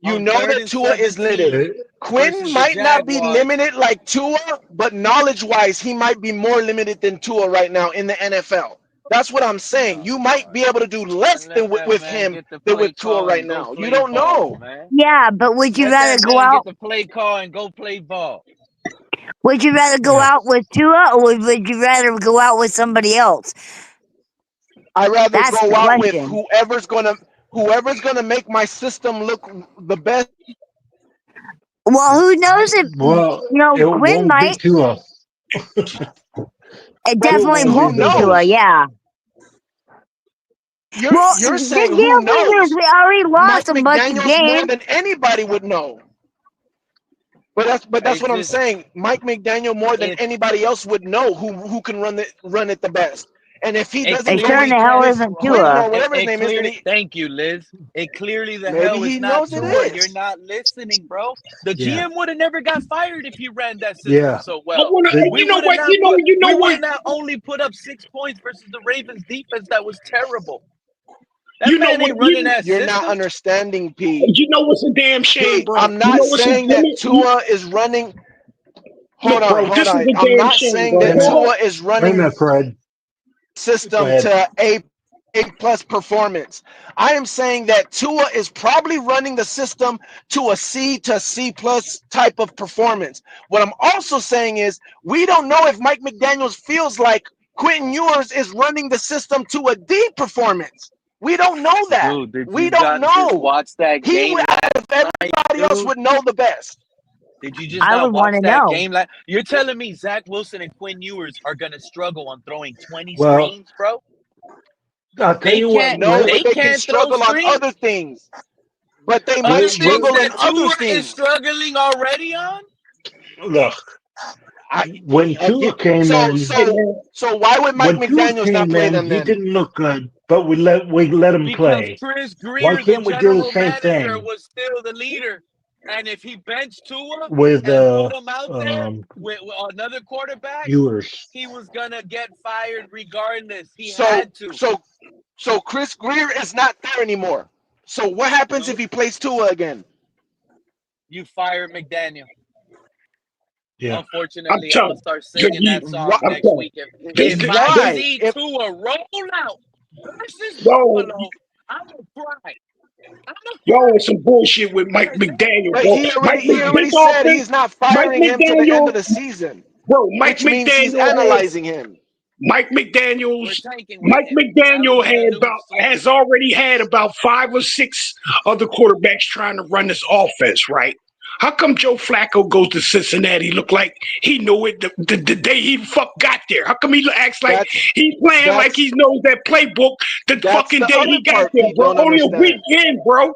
You On know 3rd that and Tua is limited. 17 Quinn versus the might not be Jaguars. limited like Tua, but knowledge-wise, he might be more limited than Tua right now in the NFL. That's what I'm saying. You might be able to do less Man, let than that with man him get the than play with Tua call right and go now. You play don't ball, know. man. Yeah, but would you Let rather that go man out? get the play call and go play ball. Would you rather go Yeah. out with Tua, or would you rather go out with somebody else? I'd rather That's the go out with question. whoever's gonna make my system look the best. Well, who knows if Well, it Quinn won't be might. Tua. It Right, definitely Won't be who won't be Tua. Tua. knows? Yeah. Well, You're the saying deal who is knows? we already Mike lost a bunch of McDaniel's more games. than anybody would know. But that's It's what I'm just saying. Mike McDaniel more than it anybody else would know who can run it the best. And if he it doesn't It go sure in with the clearly hell can't. with isn't Quinn Tua. or whatever his It name is, then clearly. Thank you, Liz. It clearly the maybe hell he is not knows it Tua. You're is. not listening, bro. The Yeah. GM would have never got fired if he ran that system Yeah. so I well. want to, The, We you know would have what, not put. you know We would what, have not only put up 6 points versus the Ravens defense that was terrible. That you know man what, ain't running that You're not system. understanding, Pete. you know what's a damn shame, Pete, bro. I'm You not know what's a, saying let that me, Tua is running. look, bro, Hold this is on. a I'm damn not shame, saying bro. wait a that minute. Tua Hold is Wait a running minute, Fred. Go system ahead. to A plus performance. I am saying that Tua is probably running the system to a C to C plus type of performance. What I'm also saying is we don't know if Mike McDaniels feels like Quentin Ewers is running the system to a D performance. We don't know that. Dude, did We you don't not just know. watch that He game would, out of last night, everybody else, dude? would know the best. Did you just I not would want watch to that know. game? Like you're telling me Zach Wilson and Quinn Ewers are gonna struggle on throwing 20 Well, screens, bro? I'll tell They you what. can't. No, Let, but They they can can't throw struggle on screens. other things. But they might Other wait, things wait. struggle in that other Tua is things. struggling already on. Look, I when Tua again, came so in, Hey, so man, so why would Mike when Tua McDaniel's not came play in, them he then? didn't look good, but we let him Because play. Chris Why Grier, the can't we do the general same manager, thing was still the leader. And if he benched Tua with and put him out there with another quarterback, Ewers? he was gonna get fired regardless. He So had to. so Chris Grier is not there anymore. So what happens if Nope. he plays Tua again? You fired McDaniel. Yeah. I'm Unfortunately, I'm telling gonna start you, singing that song I'm next telling week. this, If I this, Why? see If Tua roll out versus yo, Buffalo, I'm gonna cry. I'm gonna y'all on cry. some bullshit with Mike Because McDaniel, but bro. he This already said offense, he's not Mike firing him to the end McDaniel, of the season, bro. which means he's analyzing him. Mike we're McDaniel's tanking with Mike him. That was McDaniel in the news has too. already had about 5 or 6 other quarterbacks trying to run this offense, right? How come Joe Flacco goes to Cincinnati look like he knew it the day he got there? How come he acts like That's he's playing like that's he knows that playbook the that's fucking the day other he got part there, Pete bro? don't Only a understand. week in, bro.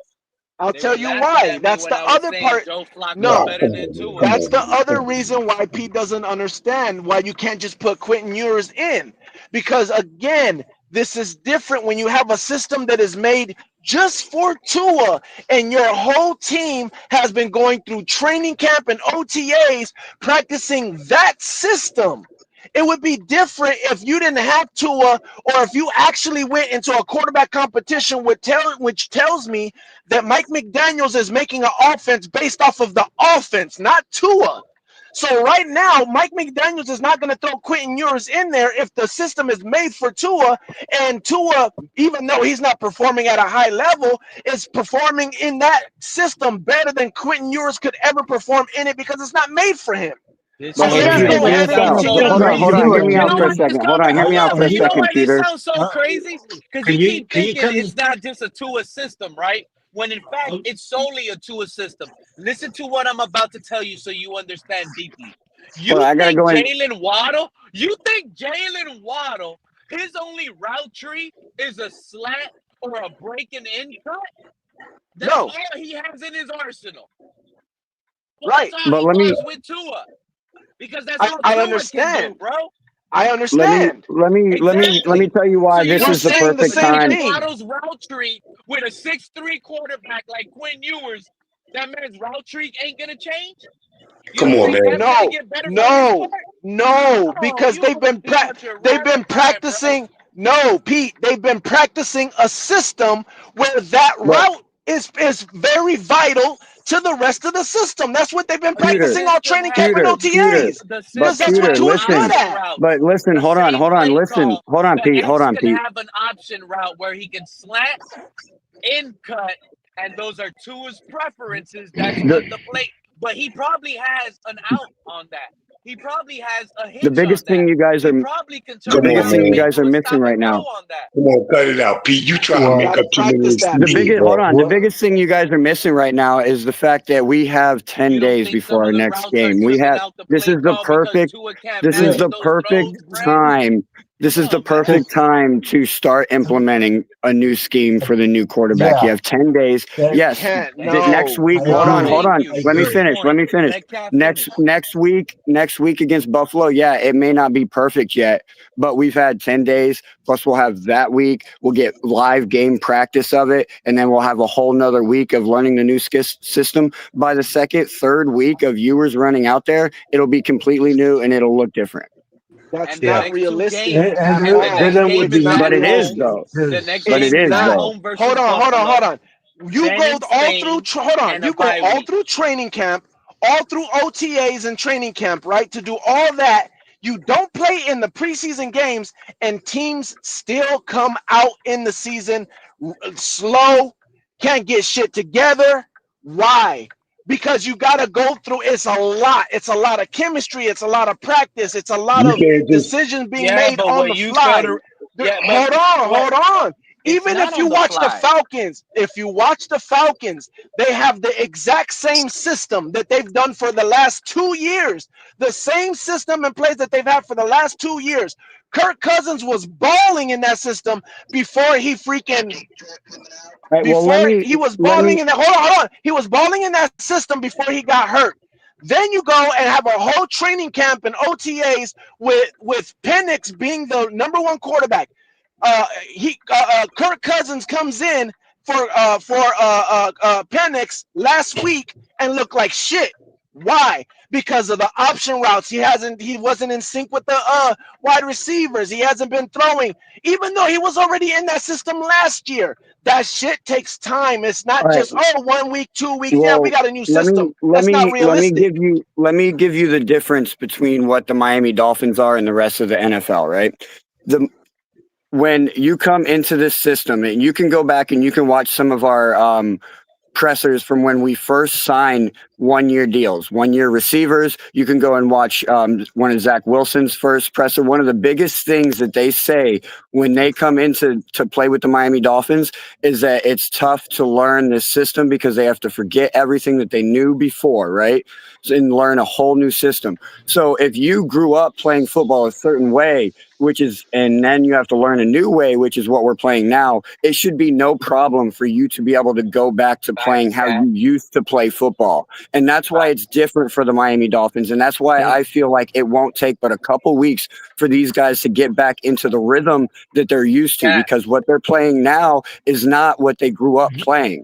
I'll They tell were you laughing why. at me That's when the I was other saying part. Joe Flacco's No, better than Tua. that's the other reason why Pete doesn't understand why you can't just put Quentin Ewers in. Because again, this is different when you have a system that is made just for Tua and your whole team has been going through training camp and OTAs practicing that system. It would be different if you didn't have Tua or if you actually went into a quarterback competition which tells me that Mike McDaniels is making an offense based off of the offense, not Tua. So right now, Mike McDaniels is not going to throw Quentin Ewers in there if the system is made for Tua, and Tua, even though he's not performing at a high level, is performing in that system better than Quentin Ewers could ever perform in it because it's not made for him. This So is Hey, Hey, let's Peter, Peter, go crazy. check this ahead this and Sounds out. ain't so continue. just Hold for on, crazy. hold on. you Hear me You and out know for a what? me. Just second. Hold on, hear hold me out up. for a You know second, why this Peter. sounds so crazy? Because Can you you keep can you thinking tell me? it's not just a Tua system, right? when in fact it's solely a Tua system. Listen to what I'm about to tell you so you understand deeply. Well, You I gotta think go in. Jalen Waddle, his only route tree is a slant or a breaking in cut? That's No, all he has in his arsenal. Well, right. that's all But he let me does with Tua. Because that's all I Tua can do, understand. bro. I let me understand. let me let me let me Exactly. tell you So why you this We're don't is the think saying the perfect same Jalen time. thing. Waddle's route tree with a 6'3" quarterback like Quinn Ewers, that man's route tree ain't gonna change? You Come don't on, think man. that's gonna No, get better for his no, part? no, Oh, because you must be out your they've been right mind, bro. practicing. No, Pete, they've been practicing a system where that But route is very vital to the rest of the system. That's what they've been But the practicing Pewter, all system training camp and has Pewter, OTAs the but because system that's what Pewter, has Tua's good listen, option at. routes. but listen, The hold on, same hold on, play listen, call. hold on, The Pete, hold X on, can Pete. have an option route where he can slant, in cut, and those are Tua's preferences. That's The what the play. But he probably has an out on that. He probably has a the hitch on biggest thing that. you guys He are probably can the turn Come on, biggest around thing and you man. make guys are you a missing stop right and go now. on that. Come on, cut it out, Pete. You trying to You make Well, got to up too many practice that, The Pete. biggest excuses, hold well, on, the well, biggest thing you guys are missing right now is the fact that we have 10 You don't days think some before of our the next routes are game. We driven have out the this play is the call because perfect Tua can't this is manage yeah. the those perfect throws, Grant? time. This Come is the on, man. perfect time to start implementing a new scheme for the new quarterback. You Yeah. have 10 days. That, Yes, Can't. the next No, week. I Hold on, agree. hold Thank on. you. I Let me Good agree. finish. Let point. me finish. Let Cat Next finish. next week against Buffalo. Yeah, it may not be perfect yet, but we've had 10 days. Plus, we'll have that week. We'll get live game practice of it, and then we'll have a whole nother week of learning the new system. By the second, third week of viewers running out there, it'll be completely new and it'll look different. that's And the Yeah. not next two realistic games, And at and the then all. next it would game It's is be not But at it is realistic. home. though. The because next But it game It's is is at not. though. home Hold versus on, hold on, hold Buffalo, on. You then go in all through. Spain, Hold on. and a You go bye all week. through training camp, all through OTAs and training camp, right? To do all that. You don't play in the preseason games, and teams still come out in the season slow, can't get shit together. Why? Because you got to go through. It's a lot. It's a lot of chemistry. It's a lot of practice. It's a lot You of can't just decisions being Yeah, made but on what the you fail fly. to, yeah, but Hold on, what hold on. it's Even not if you on the watch the fly. Falcons, if you watch the Falcons, they have the exact same system that they've done for the last 2 years. The same system and plays that they've had for the last 2 years. Kirk Cousins was balling in that system before he freaking All right, well, before he was let balling me in that. Hold on. He was balling in that system before he got hurt. Then you go and have a whole training camp and OTAs with Penix being the number one quarterback. Kirk Cousins comes in for Penix last week and looked like shit. Why? Because of the option routes. He wasn't in sync with the wide receivers. He hasn't been throwing, even though he was already in that system last year. That shit takes time. It's all not right. just 1 week, 2 weeks. Yeah, we Well, got a new let me system. let That's not me let me realistic. give you the difference between what the Miami Dolphins are and the rest of the NFL, right? The When you come into this system, and you can go back and you can watch some of our pressers from when we first signed 1 year deals, 1 year receivers. You can go and watch one of Zach Wilson's first presser. One of the biggest things that they say when they come into to play with the Miami Dolphins is that it's tough to learn this system because they have to forget everything that they knew before, right? And learn a whole new system. So if you grew up playing football a certain way, and then you have to learn a new way, which is what we're playing now, it should be no problem for you to be able to go back to playing Facts, how Cat. you used to play football. And that's why Facts. it's different for the Miami Dolphins. And that's why I feel like it won't take but a couple weeks for these guys to get back into the rhythm that they're used to, Cat. because what they're playing now is not what they grew up playing.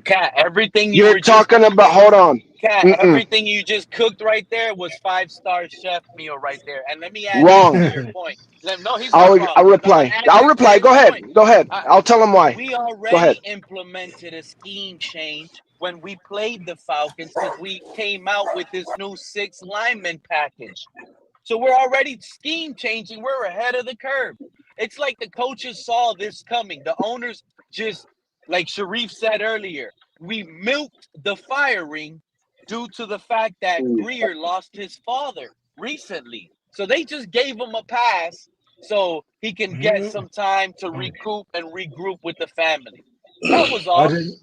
Cat. Everything you You're were just talking about. cooking. Hold on. Cat, Mm-mm. everything you just cooked right there was 5-star chef meal right there. And let me add this Wrong. to your point. No, he's not wrong. I'll I'm gonna reply. add I'll this to reply. his Go ahead. point. Go ahead. Uh, I'll tell him why. we Go ahead. already implemented a scheme change when we played the Falcons because we came out with this new 6 lineman package. So we're already scheme changing. We're ahead of the curve. It's like the coaches saw this coming. The owners just, like Sharif said earlier, we milked the firing due to the fact that Grier lost his father recently. So they just gave him a pass so he can get some time to recoup and regroup with the family. That was I all. didn't.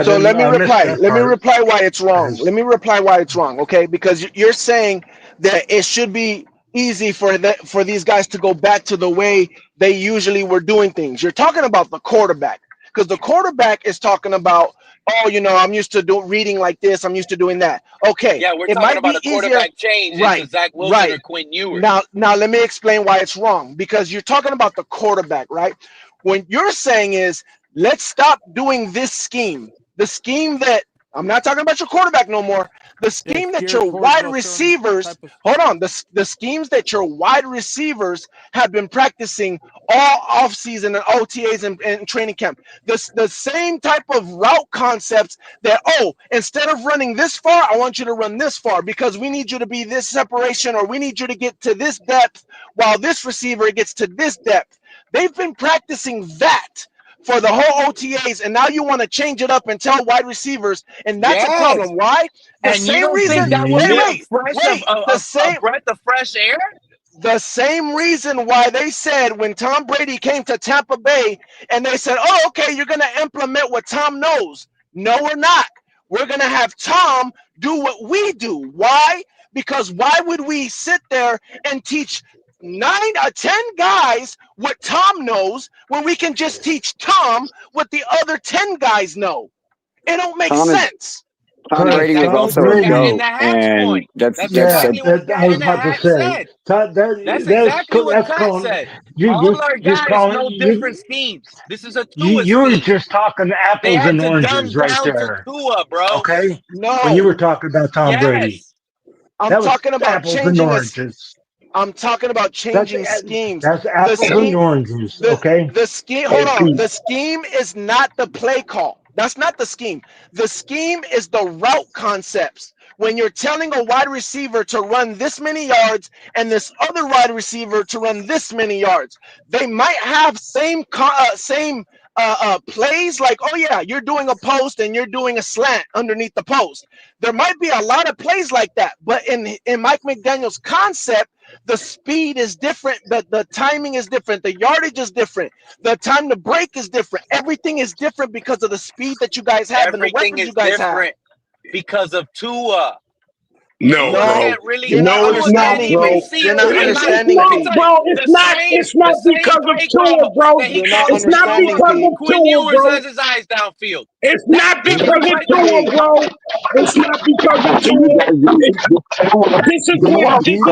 So let me I missed reply. that Let me part. reply why it's wrong. Because Let me reply why it's wrong. Okay, because you're saying that it should be easy for these guys to go back to the way they usually were doing things. You're talking about the quarterback because the quarterback is talking about, oh, I'm used to reading like this. I'm used to doing that. Okay, Yeah, we're it talking might about be a easier. quarterback change into Right, Zach Wilson right. or Quinn Ewers. Now let me explain why it's wrong because you're talking about the quarterback, right? When you're saying is let's stop doing this scheme, the scheme that I'm not talking about your quarterback no more. The That's scheme that geared your towards wide a certain receivers, type of. hold on, the schemes that your wide receivers have been practicing all offseason and OTAs and training camp. The same type of route concepts that, oh, instead of running this far, I want you to run this far because we need you to be this separation or we need you to get to this depth while this receiver gets to this depth. They've been practicing that for the whole OTAs, and now you want to change it up and tell wide receivers, and that's a Yes. problem. Why? The And you same don't think reason. that Wait, wasn't yeah, a wait, fresh wait. The a same. breath of fresh air? The same reason why they said when Tom Brady came to Tampa Bay and they said, oh, okay, you're going to implement what Tom knows. No, we're not. We're going to have Tom do what we do. Why? Because why would we sit there and teach 9 or 10 guys what Tom knows when we can just teach Tom what the other 10 guys know? It don't make sense. Tom because Brady was Tom also a And Brady. goat, the Hatch and point. that's That's that's Yeah, said. exactly what that I was in the about to Hatch say. said. That, That's exactly what that's Cut calling said. you. All our You're guys calling know different schemes. This is a Tua you were scheme. just talking They apples had and to oranges dumb right down to there. Tua, bro. Okay, when you No, were talking about Tom Brady, Yes. I'm that was talking about apples and changing us. oranges. I'm talking about That's changing schemes. that's The apples and scheme, oranges. the Okay. the scheme. Hold Hey, on. Pete. The scheme is not the play call. That's not the scheme. The scheme is the route concepts. When you're telling a wide receiver to run this many yards and this other wide receiver to run this many yards, they might have same plays. Like, oh yeah, you're doing a post and you're doing a slant underneath the post. There might be a lot of plays like that, but in Mike McDaniel's concept, the speed is different, the timing is different, the yardage is different, the time to break is different. Everything is different because of the speed that you guys have and the Everything weapons you is guys have. different because of Tua. No, Tua No, bro. can't really you're not No, it's Tua not, can't understanding, even bro. Pete. see You're not over. It's understanding, Let me not, Pete. tell you, bro. It's not. It's the not same because of play Tua, call bro. that he You're not calls It's to not understanding, Tua, because Pete. of Quinn Tua, Ewers bro. has his eyes downfield. It's That's not different because of right Tua, there. Pete, bro. It's not because of Tua. This is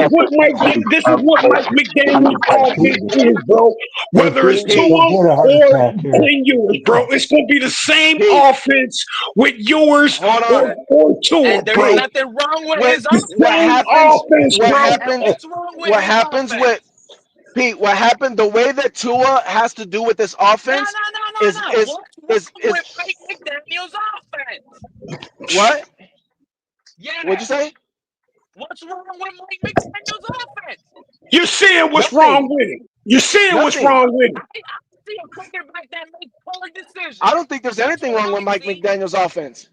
what Mike McDaniel's offense is, bro. Hey Whether it's Pete, Tua you're Pete, gonna get a heart or attack here. Quinn Ewers, bro, it's gonna be the same Pete. offense with Ewers Hold on, or Tua, And there's bro. Pete. nothing wrong with What his The what same offense. happens? offense, What bro. And happens? what's wrong with What his happens with offense? Pete? What happened? The way that Tua has to do with this No, offense no, no, is no, no. is What's is wrong is with Mike McDaniel's offense? what? What'd you Yes. say? What's wrong with Mike McDaniel's offense? You're saying what's Nothing. wrong with it. You're saying what's Nothing. wrong with it. I see a quarterback that makes poor I decisions. don't think there's That's anything what wrong with I Mike see. McDaniel's offense.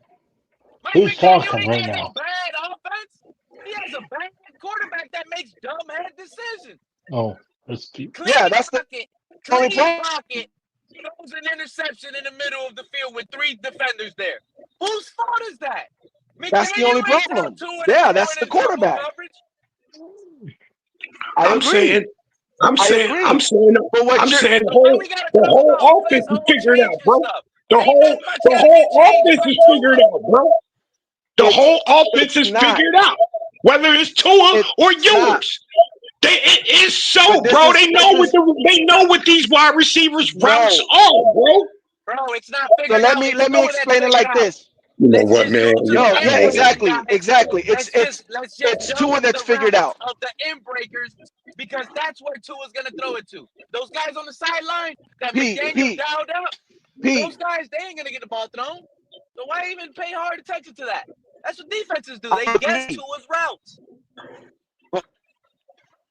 Mike He's McDaniel talking ain't right has a now. bad offense. He has a bad quarterback that makes dumb head decisions. Oh, that's Pete. Yeah, Clean that's the pocket, only clean problem. pocket. Throws an interception in the middle of the field with 3 defenders there. Whose fault is that? That's the McDaniel only ain't tell problem. Tua to Yeah, go that's in the his double quarterback. coverage. I I'm agree. saying, I'm I saying, I'm agree. saying, But I'm what you're saying So why we gotta the talk about whole plays offense is whole figured out, changing bro. stuff? Ain't that much The gotta get whole changed offense for is figured Tua? out, bro. The it's whole offense it's is not. figured out. Whether it's Tua It's or not. yours. It is so, But bro. They this know is what these wide receivers routes no. are, bro. Bro, it's not So figured let out me until let me it's explain it figured like out. this. You know Let's what, just man? go to the No, end yeah, breakers, exactly. guys. Exactly. Let's just It's jump Tua to that's the figured routes out. of the end breakers because that's where Tua's gonna throw it to. Those guys on the sideline that Pete, McDaniel Pete, dialed up, Pete. those guys they ain't gonna get the ball thrown. So why even pay hard attention to that? That's what defenses do. They I guess agree. Tua's routes.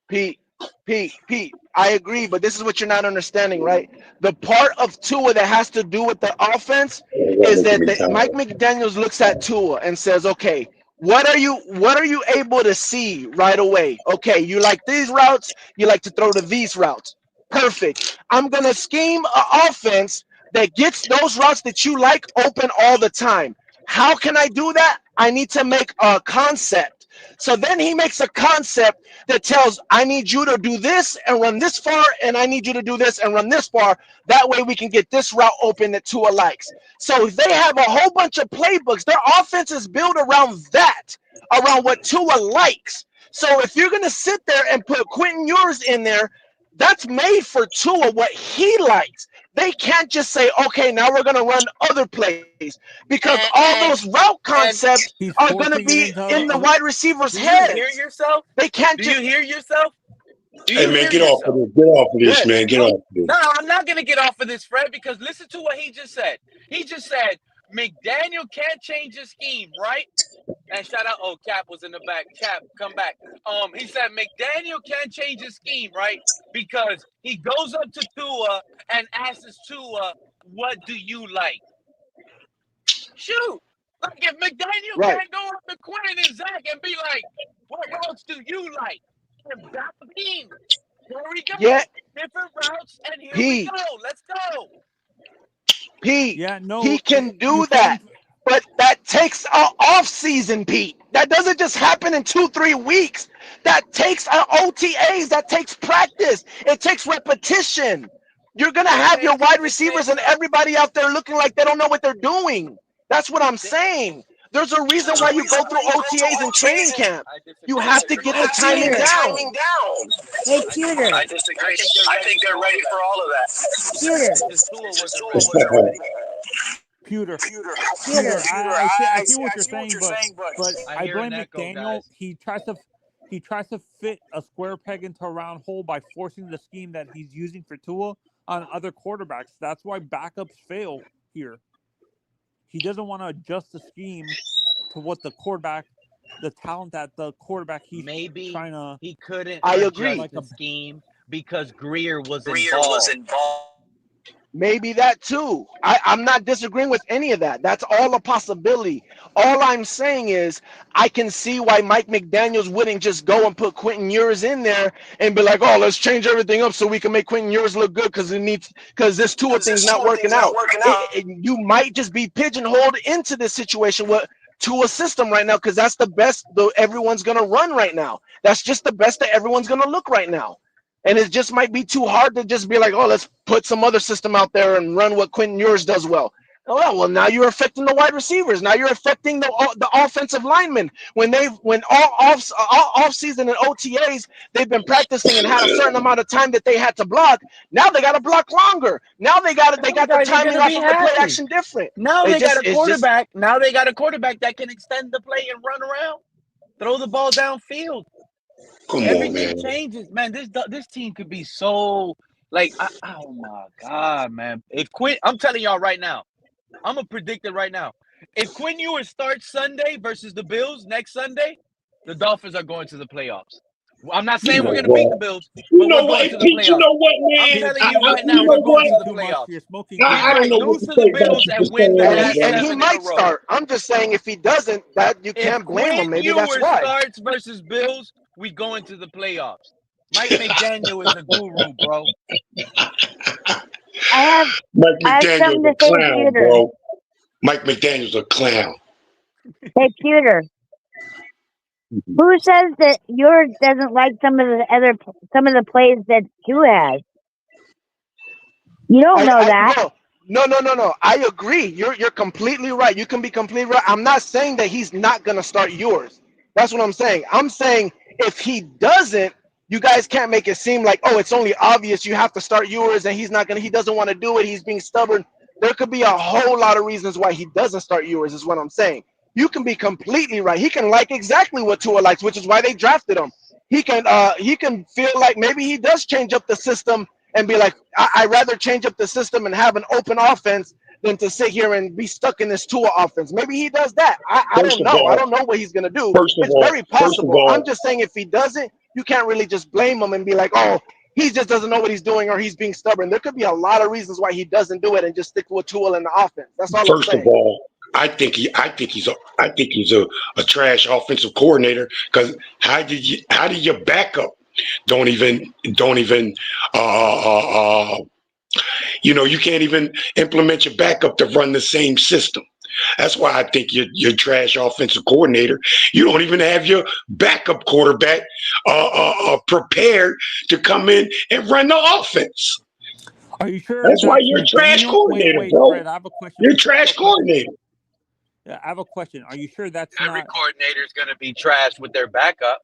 Pete, Pete, I agree, but this is what you're not understanding, right? The part of Tua that has to do with the offense is that Mike McDaniels looks at Tua and says, "Okay, what are you able to see right away? Okay, you like these routes, you like to throw to these routes. Perfect. I'm gonna scheme an offense that gets those routes that you like open all the time. How can I do that? I need to make a concept. So then he makes a concept that tells, I need you to do this and run this far, and I need you to do this and run this far. That way we can get this route open that Tua likes. So they have a whole bunch of playbooks. Their offense is built around that, around what Tua likes. So if you're going to sit there and put Quentin Ewers in there, that's made for Tua, what he likes. They can't just say, okay, now we're going to run other plays, because all those route concepts He's are going to forcing it be into in the wide receivers' Do you hear heads. yourself? They can't Do just. you hear yourself? Do Hey you man, hear get off of yourself? this. Get off of this, Good. man. Get off of this. No, I'm not gonna get off of this, Fred, because listen to what he just said. He just said McDaniel can't change his scheme, right? And shout out, oh, Cap was in the back. Cap, come back. He said McDaniel can't change his scheme, right? Because he goes up to Tua and asks Tua, "What do you like?" Shoot, like if McDaniel Right. can't go up to Quinn and Zach and be like, "What routes do you like?" And that means here we go, Yeah. different routes, and here we Pete. go. Let's go. Pete. Yeah, no, He can do you that. can. But that takes an off season, Pete. That doesn't just happen in 2-3 weeks. That takes OTAs. That takes practice. It takes repetition. You're gonna have your wide receivers and everybody out there looking like they don't know what they're doing. That's what I'm saying. There's a reason why you go through OTAs and training camp. You have to get the timing down. Hey, Cuter. I disagree. I think they're ready for all of that. Cuter. His Tua wasn't ready. Pewter. Cuter. I see what you're saying, but I I hear an blame echo, McDaniel. guys. He tries to fit a square peg into a round hole by forcing the scheme that he's using for Tua on other quarterbacks. That's why backups fail here. He doesn't want to adjust the scheme to what the talent that the quarterback he's Maybe trying to. he couldn't I adjust agree. the scheme because Grier was involved. Maybe that too. I'm not disagreeing with any of that. That's all a possibility. All I'm saying is I can see why Mike McDaniels wouldn't just go and put Quentin Ewers in there and be like, oh, let's change everything up so we can make Quentin Ewers look good because this Tua thing's not working out. You might just be pigeonholed into this situation with Tua's system right now because that's the best everyone's going to run right now. That's just the best that everyone's going to look right now. And it just might be too hard to just be like, oh, let's put some other system out there and run what Quentin Ewers does well. Oh, well, now you're affecting the wide receivers. Now you're affecting the offensive linemen. When all off season and OTAs, they've been practicing and had a certain amount of time that they had to block. Now they got to block longer. Now they got the Guys are timing gonna off be of the play happy. action different. Now It they just- got a it's just- quarterback. Now they got a quarterback that can extend the play and run around, throw the ball downfield. Come on, Everything man. changes, man. This team could be so like, oh my god, man. If Quinn, I'm telling y'all right now, I'm gonna predict it right now. If Quinn Ewers starts Sunday versus the Bills next Sunday, the Dolphins are going to the playoffs. I'm not saying we're gonna beat the Bills, but You we're know going what, to the Pete? You playoffs. know what, man? I'm telling you right now, you we're know going to what? the Too much. playoffs. You're smoking. We I don't might know what lose to to say the about Bills you and for win the saying last that, and man. he 7 in a might row. start. I'm just saying if he doesn't, that you If can't blame him. Quinn Maybe that's Ewers why. starts versus Bills, we go into the playoffs. Mike McDaniel is a guru, bro. I Mike have McDaniel's something to a say, clown, Pewter. bro. Mike McDaniel's a clown. Hey, Pewter. Who says that yours doesn't like some of the plays that you has? You don't know that. No. I agree. You're completely right. You can be completely right. I'm not saying that he's not gonna start yours. That's what I'm saying. I'm saying if he doesn't, you guys can't make it seem like, oh, it's only obvious you have to start yours and he doesn't want to do it, he's being stubborn. There could be a whole lot of reasons why he doesn't start yours, is what I'm saying. You can be completely right. He can like exactly what Tua likes, which is why they drafted him. He can feel like maybe he does change up the system and be like, I'd rather change up the system and have an open offense than to sit here and be stuck in this Tua offense. Maybe he does that. I don't know. I don't know what he's going to do. It's very possible. I'm just saying if he doesn't, you can't really just blame him and be like, oh, he just doesn't know what he's doing or he's being stubborn. There could be a lot of reasons why he doesn't do it and just stick with Tua in the offense. That's all I'm First saying. of all, I think he's a trash offensive coordinator because how did your backup don't even You can't even implement your backup to run the same system. That's why I think you're trash offensive coordinator. You don't even have your backup quarterback prepared to come in and run the offense. Are you sure That's why that's you're a trash McDaniel? coordinator, Wait, bro. Fred. I have a question. You're a I have trash a question. coordinator. Yeah, I have a question. Are you sure that's Every not? coordinator is going to be trash with their backup.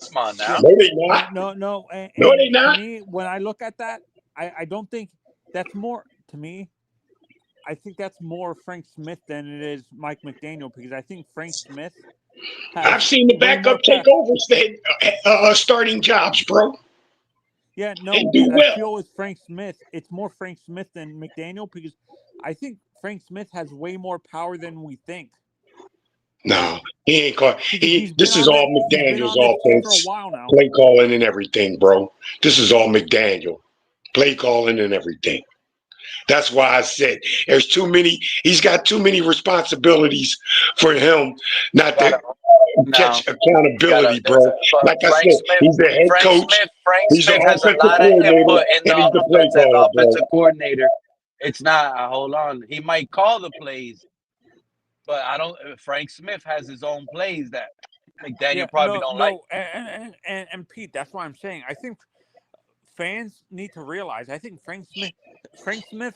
Come on now. No, they not. No. No, And they to not. me, when I look at that, I don't think that's more to me. I think that's more Frank Smith than it is Mike McDaniel because I think Frank Smith has I've seen the way more backup take over starting jobs, bro, Yeah, no, and do because I well. feel with Frank Smith, it's more Frank Smith than McDaniel because I think Frank Smith has way more power than we think. No, he ain't caught. Because This is all he's been McDaniel's on this team for a offense, while now. play calling and everything, bro. This is all McDaniel, play calling and everything. That's why I said there's too many. He's got too many responsibilities for him not to catch accountability, bro. Like I said, he's the head coach. Frank He's the Smith has a offensive lot of coordinator, input in and the he's the play offense as caller, bro. offensive coordinator. It's not. Hold on. He might call the plays, but I don't. Frank Smith has his own plays that McDaniel probably don't like. And Pete, that's what I'm saying. I think fans need to realize. I think Frank Smith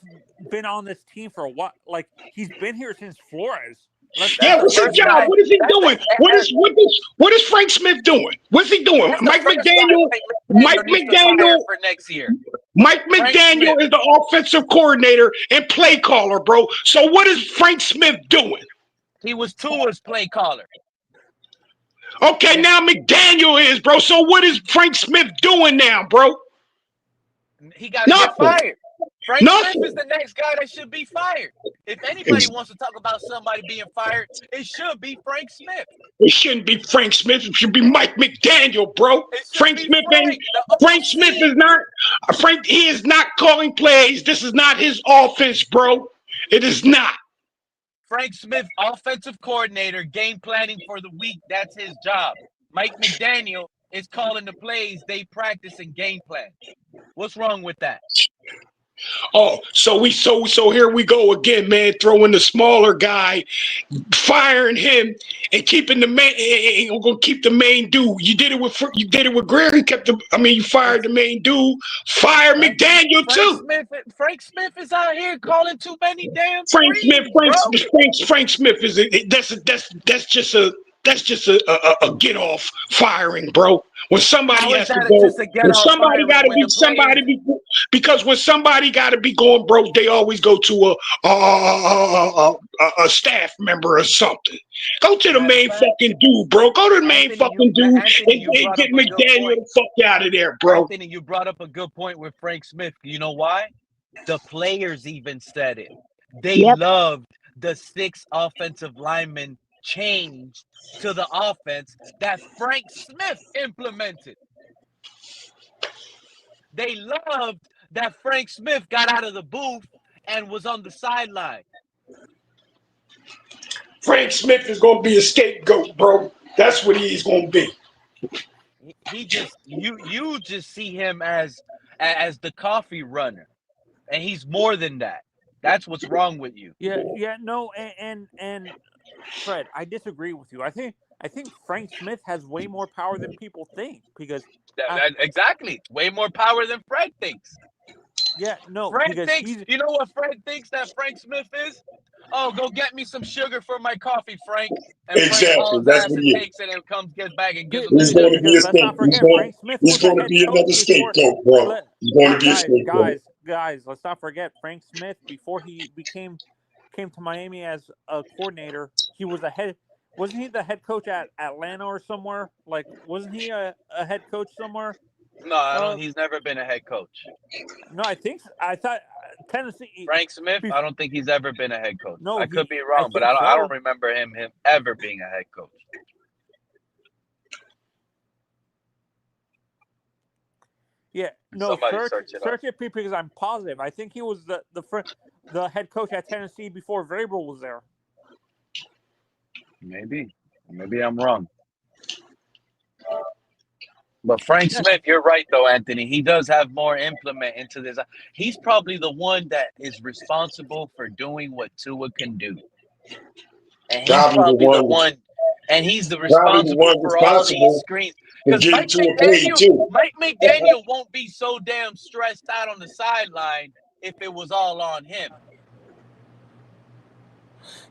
been on this team for a while. Like he's been here since Flores. Yeah, what's his job? What is he doing? What is Frank Smith doing? What's he doing? Mike McDaniel. Mike McDaniel for next year. Mike McDaniel is the offensive coordinator and play caller, bro. So what is Frank Smith doing? He was Tua's play caller. Okay, now McDaniel is, bro. So what is Frank Smith doing now, bro? He got to get fired. Frank Nothing. Smith is the next guy that should be fired. If anybody wants to talk about somebody being fired, it should be Frank Smith. It shouldn't be Frank Smith. It should be Mike McDaniel, bro. Frank Smith ain't. Frank Smith is not. Frank. He is not calling plays. This is not his offense, bro. It is not. Frank Smith, offensive coordinator, game planning for the week. That's his job. Mike McDaniel is calling the plays. They practice and game plan. What's wrong with that? Oh, so here we go again, man. Throwing the smaller guy, firing him, and keeping the main. And gonna keep the main dude. You did it with Grier. You fired the main dude. Fire McDaniel too. Frank Smith is out here calling too many damn Frank screens, Frank Smith is that's just a get off firing, bro. When somebody has to go, when somebody got to be somebody, because when somebody got to be going broke, they always go to a staff member or something. Go to the main fucking dude, bro. Go to the main fucking dude and get McDaniel the fuck out of there, bro. Anthony, you brought up a good point with Frank Smith. You know why? The players even said it. They loved the 6 offensive linemen changed to the offense that Frank Smith implemented. They loved that Frank Smith got out of the booth and was on the sideline. Frank Smith is going to be a scapegoat, bro. That's what he's going to be. He just you just see him as the coffee runner, and he's more than that. That's what's wrong with you. No, and Fred, I disagree with you. I think Frank Smith has way more power than people think because exactly way more power than Fred thinks. Fred thinks. You know what Fred thinks that Frank Smith is? Oh, go get me some sugar for my coffee, Frank. And exactly. Frank hauls That's ass what and he takes it and gets back and gives him He's the going sugar. to be a scapegoat. He's going to be another scapegoat, bro. He's going to be a scapegoat. Guys, let's not forget Frank Smith. Before he came to Miami as a coordinator, he was wasn't he the head coach at Atlanta or somewhere? Like, wasn't he a head coach somewhere? No, I don't. He's never been a head coach. No, I thought Tennessee. Frank Smith, I don't think he's ever been a head coach. No, I could be wrong, but I don't remember him ever being a head coach. Yeah, no, search it because I'm positive. I think he was the head coach at Tennessee before Vrabel was there. Maybe I'm wrong. But Frank Yes. Smith, you're right though, Anthony. He does have more implement into this. He's probably the one that is responsible for doing what Tua can do, and he's Probably the probably the one. one, and he's the Probably the responsible one for all these responsible screens. for Because getting to a paid too. Mike McDaniel won't be so damn stressed out on the sideline if it was all on him.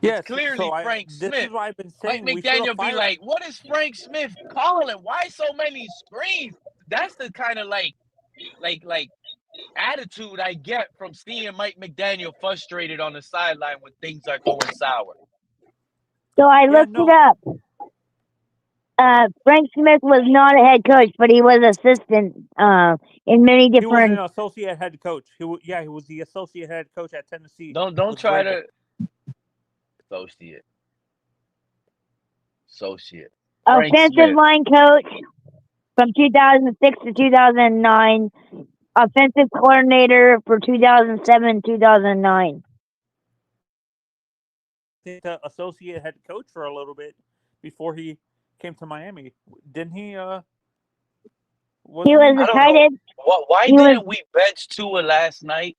Yes. It's clearly Frank This Smith. is why I've been Mike saying we should have McDaniel be fired. like, "What is Frank Smith calling? Why so many screens?" That's the kind of like attitude I get from seeing Mike McDaniel frustrated on the sideline when things are going sour. So I looked it up. Frank Smith was not a head coach, but he was assistant in many He was an different. associate head coach. He was the associate head coach at Tennessee. Don't try to associate. Frank Offensive Smith. line coach from 2006 to 2009. Offensive coordinator for 2007 2009. The associate head coach for a little bit before he came to Miami. Didn't he? He was a tight end. Why didn't we bench Tua last night?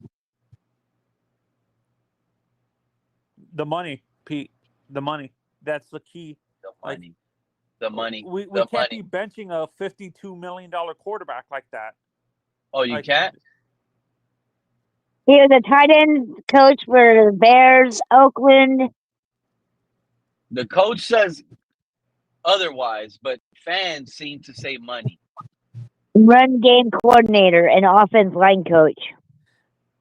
The money, Pete. The money. That's the key. The money. We can't be benching a $52 million quarterback like that. Oh, you can't? He was a tight end coach for the Bears, Oakland. The coach says otherwise, but fans seem to say money. Run game coordinator and offense line coach.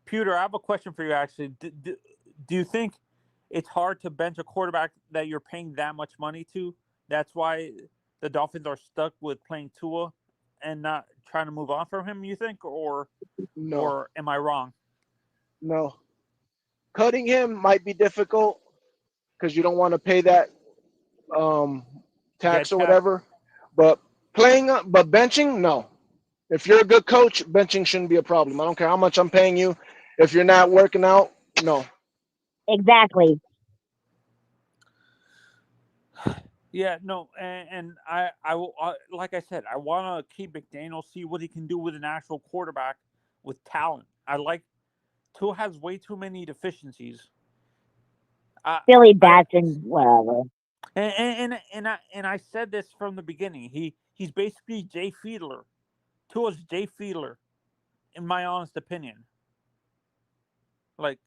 Pewter, I have a question for you. Actually, do you think it's hard to bench a quarterback that you're paying that much money to? That's why the Dolphins are stuck with playing Tua and not trying to move on from him. You think, or am I wrong? No. Cutting him might be difficult because you don't want to pay that tax or whatever. But benching, no. If you're a good coach, benching shouldn't be a problem. I don't care how much I'm paying you. If you're not working out, no. Exactly. Yeah, no, and I like I said, I want to keep McDaniel, see what he can do with an actual quarterback with talent. Tua has way too many deficiencies. Billy Batson, whatever. And I said this from the beginning. He's basically Jay Fiedler. Tua's Jay Fiedler, in my honest opinion. Like,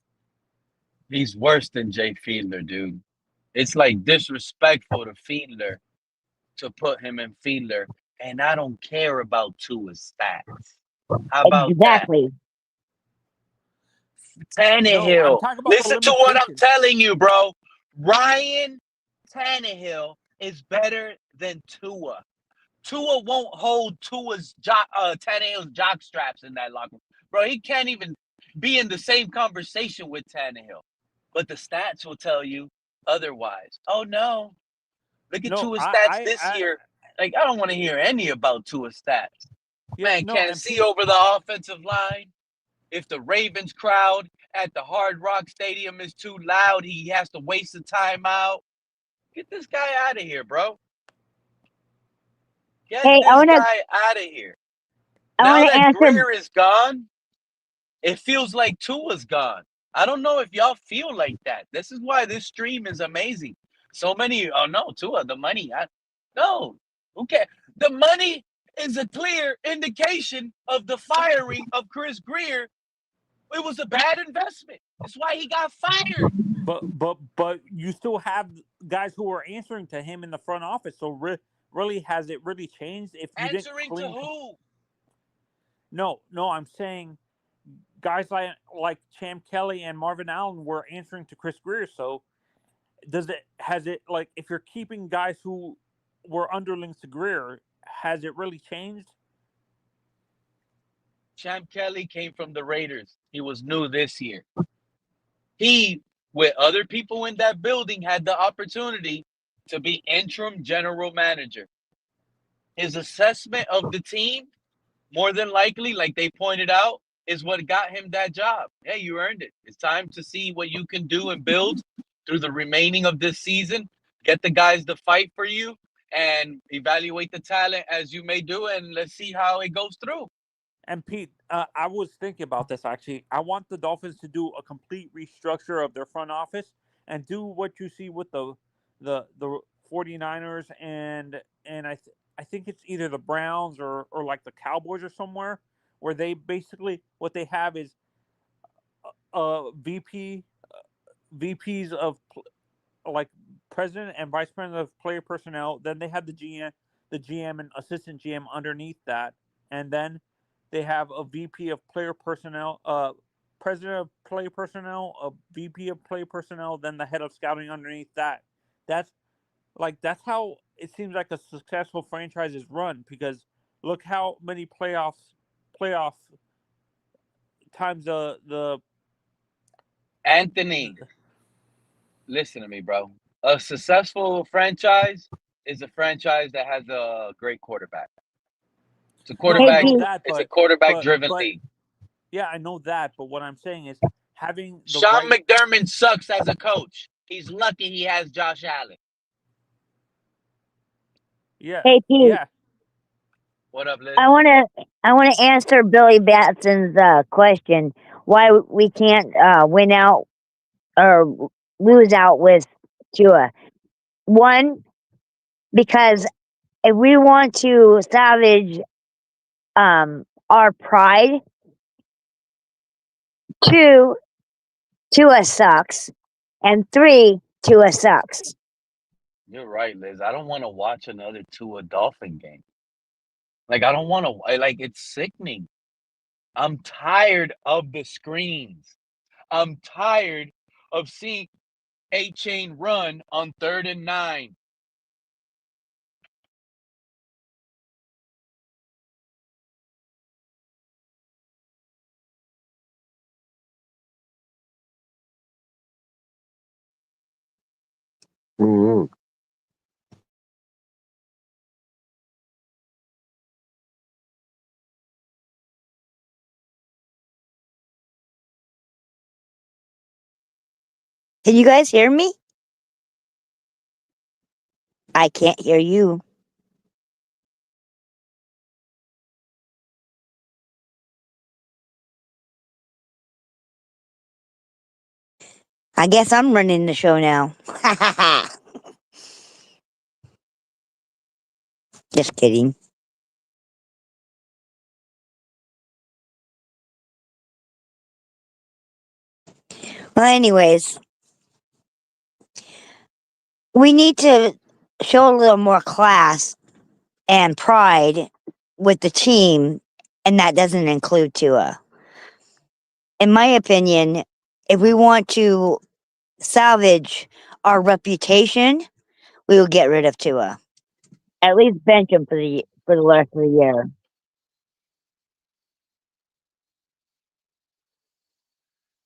he's worse than Jay Fiedler, dude. It's like disrespectful to Fiedler to put him in Fiedler, and I don't care about Tua's stats. How about exactly? Tannehill. Listen to what I'm telling you, bro. Ryan Tannehill is better than Tua. Tua won't hold Tannehill's jock straps in that locker room. Bro, he can't even be in the same conversation with Tannehill. But the stats will tell you otherwise. Oh, no. Look at Tua's stats this year. Like, I don't want to hear any about Tua's stats. Man, can't see over the offensive line. If the Ravens crowd at the Hard Rock Stadium is too loud, he has to waste a timeout. Get this guy out of here, bro. Get this guy out of here. Now that Grier is gone, it feels like Tua's gone. I don't know if y'all feel like that. This is why this stream is amazing. So many, oh no, Tua, the money. No, who cares? The money is a clear indication of the firing of Chris Grier. It was a bad investment. That's why he got fired. But you still have guys who are answering to him in the front office. So really, has it really changed? If you answering to who? No, I'm saying guys like Champ Kelly and Marvin Allen were answering to Chris Grier. So has it like if you're keeping guys who were underlings to Grier, has it really changed? Champ Kelly came from the Raiders. He was new this year. He, with other people in that building, had the opportunity to be interim general manager. His assessment of the team, more than likely, like they pointed out, is what got him that job. Hey, you earned it. It's time to see what you can do and build through the remaining of this season. Get the guys to fight for you. and evaluate the talent as you may do, and let's see how it goes through. And Pete, I was thinking about this actually. I want the Dolphins to do a complete restructure of their front office and do what you see with the 49ers and I think it's either the Browns or like the Cowboys or somewhere where they basically what they have is VP VPs of like president and vice president of player personnel. Then they have the GM and assistant GM underneath that, and then they have a VP of player personnel, president of player personnel, a VP of player personnel, then the head of scouting underneath that. That's that's how it seems like a successful franchise is run because look how many playoff times the Anthony, listen to me, bro. A successful franchise is a franchise that has a great quarterback. It's a no, I Hey, quarterback. know Pete. that, It's a quarterback-driven but league. yeah, I know that. But what I'm saying is having the Sean right. McDermott sucks as a coach. He's lucky he has Josh Allen. Yeah, Hey, Pete. yeah. What up, Liz? I wanna answer Billy Batson's question why we can't win out or lose out with Tua. One, because if we want to salvage our pride, two, Tua sucks, and three, Tua sucks. You're right, Liz. I don't want to watch another Tua Dolphin game. Like I don't want to. Like it's sickening. I'm tired of the screens. I'm tired of seeing A-Chain run on 3rd and 9. Ooh. Can you guys hear me? I can't hear you. I guess I'm running the show now. Just kidding. Well, anyways, we need to show a little more class and pride with the team, and that doesn't include Tua. In my opinion, if we want to salvage our reputation, we will get rid of Tua. At least bench him for the rest of the year.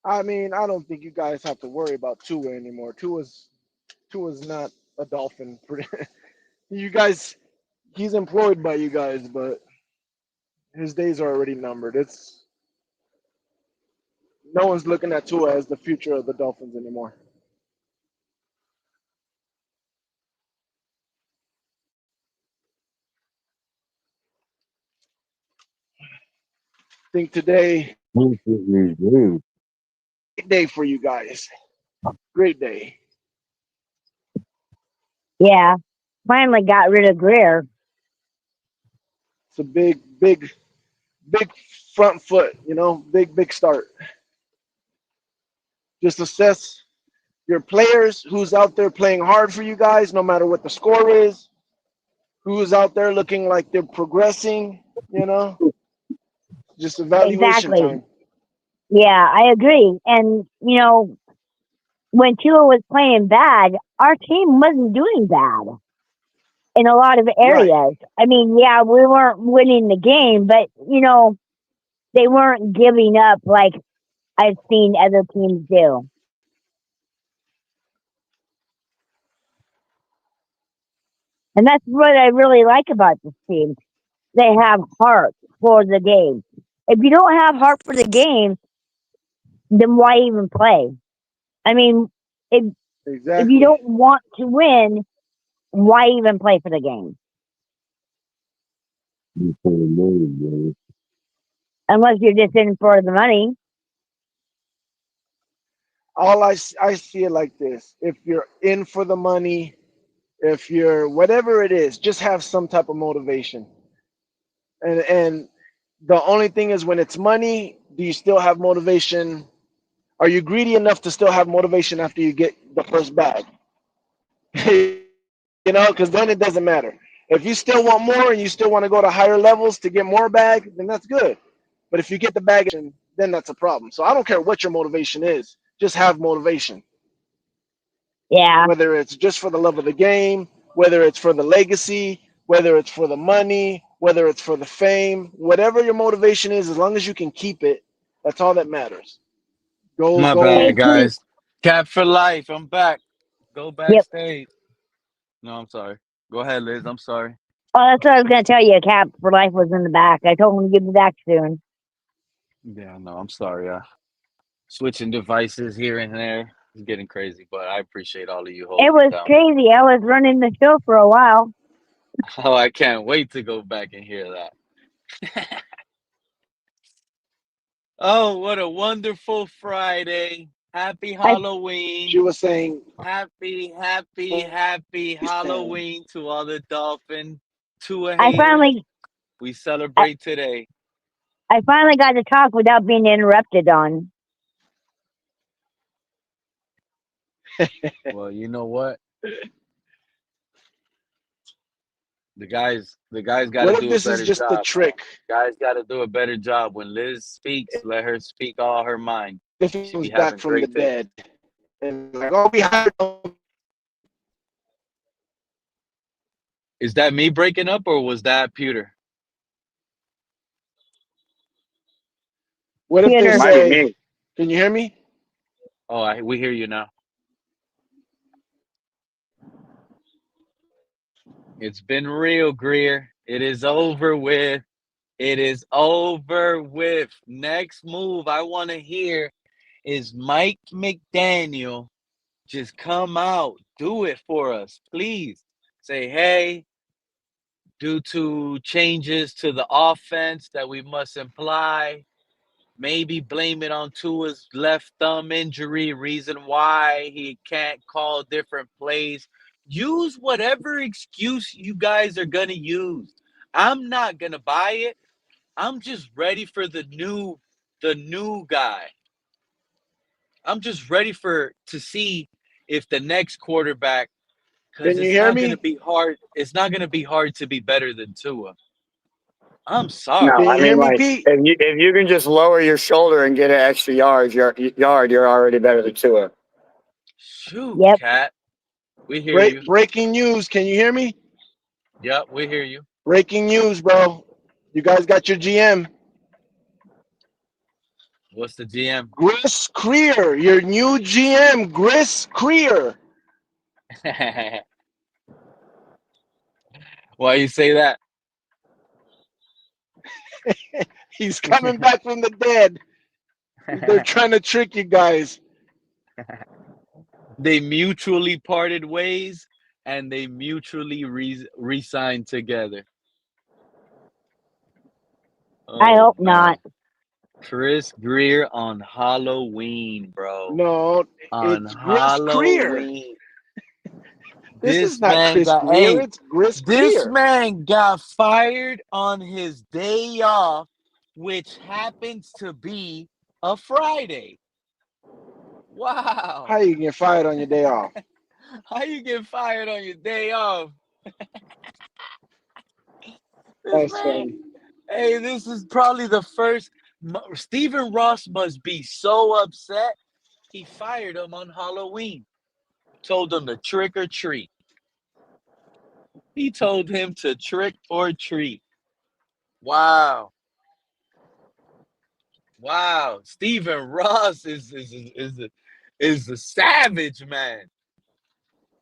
I mean, I don't think you guys have to worry about Tua anymore. Tua's not a Dolphin. You guys, he's employed by you guys, but his days are already numbered. It's no one's looking at Tua as the future of the Dolphins anymore. I think today, great day for you guys. Great day. Yeah, finally got rid of Grier. It's a big front foot, big start. Just assess your players, who's out there playing hard for you guys, no matter what the score is, who's out there looking like they're progressing, just evaluation Exactly. time. Yeah, I agree. And when Tua was playing bad, our team wasn't doing bad in a lot of Right. areas. I mean, yeah, we weren't winning the game, but they weren't giving up like I've seen other teams do. And that's what I really like about this team. They have heart for the game. If you don't have heart for the game, then why even play? I mean, if you Exactly. don't want to win, why even play for the game? Unless you're just in for the money. I see it like this: if you're in for the money, if you're whatever it is, just have some type of motivation. And the only thing is, when it's money, do you still have motivation? Are you greedy enough to still have motivation after you get the first bag? Because then it doesn't matter. If you still want more and you still want to go to higher levels to get more bag, then that's good. But if you get the bag, then that's a problem. So I don't care what your motivation is, just have motivation. Yeah. Whether it's just for the love of the game, whether it's for the legacy, whether it's for the money, whether it's for the fame, whatever your motivation is, as long as you can keep it, that's all that matters. Go, My Hey, bad, go. Pete. guys. Cap for life. I'm back. Go Yep. backstage. No, I'm sorry. Go ahead, Liz. I'm sorry. Oh, that's what I was going to tell you. Cap for life was in the back. I told him to get me back soon. Yeah, no, I'm sorry. Switching devices here and there is getting crazy, but I appreciate all of you It holding it was down. crazy. I was running the show for a while. Oh, I can't wait to go back and hear that. Oh, what a wonderful Friday. Happy I She Halloween. was saying, Happy Halloween to all the Dolphin Tua I haters. finally We I, celebrate today. I finally got to talk without being interrupted on. Well, you know what? The guys got to what if do a this is better just the job, man. trick? Guys got to do a better job. When Liz speaks, let her speak all her mind. If he She comes be back having from the great takes. dead and like, oh, we hired him. Is that me breaking up or was that Pewter? What if they Peter. Might be say, me. can you hear me? Oh, we hear you now. It's been real, Grier. It is over with. It is over with. Next move I want to hear is Mike McDaniel. Just come out, do it for us, please. Say, hey, due to changes to the offense that we must imply, maybe blame it on Tua's left thumb injury, reason why he can't call different plays. Use whatever excuse you guys are going to use. I'm not going to buy it. I'm just ready for the new guy. I'm just ready to see if the next quarterback, because Can you it's hear not going to me? be hard. It's not going to be hard to be better than Tua. I'm No, Can sorry. I you hear mean, me, like Pete? if you can just lower your shoulder and get an extra you're already better than Tua. Shoot, Yep. Cat. We hear you. Breaking news. Can you hear me? Yep, we hear you. Breaking news, bro. You guys got your GM, What's the GM? Griss Creer. Your new GM, Griss Creer. Why you say that? He's coming back from the dead. They're trying to trick you guys. They mutually parted ways and they mutually re-signed together. I Oh hope not. man. Chris Grier on Halloween, bro. No, On it's Griss Creer. Halloween. This is This not man Chris got Greer. hey, It's Griss this Creer. man got fired on his day off, which happens to be a Friday. Wow. How you get fired on your day off? How you get fired on your day off? This That's man, funny. hey, this is probably the first. Stephen Ross must be so upset. He fired him on Halloween. Told him to trick or treat. He told him to trick or treat. Wow. Wow. Stephen Ross is a savage man.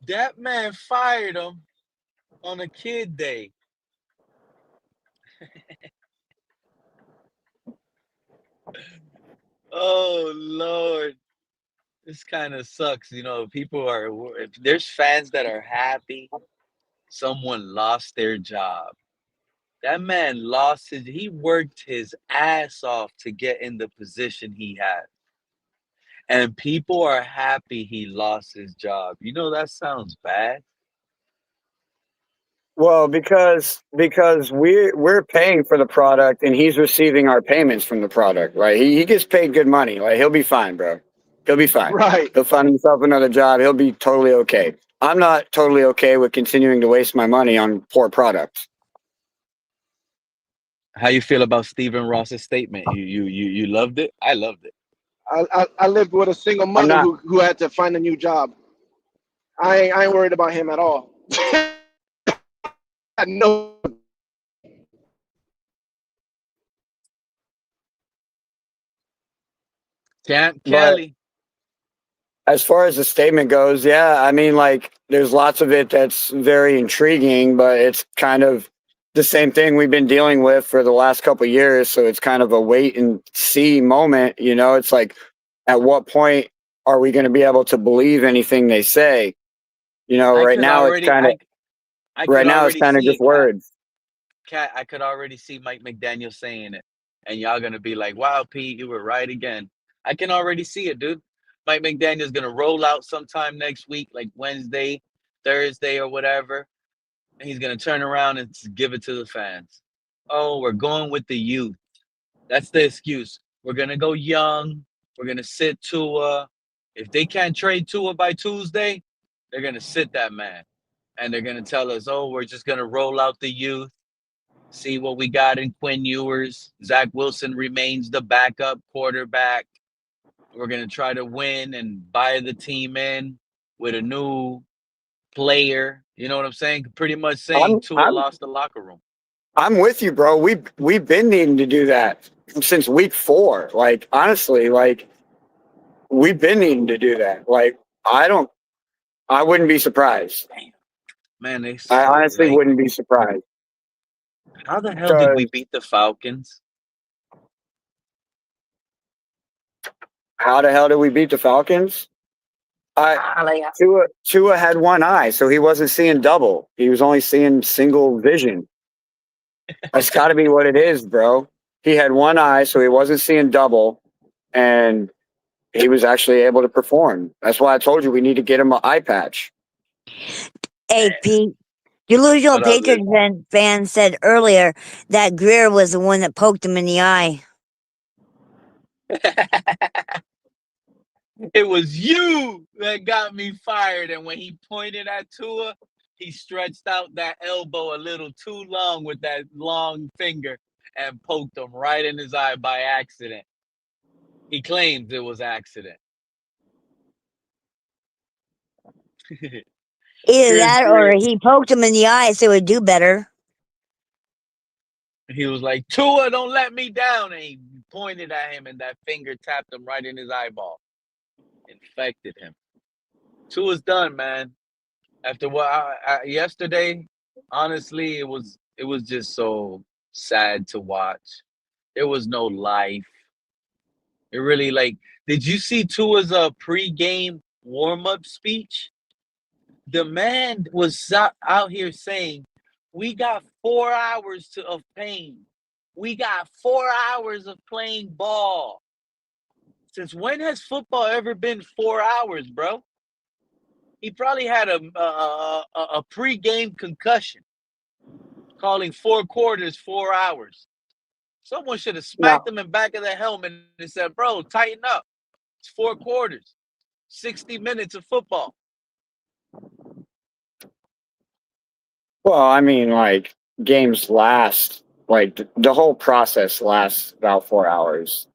That man fired him on a kid day. Oh Lord. This kind of sucks. People there's fans that are happy someone lost their job. That man he worked his ass off to get in the position he had. And people are happy he lost his job. You know, that sounds bad. Well, because we're paying for the product and he's receiving our payments from the product, right? He gets paid good money. Like he'll be fine, bro. He'll be fine. Right. He'll find himself another job. He'll be totally okay. I'm not totally okay with continuing to waste my money on poor products. How you feel about Stephen Ross's statement? You loved it? I loved it. I lived with a single I'm mother not. who had to find a new job. I ain't worried about him at all. I know. Champ But Kelly. as far as the statement goes, yeah, I mean, like, there's lots of it that's very intriguing, but it's kind of the same thing we've been dealing with for the last couple of years. So it's kind of a wait and see moment. You know, it's like, at what point are we going to be able to believe anything they say? You know, I could already I right could now it's already kind of see just it, Cat. words. Cat, I could already see Mike McDaniel saying it. And y'all gonna be like, wow, Pete, you were right again. I can already see it, dude. Mike McDaniel's gonna roll out sometime next week, like Wednesday, Thursday, or whatever. And he's gonna turn around and give it to the fans. Oh, we're going with the youth. That's the excuse. We're gonna go young. We're gonna sit Tua. If they can't trade Tua by Tuesday, they're gonna sit that man. And they're gonna tell us, oh, we're just gonna roll out the youth, see what we got in Quinn Ewers. Zach Wilson remains the backup quarterback. We're gonna try to win and buy the team in with a new player. You know what I'm saying? Pretty much saying I'm Tua I'm lost the locker room. I'm with you, bro. We've been needing to do that since week 4. Like honestly, like we've been needing to do that. Like I wouldn't be surprised. Man, they I honestly like, wouldn't be surprised. how the hell did we Because beat the Falcons? how the hell did we beat the Falcons? Tua had one eye, so he wasn't seeing double. He was only seeing single vision. That's got to be what it is, bro. He had one eye, so he wasn't seeing double, and he was actually able to perform. That's why I told you we need to get him an eye patch. Hey, Pete. Delusional What up, Patriots Liz? fan said earlier that Grier was the one that poked him in the eye. It was you that got me fired. And when he pointed at Tua, he stretched out that elbow a little too long with that long finger and poked him right in his eye by accident. He claims it was accident. Either Chris that or Grier, he poked him in the eye so it would do better. he was like, Tua, don't let me down. And he pointed at him and that finger tapped him right in his eyeball. Infected him. Tua's done, man. After what yesterday, honestly, it was just so sad to watch. There was no life. It really like. Did you see Tua's pre-game warm-up speech? The man was out here saying, "We got 4 hours of pain. We got 4 hours of playing ball." Since when has football ever been 4 hours, bro? He probably had a pre-game concussion, calling 4 quarters 4 hours. Someone should have smacked No, him in back of the helmet and said, "Bro, tighten up. It's 4 quarters, 60 minutes of football." well, I mean, like games last, like the whole process lasts about 4 hours.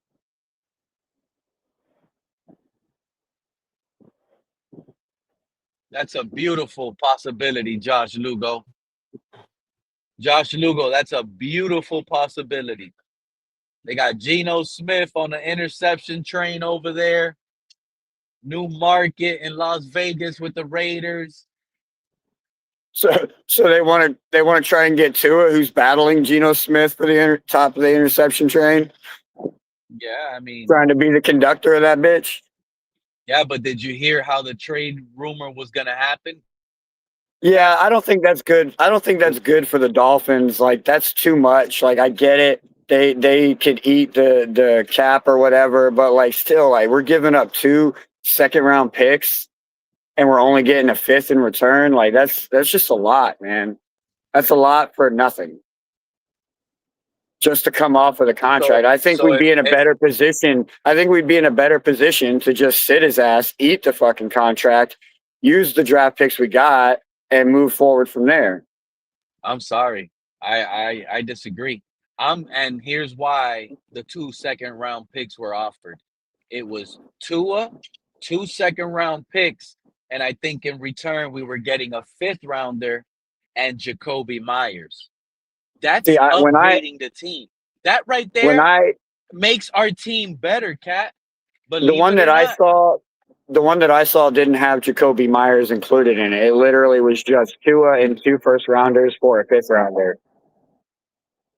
That's a beautiful possibility, Josh Lugo. Josh Lugo, that's a beautiful possibility. They got Geno Smith on the interception train over there. New market in Las Vegas with the Raiders. So they want to try and get Tua, who's battling Geno Smith for the top of the interception train, Yeah, I mean, trying to be the conductor of that bitch. yeah, but did you hear how the trade rumor was going to happen? Yeah, I don't think that's good. I don't think that's good for the Dolphins. Like that's too much. Like I get it. They could eat the cap or whatever, but like still like we're giving up 2 second-round picks and we're only getting a fifth in return. Like that's just a lot, man. That's a lot for nothing. Just to come off of the contract. I think So we'd be in a if better position. I think we'd be in a better position to just sit his ass, eat the fucking contract, use the draft picks we got, and move forward from there. I'm sorry, I disagree. And here's why the 2 second-round picks were offered. It was Tua, 2 second-round picks, and I think in return we were getting a fifth rounder and Jacoby Myers. See, That's upgrading the team. That right when there I makes our team better, Cat. the Believe one it that or I not. saw, the one that I saw didn't have Jacoby Myers included in it. It literally was just Tua and 2 first-rounders for a fifth rounder.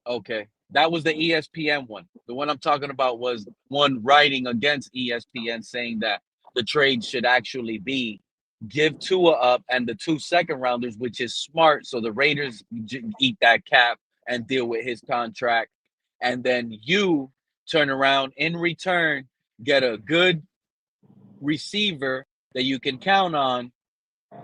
Okay. That was the ESPN one. The one I'm talking about was one writing against ESPN saying that the trade should actually be give Tua up and the 2 second-rounders, which is smart. So the Raiders eat that cap and deal with his contract. And then you turn around in return, get a good receiver that you can count on,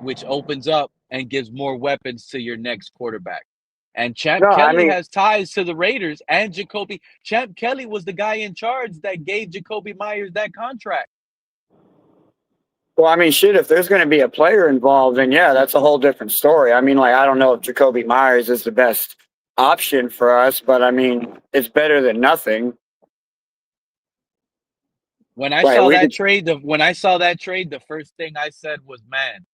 which opens up and gives more weapons to your next quarterback. And No, Champ I Kelly mean, has ties to the Raiders and Jacoby. Champ Kelly was the guy in charge that gave Jacoby Myers that contract. well, I mean, shit. If there's going to be a player involved, then yeah, that's a whole different story. I mean, like, I don't know if Jacoby Myers is the best option for us, but I mean, it's better than nothing. When I Like, saw we that could, trade, the first thing I said was, "Man,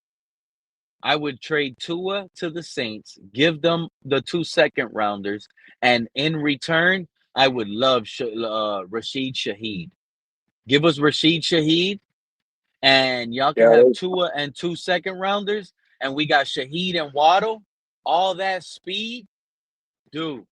I would trade Tua to the Saints, give them the 2 second-rounders, and in return, I would love Rashid Shaheed. Give us Rashid Shaheed, and y'all can yeah, have Tua and 2 second-rounders, and we got Shaheed and Waddle, all that speed, dude.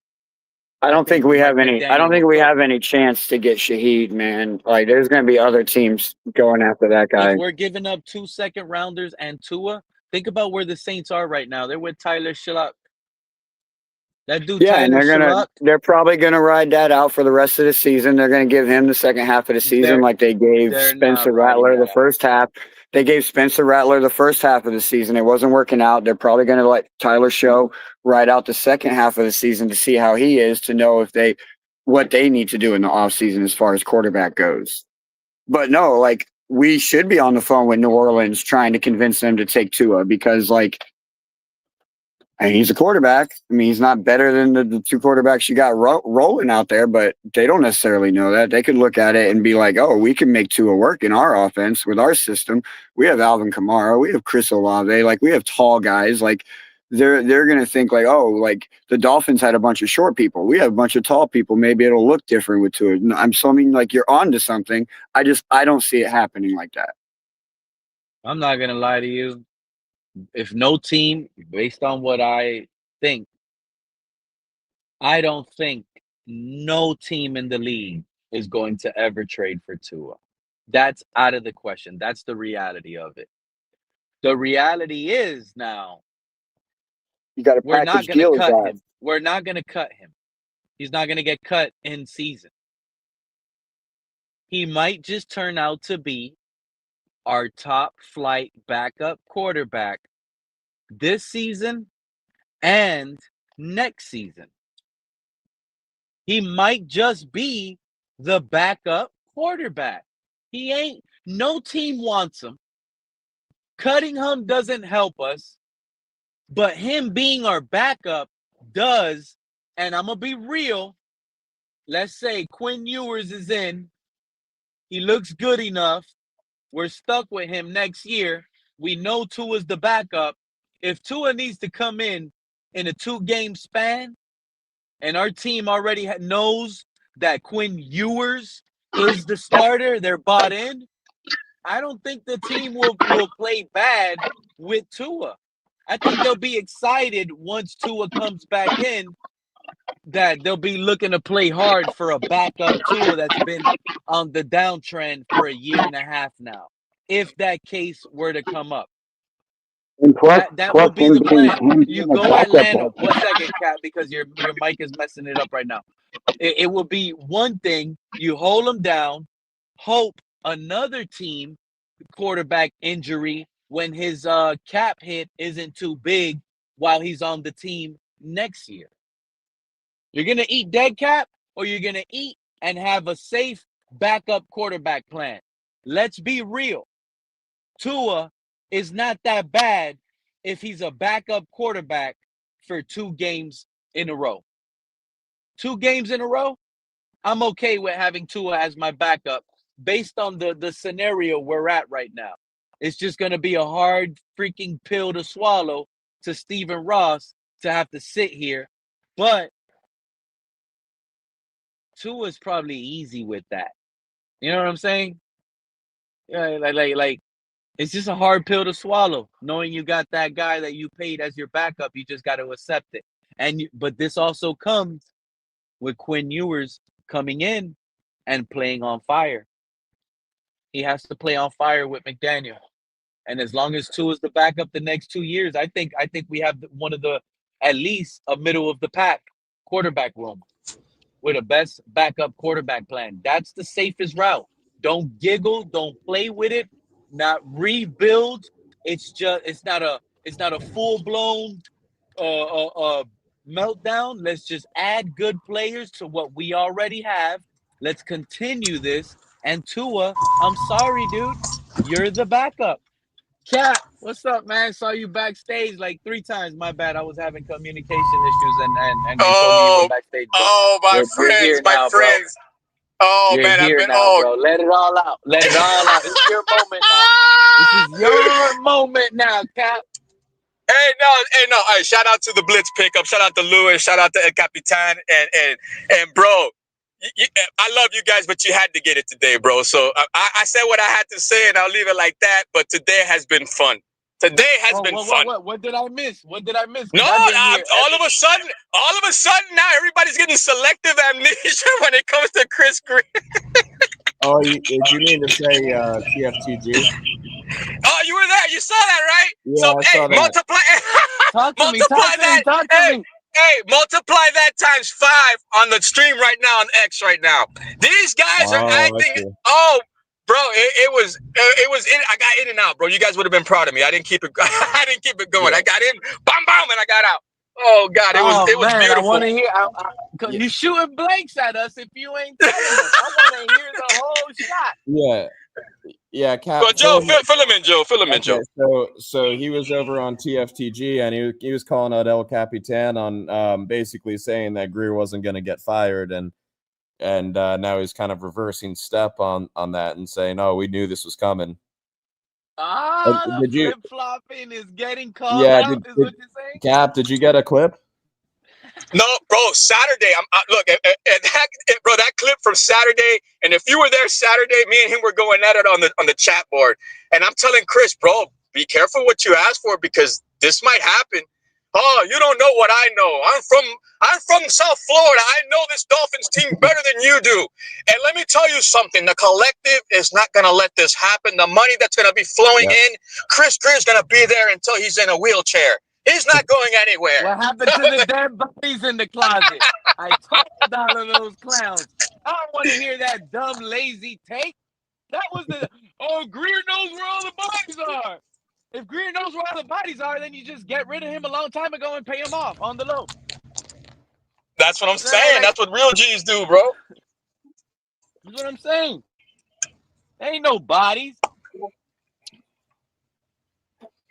I I don't think think we Mike have any. I don't McDaniel think would we cook. have any chance to get Shaheed, man. Like, there's going to be other teams going after that If guy. we're giving up 2 second-rounders and Tua, think about where the Saints are right now. They're with Tyler Shuck. That dude Yeah, and Tyler Shuck, they're probably gonna ride that out for the rest of the season. They're gonna give him the second half of the season, they're like they gave they're not Spencer riding Rattler the that out. first half. They gave Spencer Rattler the first half of the season. It wasn't working out. They're probably gonna let Tyler Show ride out the second half of the season to see how he is, to know if they what they need to do in the offseason as far as quarterback goes. But no, like we should be on the phone with New Orleans trying to convince them to take Tua, because like, and he's a quarterback. I mean, he's not better than the 2 quarterbacks you got rolling out there, but they don't necessarily know that. They could look at it and be like, oh, we can make Tua work in our offense with our system. We have Alvin Kamara. We have Chris Olave. Like, we have tall guys. Like, they're going to think like, oh, like the Dolphins had a bunch of short people. We have a bunch of tall people. Maybe it'll look different with Tua. I mean, like, you're on to something. I don't see it happening like that. I'm not gonna lie to you. If no team, based on what I think, I don't think no team in the league is going to ever trade for Tua. That's out of the question. That's the reality of it. The reality is now You got a we're not package going to deal with cut that. him. We're not going to cut him. He's not going to get cut in season. He might just turn out to be our top flight backup quarterback this season and next season. He might just be the backup quarterback. He ain't, no team wants him. Cutting him doesn't help us, but him being our backup does. And I'm going to be real. Let's say Quinn Ewers is in. He looks good enough. We're stuck with him next year. We know Tua's the backup. If Tua needs to come in a 2-game span, and our team already knows that Quinn Ewers is the starter, they're bought in, I don't think the team will play bad with Tua. I think they'll be excited once Tua comes back in, that they'll be looking to play hard for a backup Tua that's been on the downtrend for a year and a half now, if that case were to come up. And plus, That will plus be the plan. him You being a go backup. Atlanta. 1 second, Cat, because your mic is messing it up right now. It will be one thing. You hold him down, hope another team quarterback injury when his cap hit isn't too big while he's on the team next year. You're gonna eat dead cap, or you're gonna eat and have a safe backup quarterback plan. Let's be real. Tua is not that bad if he's a backup quarterback for 2 games in a row. 2 games in a row, I'm okay with having Tua as my backup based on the scenario we're at right now. It's just going to be a hard freaking pill to swallow to Stephen Ross to have to sit here. But Tua's probably easy with that. You know what I'm saying? Yeah, like it's just a hard pill to swallow, knowing you got that guy that you paid as your backup. You just got to accept it. But this also comes with Quinn Ewers coming in and playing on fire. He has to play on fire with McDaniel. And as long as Tua is the backup the next 2 years, I think we have one of the, at least a middle of the pack quarterback room with a best backup quarterback plan. That's the safest route. Don't giggle, don't play with it, not rebuild. It's not a full-blown meltdown. Let's just add good players to what we already have. Let's continue this. And Tua, I'm sorry, dude, you're the backup. Cat, what's up, man? Saw you backstage like 3 times. My bad. I was having communication issues and they told me you were backstage. But you're here my now, bro. friends. Oh You're man, I've here been now, bro. Let it all out. Let it all out. It's your moment now. This is your moment now, Cap. Hey, no. All right, shout out to the Blitz pickup. Shout out to Lewis. Shout out to El Capitan. And bro, I love you guys, but you had to get it today, bro. So I said what I had to say, and I'll leave it like that. But today has been fun. Today has been fun. What did I miss? What did I miss? No, all of a sudden, now everybody's getting selective amnesia when it comes to Chris Grier. Oh, did you mean to say TFTG? Oh, you were there. You saw that, right? Yeah, So, I saw that. Multiply multiply that times 5 on the stream right now on X right now. These guys are acting. Oh, bro, it was in. I got in and out, bro. You guys would have been proud of me. I didn't keep it. I didn't keep it going. I got in, bam, bam, and I got out. Oh God, it was beautiful. I want to hear. You shooting blanks at us if you ain't telling us. I want to hear the whole shot. Yeah, Cap. Well, Joe, fill him in, Joe. Fill him in, Joe. So he was over on TFTG, and he was calling out El Capitan on basically saying that Grier wasn't going to get fired, and now he's kind of reversing step on that and saying, "Oh, we knew this was coming." The flip-flopping is getting called Yeah, out, is what you're saying? Cap, did you get a clip? No, bro. Saturday. Look, bro. That clip from Saturday, and if you were there Saturday, me and him were going at it on the chat board, and I'm telling Chris, bro, be careful what you ask for because this might happen. Oh, you don't know what I know. I'm from South Florida. I know this Dolphins team better than you do. And let me tell you something. The collective is not going to let this happen. The money that's going to be flowing in, Chris Grier's going to be there until he's in a wheelchair. He's not going anywhere. What happened to the dead bodies in the closet? I told all of those clowns. I don't want to hear that dumb, lazy take. That was Grier knows where all the bodies are. If Grier knows where all the bodies are, then you just get rid of him a long time ago and pay him off on the low. That's what I'm saying. That's what real G's do, bro. That's what I'm saying. There ain't no bodies.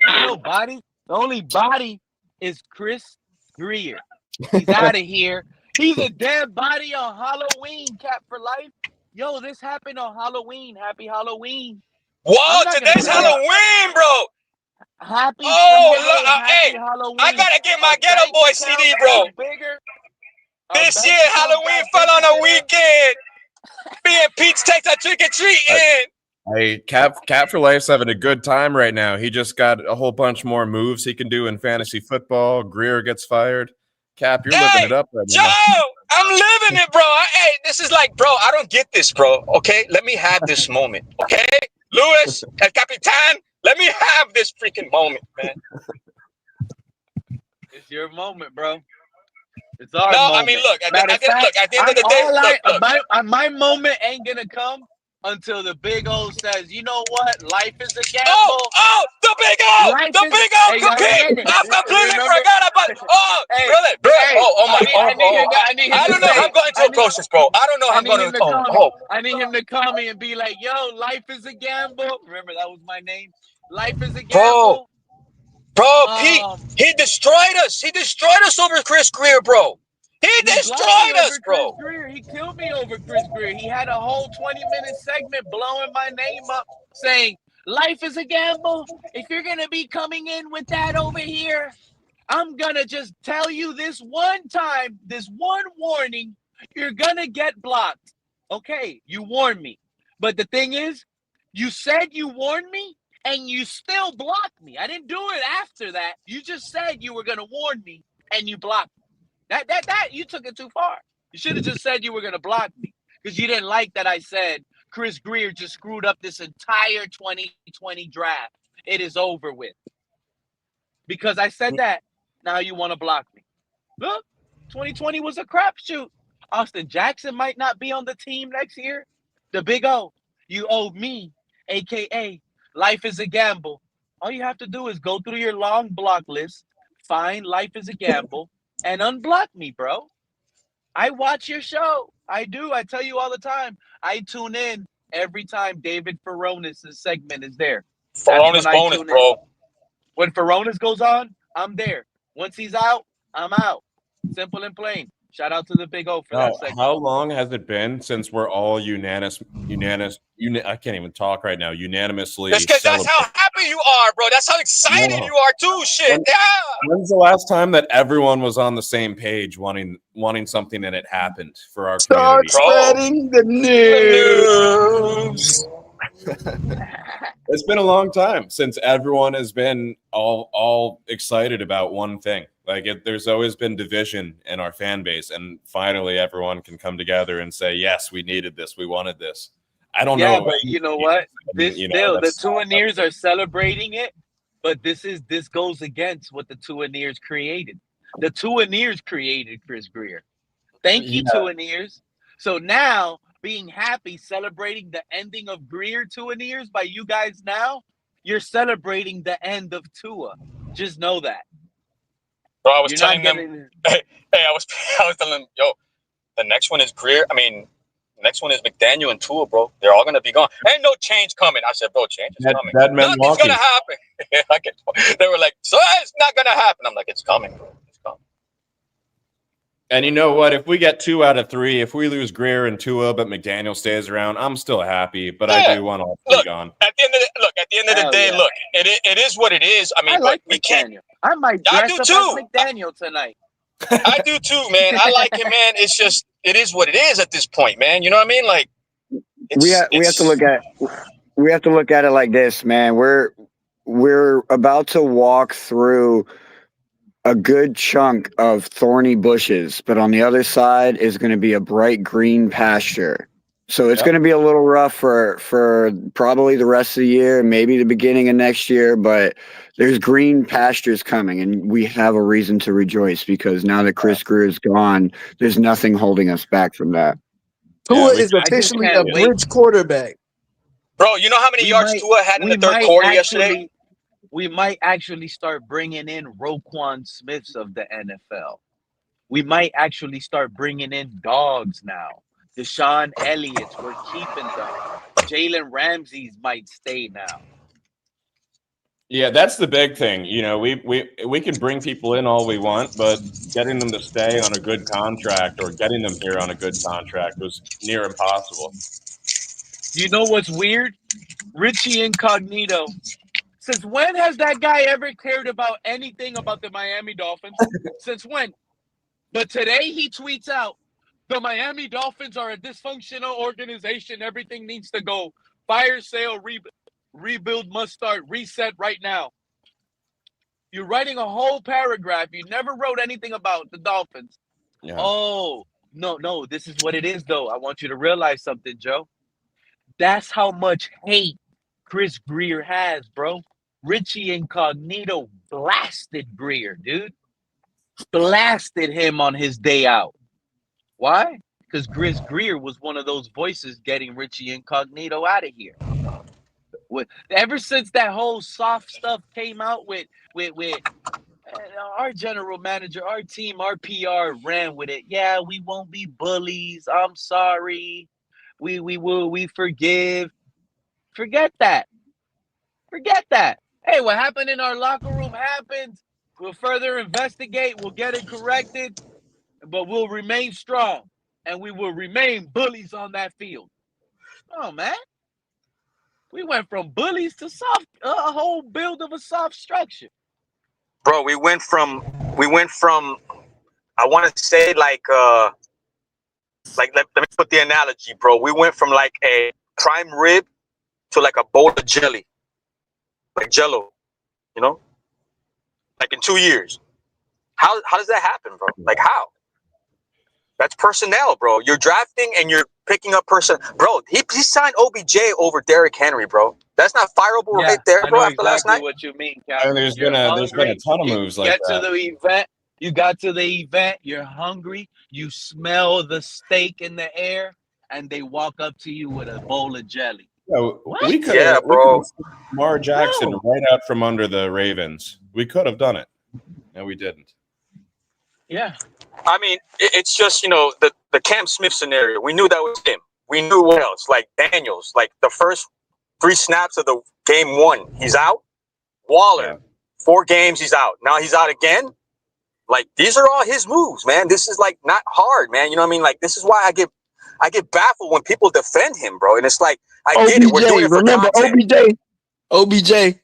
There ain't no bodies. The only body is Chris Grier. He's out of here. He's a dead body on Halloween, Cap for life. Yo, this happened on Halloween. Happy Halloween. Whoa, today's Halloween, bro. Happy hey, Halloween. I gotta get my Ghetto Boy CD, bro. This year, Halloween fell on a weekend. Me and Pete's take a trick-or-treating. Hey, Cap for Life's having a good time right now. He just got a whole bunch more moves he can do in fantasy football. Grier gets fired. Cap, you're living it up right now. Joe, I'm living it, bro. Hey, this is like, I don't get this, bro. Okay, let me have this moment. Okay, Lewis, El Capitan, Let me have this freaking moment, man. It's your moment, bro. It's our No, moment. I mean, look. Matter of fact, At the end of the day, look. my moment ain't gonna come until the Big O says, you know what? Life is a gamble. Oh, the Big O! Life The is, Big O hey, y'all compete! remember? I completely Remember? forgot about. Oh, Hey, really, bro? hey, I need him I to don't know how say. I'm going to approach this, bro. I don't know how I I'm need going him to. to call me. Oh, I need him to call me and be like, "Yo, life is a gamble." Remember that was my name. Life is a bro, gamble. Pete, he destroyed us. He destroyed us over Chris Grier, bro. He He blocked me destroyed us, over Chris bro. Grier. He killed me over Chris Grier. He had a whole 20-minute segment blowing my name up, saying, "Life is a gamble. If you're gonna be coming in with that over here, I'm gonna just tell you this one time, this one warning, you're gonna get blocked." Okay, you warned me. But the thing is, you said you warned me and you still blocked me. I didn't do it after that. You just said you were gonna warn me and you blocked me. That you took it too far. You should have just said you were gonna block me because you didn't like that I said Chris Grier just screwed up this entire 2020 draft. It is over with. Because I said that, now you want to block me. Look, 2020 was a crapshoot. Austin Jackson might not be on the team next year. The Big O, you owe me, aka Life is a Gamble. All you have to do is go through your long block list, find Life is a Gamble, and unblock me, bro. I watch your show. I do. I tell you all the time. I tune in every time David Furones' segment is there. That's when Furones I bonus, tune in. bro. When Furones goes on, I'm there. Once he's out, I'm out. Simple and plain. Shout out to the Big O for that segment. How long has it been since we're all I can't even talk right now. Unanimously. That's because that's how happy you are, bro. That's how excited you are too. Shit, yeah. When's the last time that everyone was on the same page, wanting something and it happened for our community? Start spreading the news. It's been a long time since everyone has been all excited about one thing. Like there's always been division in our fan base, and finally everyone can come together and say, "Yes, we needed this. We wanted this." I don't know. Yeah, but you know what? The that's- Tuaneers are celebrating it, but this goes against what the Tuaneers created. The Tuaneers created Chris Grier. Thank you, Tuaneers. So now, being happy, celebrating the ending of Grier Tuaneers by you guys now, you're celebrating the end of Tua. Just know that. Bro, I was You're telling not them, hey, I was telling them, yo, the next one is Grier. The next one is McDaniel and Tua, bro. They're all gonna be gone. Ain't no change coming. I said, bro, change is coming. Dead men Nothing's walking. gonna happen. They were like, so it's not gonna happen. I'm like, it's coming, bro. It's coming. And you know what? If we get 2 out of 3, if we lose Grier and Tua, but McDaniel stays around, I'm still happy. But I do want all 3 gone. At the end of the day, look, it is what it is. I mean, I like we can't. McDaniel. I might I dress do up too. as McDaniel tonight. I do too, man. I like him, man. It's just it is what it is at this point, man. You know what I mean? Like We have to look at it like this, man. We're about to walk through a good chunk of thorny bushes, but on the other side is going to be a bright green pasture. So it's going to be a little rough for probably the rest of the year, maybe the beginning of next year, but there's green pastures coming, and we have a reason to rejoice because now that Chris Grier is gone, there's nothing holding us back from that. Tua is officially a bridge quarterback. Bro, you know how many yards Tua had in the third quarter yesterday? We might actually start bringing in Roquan Smiths of the NFL. We might actually start bringing in dogs now. Deshaun Elliott's, we're keeping them. Jalen Ramsey's might stay now. Yeah, that's the big thing. You know, we can bring people in all we want, but getting them to stay on a good contract or getting them here on a good contract was near impossible. You know what's weird? Richie Incognito. Since when has that guy ever cared about anything about the Miami Dolphins? Since when? But today he tweets out, the Miami Dolphins are a dysfunctional organization. Everything needs to go. Fire sale, rebuild must start, reset right now. You're writing a whole paragraph. You never wrote anything about the Dolphins. Yeah. Oh, no, this is what it is, though. I want you to realize something, Joe. That's how much hate Chris Grier has, bro. Richie Incognito blasted Grier, dude. Blasted him on his day out. Why? Because Chris Grier was one of those voices getting Richie Incognito out of here. Ever since that whole soft stuff came out with our general manager, our team, our PR ran with it. Yeah, we won't be bullies. I'm sorry. We forgive. Forget that. Forget that. Hey, what happened in our locker room happened. We'll further investigate. We'll get it corrected, but we'll remain strong and we will remain bullies on that field. Oh, man. We went from bullies to soft, a whole build of a soft structure. Bro, we went from I want to say like let me put the analogy, bro. We went from like a prime rib to like a bowl of jelly. Like Jello, you know? Like in 2 years. How does that happen, bro? Like how? That's personnel, bro. You're drafting and you're picking up person. Bro, he signed OBJ over Derrick Henry, bro. That's not fireable right there, I bro, know after last exactly night. what you mean, And Captain. there's You're been a hungry. ton of You moves like get to that. the event. You got to the event. You're hungry. You smell the steak in the air, and they walk up to you with a bowl of jelly. No, What? we could Yeah, have bro. Lamar Jackson No. right out from under the Ravens. We could have done it, and we didn't. Yeah. I mean, it's just, you know, the Cam Smith scenario. We knew that was him. We knew what else. Like Daniels, like the first 3 snaps of the game 1, he's out. Waller, Yeah. 4 games, he's out. Now he's out again. Like, these are all his moves, man. This is like not hard, man. You know what I mean? Like, this is why I get baffled when people defend him, bro. And it's like, I get it. We're doing it for remember content. OBJ.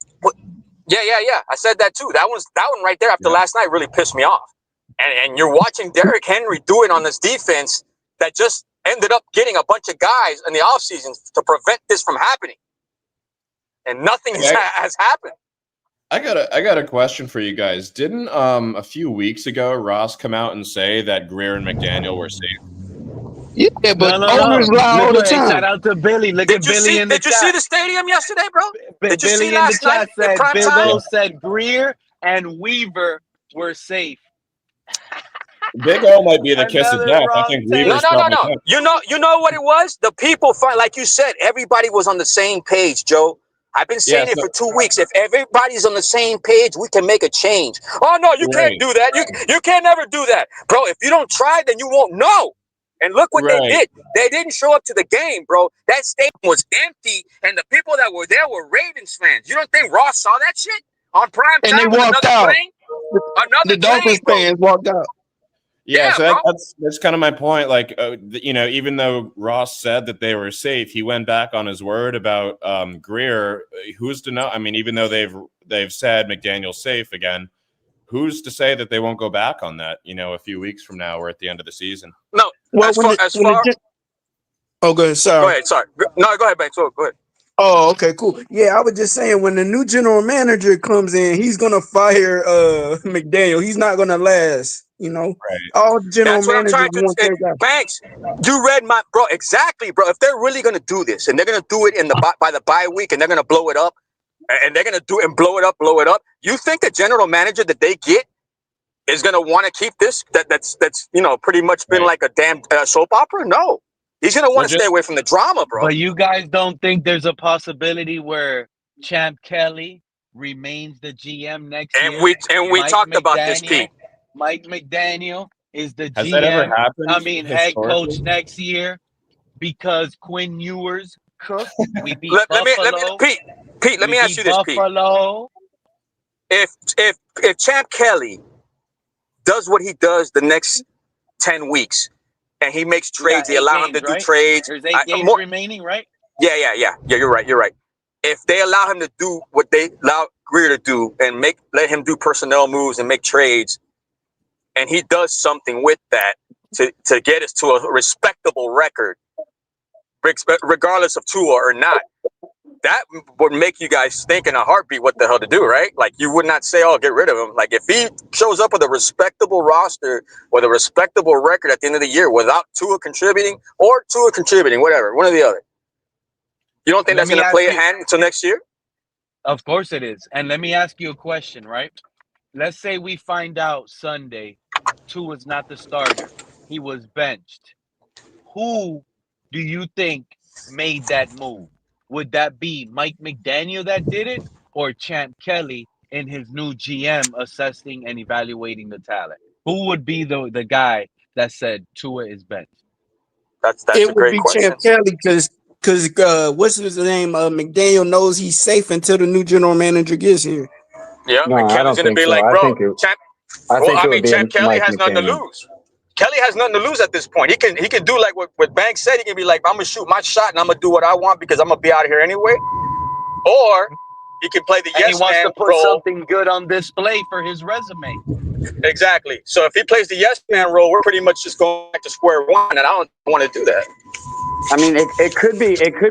Yeah. I said that too. That one right there after last night really pissed me off. And you're watching Derrick Henry do it on this defense that just ended up getting a bunch of guys in the offseason to prevent this from happening. And nothing has happened. I got a question for you guys. Didn't a few weeks ago Ross come out and say that Grier and McDaniel were safe? Yeah, but No. owners lie all the time. Shout out to Billy. Look at Billy in the chat. Did you see the stadium yesterday, bro? Did you see Billy in the last night chat said prime Big time? O said Grier and Weaver were safe. Big O might be the kiss of Another death. I wrong think take. Weaver's No. probably next. You know what it was? The people find, like you said, everybody was on the same page, Joe. I've been saying it for 2 weeks. If everybody's on the same page, we can make a change. Oh no, you can't do that. You can't never do that, bro. If you don't try, then you won't know. And look what they did. They didn't show up to the game, bro. That stadium was empty, and the people that were there were Ravens fans. You don't think Ross saw that shit on prime time? And they walked out. The Dolphins fans walked out. Yeah, so that's kind of my point. Like, you know, even though Ross said that they were safe, he went back on his word about Grier. Who's to know? I mean, even though they've said McDaniel's safe again, who's to say that they won't go back on that? You know, a few weeks from now or at the end of the season. No, Well, go ahead. Sorry. No, go ahead, Banks. Go ahead. Oh, okay, cool. Yeah, I was just saying when the new general manager comes in, he's gonna fire McDaniel. He's not gonna last. You know, all general That's what I'm managers trying to want their guy. Banks, you read my bro exactly, bro. If they're really gonna do this, and they're gonna do it in the by the bye week, and they're gonna blow it up, and they're gonna do it and blow it up. You think the general manager that they get is gonna want to keep this? That's you know pretty much been like a damn soap opera. No, he's gonna want to stay away from the drama, bro. But you guys don't think there's a possibility where Champ Kelly remains the GM next year? And we talked about this, Pete. Mike McDaniel is the Has GM. that ever happened? Head coach next year because Quinn Ewers cooked. We beat Buffalo. Pete, let me ask you this, Buffalo. Pete. If Champ Kelly does what he does the next 10 weeks and he makes trades, they allow him to do trades. There's 8 games remaining, right? Yeah. You're right. If they allow him to do what they allow Grier to do and let him do personnel moves and make trades, and he does something with that to get us to a respectable record, regardless of Tua or not, that would make you guys think in a heartbeat what the hell to do, right? Like, you would not say, oh, get rid of him. Like, if he shows up with a respectable roster with a respectable record at the end of the year without Tua contributing or Tua contributing, whatever, one or the other, You don't think Let that's me going to ask play a you. hand until next year? Of course it is. And let me ask you a question, right? Let's say we find out Sunday Tua's not the starter. He was benched. Who do you think made that move? Would that be Mike McDaniel that did it, or Champ Kelly in his new GM assessing and evaluating the talent? Who would be the guy that said Tua is benched? That's a It would great be question. Champ Kelly because what's his name? McDaniel knows he's safe until the new general manager gets here. Yeah, No, and I Kelly's don't going to think be so. like, bro, Champ. I Well, think I it would mean, be Champ Kelly Mike has nothing to McDaniel. lose. Kelly has nothing to lose at this point. He can do like what Banks said. He can be like, I'm gonna shoot my shot and I'm gonna do what I want because I'm gonna be out here anyway. Or he can play the And he yes wants man to put role. something good on display for his resume. Exactly. So if he plays the yes man role, we're pretty much just going back to square one, and I don't want to do that. I mean, it could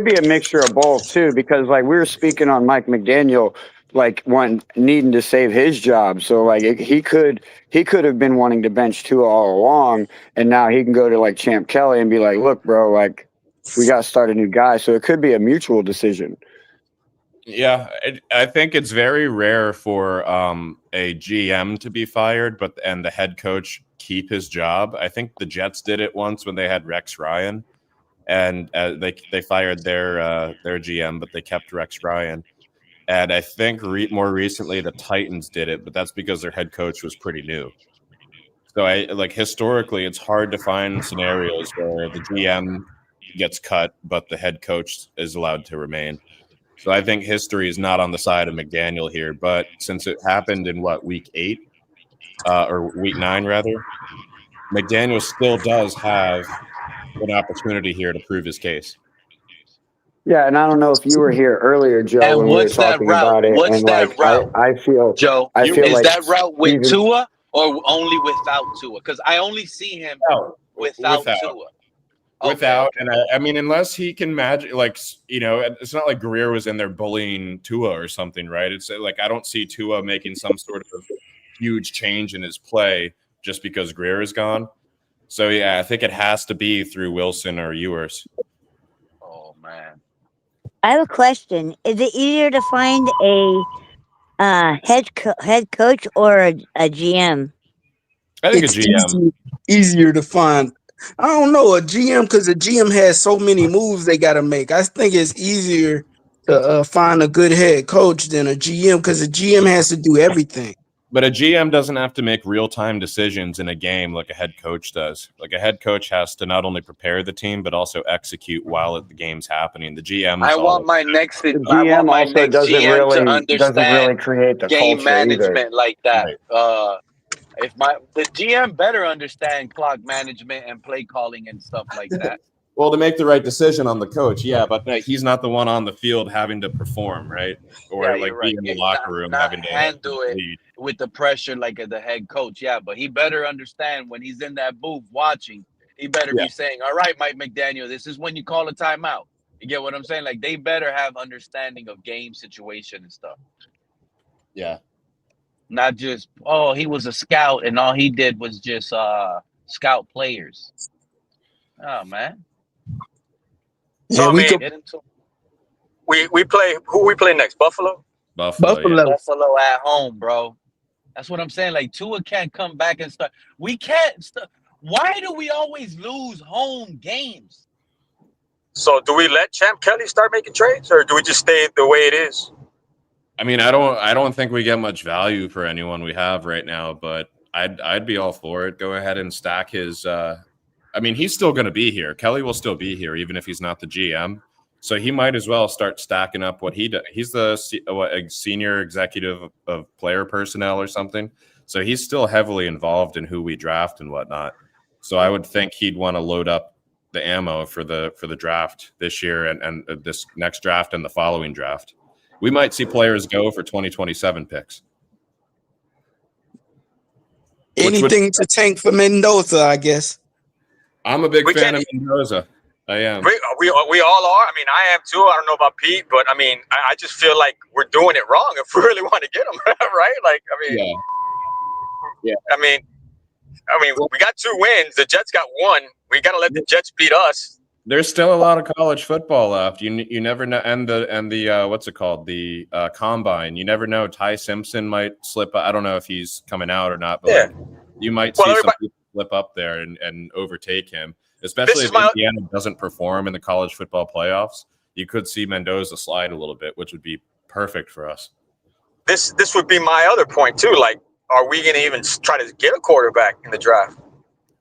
be a mixture of both too, because like we were speaking on Mike McDaniel, like one needing to save his job. So like he could have been wanting to bench Tua all along, and now he can go to like Champ Kelly and be like, look, bro, like we got to start a new guy. So it could be a mutual decision. Yeah, I think it's very rare for a GM to be fired, and the head coach keep his job. I think the Jets did it once when they had Rex Ryan, and they fired their GM, but they kept Rex Ryan. And I think more recently the Titans did it, but that's because their head coach was pretty new. So historically, it's hard to find scenarios where the GM gets cut, but the head coach is allowed to remain. So I think history is not on the side of McDaniel here, but since it happened in week 8 or week 9 rather, McDaniel still does have an opportunity here to prove his case. Yeah, and I don't know if you were here earlier, Joe, And when we were what's that talking route? about it, What's and that like route, I feel Joe? Is like that route with even Tua or only without Tua? Because I only see him without Tua. Without, and I mean, unless he can magic, it's not like Grier was in there bullying Tua or something, right? It's like I don't see Tua making some sort of huge change in his play just because Grier is gone. So yeah, I think it has to be through Wilson or Ewers. Oh man, I have a question. Is it easier to find a head coach or a GM? I think It's a GM. easier to find. I don't know a GM because the GM has so many moves they got to make. I think it's easier to find a good head coach than a GM because a GM has to do everything. But a GM doesn't have to make real-time decisions in a game like a head coach does. Like a head coach has to not only prepare the team but also execute while the game's happening. The GM is I all want my next the GM also doesn't GM to understand really create the game culture either. management like that. Right. If the GM better understand clock management and play calling and stuff like that. Well, to make the right decision on the coach, yeah, but he's not the one on the field having to perform, right? Or Yeah, you're right. be in the locker room not having to handle it lead. with the pressure like the head coach. Yeah, but he better understand when he's in that booth watching. He better be saying, "All right, Mike McDaniel, this is when you call a timeout." You get what I'm saying? Like they better have understanding of game situation and stuff. Yeah. Not just he was a scout and all he did was just scout players. Oh man. So I mean, we play. Who we play next? Buffalo. Buffalo at home, bro. That's what I'm saying. Like Tua can't come back and start. We can't. Why do we always lose home games? So do we let Champ Kelly start making trades, or do we just stay the way it is? I mean, I don't think we get much value for anyone we have right now, but I'd be all for it. Go ahead and stack his. I mean, he's still going to be here. Kelly will still be here, even if he's not the GM. So he might as well start stacking up what he does. He's the senior executive of player personnel or something. So he's still heavily involved in who we draft and whatnot. So I would think he'd want to load up the ammo for the draft this year and this next draft and the following draft. We might see players go for 2027 picks. Anything to tank for Mendoza, I guess. I'm a big fan of Mendoza. I am. We all are. I mean, I am too. I don't know about Pete, but I mean, I just feel like we're doing it wrong if we really want to get him, right? Like, I mean, yeah. I mean, we got 2 wins. The Jets got 1. We got to let the Jets beat us. There's still a lot of college football left. You never know, and the what's it called, the combine. You never know. Ty Simpson might slip. I don't know if he's coming out or not, but like you might see some people slip up there and overtake him. Especially if Indiana doesn't perform in the college football playoffs, you could see Mendoza slide a little bit, which would be perfect for us. This would be my other point too. Like, are we going to even try to get a quarterback in the draft?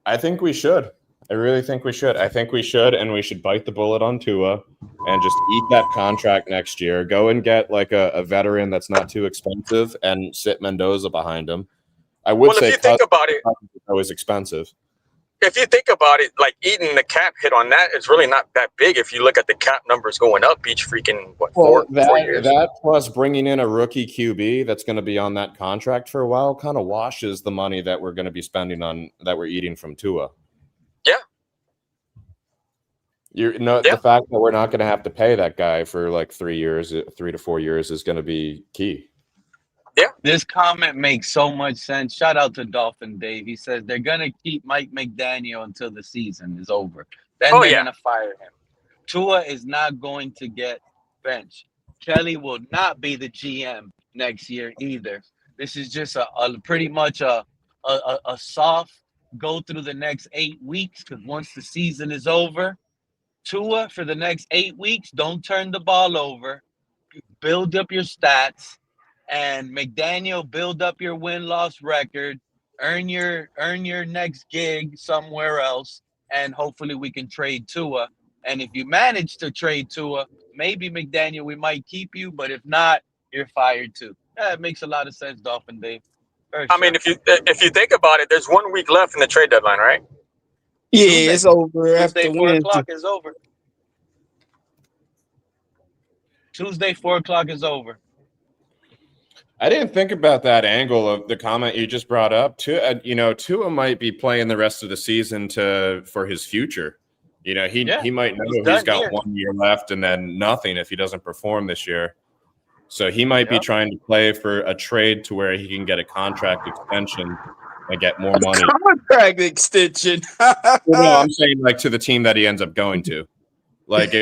I think we should. I really think we should. I think we should, and we should bite the bullet on Tua and just eat that contract next year. Go and get like a veteran that's not too expensive and sit Mendoza behind him. I would say if you think about it, it's always expensive. If you think about it, like eating the cap hit on that is really not that big if you look at the cap numbers going up each freaking four years. That plus bringing in a rookie QB that's going to be on that contract for a while kind of washes the money that we're going to be spending on that we're eating from Tua. Yeah. The fact that we're not going to have to pay that guy for like 3 to 4 years is going to be key. Yeah. This comment makes so much sense. Shout out to Dolphin Dave. He says they're going to keep Mike McDaniel until the season is over. Then they're going to fire him. Tua is not going to get benched. Kelly will not be the GM next year either. This is just a pretty much a soft go through the next 8 weeks, because once the season is over, Tua, for the next 8 weeks, don't turn the ball over. Build up your stats. And McDaniel, build up your win-loss record, earn your next gig somewhere else, and hopefully we can trade Tua. And if you manage to trade Tua, maybe McDaniel, we might keep you, but if not, you're fired too. Yeah, it makes a lot of sense, Dolphin Dave. I mean, if you think about it, there's 1 week left in the trade deadline, right? Yeah, it's over after Tuesday, 4 o'clock is over. Tuesday, 4 o'clock is over. I didn't think about that angle of the comment you just brought up. Tua might be playing the rest of the season for his future. He might know he's got 1 year left and then nothing if he doesn't perform this year. So he might be trying to play for a trade to where he can get a contract extension and get more money. Contract extension. No, I'm saying like to the team that he ends up going to. Like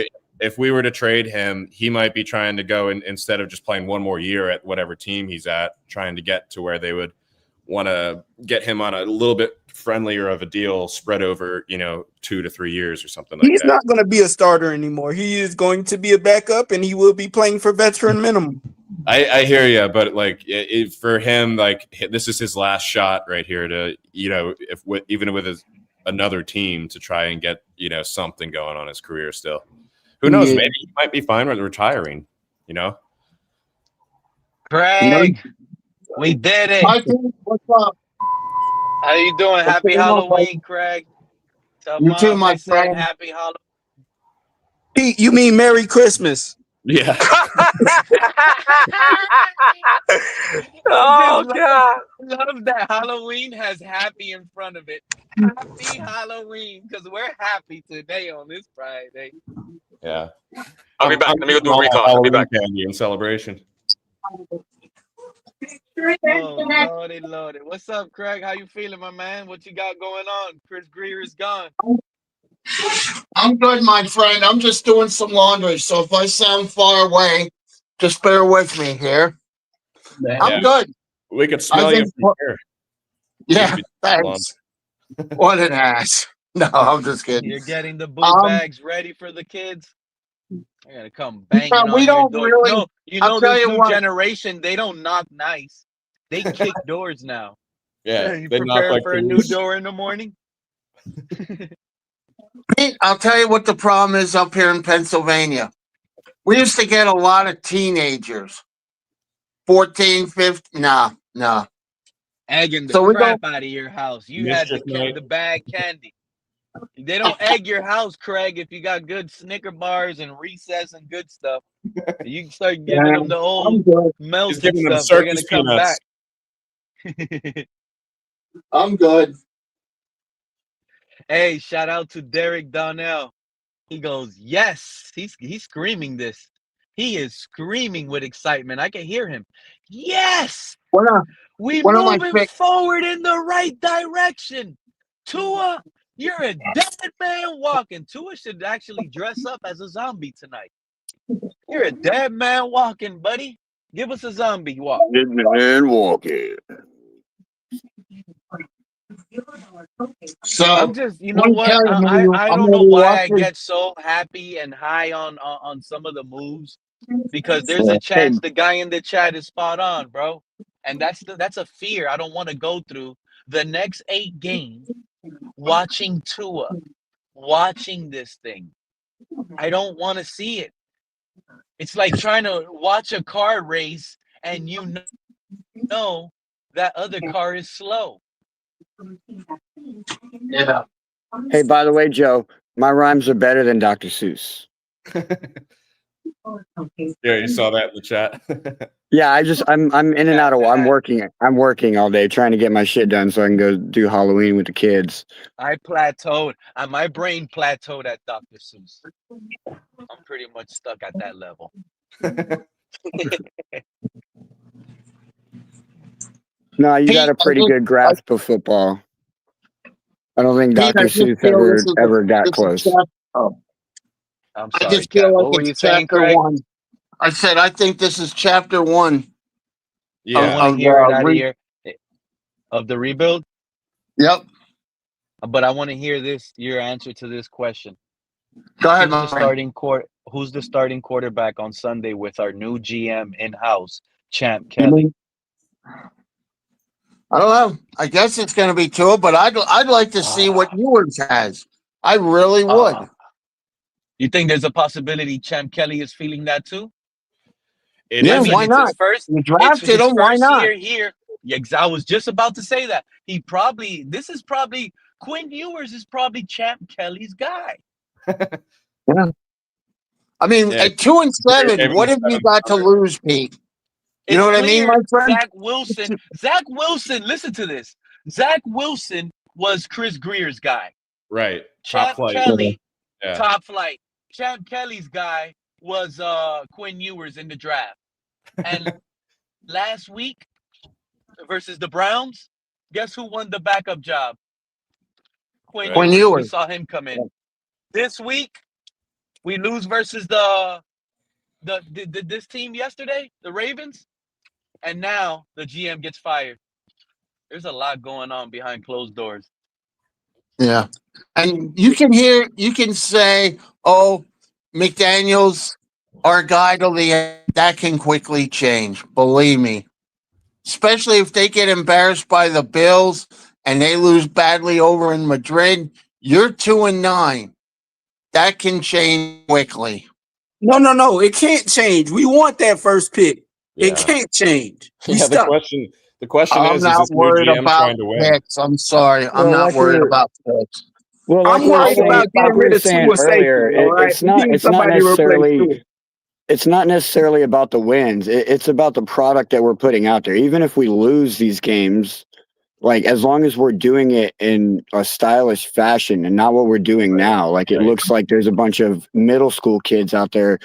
if we were to trade him, he might be trying to go and instead of just playing 1 more year at whatever team he's at, trying to get to where they would want to get him on a little bit friendlier of a deal spread over, 2 to 3 years or something like that. He's not going to be a starter anymore. He is going to be a backup, and he will be playing for veteran minimum. I hear you, but like for him, like this is his last shot right here to, even with another team to try and get, something going on his career still. Who knows? Yeah. Maybe he might be fine with retiring, Craig, we did it. Hi, King. What's up? How you doing? Happy Halloween, Craig. Tell You too, Mom my I said friend. happy Halloween. Pete, you mean Merry Christmas? Yeah. Oh, God. Love that Halloween has happy in front of it. Happy Halloween, because we're happy today on this Friday. Yeah. I'll be back. Let me go do a recon. I'll be back. Candy in celebration. Oh, Lordy. What's up, Craig? How you feeling, my man? What you got going on? Chris Grier is gone. I'm good, my friend. I'm just doing some laundry, so if I sound far away, just bear with me here. I'm good. We could smell you from here. Yeah, thanks. What an ass. No, I'm just kidding. You're getting the boot bags ready for the kids? I gotta come banging on we your don't door. really. No, I'll tell this you new what. generation, they don't knock nice. They kick doors now. Yeah, You they knock prepare like for a new door in the morning? Pete, I'll tell you what the problem is up here in Pennsylvania. We used to get a lot of teenagers. 14, 15, nah. Egging the So we crap out of your house. You had the bag candy. They don't egg your house, Craig, if you got good Snicker bars and recess and good stuff. You can start giving them the old melted giving them stuff. They're going to circus come peanuts. back. I'm good. Hey, shout out to Derek Donnell. He goes, yes. He's screaming this. He is screaming with excitement. I can hear him. Yes. We moving forward in the right direction. Tua, You're a dead man walking. Tua should actually dress up as a zombie tonight. You're a dead man walking, buddy. Give us a zombie walk. Dead man walking. So I'm just, you know one what? kind of I I'm don't gonna know be why I watching. get so happy and high on some of the moves, because there's a Hey, chance the guy in the chat is spot on, bro. And that's a fear I don't want to go through the next 8 games watching Tua, watching this thing. I don't want to see it. It's like trying to watch a car race and you know that other car is slow. Yeah. hey, by the way, Joe, my rhymes are better than Dr. Seuss. Yeah, you saw that in the chat. Yeah, I'm in and out of I'm working all day trying to get my shit done so I can go do Halloween with the kids. I plateaued. My brain plateaued at Dr. Seuss. I'm pretty much stuck at that level. No, you got Pete, a pretty good grasp of football. I don't think Pete, Dr. I just Seuss feel this ever got this is close. I'm I sorry, just feel Cap. like What were it's you saying, chapter Craig? one. I said I think this is chapter one I Yeah. want to of hear it out of re- here of the rebuild, Yep. but I want to hear your answer to this question. Go ahead, Who's the my friend. starting quarterback on Sunday with our new GM in-house, Champ You Kelly? mean- I don't know. I guess it's going to be Tua, but I'd like to see what Ewers has. I really would. You think there's a possibility Champ Kelly is feeling that too? It Yeah, is. why It's his not? first. You It's drafted his him. Why first not? year here. Yeah, I was just about to say that. This is probably Quinn Ewers is probably Champ Kelly's guy. Yeah. I mean, Yeah. at 2-7, Gave him what the have you 7th got to rounder. lose, Pete? You know It's what I mean, my clear friend? Zach Wilson, listen to this. Zach Wilson was Chris Grier's guy. Right. Top Champ flight. Kelly, Yeah. top flight. Champ Kelly's guy was Quinn Ewers in the draft. And last week versus the Browns, guess who won the backup job? Quinn Right. Quinn Ewers. We Ewers. saw him come in. This week, we lose versus this team yesterday, the Ravens, and now the GM gets fired. There's a lot going on behind closed doors. Yeah. And you can say, oh, McDaniels, our guy to the end, that can quickly change. Believe me. Especially if they get embarrassed by the Bills and they lose badly over in Madrid. You're 2-9. That can change quickly. No. It can't change. We want that first pick. It Yeah. can't change. We Yeah. stuck. The question I'm is not this new worried GM about trying to win? picks. I'm sorry. I'm Well, not like we worried were about picks. well, I'm worried about getting rid of saying Tua earlier, safely. All right, we need it's not somebody to replace necessarily Tua. it's not necessarily about the wins. It's about the product that we're putting out there. Even if we lose these games, like as long as we're doing it in a stylish fashion and not what we're doing now. Like it Right. looks like there's a bunch of middle school kids out there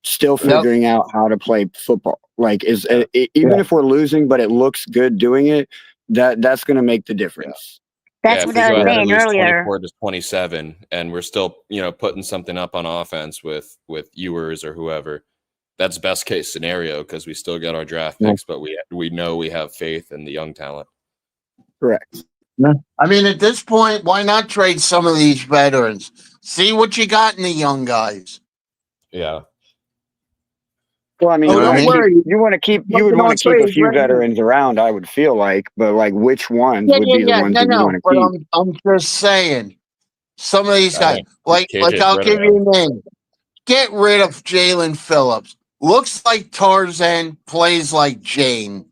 still figuring out how to play football. Like even if we're losing, but it looks good doing it, that's going to make the difference. That's Yeah, if what we I go was ahead and saying lose earlier. 24-27, and we're still, putting something up on offense with Ewers or whoever, that's best case scenario because we still get our draft picks, but we know we have faith in the young talent. Correct. I mean, at this point, why not trade some of these veterans? See what you got in the young guys. Yeah. Well, I mean, Oh, don't worry. you would want to keep a few veterans around. I would feel like, but like, which ones would be the ones that you want to But keep? I'm just saying, some of these guys, like KJ I'll give you Bretto. a name. Get rid of Jalen Phillips. Looks like Tarzan, plays like Jane.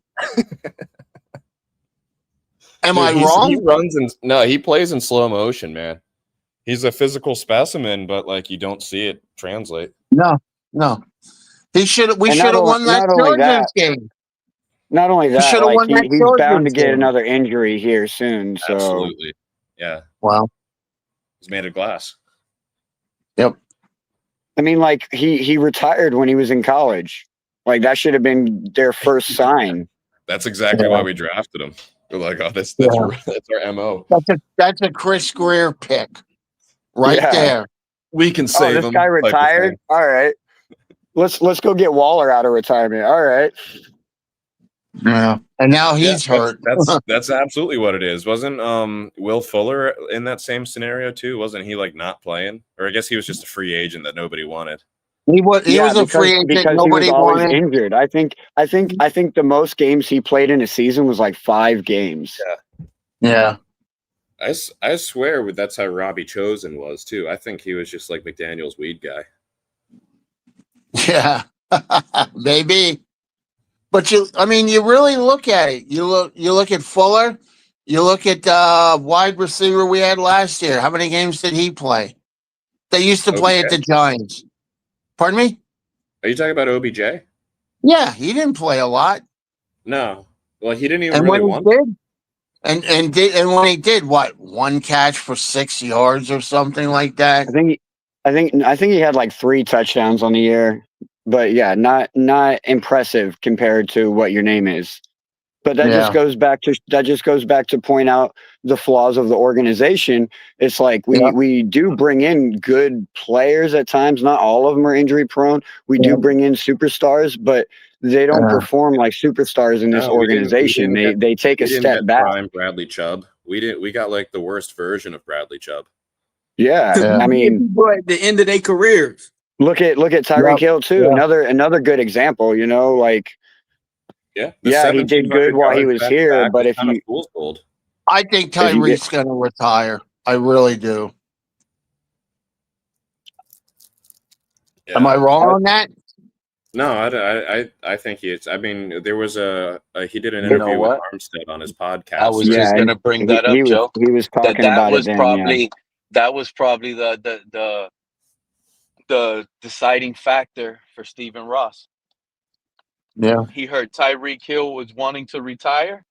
Am I wrong? He plays in slow motion, man. He's a physical specimen, but like you don't see it translate. No. We should have won that Chargers game. Not only We that, should have like won that he's bound to Chargers get game. another injury here soon. So Absolutely. Yeah. Wow. He's made of glass. Yep. I mean, like he retired when he was in college. Like that should have been their first sign. That's exactly why we drafted him. We're like, oh, that's Yeah. that's our mo. That's a Chris Greer pick right Yeah. there. We can Oh, save this him. guy type of retired. thing. All right, let's go get Waller out of retirement. All right. Yeah, and now Yeah, he's hurt. that's absolutely what it is. Wasn't Will Fuller in that same scenario too? Wasn't he like not playing? Or I guess he was just a free agent that nobody wanted. He was Yeah, a free agent. because he was Nobody always wanted. injured. I think the most games he played in a season was like 5 games. Yeah. I swear that's how Robbie Chosen was too. I think he was just like McDaniel's weed guy. Yeah, maybe. But you really look at it. You look at Fuller. You look at wide receiver we had last year. How many games did he play? They used to play at the OBJ? Giants. Pardon me? Are you talking about OBJ? Yeah, he didn't play a lot. No. Well, he didn't even And really when want. he did, and when he did, what, 1 catch for 6 yards or something like that? I think he had like 3 touchdowns on the year, but yeah, not impressive compared to what your name is. But that just Yeah. goes back to point out the flaws of the organization. It's like we do bring in good players at times. Not all of them are injury prone. We do bring in superstars, but they don't perform like superstars in this No, we organization. They take a we didn't step get back. prime Bradley Chubb. We got like the worst version of Bradley Chubb. Yeah, I mean, people at the end of their careers. Look at Tyreek Hill too. Another good example. You know, like Yeah, he did good 1,700 while he yards was back to here, back but was if kind of you fool's gold. I think if you get Tyreek's going to retire. I really do. Yeah. Am I wrong on that? No, I think it's. I mean, there was he did an You know interview with what? Armstead on his I podcast. was just and gonna bring that up, Joe. he was talking That about it was then. Yeah, probably the deciding factor for Stephen Ross. Yeah. He heard Tyreek Hill was wanting to retire.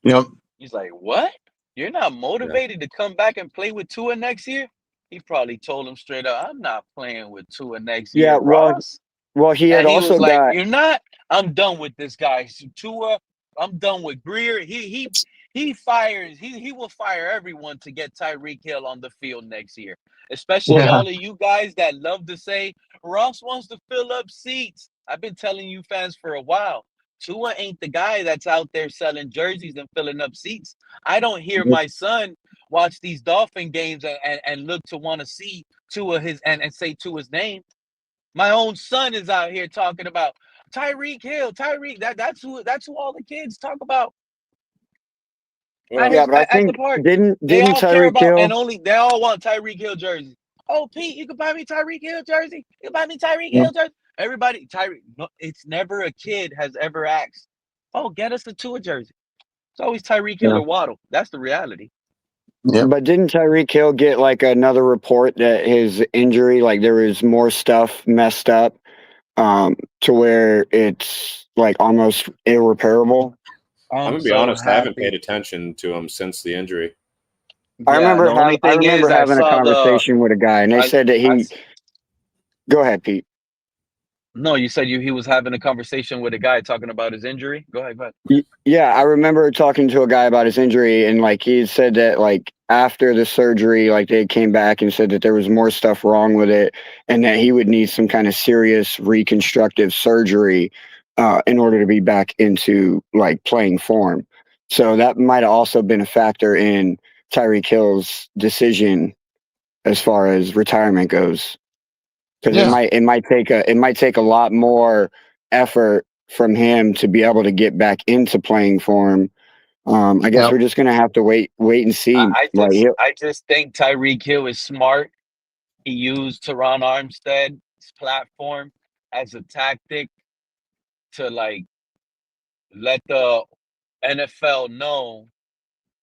Yep. He's like, "What? You're not motivated to come back and play with Tua next year?" He probably told him straight up, "I'm not playing with Tua next year, yeah. Ross." Well, he had And he was also like, got "You're not. I'm done with this guy. Tua, I'm done with Grier. He fires. He will fire everyone to get Tyreek Hill on the field next year. Especially Yeah. all of you guys that love to say Ross wants to fill up seats. I've been telling you fans for a while. Tua ain't the guy that's out there selling jerseys and filling up seats. I don't hear my son watch these Dolphin games and look to want to see Tua and say Tua's name. My own son is out here talking about Tyreek Hill, Tyreek. That's who all the kids talk about Well, but I at the think park. didn't They all care Tyreek about Hill? they all want Tyreek Hill jerseys. Oh, Pete, you can buy me Tyreek Hill jersey. You can buy me Tyreek Hill jersey. Everybody, Tyreek. No, it's never a kid has ever asked, "Oh, get us a Tua jersey." It's always Tyreek Hill Yeah. or Waddle. That's the reality. Yeah. But didn't Tyreek Hill get like another report that his injury, like there was more stuff messed up, to where it's like almost irreparable? I'm I'm gonna be so honest. I haven't paid happy. attention to him since the injury. Yeah, the only I thing is remember I having a saw conversation with a guy, and they I said that I he. Go ahead, Pete. No, you said he was having a conversation with a guy talking about his injury. Go ahead, go ahead. Yeah, I remember talking to a guy about his injury, and like he had said that like after the surgery, like they came back and said that there was more stuff wrong with it, and that he would need some kind of serious reconstructive surgery in order to be back into like playing form. So that might have also been a factor in Tyreek Hill's decision as far as retirement goes, because Yeah. it might take a lot more effort from him to be able to get back into playing form. I guess Yep. we're just gonna have to wait and see. Like, I just think Tyreek Hill is smart. He used Teron Armstead's platform as a tactic to like let the NFL know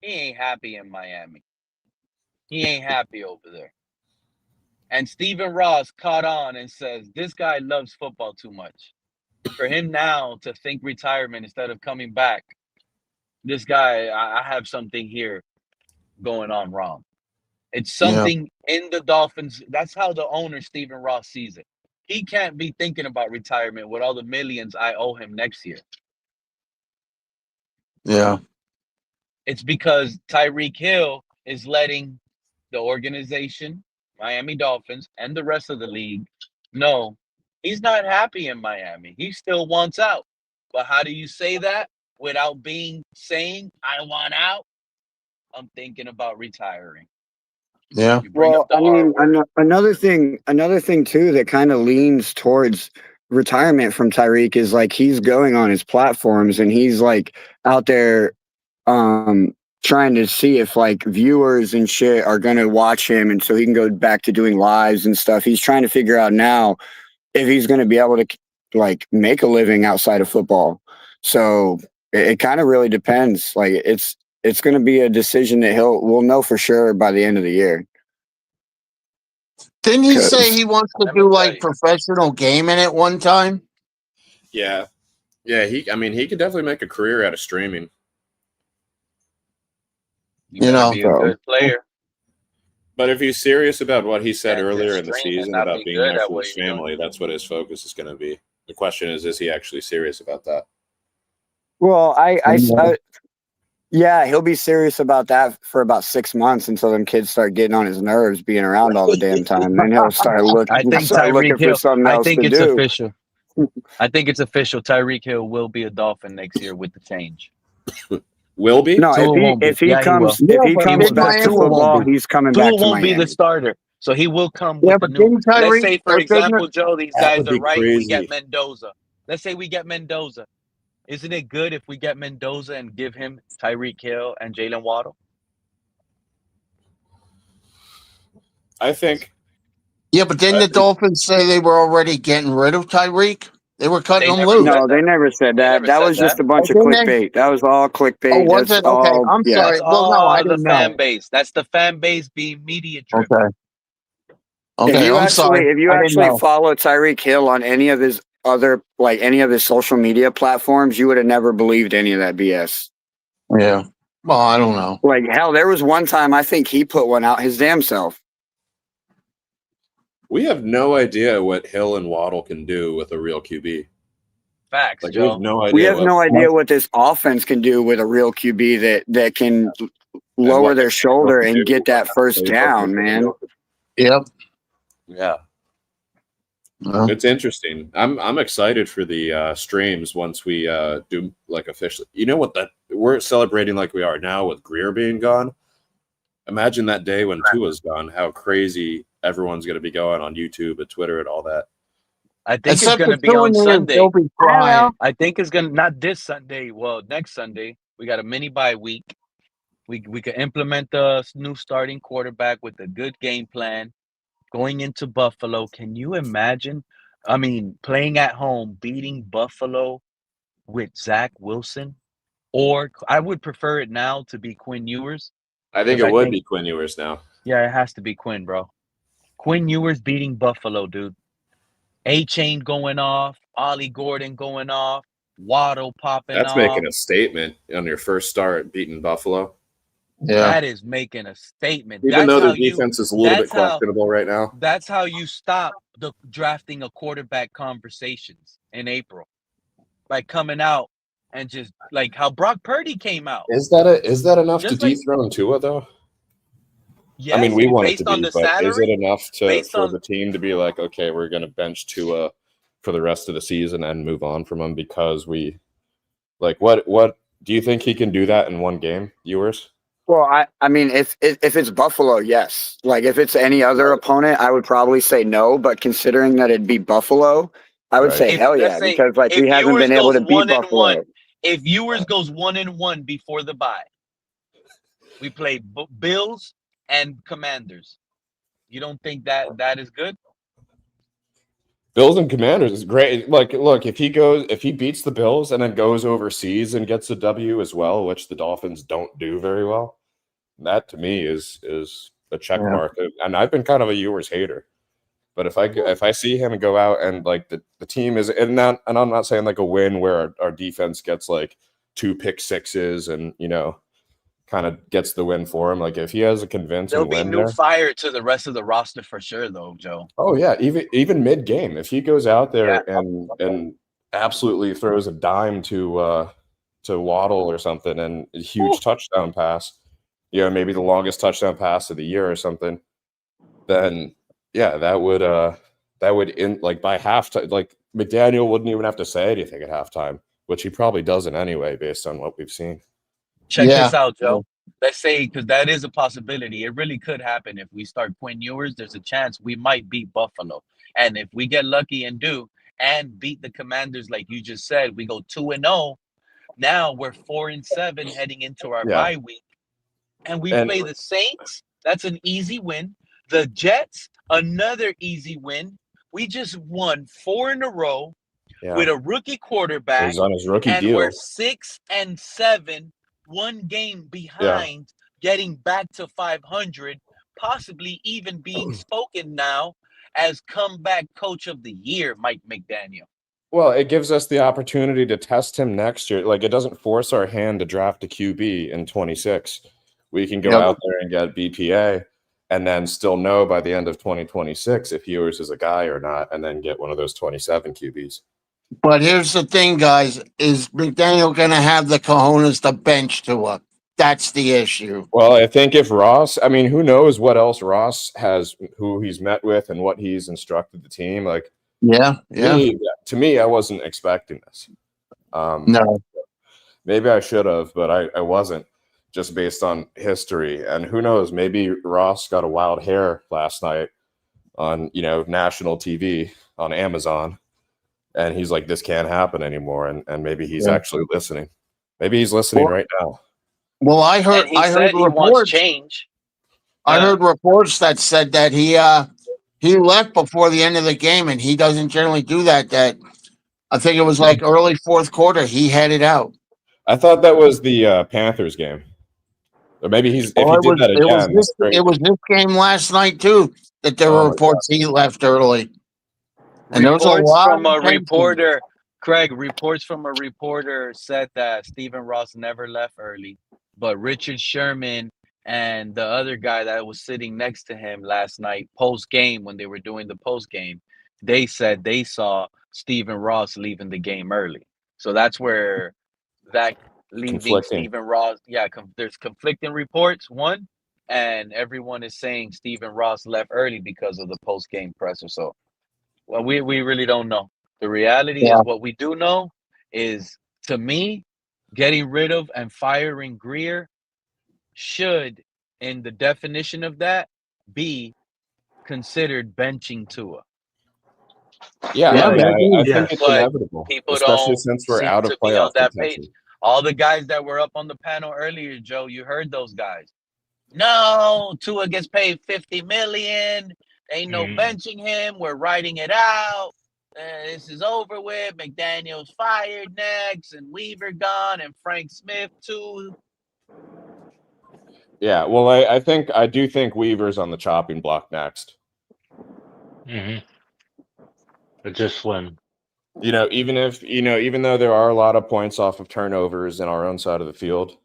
he ain't happy in Miami. He ain't happy over there. And Stephen Ross caught on and says, this guy loves football too much. For him now to think retirement instead of coming back, this guy, I have something here going on wrong. It's Yeah. something in the Dolphins. That's how the owner, Stephen Ross, sees it. He can't be thinking about retirement with all the millions I owe him next year. Yeah. It's because Tyreek Hill is letting the organization, Miami Dolphins, and the rest of the league know he's not happy in Miami. He still wants out. But how do you say that without saying, I want out? I'm thinking about retiring. Yeah. You bring up Well, the I R mean, word. another thing too that kind of leans towards retirement from Tyreek is like he's going on his platforms and he's like out there trying to see if like viewers and shit are going to watch him and so he can go back to doing lives and stuff. He's trying to figure out now if he's going to be able to like make a living outside of football. So it kind of really depends. Like it's going to be a decision that we'll know for sure by the end of the year. Didn't he say 'Cause- he wants to Let me do tell like you. professional gaming at one time? Yeah. Yeah, he could definitely make a career out of streaming. You You got to know, be a so good player. But if he's serious about what he said Can't earlier just in the stream and season not about be being good there at for what his you're doing. family, that's what his focus is going to be. The question is he actually serious about that? well, yeah, he'll be serious about that for about 6 months until them kids start getting on his nerves being around all the damn time. Then he'll start I think looking Tyreek for Hill. something I else think to it's do. official. I think it's official. Tyreek Hill will be a Dolphin next year with the change. Will be? No, Tua won't be. Yeah, he will. yeah, but He will. did back to Miami? Tua won't football, be. he's coming Tua back to won't be the Miami. starter. So he will come Yeah, with the but new. didn't Let's Tyreek? say, for Or didn't example, Joe, these That guys would are be right. We get crazy. Mendoza. Let's say we get Mendoza. Isn't it good if we get Mendoza and give him Tyreek Hill and Jalen Waddle? I think Yeah, but didn't the Dolphins say they were already getting rid of Tyreek? They were cutting They him never loose. said No, they that. never said They that. never That said was just that. a bunch Oh, of didn't they? clickbait. That was all Oh, clickbait. was That's it? Okay, all. I'm Yeah. sorry. That's Well, no, I all the didn't fan know. base. That's the fan base being media driven. Okay, okay, I'm sorry. If you I didn't actually know. follow Tyreek Hill on any of his any of his social media platforms, you would have never believed any of that BS. Yeah. Well, I don't know. Like hell, there was one time I think he put one out his damn self. we have no idea what Hill and Waddle can do with a real QB. Facts, Like we have Joe. no We idea have no idea what this offense can do with a real QB that can and lower what their they're supposed shoulder to and do, get that what first they're supposed down, to man. do. Yep. Yeah. Well, It's interesting. I'm excited for the streams once we do like officially. You know what we're celebrating like we are now with Grier being gone. Imagine that day when Tua's gone, how crazy everyone's going to be going on YouTube and Twitter and all that. I think it's except going for to be two on in there, they'll Sunday. be I crying. will. I think it's going to, not this Sunday. Well, next Sunday. We got a mini bye week. We could implement the new starting quarterback with a good game plan going into Buffalo. Can you imagine? I mean, playing at home, beating Buffalo with Zach Wilson, or I would prefer it now to be Quinn Ewers. I think Because it I would think, be Quinn Ewers now. yeah, it has to be Quinn, bro. Quinn Ewers beating Buffalo, dude. A-Chain going off, Ollie Gordon going off, Waddle popping That's off. making a statement on your first start beating Buffalo. Yeah. That is making a statement. Even though their defense is a little bit questionable right now. That's how you stop the drafting a quarterback conversations in April. Like coming out and just like how Brock Purdy came out. Is that enough Just to like, dethrone Tua though? yes, I mean, we want it to based on be, the but is it salary, enough based for on the team to be like, okay, we're going to bench Tua for the rest of the season and move on from him because we like what do you think he can do that in one game, Ewers? Well, I mean, if it's Buffalo, yes. Like if it's any other opponent, I would probably say no. But considering that it'd be Buffalo, I would Right. say hell let's yeah, say because like if we haven't Ewers been able goes to beat 1-1, Buffalo. if Ewers goes 1-1 before the bye, we play Bills and Commanders. You don't think that is good? Bills and Commanders is great. Like, look, if he beats the Bills and then goes overseas and gets a W as well, which the Dolphins don't do very well, that to me is a check mark. And I've been kind of a Ewers hater, but if I see him go out and like the team is and I'm not saying like a win where our defense gets like 2 pick sixes and kind of gets the win for him. Like if he has a convincing There'll be win new there. fire to the rest of the roster for sure, though, Joe. Oh yeah, even mid game, if he goes out there and absolutely throws a dime to to Waddle or something, and a huge touchdown pass, maybe the longest touchdown pass of the year or something, then yeah, that would like by halftime, like McDaniel wouldn't even have to say anything at halftime, which he probably doesn't anyway, based on what we've seen. Check this out, Joe. Let's say, because that is a possibility. It really could happen if we start Quinn Ewers. There's a chance we might beat Buffalo, and if we get lucky and beat the Commanders, like you just said, we go 2-0. Now we're 4-7 heading into our bye week, and we play the Saints. That's an easy win. The Jets, another easy win. We just won 4 in a row with a rookie quarterback. He's on his rookie and deal. We're 6-7, one game behind getting back to 500, possibly even being spoken now as comeback coach of the year, Mike McDaniel. Well, it gives us the opportunity to test him next year. Like, it doesn't force our hand to draft a QB in 26. We can go out there and get BPA and then still know by the end of 2026 if Ewers is a guy or not, and then get one of those 27 QBs. But here's the thing, guys. Is McDaniel going to have the cojones to bench Tua? That's the issue. Well, I think if Ross, I mean, who knows what else Ross has, who he's met with and what he's instructed the team. Like, to me, I wasn't expecting this. No. Maybe I should have, but I wasn't, just based on history. And who knows, maybe Ross got a wild hair last night on, national TV on Amazon. And he's like, this can't happen anymore. And maybe he's actually listening. Maybe he's listening right now. Well, I heard reports. Change. I heard reports that said that he left before the end of the game, and he doesn't generally do that. That I think it was like early fourth quarter. He headed out. I thought that was the Panthers game. Or maybe if he did that again. It was this game last night too that there were reports he left early. And there was a lot from a reporter, Craig. Reports from a reporter said that Stephen Ross never left early, but Richard Sherman and the other guy that was sitting next to him last night, post game, when they were doing the post game, they said they saw Stephen Ross leaving the game early. So that's where that leaving Stephen Ross. Yeah, there's conflicting reports. One, and everyone is saying Stephen Ross left early because of the post game presser. So. Well, we really don't know. The reality is what we do know is, to me, getting rid of and firing Grier should, in the definition of that, be considered benching Tua. Yeah, I think it's inevitable, especially since we're out of playoff contention. All the guys that were up on the panel earlier, Joe, you heard those guys. No, Tua gets paid $50 million. Ain't no benching him. We're writing it out. This is over with. McDaniel's fired next, and Weaver gone, and Frank Smith too. Yeah, well, I do think Weaver's on the chopping block next. But just when, even though there are a lot of points off of turnovers in our own side of the field,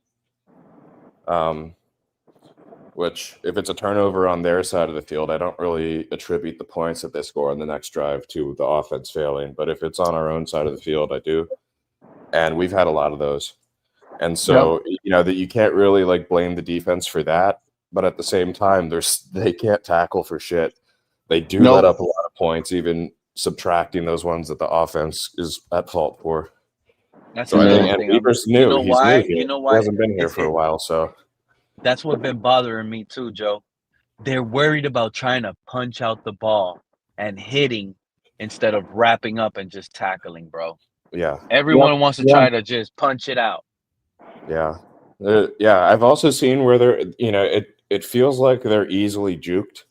which if it's a turnover on their side of the field, I don't really attribute the points that they score on the next drive to the offense failing. But if it's on our own side of the field, I do. And we've had a lot of those. And so, that you can't really blame the defense for that. But at the same time, they can't tackle for shit. They do let up a lot of points, even subtracting those ones that the offense is at fault for. That's so I think, and Weaver's new. You know why? He's new here. You know why? He hasn't been here for a while, so. That's what's been bothering me too, Joe. They're worried about trying to punch out the ball and hitting instead of wrapping up and just tackling, bro. Yeah. Everyone wants to try to just punch it out. Yeah. I've also seen where they're, it feels like they're easily juked.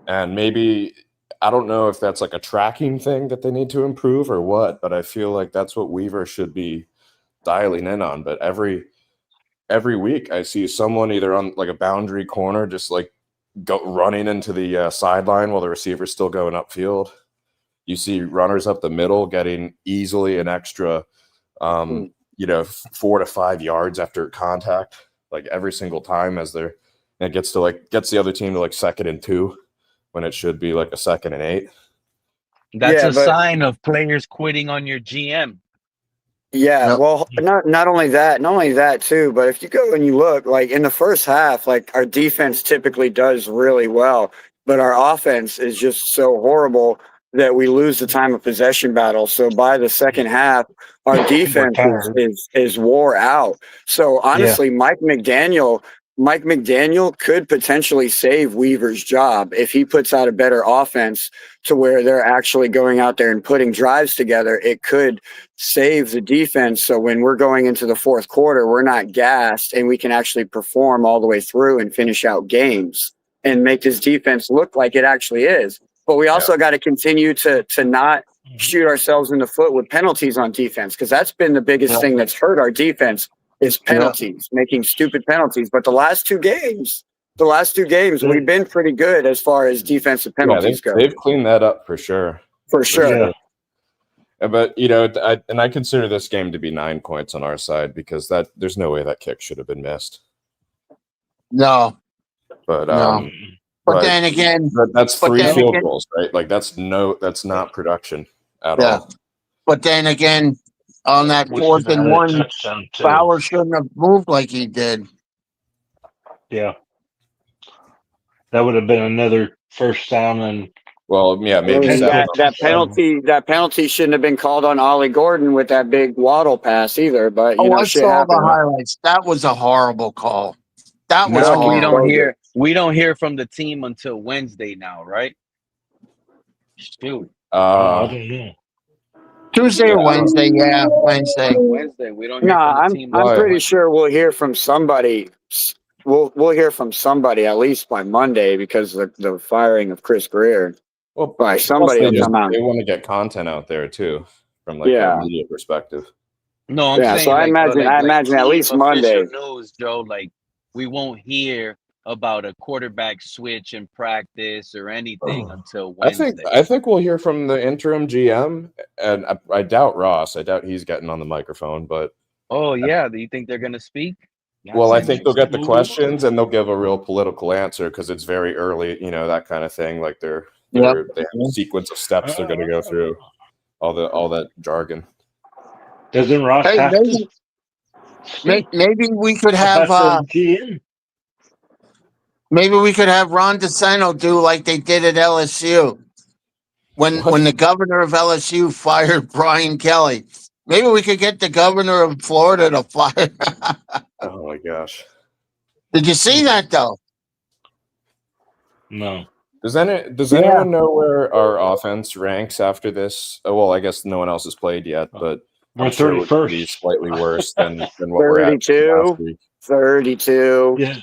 And maybe, I don't know if that's a tracking thing that they need to improve or what, but I feel like that's what Weaver should be dialing in on. But every week I see someone either on a boundary corner just go running into the sideline while the receiver's still going upfield. You see runners up the middle getting easily an extra 4 to 5 yards after contact, every single time it gets the other team to 2nd and 2 when it should be a 2nd and 8. That's a sign of players quitting on your GM. Yeah, Yep. well, not only that too, but if you go and you look, like in the first half, like our defense typically does really well, but our offense is just so horrible that we lose the time of possession battle. So by the second half, our We're defense tired. is wore out. So Yeah. honestly, Mike McDaniel could potentially save Weaver's job if he puts out a better offense to where they're actually going out there and putting drives together. It could save the defense. So when we're going into the fourth quarter, we're not gassed and we can actually perform all the way through and finish out games and make this defense look like it actually is. But we also got to continue to not shoot ourselves in the foot with penalties on defense, because that's been the biggest thing that's hurt our defense is penalties, making stupid penalties. But the last two games, we've been pretty good as far as defensive Yeah, penalties go. they've cleaned that up for sure. For sure. But I consider this game to be 9 points on our side because there's no way that kick should have been missed. No. But No. But then again, that's 3 field goals, right? Like that's not production at all. But then again, on that We 4th should have and had a 1, touchdown, too. Bauer shouldn't have moved like he did. Yeah. That would have been another first down and maybe that penalty shouldn't have been called on Ollie Gordon with that big waddle pass either. But I shit saw happened. the highlights. That was a horrible call. That was Now horrible. we don't hear from the team until Wednesday now, right? Shoot. I don't know. Tuesday or Wednesday, Wednesday. Wednesday. We don't hear No, from the team. I'm pretty sure we'll hear from somebody. We'll hear from somebody at least by Monday because of the firing of Chris Grier. Well, by somebody will come out. They want to get content out there too, from like a media perspective. No, I'm saying. So I imagine at least Monday. News, Joe. Like we won't hear about a quarterback switch in practice or anything until Wednesday. I think we'll hear from the interim GM, and I doubt Ross. I doubt he's getting on the microphone, but do you think they're gonna speak? Well, I think they'll get the questions and they'll give a real political answer because it's very early, that kind of thing. Like they have a sequence of steps they're going to go through, all that jargon. Doesn't Ross have to? Maybe we could have maybe we could have Ron DeSanto do like they did at LSU when the governor of LSU fired Brian Kelly. Maybe we could get the governor of Florida to fire. Oh my gosh! Did you see that though? No. Does anyone know where our offense ranks after this? Well, I guess no one else has played yet, but we're 31st. Be slightly worse than what we're at last week. 32. Yeah.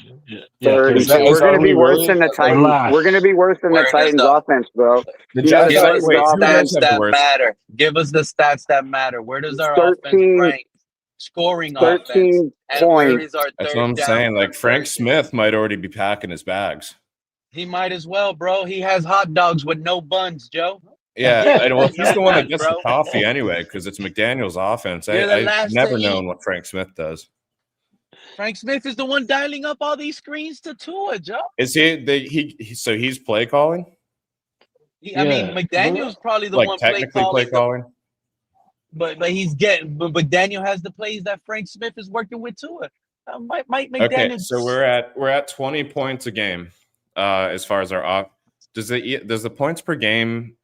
32. We're going to be worse than the Titans. We're going to be worse than the Titans offense, bro. Give us the stats that matter. Give us the stats that matter. Where does our offense rank? Scoring 13 offense. points. That's what I'm saying. Like Frank Smith might already be packing his bags. He might as well, bro. He has hot dogs with no buns, Joe. Yeah, well, he's the one that gets the coffee anyway because it's McDaniel's offense. I've never known what Frank Smith does. Frank Smith is the one dialing up all these screens to Tua, Joe. Is he? So he's play calling? I mean, McDaniel's probably the one play calling. But McDaniel has the plays that Frank Smith is working with Tua. Mike McDaniel. Okay, so we're at 20 points a game as far as our off. Does the points per game?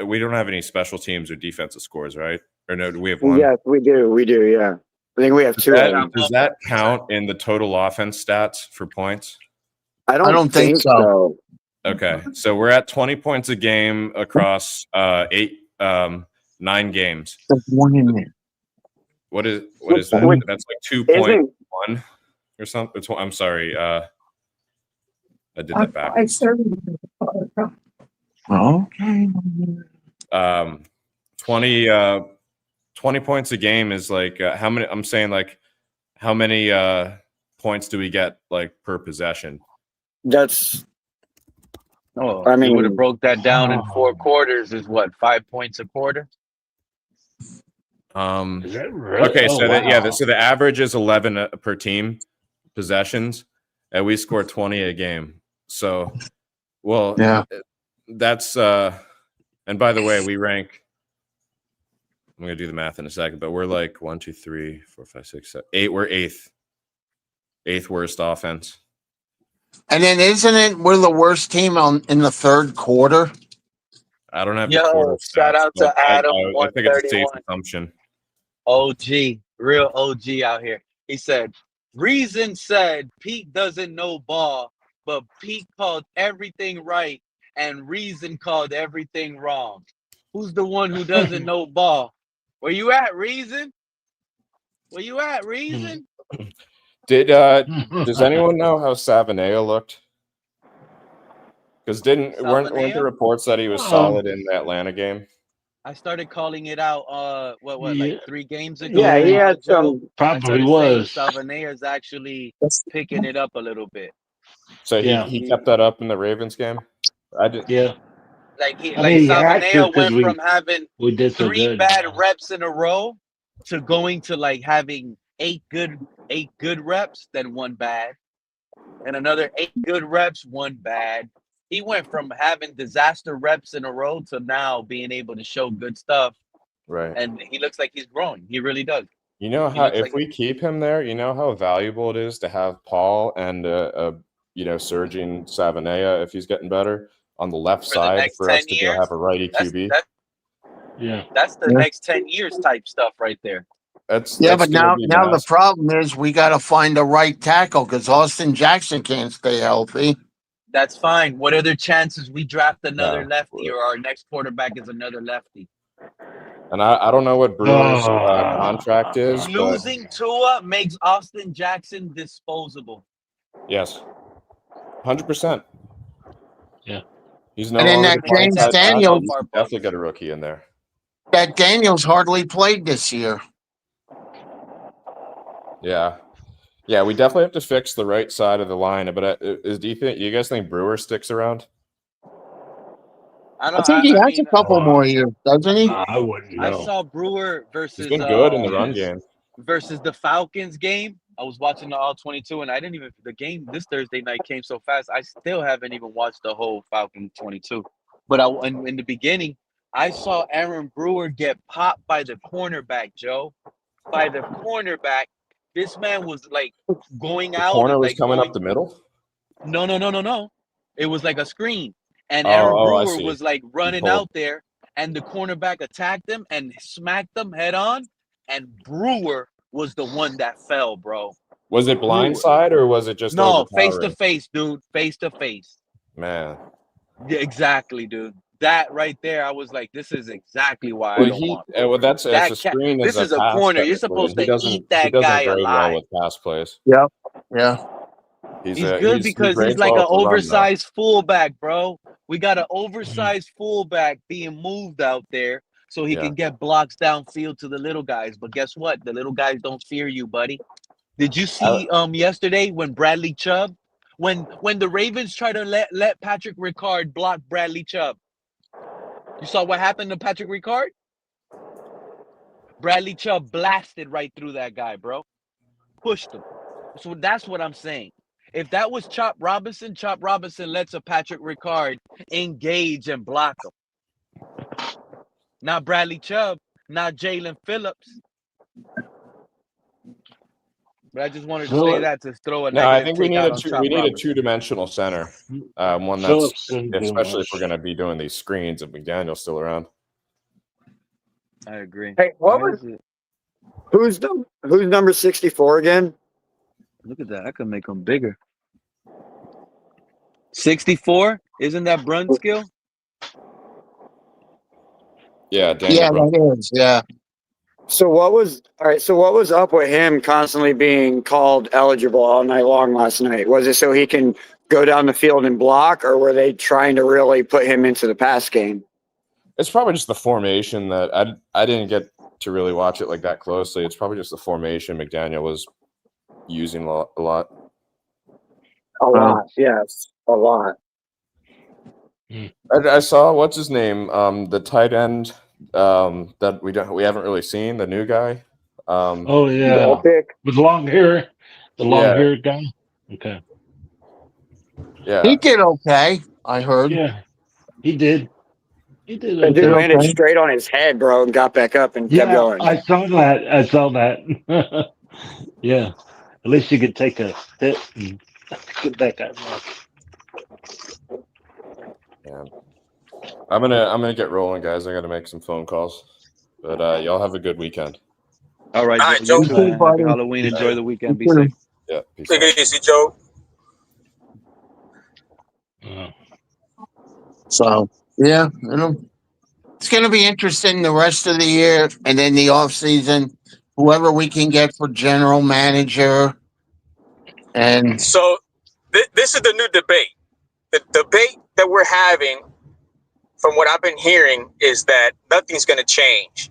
We don't have any special teams or defensive scores, right? Or no? Do we have one? Yes, we do. We do. Yeah. I think we have two. Does that count in the total offense stats for points? I don't think so. Okay, so we're at 20 points a game across 9 games. What is that? That's like 2.1 or something. I'm sorry. I did that backwards. Okay. 20 points a game is like how many? I'm saying like how many points do we get like per possession? I mean, would have broke that down in 4 quarters. Is what 5 points a quarter? Is that really? Okay, so the average is 11 per team possessions, and we score 20 a game. So, that's and by the way, we rank I'm gonna do the math in a second, but we're like 1, 2, 3, 4, 5, 6, 7, 8. We're eighth worst offense. And then isn't it we're the worst team in the third quarter? I don't have the quarter Yo, shout stats, out but to Adam I think it's a safe 131. assumption. OG, real OG out here. He said, Reason said Pete doesn't know ball, but Pete called everything right and Reason called everything wrong. Who's the one who doesn't know ball? Where you at, Reason? Where you at, Reason? Does anyone know how Savanea looked? Because weren't the Savanea? reports that he was solid in the Atlanta game? I started calling it out like 3 games ago. Yeah, he had some. I Probably started saying was. Savanea is actually picking it up a little bit. So Yeah. he kept that up in the Ravens game? I did. Yeah. Like I mean, he had to Savanea because went from having we did so 3 good. bad reps in a row to going to like having 8 good reps, then 1 bad, and another 8 good reps, 1 bad. He went from having disaster reps in a row to now being able to show good stuff. Right. And he looks like he's growing. He really does. You know how if we keep him there, you know how valuable it is to have Paul and surging Savanea if he's getting better on the left side for us to go have a righty QB. That's the next 10 years type stuff right there. But now the problem is we got to find a right tackle because Austin Jackson can't stay healthy. That's fine. What are the chances we draft another lefty or our next quarterback is another lefty? And I don't know what Brewer's contract is, but losing Tua makes Austin Jackson disposable. yes, 100%. Yeah, he's no And then longer that James the Daniels, definitely got a rookie in there. That Daniels hardly played this year. Yeah, we definitely have to fix the right side of the line. But do you guys think Brewer sticks around? I think he has a couple more years, doesn't he? I wouldn't know. I saw Brewer versus He's been good in the run game. Versus the Falcons game. I was watching the All 22, and I didn't even. The game this Thursday night came so fast. I still haven't even watched the whole Falcon 22. But in the beginning, I saw Aaron Brewer get popped by the cornerback, Joe. By the cornerback. This man was like going out. The corner and was like coming up the middle? No. It was like a screen. And Aaron Brewer was like running out there, and the cornerback attacked him and smacked him head on. And Brewer was the one that fell, bro. Was it blindside or was it just face to face, dude? Face to face. Man. Yeah, exactly, dude. That right there, I was like, this is exactly why I don't want. It's a screen. This is a corner. You're supposed to eat that guy alive. Well with pass plays. Yep. Yeah. He's good because he's like an oversized fullback, bro. We got an oversized fullback being moved out there so he can get blocks downfield to the little guys. But guess what? The little guys don't fear you, buddy. Did you see yesterday when Bradley Chubb, when the Ravens tried to let Patrick Ricard block Bradley Chubb? You saw what happened to Patrick Ricard? Bradley Chubb blasted right through that guy, bro. Pushed him. So that's what I'm saying. If that was Chop Robinson lets a Patrick Ricard engage and block him. Not Bradley Chubb, not Jalen Phillips. But I just wanted to say that to throw a negative. No, I think we need a two-dimensional center. One that's especially if we're going to be doing these screens and McDaniel's still around. I agree. Hey, who's number 64 again? Look at that. I could make them bigger. 64? Isn't that Brunskill? Yeah, that is. Yeah. So what was up with him constantly being called eligible all night long last night? Was it so he can go down the field and block, or were they trying to really put him into the pass game? It's probably just the formation that I didn't get to really watch it like that closely. It's probably just the formation McDaniel was using a lot. A lot, yes, a lot. I saw what's his name, the tight end that we haven't really seen, the new guy. Oh yeah, with long hair, the long-haired guy. Okay. Yeah, he did okay. I heard. Yeah, he did. He did That dude landed okay. straight on his head, bro, and got back up and kept Yeah, going. I saw that. Yeah. At least you could take a hit and get that guy back. Yeah. I'm gonna get rolling, guys. I gotta make some phone calls. But y'all have a good weekend. All right, All Joe. right, You Joe. You too, too, man. Happy buddy. Halloween. Enjoy the You weekend. Be too. safe. Yeah, peace Take out. it easy, Joe. So yeah, it's going to be interesting the rest of the year, and then the off season. Whoever we can get for general manager, and So this is the new debate. The debate that we're having, from what I've been hearing, is that nothing's going to change.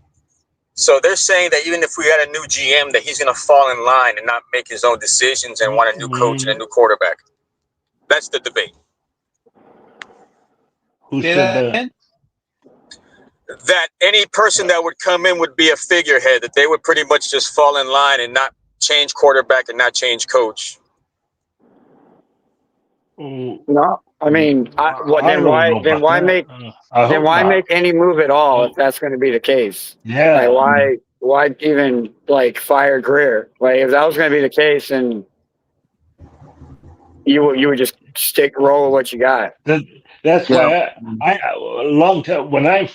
So they're saying that even if we got a new GM, that he's going to fall in line and not make his own decisions and want a new coach and a new quarterback. That's the debate. Who Say said that that? again? That any person that would come in would be a figurehead, that they would pretty much just fall in line and not change quarterback and not change coach. No, I mean, I don't know about that. I then hope why not. make any move at all if Oh, that's going to be the case? Like, yeah. why even like fire Grier? Like, if that was going to be the case, then you would just roll with what you got. That's Yeah. why I a long time when I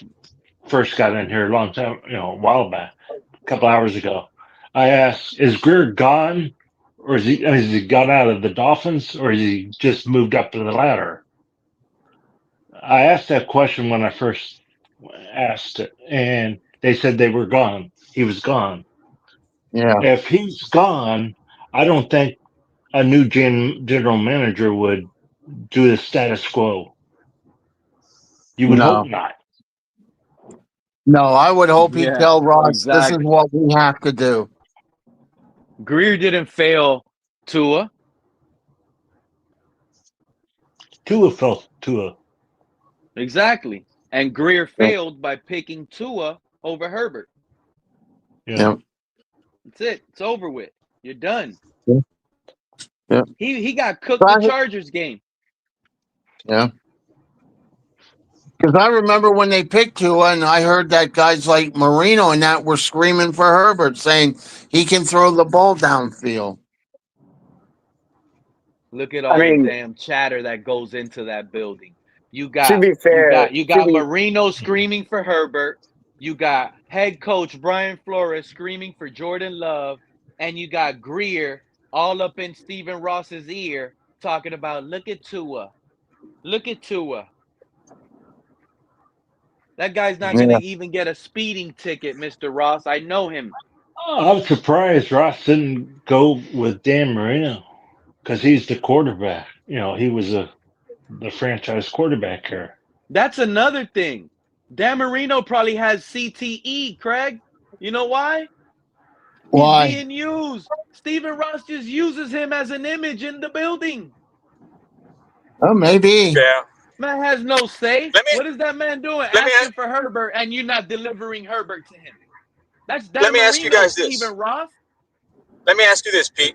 first got in here a long time, a while back, a couple hours ago, I asked, "Is Greer gone, or has he gone out of the Dolphins, or has he just moved up to the ladder?" I asked that question when I first asked it, and they said they were gone. He was gone. yeah, If he's gone, I don't think a new general manager would do the status quo. You would hope no, not. no. I would hope he'd Yeah, tell Ross, "This is exactly. what we have to do." Greer didn't fail Tua. Tua fell Tua. Exactly. And Greer failed by picking Tua over Herbert. Yeah. Yeah, That's it. It's over with. You're done. yeah, He got cooked the Chargers game. yeah. Because I remember when they picked Tua, and I heard that guys like Marino and that were screaming for Herbert, saying he can throw the ball downfield. Look at I all the mean, damn chatter that goes into that building. You to got be fair, Marino screaming for Herbert. You got head coach Brian Flores screaming for Jordan Love, and you got Grier all up in Stephen Ross's ear talking about look at Tua. Look at Tua. That guy's not gonna Yeah. even get a speeding ticket, Mr. Ross. I know him. Oh, I'm surprised Ross didn't go with Dan Marino because he's the quarterback. He was the franchise quarterback here. That's another thing. Dan Marino probably has CTE, Craig. You know why? He's Why? being used. Stephen Ross just uses him as an image in the building. Oh, maybe. Yeah. Man has no say. Let me What is that man doing? let me Asking for Herbert and you're not delivering Herbert to him. That's let Dan me ask you Marino, guys this. Stephen Ross. Let me ask you this, Pete.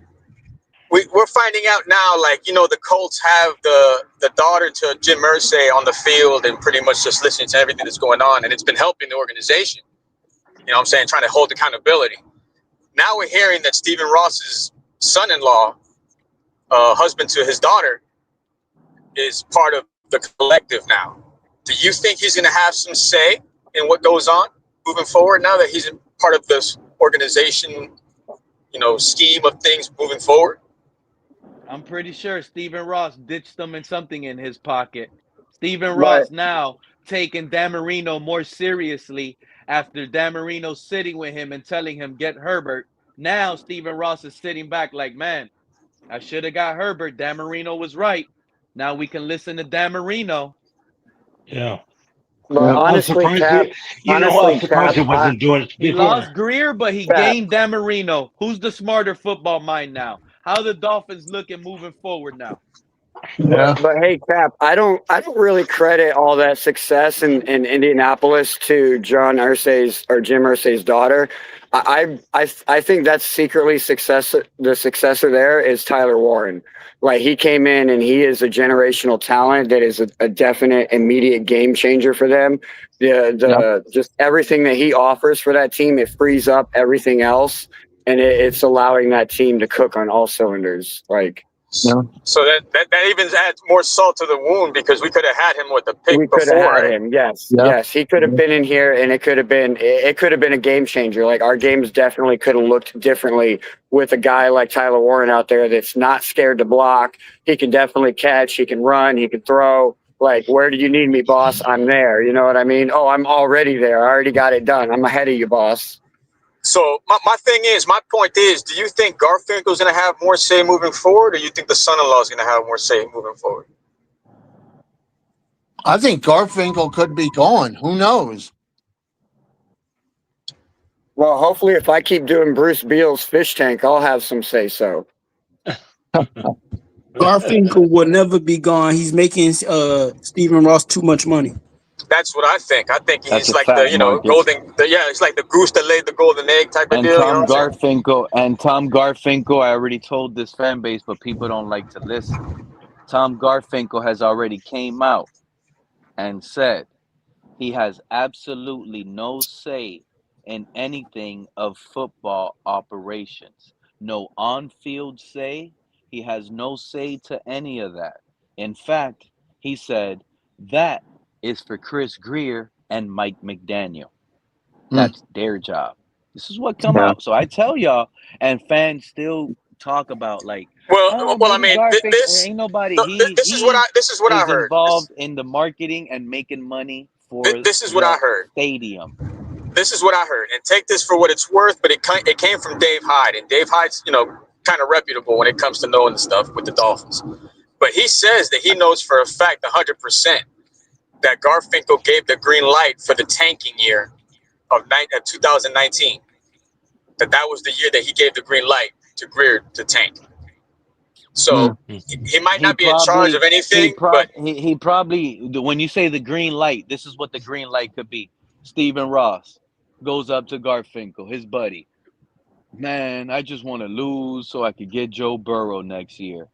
We're finding out now, like, the Colts have the daughter to Jim Irsay on the field and pretty much just listening to everything that's going on, and it's been helping the organization. You know what I'm saying? Trying to hold accountability. Now we're hearing that Stephen Ross's son-in-law, husband to his daughter, is part of the collective now. Do you think he's going to have some say in what goes on moving forward now that he's part of this organization, scheme of things moving forward? I'm pretty sure Stephen Ross ditched them and something in his pocket. Stephen but Ross now taking Dan Marino more seriously after Dan Marino sitting with him and telling him, get Herbert. Now Stephen Ross is sitting back like, man, I should have got Herbert. Dan Marino was right. Now we can listen to Dan Marino. Yeah. but I'm honestly, surprised Cap, I'm surprised he wasn't doing it He before. lost Grier, but he Cap, gained Dan Marino. Who's the smarter football mind now? How the Dolphins looking moving forward now? Yeah. But hey, Cap, I don't really credit all that success in Indianapolis to John Irsay's or Jim Irsay's daughter. I think that's secretly success. The successor there is Tyler Warren. Like he came in and he is a generational talent that is a definite immediate game changer for them. Yeah. Just everything that he offers for that team, it frees up everything else, and it's allowing that team to cook on all cylinders. Like. Yeah. So that even adds more salt to the wound because we could have had him with the pick We could have before, had right? him. Yes, Yeah. yes, he could have been in here, and it could have been a game changer. Like our games definitely could have looked differently with a guy like Tyler Warren out there that's not scared to block. He can definitely catch. He can run. He can throw. Like, where do you need me, boss? I'm there. You know what I mean? Oh, I'm already there. I already got it done. I'm ahead of you, boss. So my point is, do you think Garfinkel's going to have more say moving forward, or you think the son-in-law is going to have more say moving forward? I think Garfinkel could be gone. Who knows? Well, hopefully, if I keep doing Bruce Beal's fish tank, I'll have some say so. Garfinkel will never be gone. He's making Stephen Ross too much money. That's what I think. I think That's he's a like the, fact, Marcus. it's like the goose that laid the golden egg type of And deal. You know what I'm saying? Tom Garfinkel, I already told this fan base, but people don't like to listen. Tom Garfinkel has already came out and said he has absolutely no say in anything of football operations. No on-field say. He has no say to any of that. In fact, he said that is for Chris Grier and Mike McDaniel. That's their job. This is what come Yeah. out. So I tell y'all, and fans still talk about like, oh, Well, I maybe mean, Garfinkel. Ain't nobody. He this is what I is heard. involved in the marketing and making money for This is what I the heard. stadium. This is what I heard, and take this for what it's worth. But it came from Dave Hyde, and Dave Hyde's kind of reputable when it comes to knowing the stuff with the Dolphins. But he says that he knows for a fact, 100%, that Garfinkel gave the green light for the tanking year of 2019. That was the year that he gave the green light to Grier to tank. So he might not be in charge of anything, but he probably, when you say the green light, this is what the green light could be. Stephen Ross goes up to Garfinkel, his buddy. Man, I just want to lose so I could get Joe Burrow next year.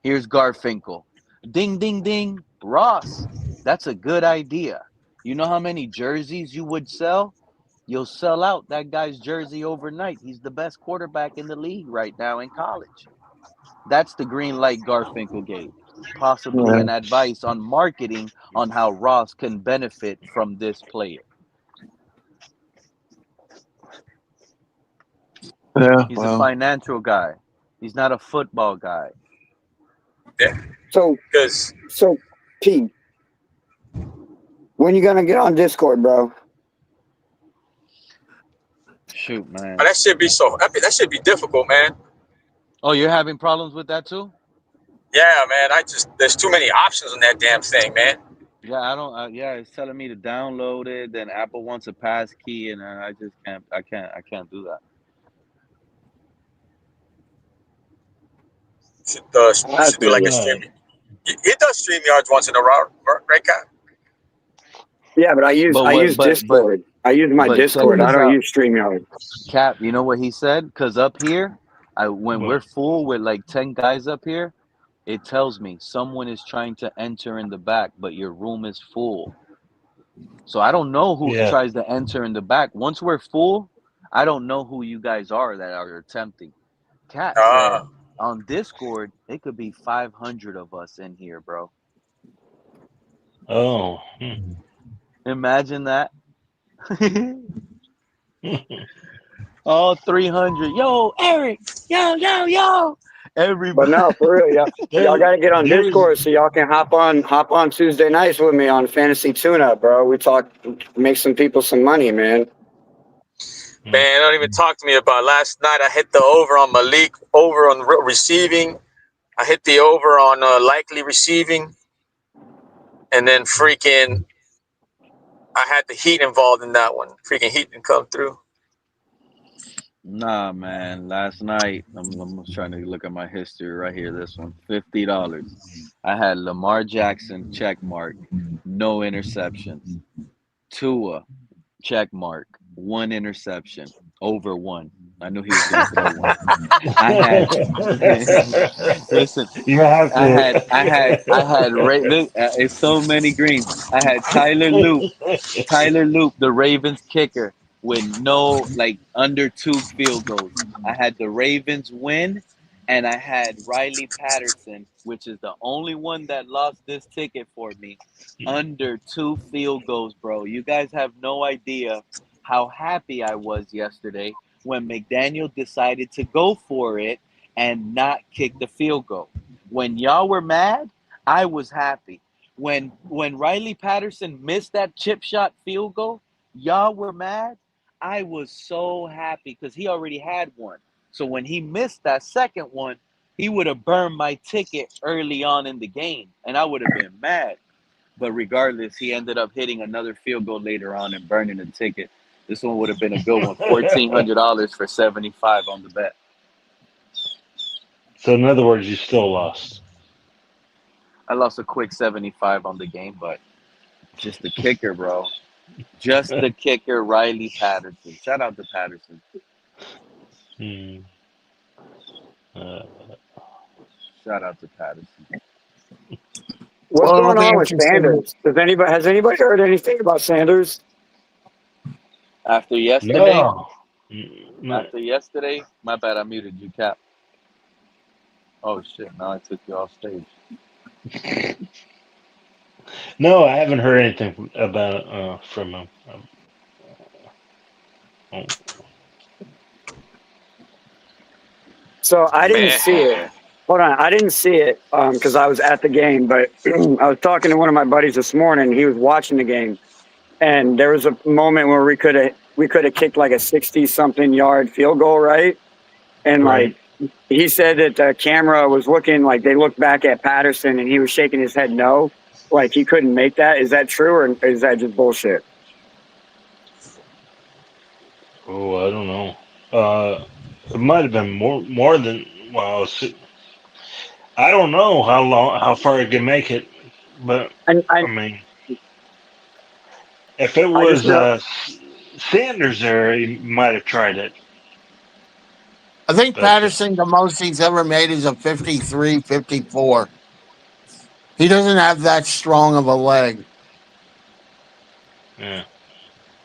Here's Garfinkel. Ding, ding, ding. Ross, that's a good idea. You know how many jerseys you would sell? You'll sell out that guy's jersey overnight. He's the best quarterback in the league right now in college. That's the green light Garfinkel gave. Possibly Yeah. an advice on marketing on how Ross can benefit from this player. Yeah. He's a Well. financial guy. He's not a football guy. yeah, So, because Pete, when you gonna get on Discord, bro? Shoot, man. that should be difficult, man. Oh, you're having problems with that too? Yeah, man. There's too many options on that damn thing, man. Yeah, I don't. Yeah, it's telling me to download it. Then Apple wants a pass key, and I just can't. I can't do that. You should do like a stream. It does StreamYards once in a while, right, Cap? Yeah, but I use Discord. I use my But check Discord. I this don't out, use StreamYard. Cap. You know what he said? Because up here, when we're full with like 10 guys up here, it tells me someone is trying to enter in the back, but your room is full. So I don't know who tries to enter in the back. Once we're full, I don't know who you guys are that are attempting. Cat said on Discord, it could be 500 of us in here, bro. Oh. Imagine that. All 300. Yo, Eric. Yo. Everybody. But no, for real, y'all got to get on Discord so y'all can hop on Tuesday nights with me on Fantasy Tune-Up, bro. We talk, make some people some money, man. Man, don't even talk to me about last night. I hit the over on Malik, over on receiving. I hit the over on likely receiving. And then freaking, I had the Heat involved in that one. Freaking Heat didn't come through. Nah, man. Last night, I'm trying to look at my history right here. This one, $50. I had Lamar Jackson check mark, no interceptions. Tua check mark, one interception, over one. I knew he was gonna throw one. I had listen. You have It's so many greens. I had Tyler Loop, the Ravens kicker, with no like under two field goals. I had the Ravens win, and I had Riley Patterson, which is the only one that lost this ticket for me, under two field goals, bro. You guys have no idea how happy I was yesterday when McDaniel decided to go for it and not kick the field goal. When y'all were mad, I was happy. When Riley Patterson missed that chip shot field goal, y'all were mad. I was so happy because he already had one. So when he missed that second one, he would have burned my ticket early on in the game, and I would have been mad. But regardless, he ended up hitting another field goal later on and burning the ticket. This one would have been a good one. $1,400 for 75 on the bet. So in other words, you still lost. I lost a quick 75 on the game, but just the kicker, bro. Just the kicker, Riley Patterson. Shout out to Patterson. Hmm. Shout out to Patterson. What's Well, it'll going be on with interesting. Sanders? Has anybody heard anything about Sanders? After yesterday, No. No. my bad, I muted you, Cap. Oh shit! Now I took you off stage. No, I haven't heard anything about from him. Oh. So I didn't Man, see it. Hold on, I didn't see it because I was at the game. But I was talking to one of my buddies this morning. He was watching the game, and there was a moment where we could have kicked like a 60-something yard field goal, right? And Right. like he said that the camera was looking like they looked back at Patterson, and he was shaking his head no, like he couldn't make that. Is that true, or is that just bullshit? Oh, I don't know. It might have been more than well. I don't know how far it can make it, but And I mean, if it I just was know. Sanders there, he might have tried it. I think But Patterson, the most he's ever made is a 53, 54. He doesn't have that strong of a leg. yeah.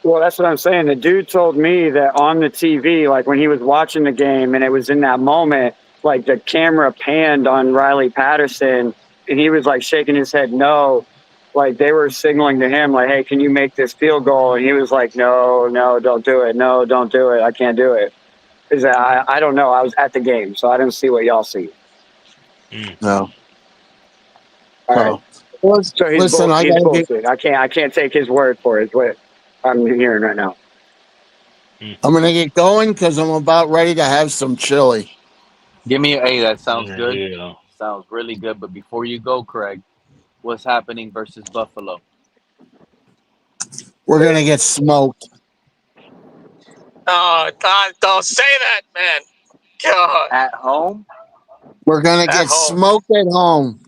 Well, that's what I'm saying. The dude told me that on the TV, like when he was watching the game and it was in that moment, like the camera panned on Riley Patterson and he was like shaking his head no. Like they were signaling to him, like, hey, can you make this field goal? And he was like, no, don't do it. No, don't do it. I can't do it. Because I don't know. I was at the game, so I didn't see what y'all see. No. All right. So he's Listen, I he's gotta get. bullshit. I can't take his word for it. Is what I'm hearing right now. I'm gonna get going because I'm about ready to have some chili. Give me that sounds good. Yeah. Sounds really good. But before you go, Craig, what's happening versus Buffalo? We're gonna get smoked. oh, God, don't say that, man. God, At home? We're gonna at get home. smoked at home.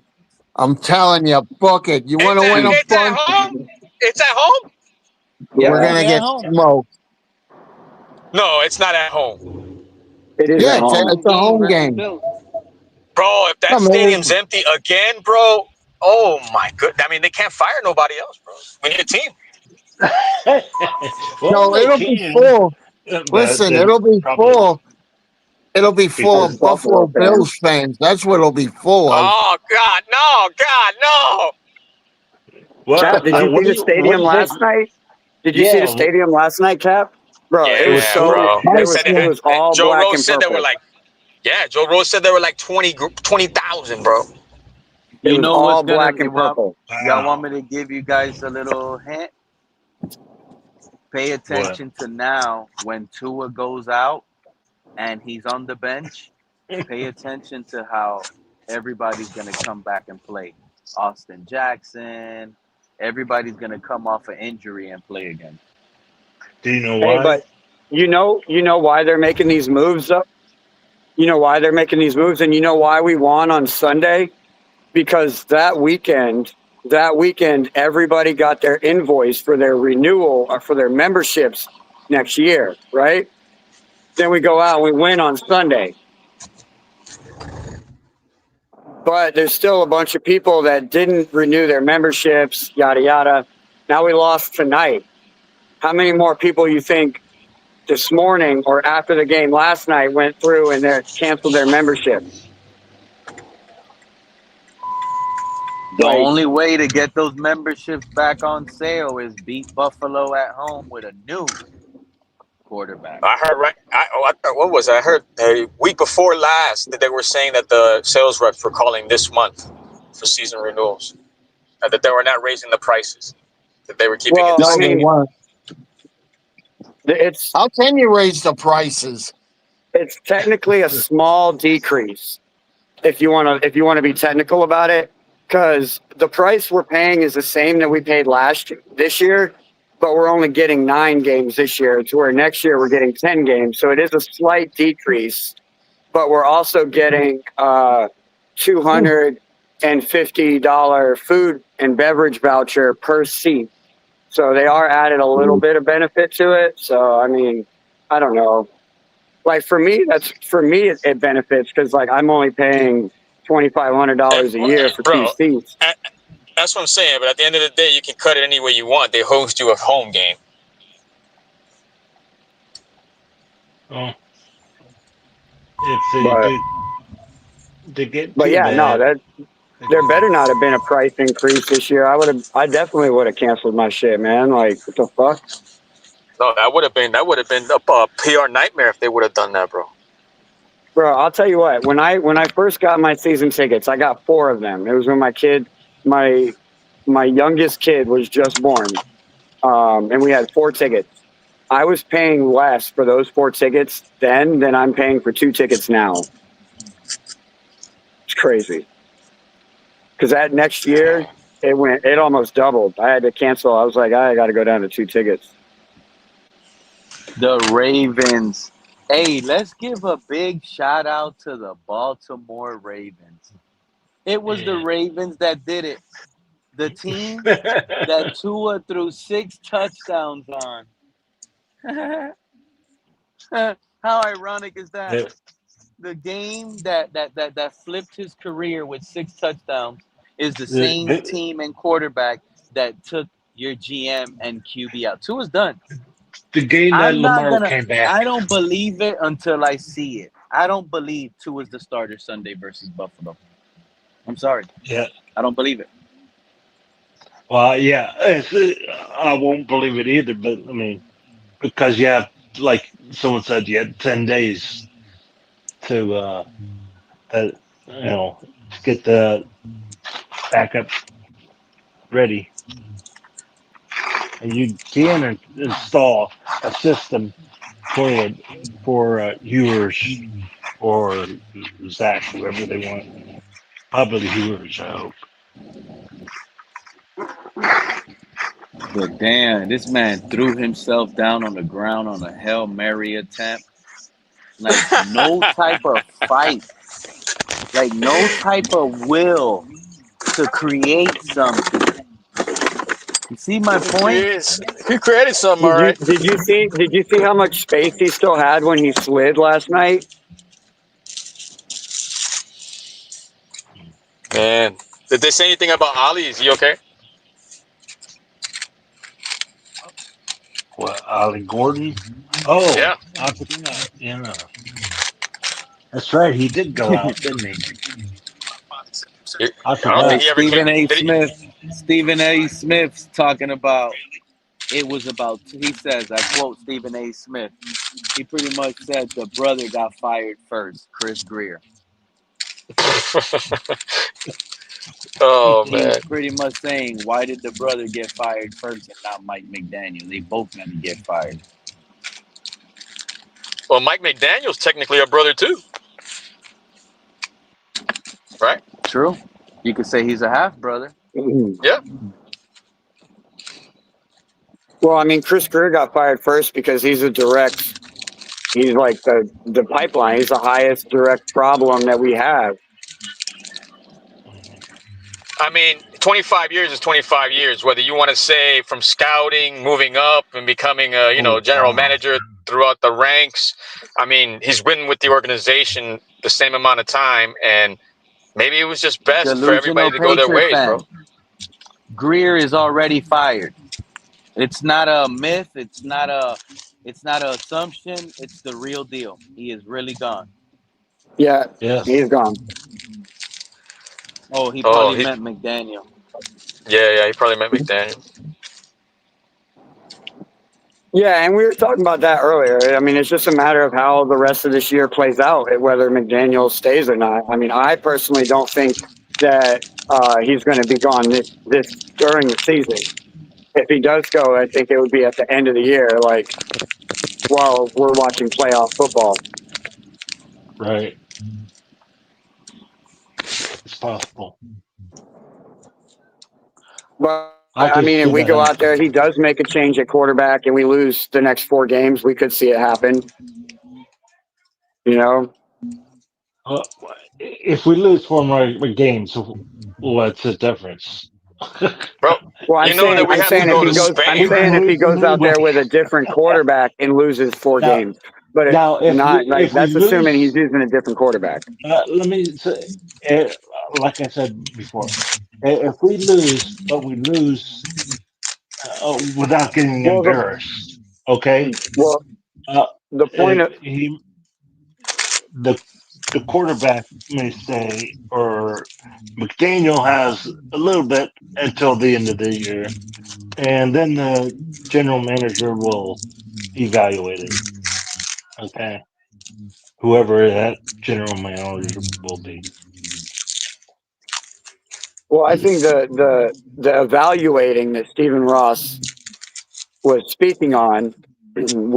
I'm telling you, book it. You want to win a It's at bunch? home. It's at home. We're Yeah, gonna Yeah, get home. smoked. No, it's not at home, it is Yeah, at It's a home. home it's a game home versus game. Bills. bro. If that No, man. stadium's empty again, bro. Oh my goodness. I mean, they can't fire nobody else, bro. We need a team. Well, No, they it'll be can, full. but Listen, they it'll be probably full. It'll be be full As of full. Buffalo Buffalo Bills fans. fans. That's what it'll be full of. Oh God, no, God, no. Cap, Well, did you see the what do stadium you think? last night? Did you see the Yeah, stadium last night, Cap? Bro, it it was was Yeah, so full. bro. there They was said it it had. was all Joe black Rose and said there were purple. like. Yeah, Joe Rose said there were like 20,000, bro. It You was know what's all gonna black and purple. y'all want Wow. me to give you guys a little hint? Pay What? attention to now when Tua goes out and he's on the bench. Pay attention to how everybody's gonna come back and play. Austin Jackson, everybody's gonna come off an injury and play again. Do you know Hey, why? You know why they're making these moves up. You know why they're making these moves, and you know why we won on Sunday, because that weekend, everybody got their invoice for their renewal or for their memberships next year, right? Then we go out and we win on Sunday. But there's still a bunch of people that didn't renew their memberships, yada, yada. Now we lost tonight. How many more people you think this morning or after the game last night went through and they canceled their membership? The Like, only way to get those memberships back on sale is beat Buffalo at home with a new quarterback. I heard what was it? I heard a week before last that they were saying that the sales reps were calling this month for season renewals, and that they were not raising the prices, that they were keeping it the No, they same. weren't. it's How can you raise the prices? it's technically a small decrease if you want to be technical about it, because the price we're paying is the same that we paid this year, but we're only getting 9 games this year, to where next year we're getting 10 games. So it is a slight decrease, but we're also getting $250 food and beverage voucher per seat. So they are added a little bit of benefit to it. So I mean, I don't know. Like for me, it benefits, because like I'm only paying $2,500 a year for 2 Bro, seats. that's what I'm saying. But at the end of the day, you can cut it any way you want. They host you a home game. Oh, if they But do, they get but too yeah, no, bad. there better not have been a price increase this year. I definitely would have canceled my shit, man. Like, what the fuck? No, that would have been a PR nightmare if they would have done that, bro. Bro, I'll tell you what. When I first got my season tickets, I got 4 of them. It was when my youngest kid was just born, and we had 4 tickets. I was paying less for those 4 tickets then than I'm paying for 2 tickets now. It's crazy. Because that next year, it almost doubled. I had to cancel. I was like, I got to go down to 2 tickets. The Ravens. Hey, let's give a big shout out to the Baltimore Ravens. It was the Ravens that did it. The team that Tua threw 6 touchdowns on. How ironic is that? Yeah. The game that flipped his career with 6 touchdowns is the The, same the, team and quarterback that took your GM and QB out. Tua's done. the game that Lamar came back. I don't believe it until I see it. I don't believe Tua's the starter Sunday versus Buffalo. I'm sorry. Yeah. I don't believe it. Well, yeah, I won't believe it either. But I mean, because you have, like someone said, you had 10 days to to get the backup ready, and you can install a system for Ewers or Zach, whoever they want. Probably Ewers, I hope. But damn, this man threw himself down on the ground on a Hail Mary attempt. Like no type of fight. Like no type of will to create something. You see my point? He created something, all right. Did you see how much space he still had when he slid last night? Man, did they say anything about Ali? Is he okay? What, Ollie Gordon? Oh, Yeah. I forgot. Yeah, that's right. He did go out, didn't he? I I don't think forgot. he ever came. Stephen A. Smith's talking about it was about, he says, I quote Stephen A. Smith. He pretty much said the brother got fired first, Chris Grier. Oh, He man. was pretty much saying, why did the brother get fired first and not Mike McDaniel? They both got to get fired. Well, Mike McDaniel's technically a brother too, right? True. You could say he's a half brother. Yeah. Well, I mean, Chris Grier got fired first because he's a direct He's like the pipeline. He's the highest direct problem that we have. I mean, 25 years is 25 years. Whether you want to say from scouting, moving up, and becoming a Oh general wow. manager throughout the ranks. I mean, he's been with the organization the same amount of time, and maybe it was just best for everybody Delusional to go their Patriot ways, bro. fan. Grier is already fired. It's not a myth. It's not a assumption. It's the real deal. He is really gone. Yeah, Yes. he's gone. Oh, he Oh, probably he, meant McDaniel. yeah, he probably meant McDaniel. Yeah, and we were talking about that earlier. I mean, it's just a matter of how the rest of this year plays out, whether McDaniel stays or not. I mean, I personally don't think that he's going to be gone this during the season. If he does go, I think it would be at the end of the year, like while we're watching playoff football. Right. It's possible. But I I could mean, if see we that go out there, happen. he does make a change at quarterback, and we lose the next 4 games. We could see it happen. You know, Uh, if we lose 4 more games, what's the difference? Bro, well, you know that we I'm have to saying if go he to goes, I'm We Spain, can saying right? if he lose. goes out there with a different quarterback and loses 4 Now, games, but if not like we that's assuming he's lose, using a different quarterback. let me say, uh, like I said before, if we lose, but we lose without getting Well, embarrassed, okay? well, Uh, the point if of he the the quarterback may say, or McDaniel has a little bit until the end of the year, and then the general manager will evaluate it. Okay, whoever that general manager will be. well, I think the evaluating that Stephen Ross was speaking on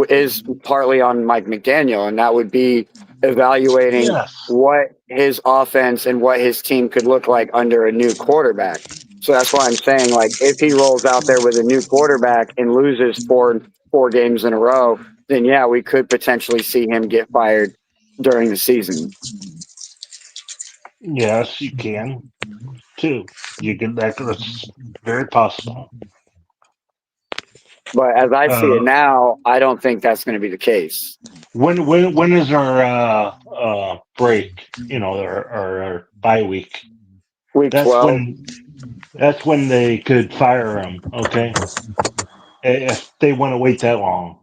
is partly on Mike McDaniel, and that would be evaluating Yes, what his offense and what his team could look like under a new quarterback. So that's why I'm saying, like, if he rolls out there with a new quarterback and loses four games in a row, then yeah, we could potentially see him get fired during the season. yes, you can too. You can. That's very possible. But as I see it Uh, now, I don't think that's going to be the case. when is our break? You know, our bye week. Week That's 12. when they could fire him. Okay, if they want to wait that long.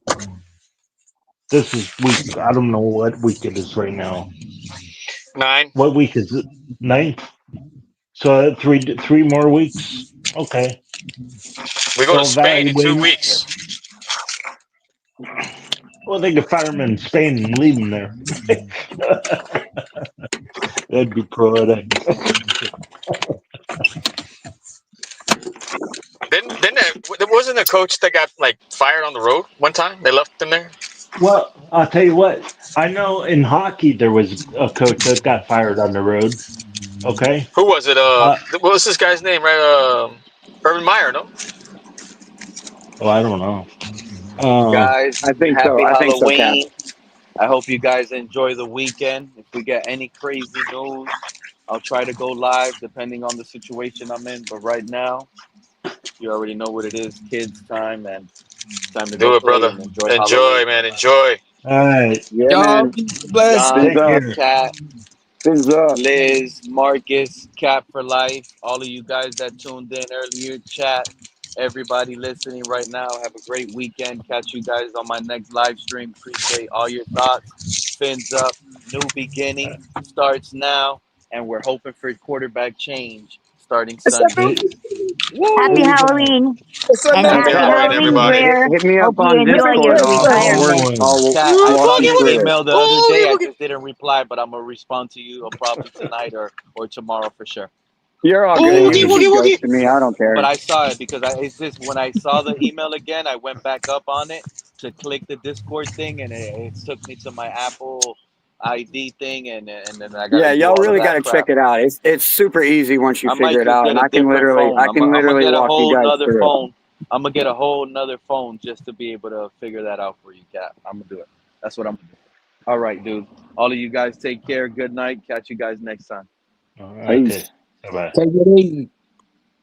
This is week. I don't know what week it is right now. 9. What week is it? Ninth. So three more weeks. Okay, We go to they'll Spain in 2 evaluate. weeks. Well, they could fire him in Spain and leave him there. That'd be poetic. There wasn't a coach that got like fired on the road one time? They left him there. Well, I'll tell you what. I know in hockey there was a coach that got fired on the road. Okay. Who was it? Uh, What was this guy's name? Right? Urban Meyer, no? well, I don't know. Guys, I think so. happy I think so, Cap. Halloween. I hope you guys enjoy the weekend. If we get any crazy news, I'll try to go live depending on the situation I'm in. But right now, you already know what it is, kids time, and it's time to go Do it, play brother. and enjoy Enjoy, Halloween. man. Enjoy. all right. Yeah, Y'all man. be blessed. Fins John, Take up. care. Cat, Fins up. Liz, Marcus, Cap for Life, all of you guys that tuned in earlier, chat, everybody listening right now, have a great weekend. Catch you guys on my next live stream. Appreciate all your thoughts. Fins up, new beginning starts now, and we're hoping for quarterback change starting Sunday. Hey, Happy here we What's go. Halloween and up, Happy Cap, happy Halloween, Halloween, everybody. Greer. Hit me Hope up you on enjoy your Discord, and week. Happy I'll Cat, I walk saw you your through it. email the other day. I just didn't reply, but I'm gonna respond to you probably tonight or tomorrow for sure. You're all good. You Hey, can just ghost to me. I don't But care. I saw it because it's just when I saw the email again, I went back up on it to click the Discord thing, and it took me to my Apple ID thing, and then I got to Yeah, do y'all all of really got that to check crap. it out. It's super easy once you I figure might it just out, get and a different phone. I can I'm gonna literally get a walk you whole guys nother through it. phone. I'm gonna get a whole nother phone just to be able to figure that out for you, Cap. I'm gonna do it. That's what I'm. All right, dude. All of you guys take care. Good night. Catch you guys next time. All right, Peace. bye. Take it easy.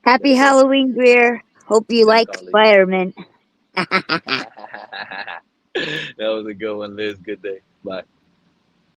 Happy Halloween, Greer. Hope you Thanks, like all of you. firemen. That was a good one, Liz. Good day. Bye.